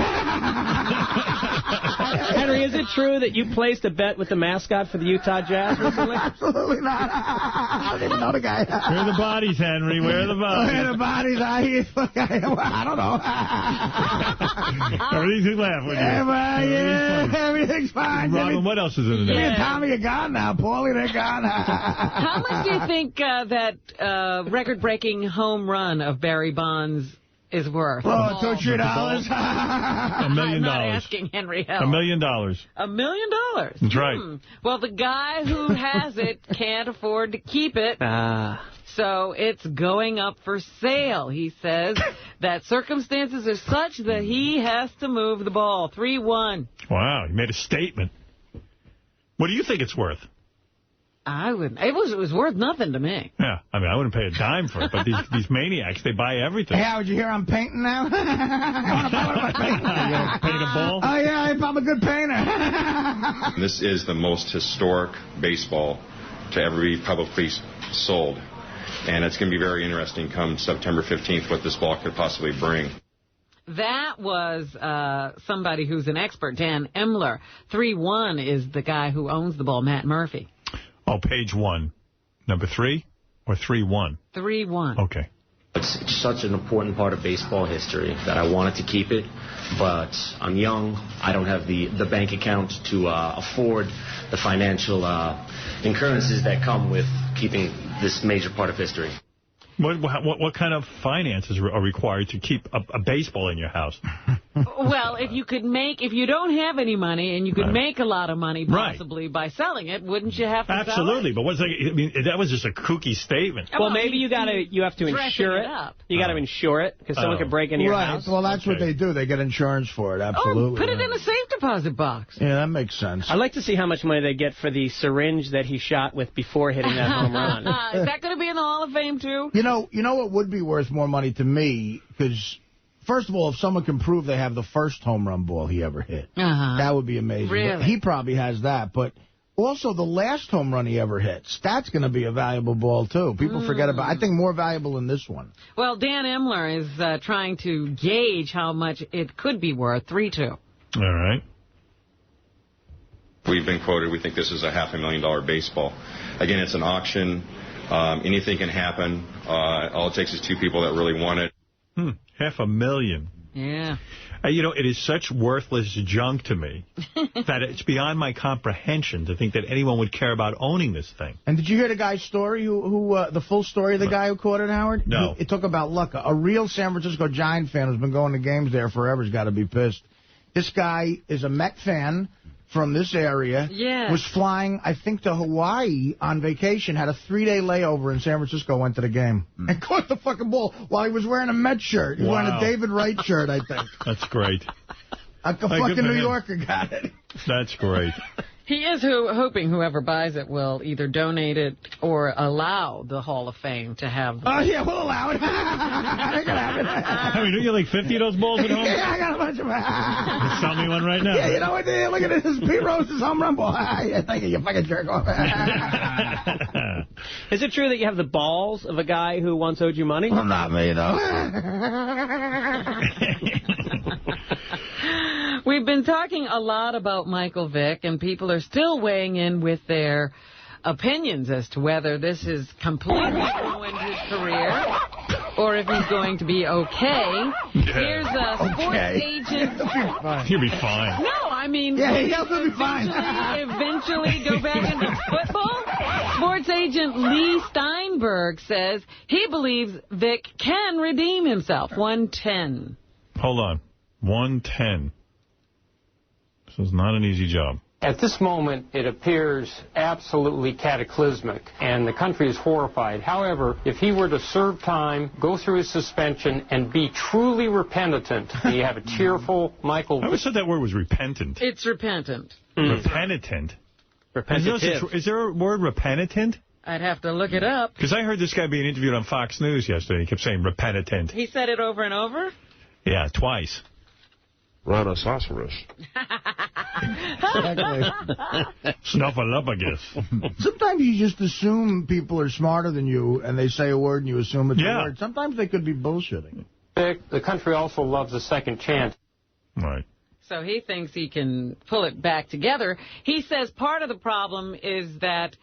Henry, is it true that you placed a bet with the mascot for the Utah Jazz recently? Absolutely not. I don't even know the guy. Where are the bodies, Henry? Where are the bodies? Where are the bodies? I don't know. Everything's laughing with you. Everything's fine. Robin, what else is in the news? Me and Tommy are gone now. Paulie, they're gone. How much do you think that record-breaking home run of Barry Bonds is worth? Oh, $2-3. $1 million. I'm not asking Henry Hill. $1 million. $1 million? That's right. Well, the guy who has it can't afford to keep it. So it's going up for sale. He says that circumstances are such that he has to move the ball. 3-1. Wow, he made a statement. What do you think it's worth? I wouldn't. It was worth nothing to me. Yeah, I mean, I wouldn't pay a dime for it, but these maniacs, they buy everything. Hey, Howard, you hear I'm painting now? I want to what am I painting? You gonna paint a ball? Oh, yeah, I'm a good painter. This is the most historic baseball to ever be publicly sold. And it's going to be very interesting come September 15th what this ball could possibly bring. That was somebody who's an expert, Dan Emler. 3-1 is the guy who owns the ball, Matt Murphy. Oh, page 1. Number 3 or 3-1? 3-1. Okay. It's such an important part of baseball history that I wanted to keep it, but I'm young. I don't have the bank account to afford the financial incurrences that come with keeping this major part of history. What kind of finances are required to keep a baseball in your house? Well, if you don't have any money and you could make a lot of money possibly by selling it, wouldn't you have to Absolutely, sell it? But I mean, that was just a kooky statement. Well, maybe you have to insure it. You got to insure it because someone could break into your house. Well, that's what they do. They get insurance for it. Absolutely. Put it in a safe deposit box. Yeah, that makes sense. I'd like to see how much money they get for the syringe that he shot with before hitting that home run. Is that going to be in the Hall of Fame, too? You know what would be worth more money to me? Because, first of all, if someone can prove they have the first home run ball he ever hit, that would be amazing. Really? He probably has that. But also, the last home run he ever hits, that's going to be a valuable ball, too. People forget about it. I think more valuable than this one. Well, Dan Emler is trying to gauge how much it could be worth. 3-2. All right. We've been quoted, we think this is a $500,000 baseball. Again, it's an auction. Anything can happen. All it takes is 2 people that really want it. $500,000. Yeah. You know, it is such worthless junk to me that it's beyond my comprehension to think that anyone would care about owning this thing. And did you hear the guy's story, the full story of the guy who caught it, Howard? No. It took about luck. A real San Francisco Giant fan who's been going to games there forever has got to be pissed. This guy is a Met fan from this area. Yeah. Was flying, I think, to Hawaii on vacation, had a 3-day layover in San Francisco, went to the game, and caught the fucking ball while he was wearing a Met shirt. He was wearing a David Wright shirt, I think. That's great. A fucking New Yorker got it. That's great. He is hoping whoever buys it will either donate it or allow the Hall of Fame to have... Oh, yeah, we'll allow it. I mean, don't you like 50 of those balls at home? Yeah, I got a bunch of them. Sell me one right now. Yeah, you know what? Look at this. Pete Rose's home run ball. Yeah, thank you, you fucking jerk off. Is it true that you have the balls of a guy who once owed you money? Well, not me, though. We've been talking a lot about Michael Vick, and people are still weighing in with their opinions as to whether this has completely ruined his career or if he's going to be okay. Here's a sports agent. He'll be fine. No, I mean, yeah, he'll be fine. Eventually go back into football. Sports agent Lee Steinberg says he believes Vick can redeem himself. 110. Hold on. 110. This is not an easy job. At this moment, it appears absolutely cataclysmic, and the country is horrified. However, if he were to serve time, go through his suspension, and be truly repentant, you have a cheerful Michael... I always said that word was repentant. It's repentant. Repenitent. Repentative. Is there a word repenitent? I'd have to look it up. Because I heard this guy being interviewed on Fox News yesterday. He kept saying repenitent. He said it over and over? Yeah, twice. Rhinoceros. Snuffleupagus. Sometimes you just assume people are smarter than you, and they say a word and you assume it's a word. Sometimes they could be bullshitting. The country also loves a second chance. Right. So he thinks he can pull it back together. He says part of the problem is that,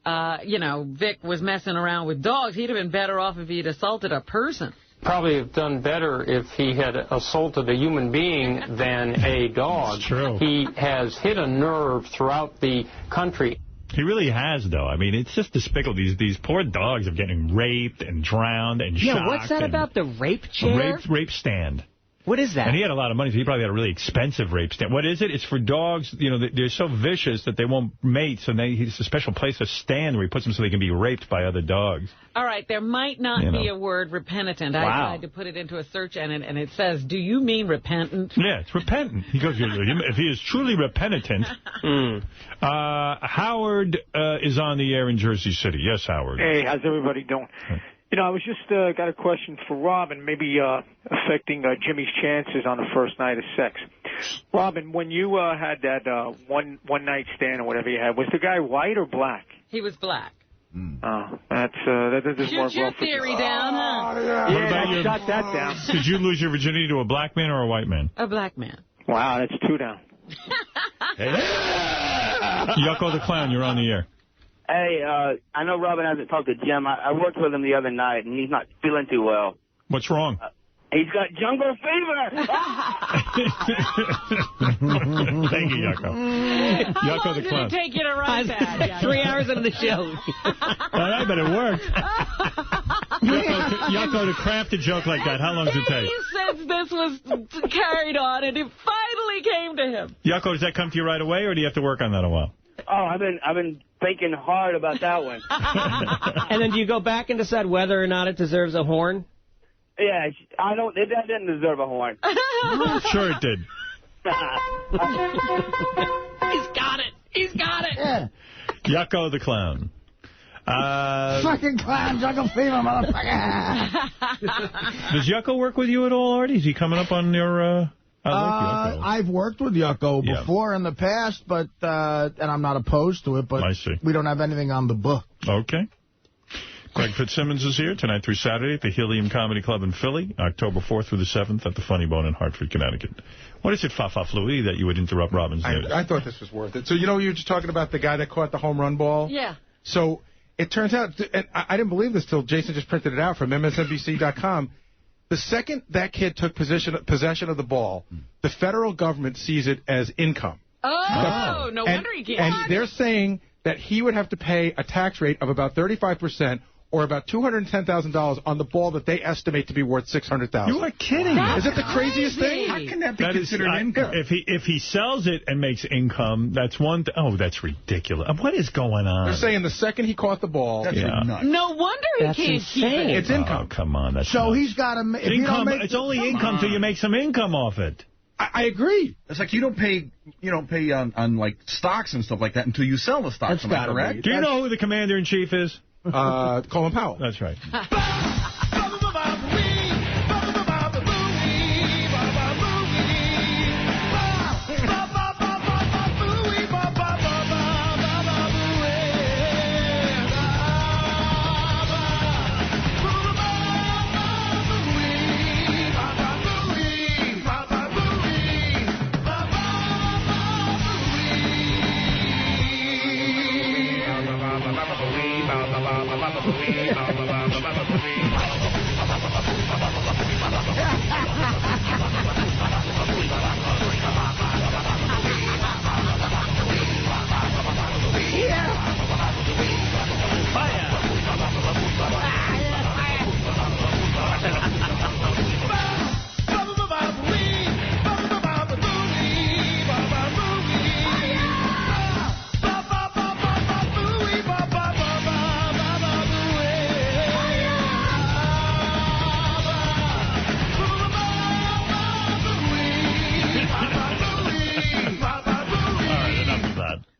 Vick was messing around with dogs. He'd have been better off if he'd assaulted a person. Probably have done better if he had assaulted a human being than a dog. That's true. He has hit a nerve throughout the country. He really has, though. I mean, it's just despicable. These poor dogs are getting raped and drowned and shocked. Yeah, what's that about the rape chair? Rape stand. What is that? And he had a lot of money, so he probably had a really expensive rape stand. What is it? It's for dogs, they're so vicious that they won't mate, so it's a special place to stand where he puts them so they can be raped by other dogs. All right, there might not be a word repentant. Wow. I tried to put it into a search, and it says, do you mean repentant? Yeah, it's repentant. He goes, if he is truly repentant. Howard is on the air in Jersey City. Yes, Howard. Hey, how's everybody doing? I was just got a question for Robin, maybe affecting Jimmy's chances on the first night of sex. Robin, when you had that one night stand or whatever you had, was the guy white or black? He was black. That is more Shoot your theory down, huh? Yeah, shot that down. Did you lose your virginity to a black man or a white man? A black man. Wow, that's 2 down. Yucko the Clown, you're on the air. Hey, I know Robin hasn't talked to Jim. I worked with him the other night, and he's not feeling too well. What's wrong? He's got jungle fever. Thank you, Yucko. Yucko the Clown. How long did it take you to write that? 3 hours into the show. All right, but it worked. Yucko, to craft a joke like that, how long does it take? Since this was carried on, and it finally came to him. Yucko, does that come to you right away, or do you have to work on that a while? Oh, I've been thinking hard about that one. And then do you go back and decide whether or not it deserves a horn? Yeah, that didn't deserve a horn. Sure it did. He's got it. Yeah. Yucko the Clown. Fucking clown, jungle fever, motherfucker. Does Yucko work with you at all, Artie? Is he coming up on your... I've worked with Yucko before in the past, but and I'm not opposed to it, but we don't have anything on the book. Okay. Greg Fitzsimmons is here tonight through Saturday at the Helium Comedy Club in Philly, October 4th through the 7th at the Funny Bone in Hartford, Connecticut. What is it, Fa-Fa Flui, that you would interrupt Robin's news? I thought this was worth it. So, you know, you were just talking about the guy that caught the home run ball? Yeah. So it turns out, and I didn't believe this till Jason just printed it out from MSNBC.com, the second that kid took possession of the ball, the federal government sees it as income. Oh, no wonder he can't. And they're saying that he would have to pay a tax rate of about 35%, or about $210,000 on the ball that they estimate to be worth $600,000. You are kidding me. Is it the craziest thing? How can that be considered income? If he sells it and makes income, that's one thing. Oh, that's ridiculous. What is going on? They're saying the second he caught the ball. That's nuts. No wonder he can't keep it. It's income. Oh, come on. That's so nuts. he's got to make... It's only income till you make some income off it. I agree. It's like you don't pay on like stocks and stuff like that until you sell the stocks. Am I correct? Do you know who the commander-in-chief is? Colin Powell. That's right.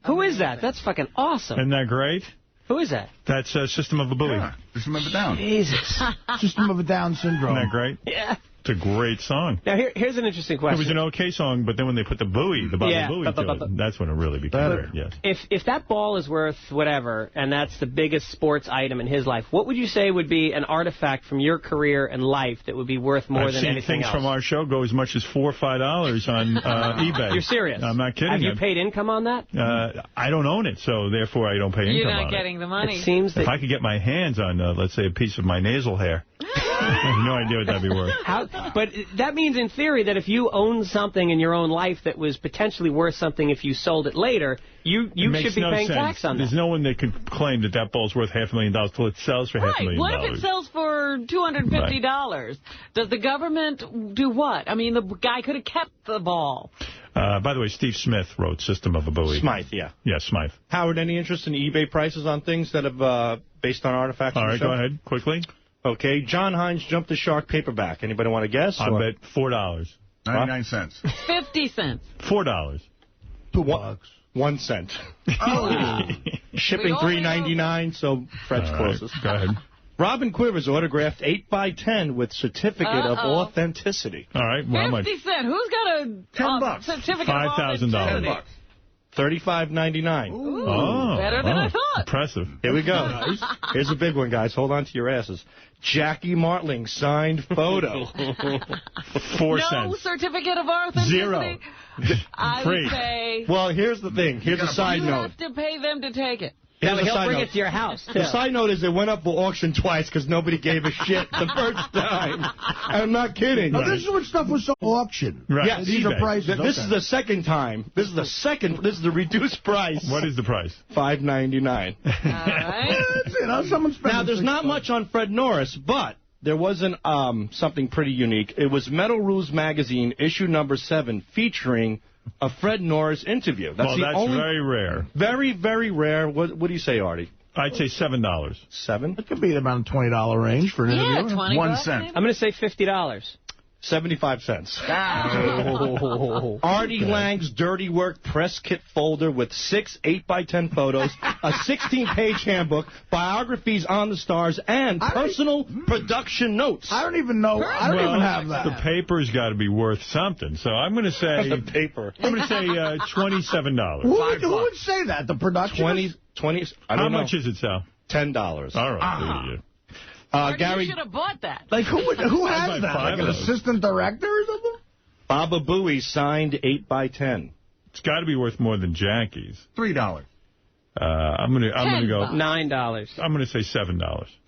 Who is that? That's fucking awesome. Isn't that great? Who is that? That's System of a Buoy. Yeah, System of a Down. Jesus. System of a Down syndrome. Isn't that great? Yeah. It's a great song. Now, here's an interesting question. It was an okay song, but then when they put the buoy, the buoy to it, that's when it really became better. Yes. If that ball is worth whatever, and that's the biggest sports item in his life, what would you say would be an artifact from your career and life that would be worth more than anything else? I've seen things from our show go as much as $4 or $5 on eBay. You're serious? I'm not kidding. Have you paid income on that? I don't own it, so therefore I don't pay income on it. You're not getting the money. It seems that if I could get my hands on, let's say, a piece of my nasal hair, I have no idea what that'd be worth. But that means, in theory, that if you own something in your own life that was potentially worth something if you sold it later, you should be paying tax on that. There's no one that could claim that ball's worth $500,000 till it sells for $500,000. What if it sells for $250? Right. Does the government do what? I mean, the guy could have kept the ball. By the way, Steve Smith wrote System of a Buoy. Smythe, yeah. Yeah, Smythe. Howard, any interest in eBay prices on things that have based on artifacts? All right, go ahead, quickly. Okay, John Hines Jumped the Shark paperback. Anybody want to guess? I bet $4. 99 cents. 50 cents. $4. $2. 1 cent. Oh. Shipping $3.99, so Fred's closest. Go ahead. Robin Quivers autographed 8x10 with certificate of authenticity. All right, well, how much? 50 cents. Who's got a certificate of authenticity? $5,000. $35.99. Ooh, better than I thought. Impressive. Here we go. Here's a big one, guys. Hold on to your asses. Jackie Martling signed photo. 4 cents. No certificate of authenticity? 0. I would say... Well, here's the thing. Here's a side note. You have to pay them to take it. He'll bring it to your house, too. The side note is it went up for auction twice because nobody gave a shit the first time. I'm not kidding. No, this is when stuff was auction. Right. Yeah, these are prices. This is the second time. This is the reduced price. What is the price? $5.99. All right. Now, there's not much on Fred Norris, but there was something pretty unique. It was Metal Ruse Magazine, issue number 7, featuring a Fred Norris interview. That's very rare. Very, very rare. What do you say, Artie? I'd say $7. 7? It could be about a $20 range for an interview. 20 1 bucks, cent. maybe? I'm going to say $50. 75 cents. Artie Lang's Dirty Work press kit folder with 6 8x10 photos, a 16-page handbook, biographies on the stars, and personal production notes. I don't even know. I don't even have that. The paper's got to be worth something. So I'm going to say... The paper. I'm going to say $27. Who would say that? The production? 20. I don't know. How much is it, Sal? $10. All right. Gary, you should have bought that. Like, who has that? Like an assistant director or something? Baba Booey signed 8x10. It's got to be worth more than Jackie's. $3. I'm gonna go $9. I'm gonna say $7.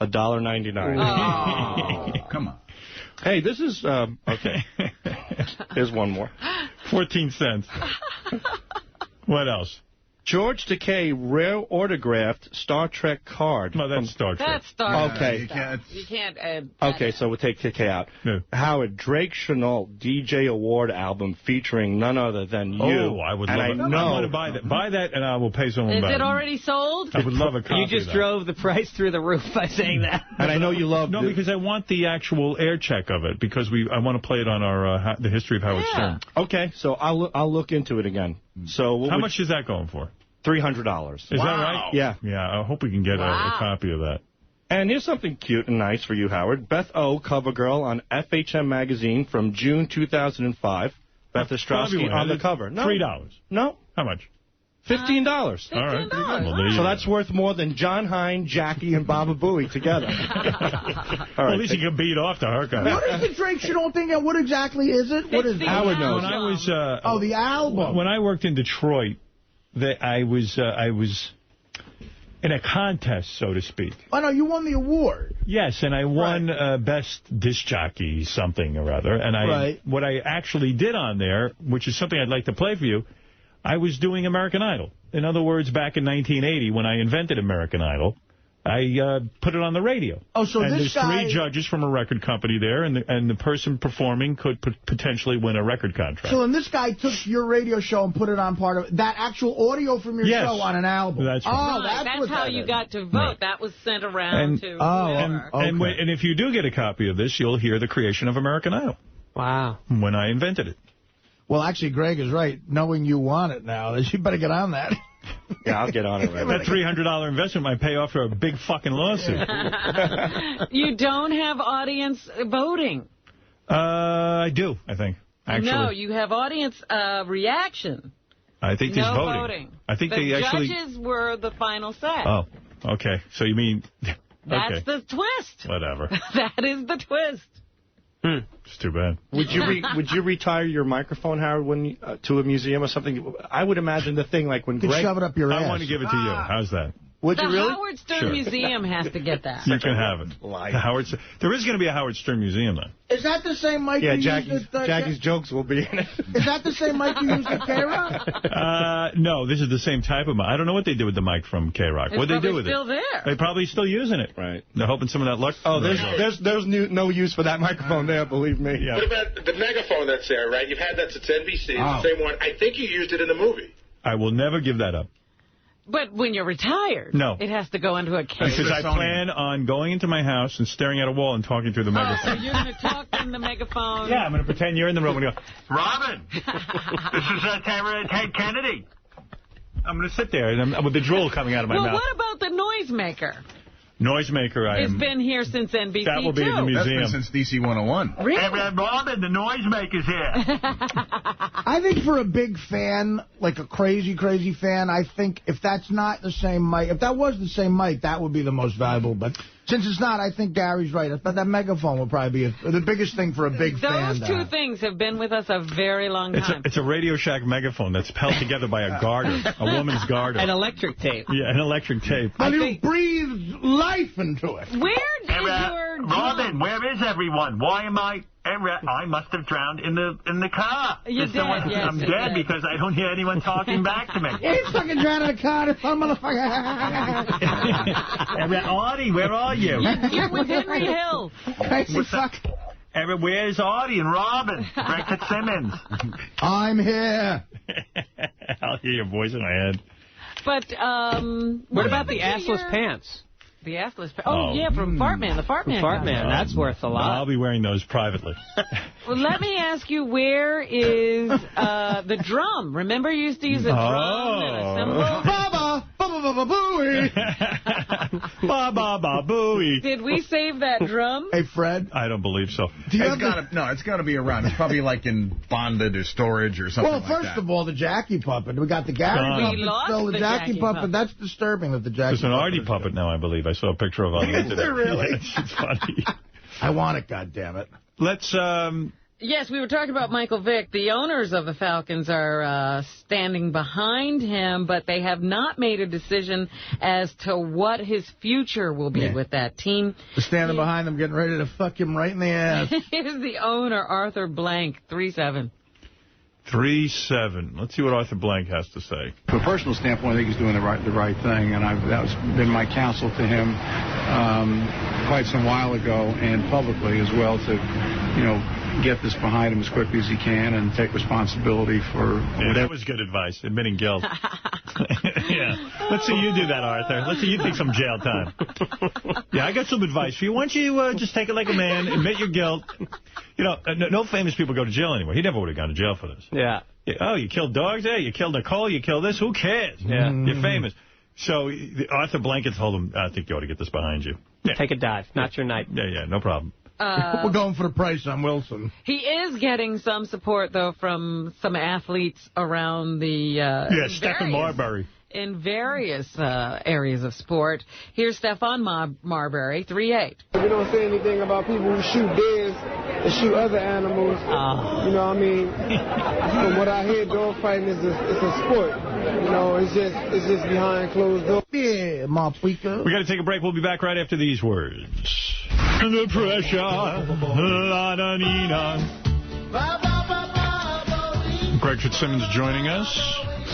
$1.99. Oh, come on. Hey, this is okay. Here's one more. 14 cents. What else? George Takei rare autographed Star Trek card. No, that's Star Trek. That's Star Trek. Okay. You can't add okay, so we'll take Takei out. Yeah. Howard, Drake Chenault DJ Award album featuring none other than you. Oh, I would love it. I know. I want to buy that. Buy that, and I will pay someone back. Is it already sold? I would love a copy You just drove the price through the roof by saying that. And I know you love No, because I want the actual air check of it, because I want to play it on our the history of Howard Stern. Okay, so I'll look into it again. So how much is that going for? $300. Is that right? Yeah. Yeah, I hope we can get a copy of that. And here's something cute and nice for you, Howard. Beth O, cover girl on FHM magazine from June 2005. Beth Ostrowski on the cover. No. $3. No. How much? $15. All right. Well, so that's worth more than John Hine, Jackie, and Baba Booey together. All right, well, at least you can beat off to her guy. What is the Drake Chenault thing? What exactly is it? What is Howard knows. When I was the album. When I worked in Detroit, I was in a contest, so to speak. Oh, no, you won the award. Yes, and I won Best Disc Jockey something or other. And what I actually did on there, which is something I'd like to play for you, I was doing American Idol. In other words, back in 1980, when I invented American Idol, I put it on the radio. Oh, so and this there's three judges from a record company there, and the person performing could potentially win a record contract. So then this guy took your radio show and put it on part of that actual audio from your show on an album. That's right. Oh, that's how you got to vote. Right. That was sent around to whoever. And if you do get a copy of this, you'll hear the creation of American Idol. Wow. When I invented it. Well, actually, Greg is right. Knowing you want it now, you better get on that. Yeah, I'll get on it right That $300 investment might pay off for a big fucking lawsuit. You don't have audience voting. I do, I think. Actually. No, you have audience reaction. I think there's voting. I think the they actually... judges were the final say. Oh, okay. So you mean... That's the twist. Whatever. That is the twist. It's too bad. Would you retire your microphone, Howard, when to a museum or something? I would imagine the thing like when Greg... shove it up your ass. I want to give it to you. How's that? Would you really? The Howard Stern Museum has to get that. You can have it. There is going to be a Howard Stern Museum, then. Is that the same mic you used at... Jackie's jokes will be in it. Is that the same mic you used at K-Rock? No, this is the same type of mic. I don't know what they did with the mic from K-Rock. What they do with it? It's still there. They're probably still using it. Right. They're hoping some of that luck... Oh, there's no use for that microphone there, believe me. Yeah. What about the megaphone that's there, right? You've had that since NBC, the same one. I think you used it in the movie. I will never give that up. But when you're retired, it has to go into a case. Because I plan on going into my house and staring at a wall and talking through the megaphone. So you're going to talk in the megaphone? Yeah, I'm going to pretend you're in the room and go, Robin, this is Ted Kennedy. I'm going to sit there and with the drool coming out of my mouth. Well, what about the noisemaker? Noisemaker, It's been here since NBC, That will be in the museum. That's been since DC 101. Really? Robin, the Noisemaker's here. I think for a big fan, like a crazy, crazy fan, I think if that's not the same mic, if that was the same mic, that would be the most valuable. But since it's not, I think Gary's right. But that megaphone would probably be the biggest thing for a big fan. Those two things have been with us a very long time. It's a Radio Shack megaphone that's held together by a garter, a woman's garter. An electric tape. Yeah, an electric tape. But you breathe life into it. Where is your Robin, where is everyone? Why am I must have drowned in the car. You did, yes, I'm dead because I don't hear anyone talking back to me. He's fucking drowned in the car, some motherfucker. Artie, where are you? You're with Henry Hill. Crazy fuck. Where's Artie and Robin? Greg Fitzsimmons. I'm here. I'll hear your voice in my head. But, what about the assless pants? The assless pants. Oh, yeah, from Fartman. The Fartman. Fartman, that's worth a lot. I'll be wearing those privately. Well, let me ask you, where is the drum? Remember you used to use a drum and a cymbal? Ba-ba-ba-booey. Ba-ba-ba-booey. Did we save that drum? Hey, Fred? I don't believe so. It's got to be around. It's probably like in bonded or storage or something like that. Well, first of all, the Jackie puppet. We got the Gary puppet. Still the Jackie puppet. That's disturbing that the Jackie There's an Artie puppet now, I believe. I saw a picture of it. Is there really? It's funny. I want it, goddammit. Let's... Yes, we were talking about Michael Vick. The owners of the Falcons are standing behind him, but they have not made a decision as to what his future will be with that team. They're standing behind him, getting ready to fuck him right in the ass. Here's the owner, Arthur Blank, 3-7. 3-7. Let's see what Arthur Blank has to say. From a personal standpoint, I think he's doing the right thing, and that's been my counsel to him quite some while ago, and publicly as well, to, get this behind him as quickly as he can and take responsibility for whatever. That was good advice, admitting guilt. Yeah. Let's see you do that, Arthur. Let's see you take some jail time. Yeah, I got some advice for you. Why don't you just take it like a man, admit your guilt. No famous people go to jail anymore. He never would have gone to jail for this. Yeah. Oh, you killed dogs? Hey, you killed Nicole? You killed this? Who cares? Yeah. You're famous. So Arthur Blanket told him, I think you ought to get this behind you. Yeah. Take a dive. Not your night. Yeah, no problem. We're going for the price on Wilson. He is getting some support, though, from some athletes around the... Stephen Marbury. In various areas of sport. Here's Stefan Marbury, 3-8. We don't say anything about people who shoot deers and shoot other animals. You know what I mean? From what I hear, dogfighting is a sport. It's just behind closed doors. Yeah, Marpuika. We got to take a break. We'll be back right after these words. The pressure, la da nina. Greg Fitzsimmons joining us.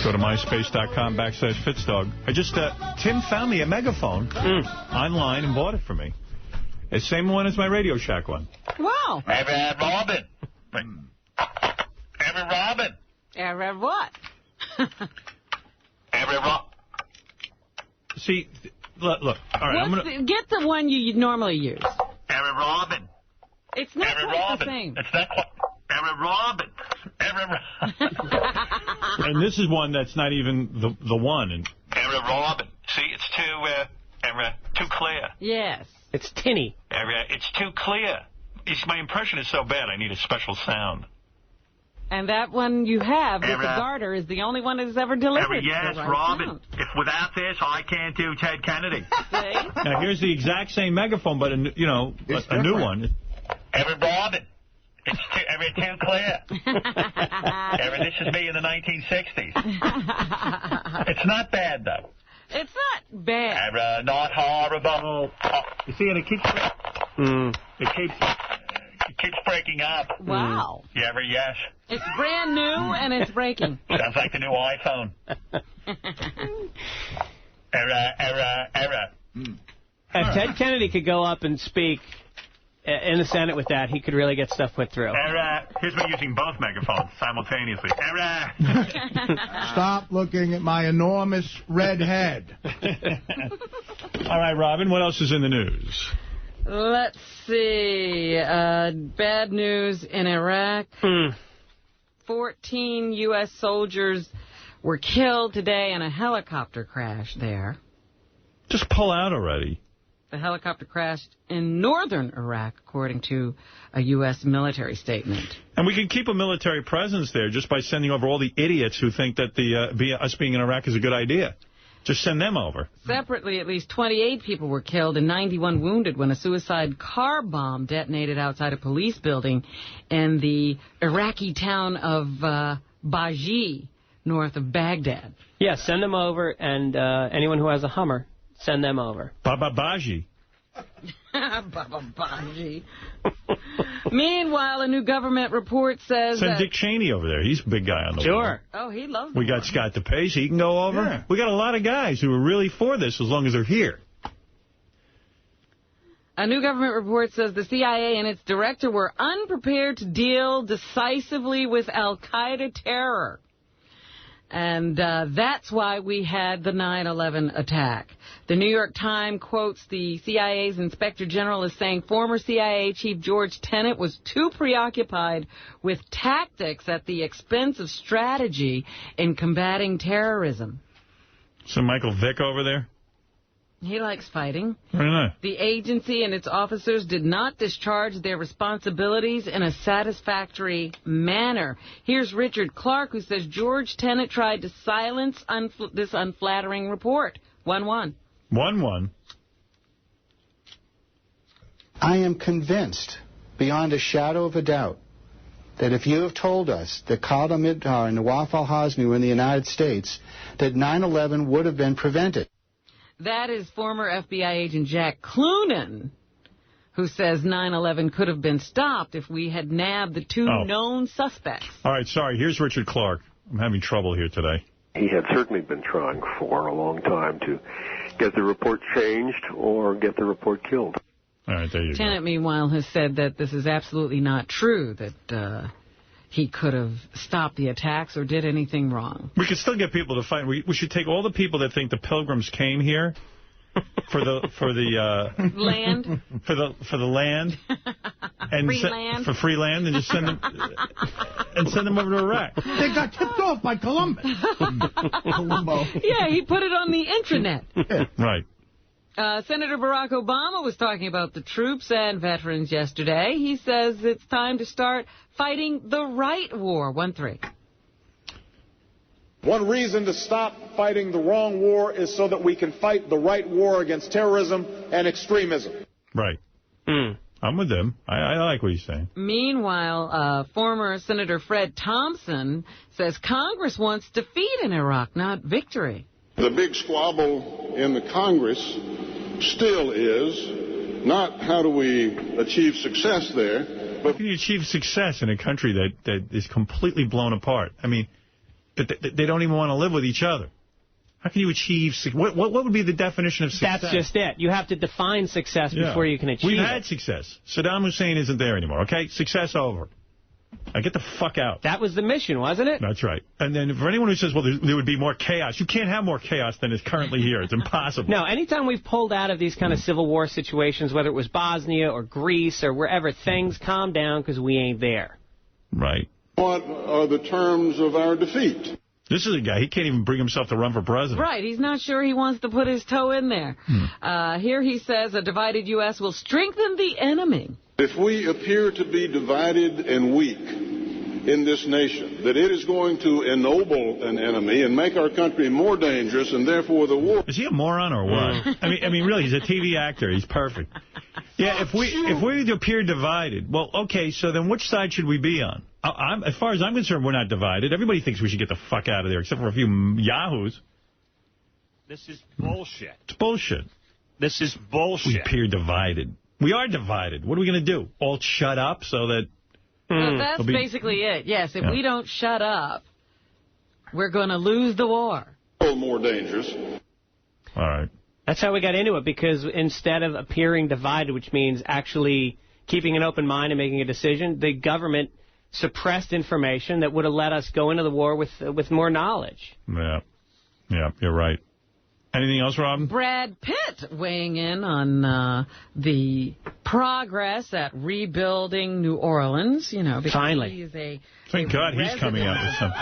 Go to myspace.com/Fitzdog. Tim found me a megaphone online and bought it for me. The same one as my Radio Shack one. Wow. Ever Robin. Ever what? See, look. All right, get the one you normally use. Ever Robin. It's not quite the same. It's not quite. Ever Robin. And this is one that's not even the one. Ever Robin. See, it's too clear. Yes. It's tinny. It's too clear. My impression is so bad, I need a special sound. And that one you have with the garter is the only one that's ever delivered. Yes, Robin. Sound. If without this, I can't do Ted Kennedy. Now, here's the exact same megaphone, but, a new one. Ever Robin. It's too clear. This is me in the 1960s. It's not bad, though. It's not bad. Not horrible. You see, and it keeps breaking up. Wow. Yes. It's brand new and it's breaking. Sounds like the new iPhone. Error. If Ted Kennedy could go up and speak in the Senate with that, he could really get stuff put through. Here's me using both megaphones simultaneously. Stop looking at my enormous red head. All right, Robin, what else is in the news? Let's see. Bad news in Iraq. 14 U.S. soldiers were killed today in a helicopter crash there. Just pull out already. The helicopter crashed in northern Iraq, according to a U.S. military statement. And we can keep a military presence there just by sending over all the idiots who think that us being in Iraq is a good idea. Just send them over. Separately, at least 28 people were killed and 91 wounded when a suicide car bomb detonated outside a police building in the Iraqi town of Baji, north of Baghdad. Yeah, send them over, and anyone who has a Hummer, send them over. Baba Baji. Baba Baji. Meanwhile, a new government report says Send Dick Cheney over there. He's a big guy on the wall. Oh, he loves We got Scott DePace. He can go over. Yeah. We got a lot of guys who are really for this as long as they're here. A new government report says the CIA and its director were unprepared to deal decisively with al-Qaeda terror. And that's why we had the 9/11 attack. The New York Times quotes the CIA's Inspector General as saying former CIA Chief George Tenet was too preoccupied with tactics at the expense of strategy in combating terrorism. So Michael Vick over there? He likes fighting. Very nice. The agency and its officers did not discharge their responsibilities in a satisfactory manner. Here's Richard Clark, who says George Tenet tried to silence this unflattering report. 1-1. 1-1. I am convinced, beyond a shadow of a doubt, that if you have told us that Khalid Mihdhar and Nawaf al-Hazmi were in the United States, that 9/11 would have been prevented. That is former FBI agent Jack Clunan, who says 9/11 could have been stopped if we had nabbed the two known suspects. All right, sorry. Here's Richard Clark. I'm having trouble here today. He had certainly been trying for a long time to get the report changed or get the report killed. All right, there you go. Tenet, meanwhile, has said that this is absolutely not true, that he could have stopped the attacks or did anything wrong. We could still get people to fight. We should take all the people that think the Pilgrims came here for the land, for the land, and free land, for free land, and just send them over to Iraq. They got tipped off by Columbus. Columbo. Yeah, he put it on the intranet. Right. Senator Barack Obama was talking about the troops and veterans yesterday. He says it's time to start fighting the right war. 1-3. One reason to stop fighting the wrong war is so that we can fight the right war against terrorism and extremism. Right. I'm with them. I like what he's saying. Meanwhile, former Senator Fred Thompson says Congress wants defeat in Iraq, not victory. The big squabble in the Congress still is not how do we achieve success there, but how can you achieve success in a country that is completely blown apart? I mean, they don't even want to live with each other. How can you achieve what would be the definition of success? That's just it. You have to define success before you can achieve it. We've had success. Saddam Hussein isn't there anymore, okay? Success over. Now get the fuck out. That was the mission, wasn't it? That's right. And then for anyone who says, well, there would be more chaos, you can't have more chaos than is currently here. It's impossible. No, anytime we've pulled out of these kind of civil war situations, whether it was Bosnia or Greece or wherever, things calm down because we ain't there. Right. What are the terms of our defeat? This is a guy, he can't even bring himself to run for president. Right, he's not sure he wants to put his toe in there. Here he says a divided U.S. will strengthen the enemy. If we appear to be divided and weak in this nation, that it is going to ennoble an enemy and make our country more dangerous, and therefore the war... Is he a moron or what? I mean, really, he's a TV actor. He's perfect. Yeah, if we appear divided, well, okay, so then which side should we be on? As far as I'm concerned, we're not divided. Everybody thinks we should get the fuck out of there, except for a few yahoos. This is bullshit. It's bullshit. This is bullshit. We appear divided. We are divided. What are we going to do? All shut up so that... Well, that's basically it. Yes, if we don't shut up, we're going to lose the war. More dangerous. All right. That's how we got into it, because instead of appearing divided, which means actually keeping an open mind and making a decision, the government suppressed information that would have let us go into the war with more knowledge. Yeah. Yeah, you're right. Anything else, Robin? Brad Pitt weighing in on the progress at rebuilding New Orleans. You know, because finally. He is Thank God he's coming out with something.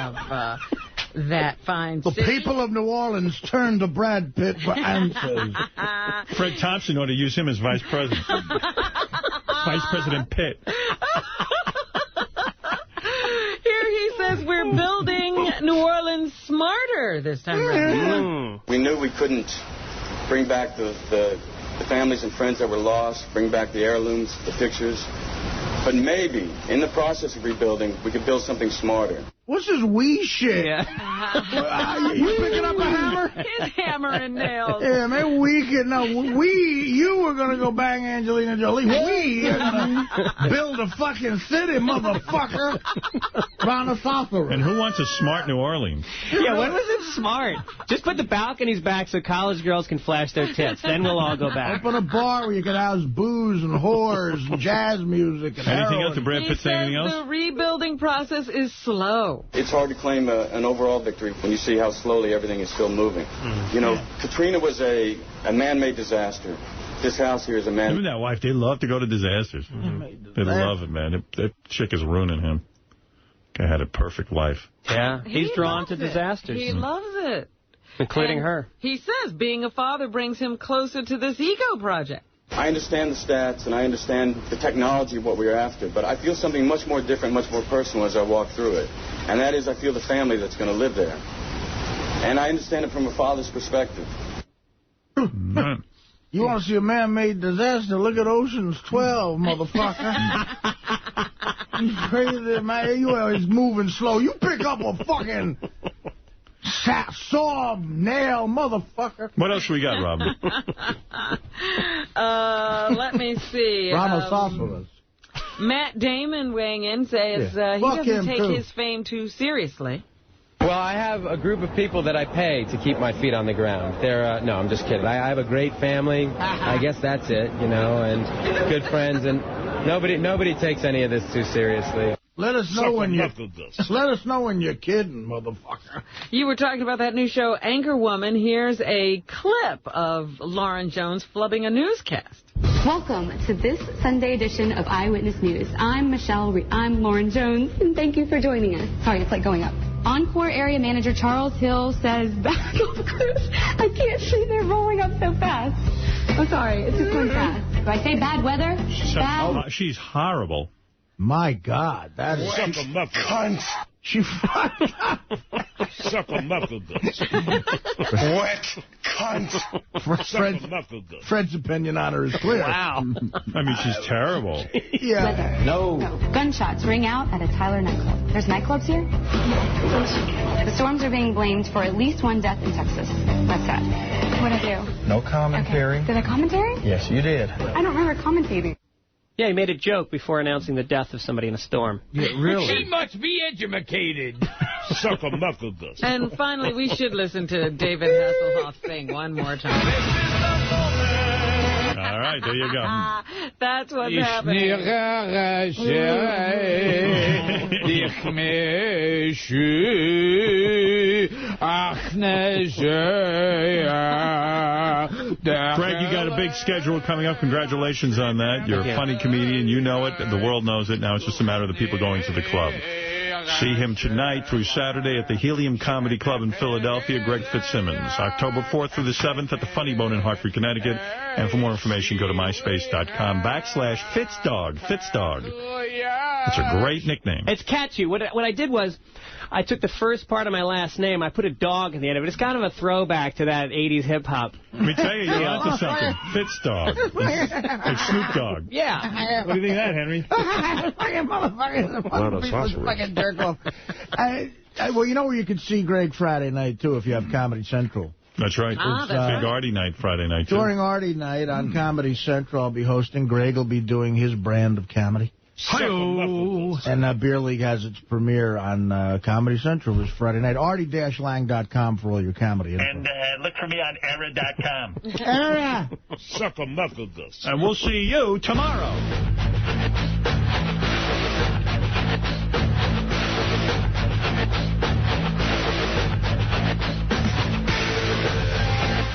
Of that fine city. The people of New Orleans turn to Brad Pitt for answers. Fred Thompson ought to use him as vice president. Vice President Pitt. Here he says we're building New Orleans smarter this time around. We knew we couldn't bring back the families and friends that were lost, bring back the heirlooms, the pictures. But maybe, in the process of rebuilding, we could build something smarter. What's this wee shit? Yeah. You picking up a hammer? His hammer and nails. Yeah, man, you were going to go bang Angelina Jolie. We are going to build a fucking city, motherfucker. Brontosaurus. And who wants a smart New Orleans? Yeah, when was it smart? Just put the balconies back so college girls can flash their tits. Then we'll all go back. Open a bar where you can house booze and whores and jazz music and anything heroin. else? Did Brad Pitt say anything else? The rebuilding process is slow. It's hard to claim an overall victory when you see how slowly everything is still moving. You know, Katrina was a man-made disaster. This house here is a man... Even that wife, they love to go to disasters. They love it, man. That chick is ruining him. Guy had a perfect life. Yeah, he's drawn to disasters. He loves it. Including her. He says being a father brings him closer to this ego project. I understand the stats and I understand the technology of what we're after, but I feel something much more different, much more personal as I walk through it. And that is I feel the family that's going to live there. And I understand it from a father's perspective. You want to see a man-made disaster? Look at Ocean's 12, motherfucker. You crazy, man. You always moving slow. You pick up a fucking saw, nail, motherfucker. What else we got, Robin? Let me see. Rhinoceros. Matt Damon weighing in says he doesn't take his fame too seriously. Well, I have a group of people that I pay to keep my feet on the ground. They're no, I'm just kidding. I have a great family. I guess that's it, you know, and good friends, and nobody takes any of this too seriously. Let us know when you're kidding, motherfucker. You were talking about that new show, Anchorwoman. Here's a clip of Lauren Jones flubbing a newscast. Welcome to this Sunday edition of Eyewitness News. I'm I'm Lauren Jones, and thank you for joining us. Sorry, it's like going up. Encore area manager Charles Hill says back on the cruise. I can't see they're rolling up so fast. I'm sorry, it's just going fast. Do I say bad weather? She's horrible. My God, that is... Suck a muffin. She Suck a muffin. Wet cunt. Fred's opinion on her is clear. Wow. I mean, she's terrible. Yeah. Weather. No. Gunshots ring out at a Tyler nightclub. There's nightclubs here? The storms are being blamed for at least one death in Texas. That's sad. What'd I do? No commentary. Okay. Did I commentary? Yes, you did. I don't remember commentating. Yeah, he made a joke before announcing the death of somebody in a storm. Yeah, really? She must be educated. Suck a muffin. And finally, we should listen to David Hasselhoff sing one more time. All right, there you go. That's what's happening. Greg, you got a big schedule coming up. Congratulations on that. You're a funny comedian. You know it. The world knows it. Now it's just a matter of the people going to the club. See him tonight through Saturday at the Helium Comedy Club in Philadelphia, Greg Fitzsimmons. October 4th through the 7th at the Funny Bone in Hartford, Connecticut. And for more information, go to myspace.com/FitzDog. FitzDog. It's a great nickname. It's catchy. What I did was, I took the first part of my last name, I put a dog at the end of it. It's kind of a throwback to that 80s hip-hop. Let me tell you, you're onto something. FitzDog. It's Snoop Dogg. Yeah. What do you think of that, Henry? Fucking motherfucker. Fucking jerk off. Well, you know where you can see Greg Friday night, too, if you have Comedy Central. That's right. That's Big Artie night Friday night, too. During Artie night on Comedy Central, I'll be hosting. Greg will be doing his brand of comedy. And Beer League has its premiere on Comedy Central this Friday night. Artie-lang.com for all your comedy info. And look for me on era.com. Era! Suck a muffin. And we'll see you tomorrow.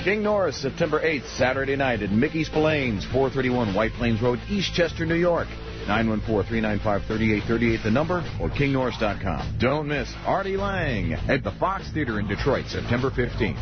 King Norris, September 8th, Saturday night at Mickey's Plains, 431 White Plains Road, Eastchester, New York. 914-395-3838, the number, or kingnorris.com. Don't miss Artie Lang at the Fox Theater in Detroit, September 15th.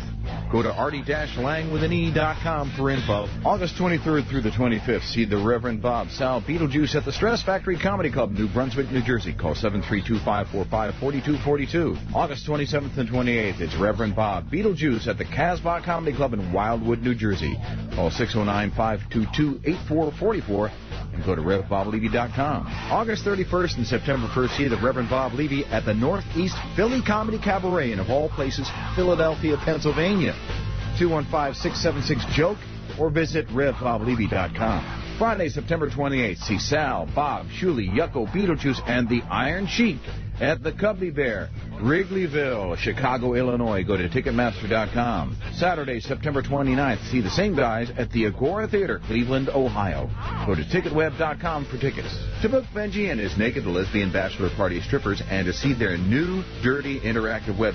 Go to artie-lang.com for info. August 23rd through the 25th, see the Reverend Bob Sal Beetlejuice at the Stress Factory Comedy Club, New Brunswick, New Jersey. Call 732-545-4242. August 27th and 28th, it's Reverend Bob Beetlejuice at the Casbah Comedy Club in Wildwood, New Jersey. Call 609-522-8444. And go to RevBobLevy.com. August 31st and September 1st, see the Reverend Bob Levy at the Northeast Philly Comedy Cabaret in, of all places, Philadelphia, Pennsylvania. 215-676-JOKE or visit RevBobLevy.com. Friday, September 28th, see Sal, Bob, Shuli, Yucko, Beetlejuice, and the Iron Sheik at the Cubby Bear, Wrigleyville, Chicago, Illinois. Go to Ticketmaster.com. Saturday, September 29th, see the same guys at the Agora Theater, Cleveland, Ohio. Go to Ticketweb.com for tickets. To book Benji and his Naked Lesbian Bachelor Party strippers and to see their new, dirty, interactive website,